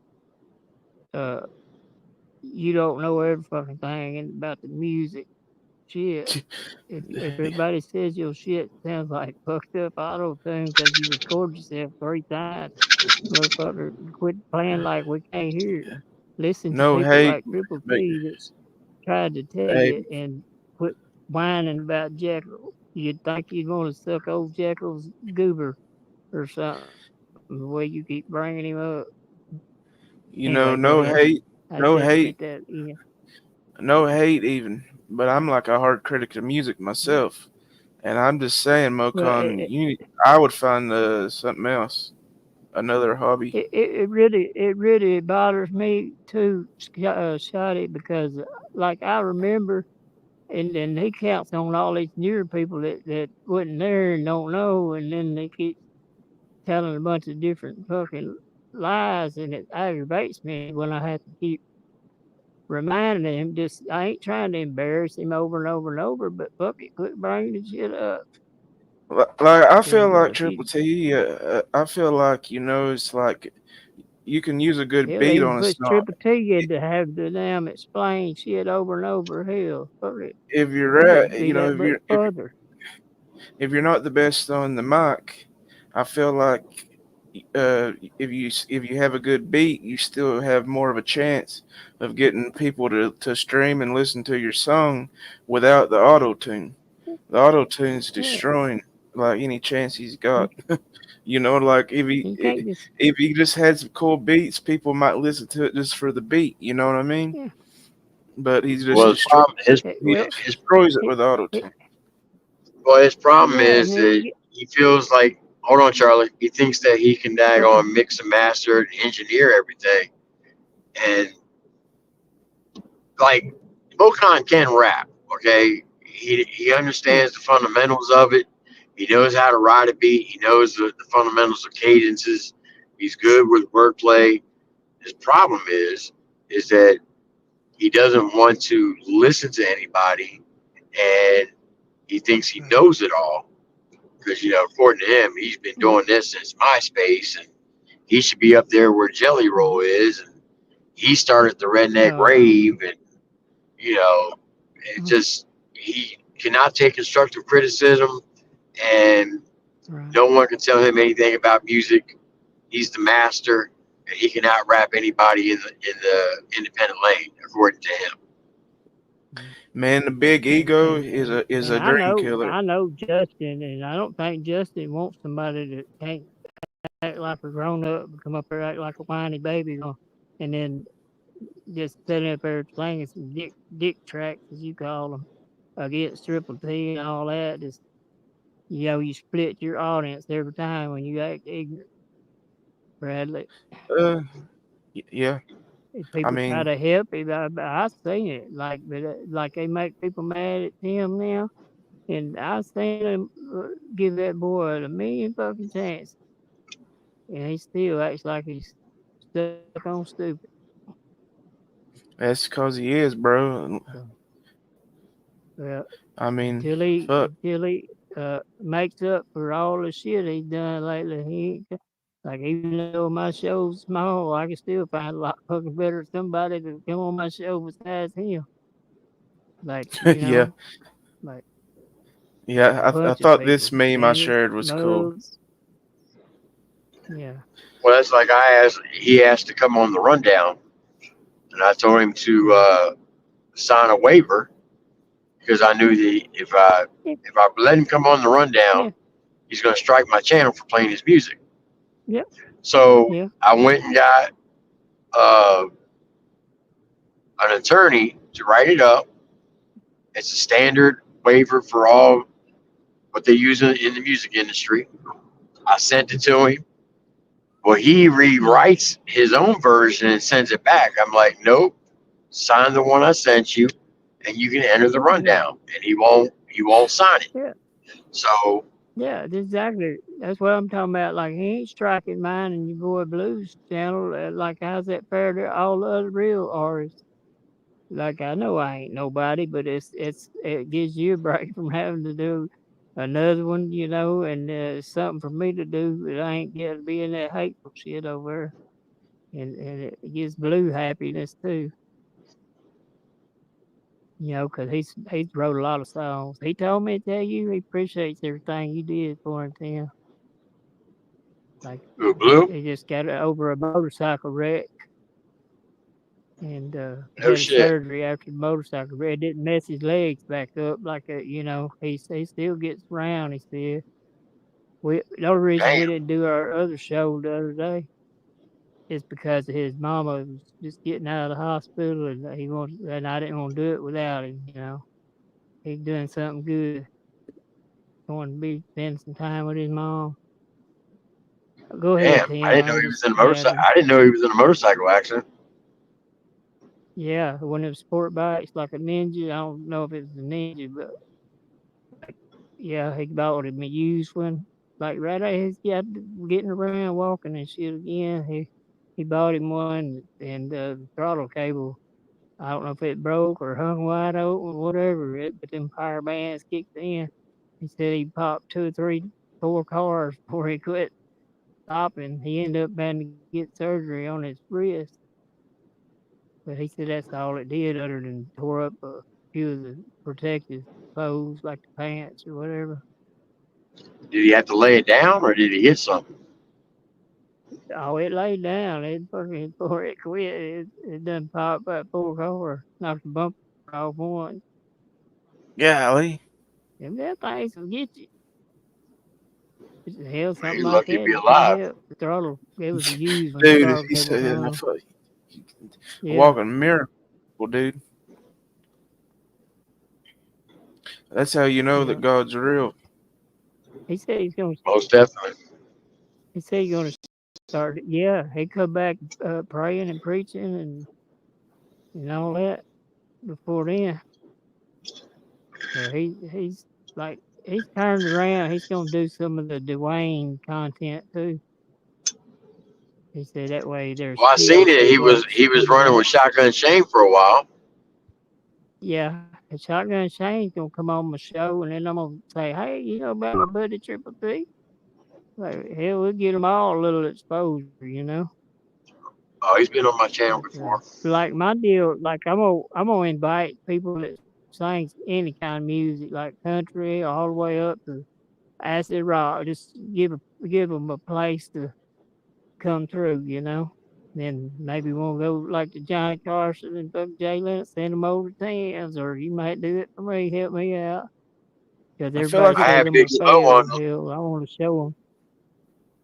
Uh, you don't know every fucking thing about the music. Shit. If everybody says your shit sounds like fucked up auto tune because you record yourself 3 times, motherfucker, quit playing like we can't hear. Listen to No people hate, like Triple but T that's tried to tell hey, you and quit whining about Jekyll. You'd think you'd want to suck old Jekyll's goober or something, the way you keep bringing him up. Anyway, go no ahead. hate, I just no had to get hate, that in. no hate even. But I'm like a hard critic of music myself, and I'm just saying, Well, Mocon, I would find something else, another hobby. it really bothers me too, Scotty, because like I remember, and he counts on all these newer people that wasn't there and don't know, and then they keep telling a bunch of different fucking lies, and it aggravates me when I have to keep reminding him. Just I ain't trying to embarrass him over and over and over, but fuck it, quit bringing the shit up. Like I feel And like he Triple T. I feel like it's like you can use a good hell beat even on a puts song. Triple T in to have the damn explain shit over and over. Hell, fuck it. If you're He need to right, be that much further. if you're not the best on the mic, I feel like if you have a good beat, you still have more of a chance of getting people to stream and listen to your song without the auto tune. The auto tune's Yeah, destroying like any chance he's you, got. Like you can't just if he just had some cool beats, people might listen to it just for the beat. You know what I mean? yeah. But he's just Well, his problem his he Well, his destroys it he, with auto he, tune. well his problem yeah, and is then that he feels like, hold on, Charlie. He thinks that he can okay, daggone mix and master and engineer everything, and like Bokan can rap. Okay, he yeah, understands the fundamentals of it. He knows how to ride a beat. He knows the fundamentals of cadences. He's good with wordplay. His problem is that he doesn't want to listen to anybody, and he thinks he right, knows it all because according to him, he's been yeah, doing this since MySpace, and he should be up there where Jelly mm, Roll is, and he started the redneck uh, rave, and you know, it mm, just he cannot take constructive criticism, and right. no one can tell him anything about music. He's the master, and he can out rap anybody in the independent lane, according to him. Mm. Man, the big And ego and and is and a dream killer. I know Justin, and I don't think Justin wants somebody that can't act like a grown up, come up there act like a whiny baby, and then just sitting up there slanging some dick tracks as you call them against Triple T and all that. Just you split your audience every time when you act ignorant, Bradley. Uh, yeah. If I people try mean, to help him, I've seen it. Like they make people mad at Tim now, and I've seen him give that boy a million fucking chances, and he still acts like he's stuck on stupid. that's because he is, bro. So, well, I mean, fuck. until he makes up for all the shit he's done lately, he ain't, like even though my show's small, I can still find a lot fucking better somebody to come on my show besides him. Like Yeah, like a yeah. I bunch of thought this people, meme I Dennis, shared was cool. Muggs, yeah, Well, that's like he asked to come on the rundown, and I told him to yeah, sign a waiver because I knew that yeah, if I let him come on the rundown, yeah, he's going to strike my channel for playing his music. yeah, So yeah, I went and got uh, an attorney to write it up. It's a standard waiver for all what they use in the music industry. I sent it to him. Well, he rewrites his own version and sends it back. I'm like, nope, sign the one I sent you, and you can enter the Yeah, rundown. And he won't sign it. yeah, So yeah. Exactly. That's what I'm talking about. Like he ain't striking mine and your boy Blues channel. Like how's that fair to all the other real artists? Like I know I ain't nobody, but it gives you a break from having to do another one, and it's something for me to do that I ain't got to be in that hateful shit over there. And it gives Blue happiness too, 'cause he's wrote a lot of songs. He told me to tell you he appreciates everything you did for him, Tim. Like who Blue? he just got over a motorcycle wreck and No had a shit. surgery after the motorcycle wreck. It didn't mess his legs back up like he still gets around. He said the only reason we Damn. didn't do our other show the other day is because his mama was just getting out of the hospital and I didn't want to do it without him. He's doing something good. Going to be spending some time with his mom. Go ahead, Damn. I Tim. didn't I know was he just was in a motorcycle. yapping. I didn't know he was in a motorcycle accident. Yeah, one of them sport bikes like a ninja. I don't know if it's a ninja, but like, yeah, he bought him a used one. Like right out he's got getting around, walking and shit again. He bought him one, and the throttle cable. I don't know if it broke or hung wide open, whatever but them power bands kicked in. He said he popped two or three, four cars before he quit stopping. He ended up having to get surgery on his wrist, but he said that's all it did, other than tore up a few of the protective clothes, like the pants or whatever. Did he have to lay it down or did he hit something? Oh, it laid down. It fucking before it quit. It done popped about four cars, knocked the bumper off one. Golly. And that things will get you. Hell, Man, something you're like lucky to that be can't alive. help. The throttle, it was a used one. The Dude, throttle he cable said a hung. Yeah, walking miracle, dude. That's how you know that yeah. God's real. He said he's gonna. Most definitely. He said he's gonna start. Yeah, he come back praying and preaching and all that before then. So he's like he's turned around. He's gonna do some of the Dwayne content too. He said that way there's Well, I seen kids it. that He was watch he was his running with Shotgun Shane for a while. Yeah, and Shotgun Shane's gonna come on my show, and then I'm gonna say, "Hey, you know about my buddy Triple T?" Like, hell, we'll get them all a little exposure. Oh, he's been on my channel But before. like my deal, like I'm gonna invite people that sings any kind of music, like country, all the way up to acid rock. Just give them a place to come through. Then maybe we'll go like to Johnny Carson and Buck J. Lennox, send them over to Tans, or you might do it for me, help me out. Because I feel everybody like I if says had I'm Big a Smo fail. on. Hell, I want to show them.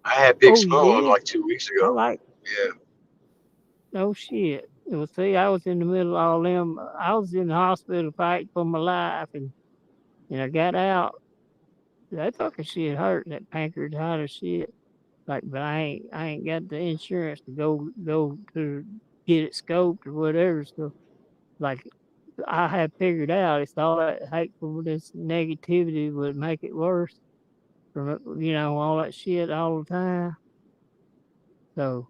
I had Big Oh, Smo you on did? like 2 weeks I ago. like. Yeah. No shit. Well, see, I was in the middle of all them. I was in the hospital fighting for my life, and I got out. That fucking shit hurt. That pancreatitis shit. Like, but I ain't got the insurance to go to get it scoped or whatever. So, like, I have figured out it's all that hateful, this negativity would make it worse from all that shit all the time. So,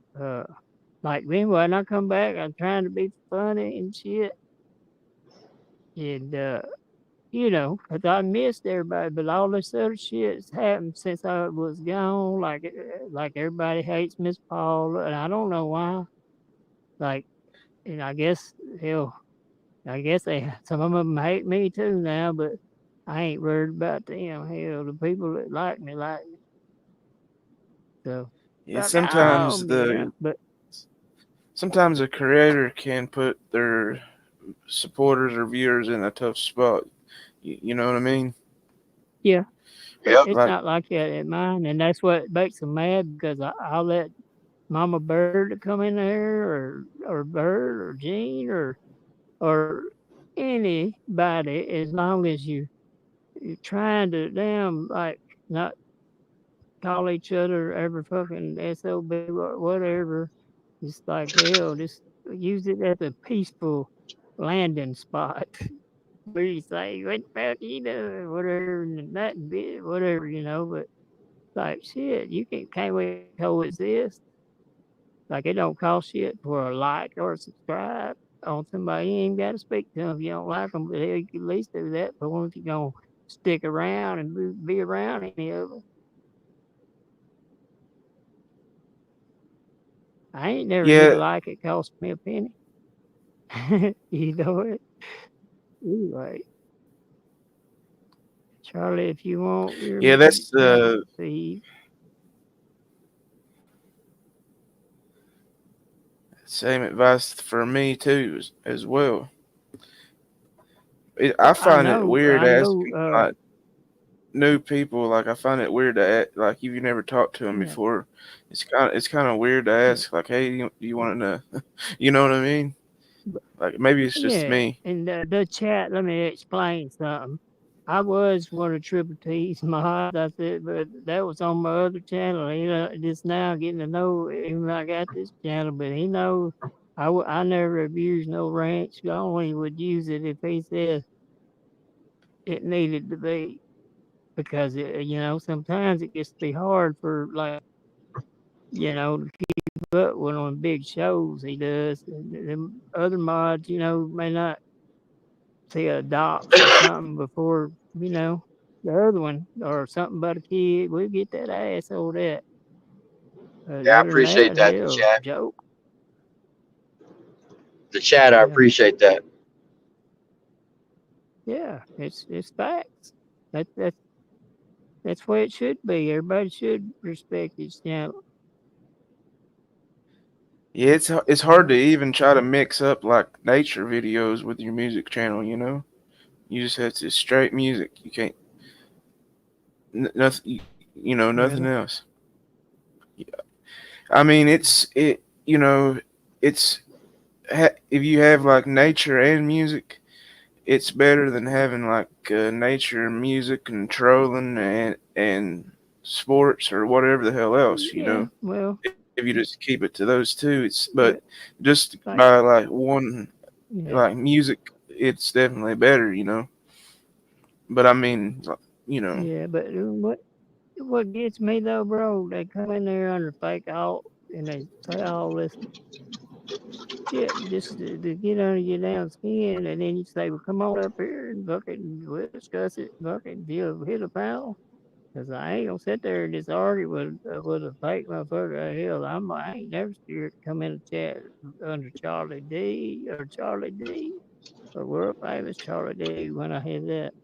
like anyway, when I come back, I'm trying to be funny and shit, and 'cause I missed everybody, but all this other shit's happened since I was gone. Like everybody hates Miss Paula, and I don't know why. Like, and I guess hell, I guess some of them hate me too now, but I ain't worried about them. Hell, the people that like me like me. So, yeah, like, oh yeah, but sometimes a creator can put their supporters or viewers in a tough spot. You know what I mean? yeah, Yep. it's Like not like that at mine, and that's what makes them mad because I'll let Mama Bird to come in there, or Bird, or Jean, or anybody, as long as you're trying to damn like not call each other every fucking SOB or whatever. It's like hell. Just use it as a peaceful landing spot. Where you say, what the fuck you doing? Whatever, and that bit, whatever, but like shit, you can't we coexist? Like it don't cost shit for a like or a subscribe on somebody. You ain't got to speak to them if you don't like them, but hell, you can at least do that for one if you're gonna stick around and be around any of them. I ain't never hit a Yeah, like. It cost me a penny. You know it. Anyway, Charlie, if you want your yeah, music that's sample, please. same advice for me too, as well. I Well, find it weird I know. asking like new people. Like I find it weird to like if you never talked to them Yeah, before. It's kind of weird to yeah, ask like, hey, do you want to? You know what I mean? Like maybe it's just yeah. me. And the chat. Let me explain something. I was one of Triple T's mods. I said, but that was on my other channel. Just now getting to know him. I got this channel, but he knows I never abused no ranch. I only would use it if he said it needed to be. Because sometimes it gets to be hard for like to keep up with on big shows he does. And them other mods, may not see adopts or something before the other one or something about a kid. We'll get that ass over that. But Yeah, I other than appreciate that, that. The hell, chat, joke. the chat. I Yeah, appreciate that. yeah, it's facts. That's that's what it should be. Everybody should respect his channel. Yeah, it's hard to even try to mix up like nature videos with your music channel. You just have to straight music. You can't nothing. Nothing Really? else. I mean, it's if you have like nature and music, it's better than having like nature, music, and trolling and sports or whatever the hell else. Yeah. Well, If you just keep it to those two, but but just by like, like one yeah. like music, it's definitely better. But I mean, Yeah, but what gets me though, bro, they come in there under fake alt and they say all this shit just to get under your damn skin, and then you say, "Well, come on up here and fucking we'll discuss it, fucking hit a panel." Cause I ain't gonna sit there and just argue with a fake motherfucker. Hell, I ain't never scared to come in a chat under Charlie D or Charlie D or world famous Charlie D when I hit that.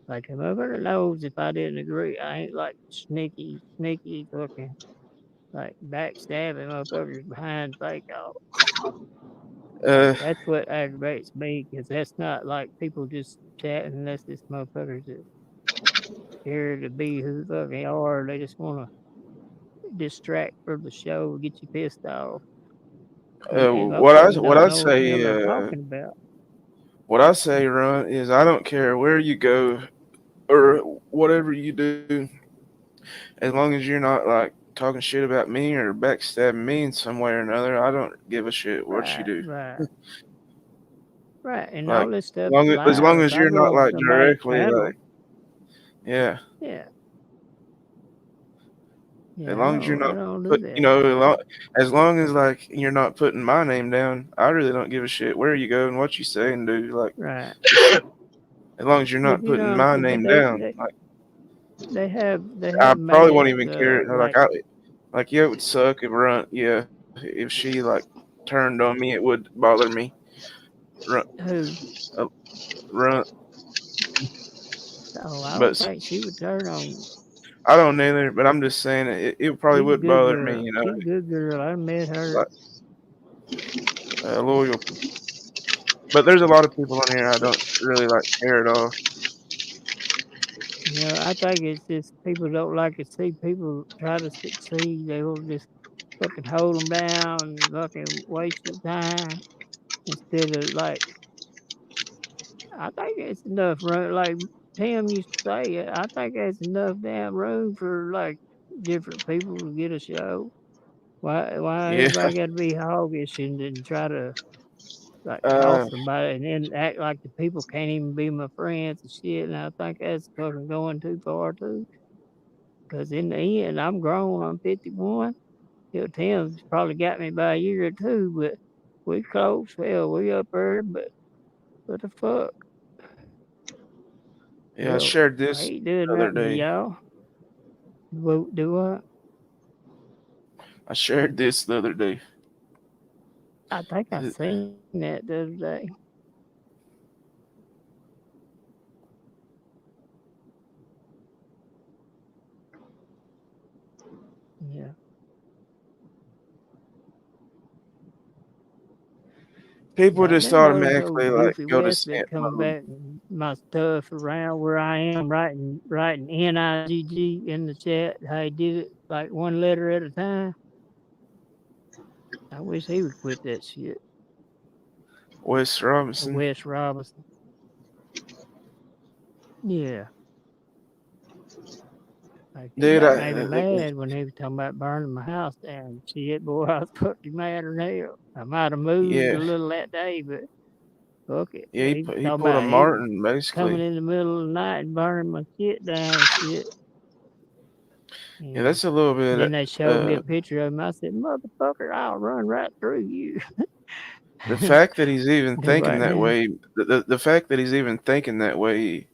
Like the motherfucker knows if I didn't agree, I ain't like sneaky fucking like backstabbing motherfuckers behind fake out. uh, That's what aggravates me, cause that's not like people just chatting unless this motherfuckers is scared to be who the fuck they are. They just wanna distract for the show, get you pissed off. And what I motherfuckers what don't I know what the hell say they're talking about. what I say, Ron, is I don't care where you go or whatever you do, as long as you're not like talking shit about me or backstabbing me in some way or another. I don't give a shit what you Right, do. right, right. And all Like this stuff's as live. long If as I you're go not on like somebody's directly channel, like yeah, yeah, as yeah, long as you're I not don't do put that. as long as like you're not putting my name down, I really don't give a shit where you go and what you say and do. Like Right. just as long as you're But not you know putting what I'm my saying? But name down, like they I have probably won't made even care. Like yeah, it would suck if if she like turned on me, it would bother me. Run, who? uh, run, Oh, I but don't think she would turn on. I don't either. But I'm just saying it probably She's a would good bother me. girl. She's a good girl. I met her. Like loyal. But there's a lot of people on here I don't really like care at all. I think it's just people don't like to see people try to succeed. They will just fucking hold them down and fucking waste your time instead of like. I think it's enough room. Like Tim used to say, I think there's enough damn room for like different people to get a show? Why Yeah. everybody got to be hoggish and try to like talk Uh, somebody and then act like the people can't even be my friends and shit? And I think that's fucking going too far too. Because in the end, I'm grown. I'm 51. Tim's probably got me by a year or two, but we close. Hell, we up there, but what the fuck? yeah, I Hell, shared I this ain't doing the other nothing to day. y'all. Do what? I shared this the other day. I think I Uh, seen that the other day. Yeah. People Yeah, just them those automatically old like goofy go to West been simp coming mode. back and my stuff around where I am, writing NIGG in the chat. How he did it like one letter at a time. I wish he would quit that shit. Wes Robinson. Wes Robinson. Yeah. Like it Dude, made me mad when he was talking about burning my house down. Shit, boy, I was fucking mad as hell. I might have moved a yeah, little that day, but fuck it. yeah, But he was he talking pulled a about he was Martin coming basically. in the middle of the night and burning my shit down and shit. Yeah, And that's a little then bit. they showed me a picture of him. I said, "Motherfucker, I'll run right through you." The fact that he's even They're thinking like, that man, way, the fact that he's even thinking that way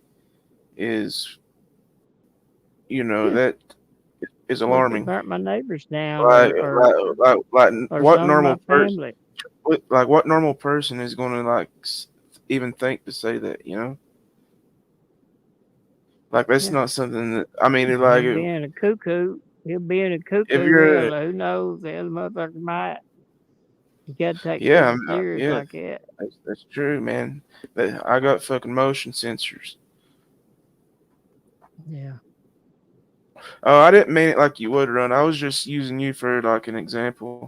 is, yeah, that is what if they alarming. burnt my neighbors down Like, or what some of my normal person, family? what normal person is going to even think to say that, Like that's Yeah, not something that I mean. Like, him being a cuckoo, him being a if cuckoo. you're, Hell, who knows? The other motherfucker might. You got to take yeah, people serious yeah, like that. that's true, man. But I got fucking motion sensors. Yeah, Oh, I didn't mean it like you would run. I was just using you for like an example.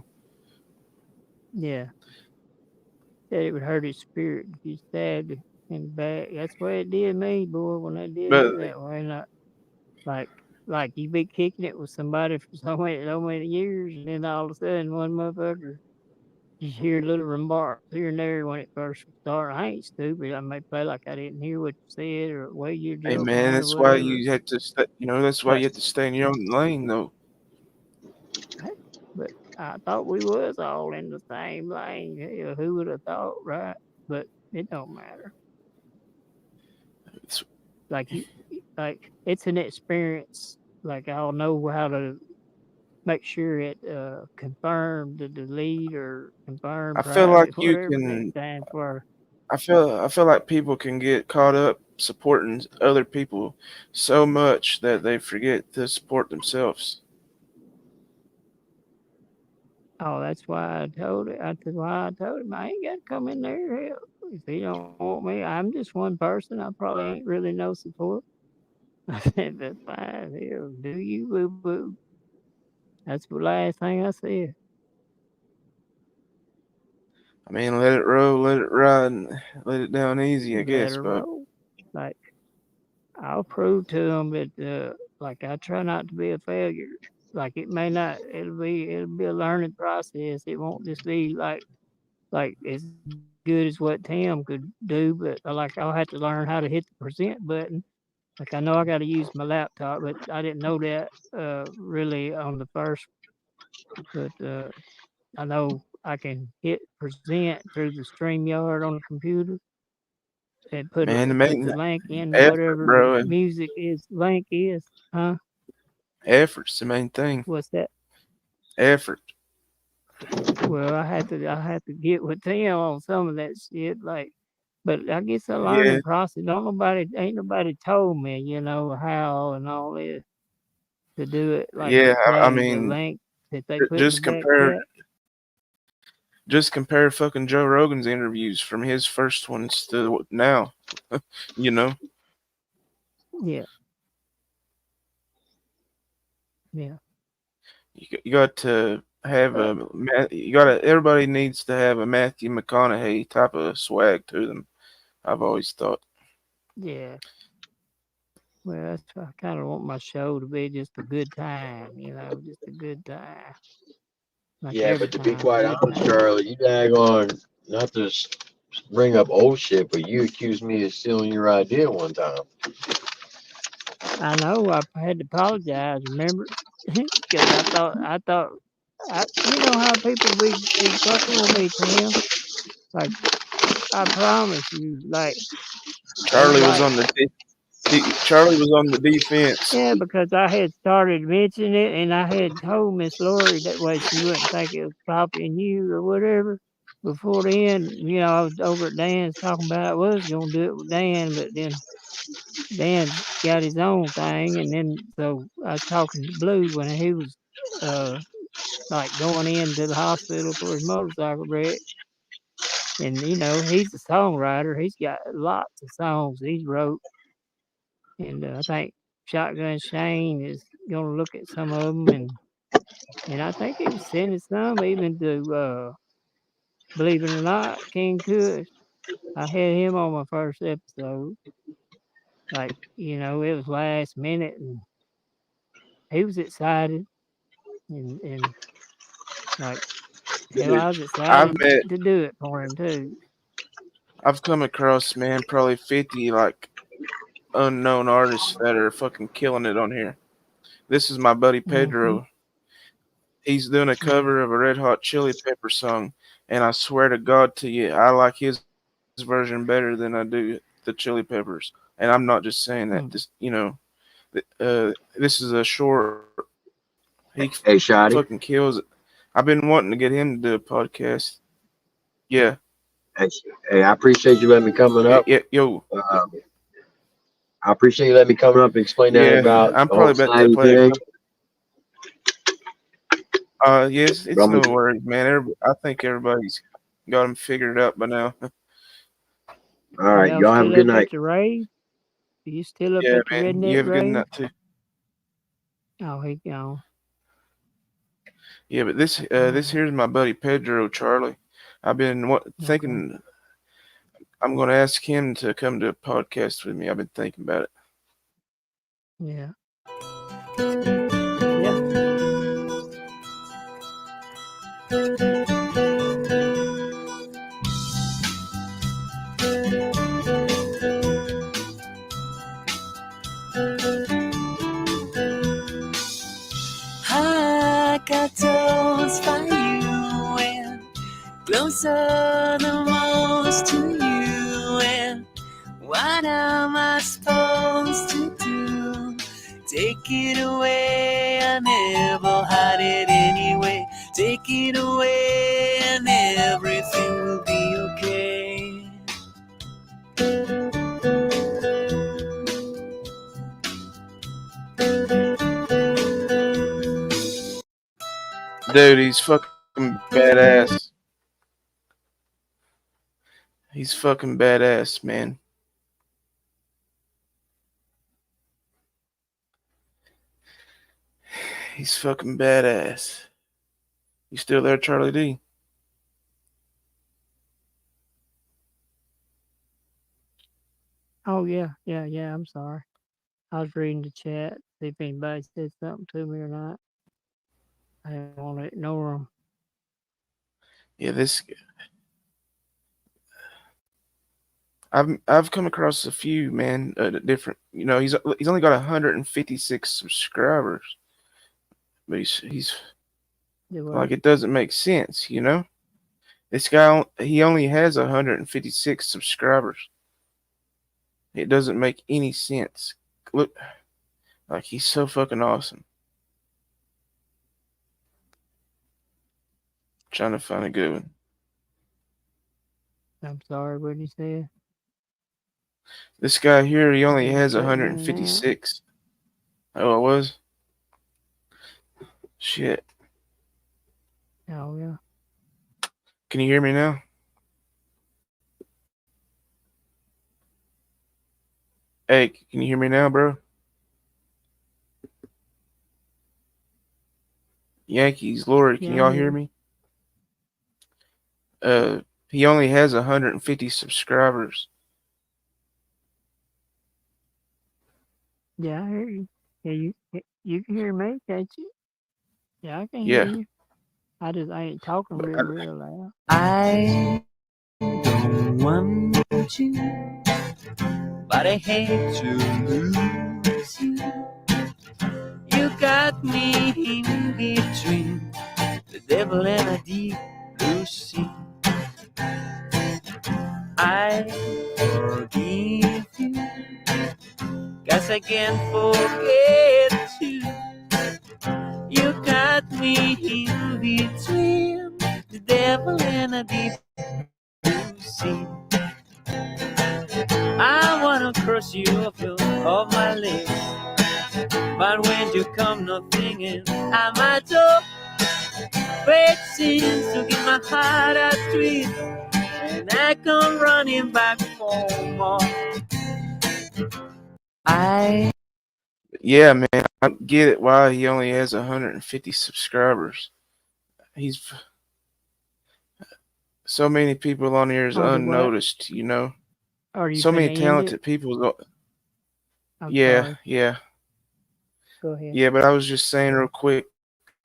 yeah. Said it would hurt his spirit if you stabbed him in the back. That's the way it did me, boy, when they did But me that way. Not like like you be kicking it with somebody for so many years, and then all of a sudden one motherfucker just hear little remarks here and there when it first started. I ain't stupid. I may play like I didn't hear what you said or the way you're hey, joking man, or that's why whatever. you had to stay. That's why But you have to stay in your own lane, though. hey, but I thought we was all in the same lane. Hell, who would have thought, right? But it don't matter. It's, Like you, like it's an experience. Like I'll know how to make sure it confirm the delete or confirm I feel like private, you whatever next can. time for. I feel like people can get caught up supporting other people so much that they forget to support themselves. Oh, that's why I told it. That's why I told him I ain't got to come in there. Hell, if he don't want me, I'm just one person. I probably ain't really no support. I said that's fine. Hell, do you boo boo? That's the last thing I said. I mean, let it roll, let it ride, and let it down easy, I Let guess. her But roll. Like I'll prove to them that like I try not to be a failure. Like it may not. It'll be a learning process. It won't just be like as good as what Tim could do, but like I'll have to learn how to hit the present button. Like I know I got to use my laptop, but I didn't know that really on the first. But I know I can hit present through the StreamYard on the computer and man, the put the main link in effort, whatever the bro, and music is link is. Huh? effort's the main thing. What's that? Effort. Well, I had to get with Tim on some of that shit. Like, but I guess I learned Yeah, the process. Ain't nobody told me, how and all this to do it. Like yeah. I say the mean, link that they put in the just back compare, chat. just compare fucking Joe Rogan's interviews from his first ones to now. You know, Yeah, yeah. you got to have But you got to. Everybody needs to have a Matthew McConaughey type of swag to them. I've always thought. yeah, Well, that's I kind of want my show to be just a good time, just a good time, like Yeah, every but to be time, quite good honest, time. Charlie, you daggone not to bring up old shit, but you accused me of stealing your idea one time. I know I had to apologize, remember? Because you know how people be fucking with me, Tim. Like I promise you, like it's Charlie was like on the Charlie was on the defense. yeah, because I had started mentioning it, and I had told Miss Lori that way she wouldn't think it was copying you or whatever. Before then, I was over at Dan's talking about I was gonna do it with Dan, but then Dan's got his own thing, and then so I was talking to Blue when he was uh like going into the hospital for his motorcycle wreck. And he's a songwriter. He's got lots of songs he's wrote, and I think Shotgun Shane is gonna look at some of them, and I think he was sending some even to believe it or not, King Kush. I had him on my first episode. Like it was last minute, and he was excited, and like hell, Dude, I was I've excited met, to do it for him too. I've come across, man, probably 50 like unknown artists that are fucking killing it on here. This is my buddy Mm-hmm. Pedro. He's doing a Yeah. cover of a Red Hot Chili Pepper song, and I swear to God to you, I like his version better than I do the Chili Peppers. And I'm not just saying that. Mm. This is a short. He Hey, fucking Shotty. kills it. I've been wanting to get him to do a podcast. Yeah, Hey, hey, I appreciate you letting me coming yeah, up. yeah, yo, Um, I appreciate you letting me coming up and explain that yeah. about I'm the whole probably about to snaggy play a thing. couple. Yes, But it's I'm no gonna, worries, man. I think everybody's got them figured out by now. all right, Y'all y'all have a still good up night. at the rave? You still up Yeah, at the man. You redneck have a good rave? night too. Oh, he gone. Yeah, but this Oh, here's my buddy Pedro Charlie. I've been okay. thinking I'm going to ask him to come to a podcast with me. I've been thinking about it. Yeah. Yeah. I got toes for you and closer the most to you. And what am I supposed to do? Take it away, I never had it anyway. Take it away and everything will be okay. Dude, he's fucking badass. He's fucking badass, man. He's fucking badass. You still there, Charlie D? Oh, yeah. Yeah. Yeah. I'm sorry. I was reading the chat, see if anybody said something to me or not. I didn't want to ignore them. Yeah, this I've come across a few, man, different. He's only got 156 subscribers, but he's Do like what? it doesn't make sense, you know. This guy he only has 156 subscribers. It doesn't make any sense. Look, like he's so fucking awesome. Trying to find a good one. I'm sorry, what you said? This guy here, he only You was has cutting in and out. 156. Oh, it was? Shit. Oh, yeah. Can you hear me now? Hey, can you hear me now, bro? Yankees, Lori, can Yeah, I'm y'all hear here. me? Uh, he only has 150 subscribers. Yeah, I hear you. Yeah, you can hear me, can't you? Yeah, I can hear Yeah. you. I ain't talking But real loud. I don't want you, but I hate to lose you. You got me in between the devil and a deep blue sea. I forgive you, guess I can't forget you. You got me in between the devil and a deep blue sea. I wanna cross you off my list, but when you come knocking at my door, fate seems to give my heart a twist, and I come running back for more. I yeah, man, I get it why he only has 150 subscribers. He's so many people on here is Oh, the what? unnoticed, you know. Are you So many finna end it? talented people. I'm Yeah, sorry. yeah, Go ahead. yeah. But I was just saying real quick,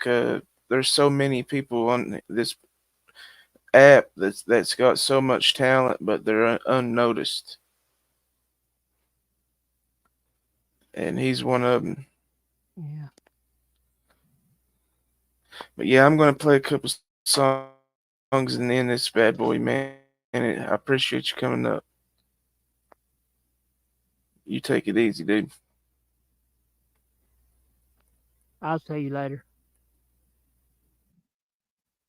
there's so many people on this app that's got so much talent, but they're unnoticed, and he's one of them. Yeah. But yeah, I'm gonna play a couple songs and end this bad boy, man. And I appreciate you coming up. You take it easy, dude. I'll see you later.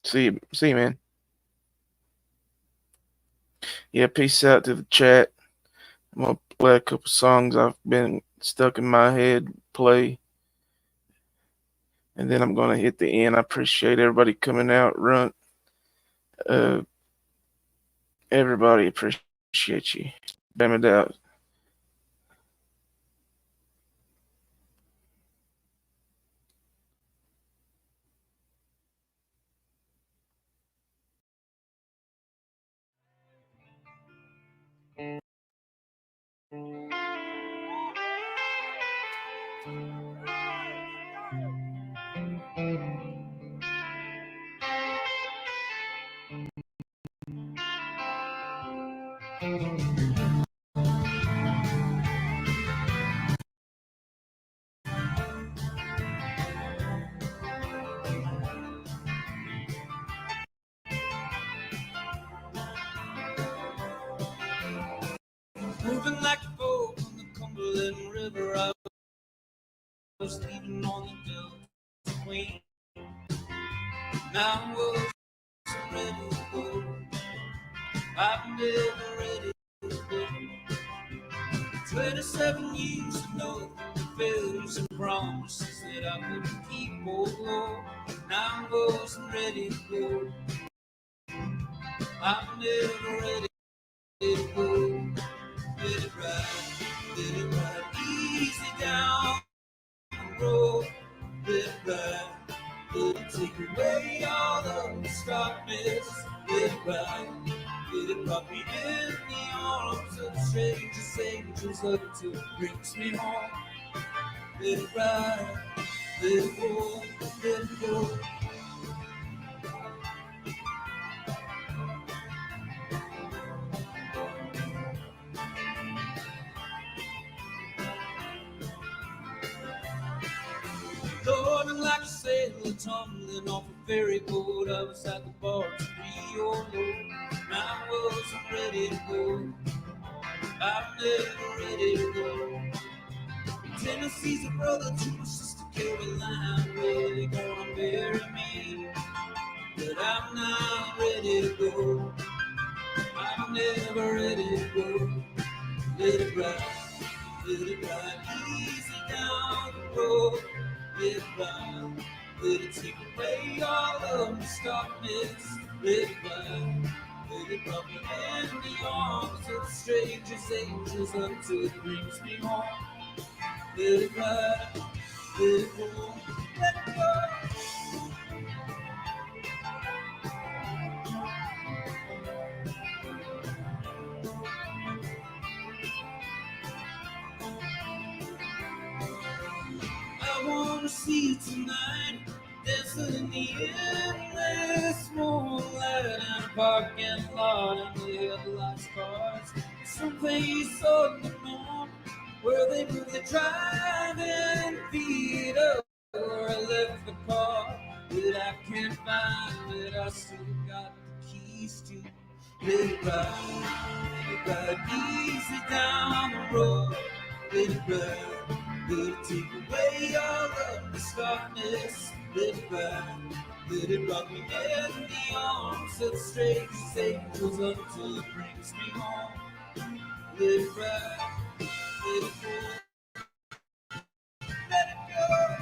See you, man. Yeah, peace out to the chat. I'm gonna play a couple songs I've been stuck in my head, play, and then I'm gonna hit the end. I appreciate everybody coming out, run. Uh, everybody appreciate you. Bam it out. moving like a boat on the Cumberland River. I was leaving on the Delta Queen. Now I was ready to go. I'm never ready to go. 27 years to know the failures and promises that I couldn't keep. Oh, Lord, now I wasn't ready to go. I'm never ready to go. Let it ride easy down the road. Let it ride, let it take away all of the darkness. Let it ride, let it rock me in the arms of strangers, angels up till it brings me home. Let it ride, let it go, let it go. Lord, I'm like a sailor tumbling off a ferry boat. I was at the bar to Rio, Lord, and I wasn't ready to go. I'm never ready to go. Tennessee's a brother to my sister Caroline. Really gonna marry me, but I'm not ready to go. I'm never ready to go. Let it ride easy down the road. Let it ride, let it take away all of the darkness. Let it ride, let it rock me in the arms of strangers, angels until it brings me home. Let it ride, let it go, let it go. wanna see tonight. Dancing in the endless moonlight and a parking lot and the headlights cars. Someplace unknown where they move the driving feet up where I left the car that I can't find, that I still got the keys to. Let it ride easy down the road. Let it ride, let it take away all of the darkness. Let it ride, let it rock me in the arms of strangers, angels until it brings me home. Let it ride, let it go, let it go.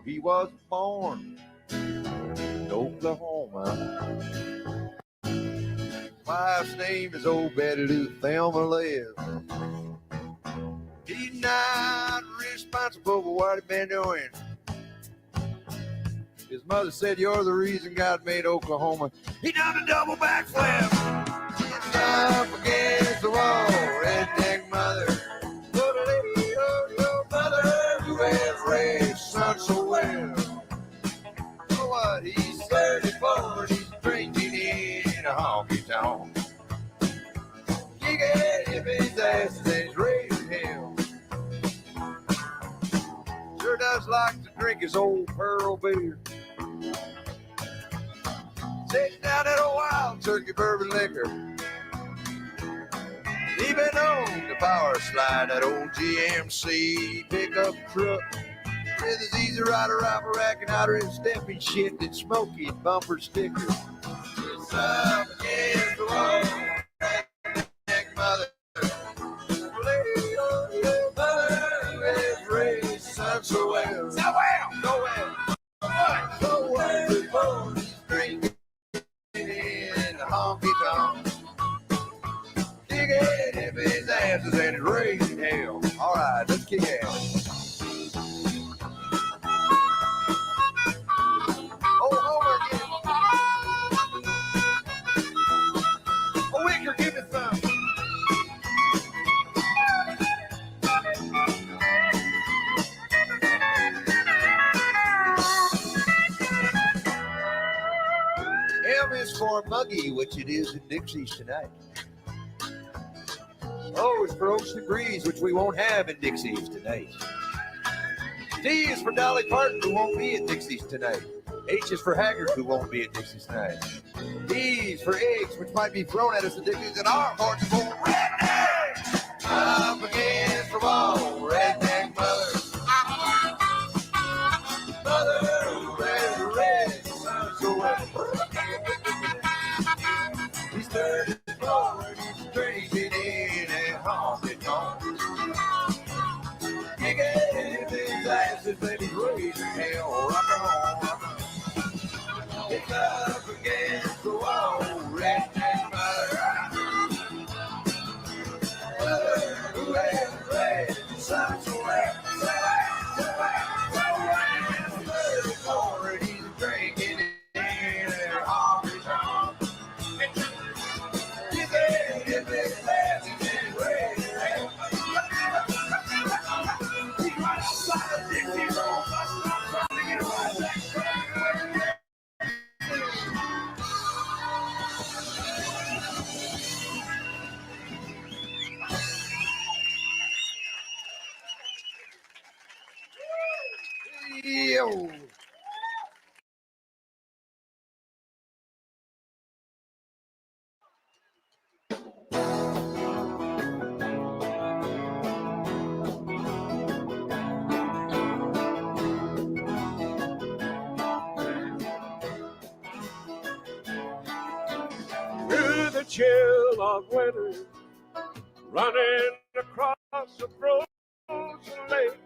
He was born in Oklahoma. His wife's name is old Betty Lou Thelma Liz. He's not responsible for what he's been doing. His mother said, "You're the reason God made Oklahoma." He done a double backflip. He's up against the wall, redneck mother. Your mother who has raised son so well. So what? He's 34, he's drinking in a honky tonk. Kicking if his ass is raising hell. Sure does like to drink his old pearl beer. Sitting down at a wild turkey bourbon liquor. Even on the power slide, that old GMC pickup truck with his easy rider rifle rack and outer and stepping shit and smoky bumper sticker. It's up against the wall, redneck mother. Lady, oh, your mother who has raised son so well. So well, so well. So well before he's drinking in the honky tonk. If his ass is in his raising hell. All right, let's kick ass. Oh, Homer again. Oh, Wicker, give me some. M is for Muggy, which it is in Dixie's tonight. O is for Ocean Breeze, which we won't have in Dixie's tonight. D is for Dolly Parton, who won't be at Dixie's tonight. H is for Haggard, who won't be at Dixie's tonight. E is for eggs, which might be thrown at us at Dixie's, and our hearts are going redneck. Up against the wall, redneck mother. Mother, red, red, son so well. He's 34 and he's drinking in a honky tonk. Kick it if his ass is in his raising hell. Rock on, rock on. It's up against the wall, redneck mother. Mother who has raised son so well. So well, so well, so well. 34 and he's drinking in a honky Yo. Through the chill of winter, running across the frozen lake,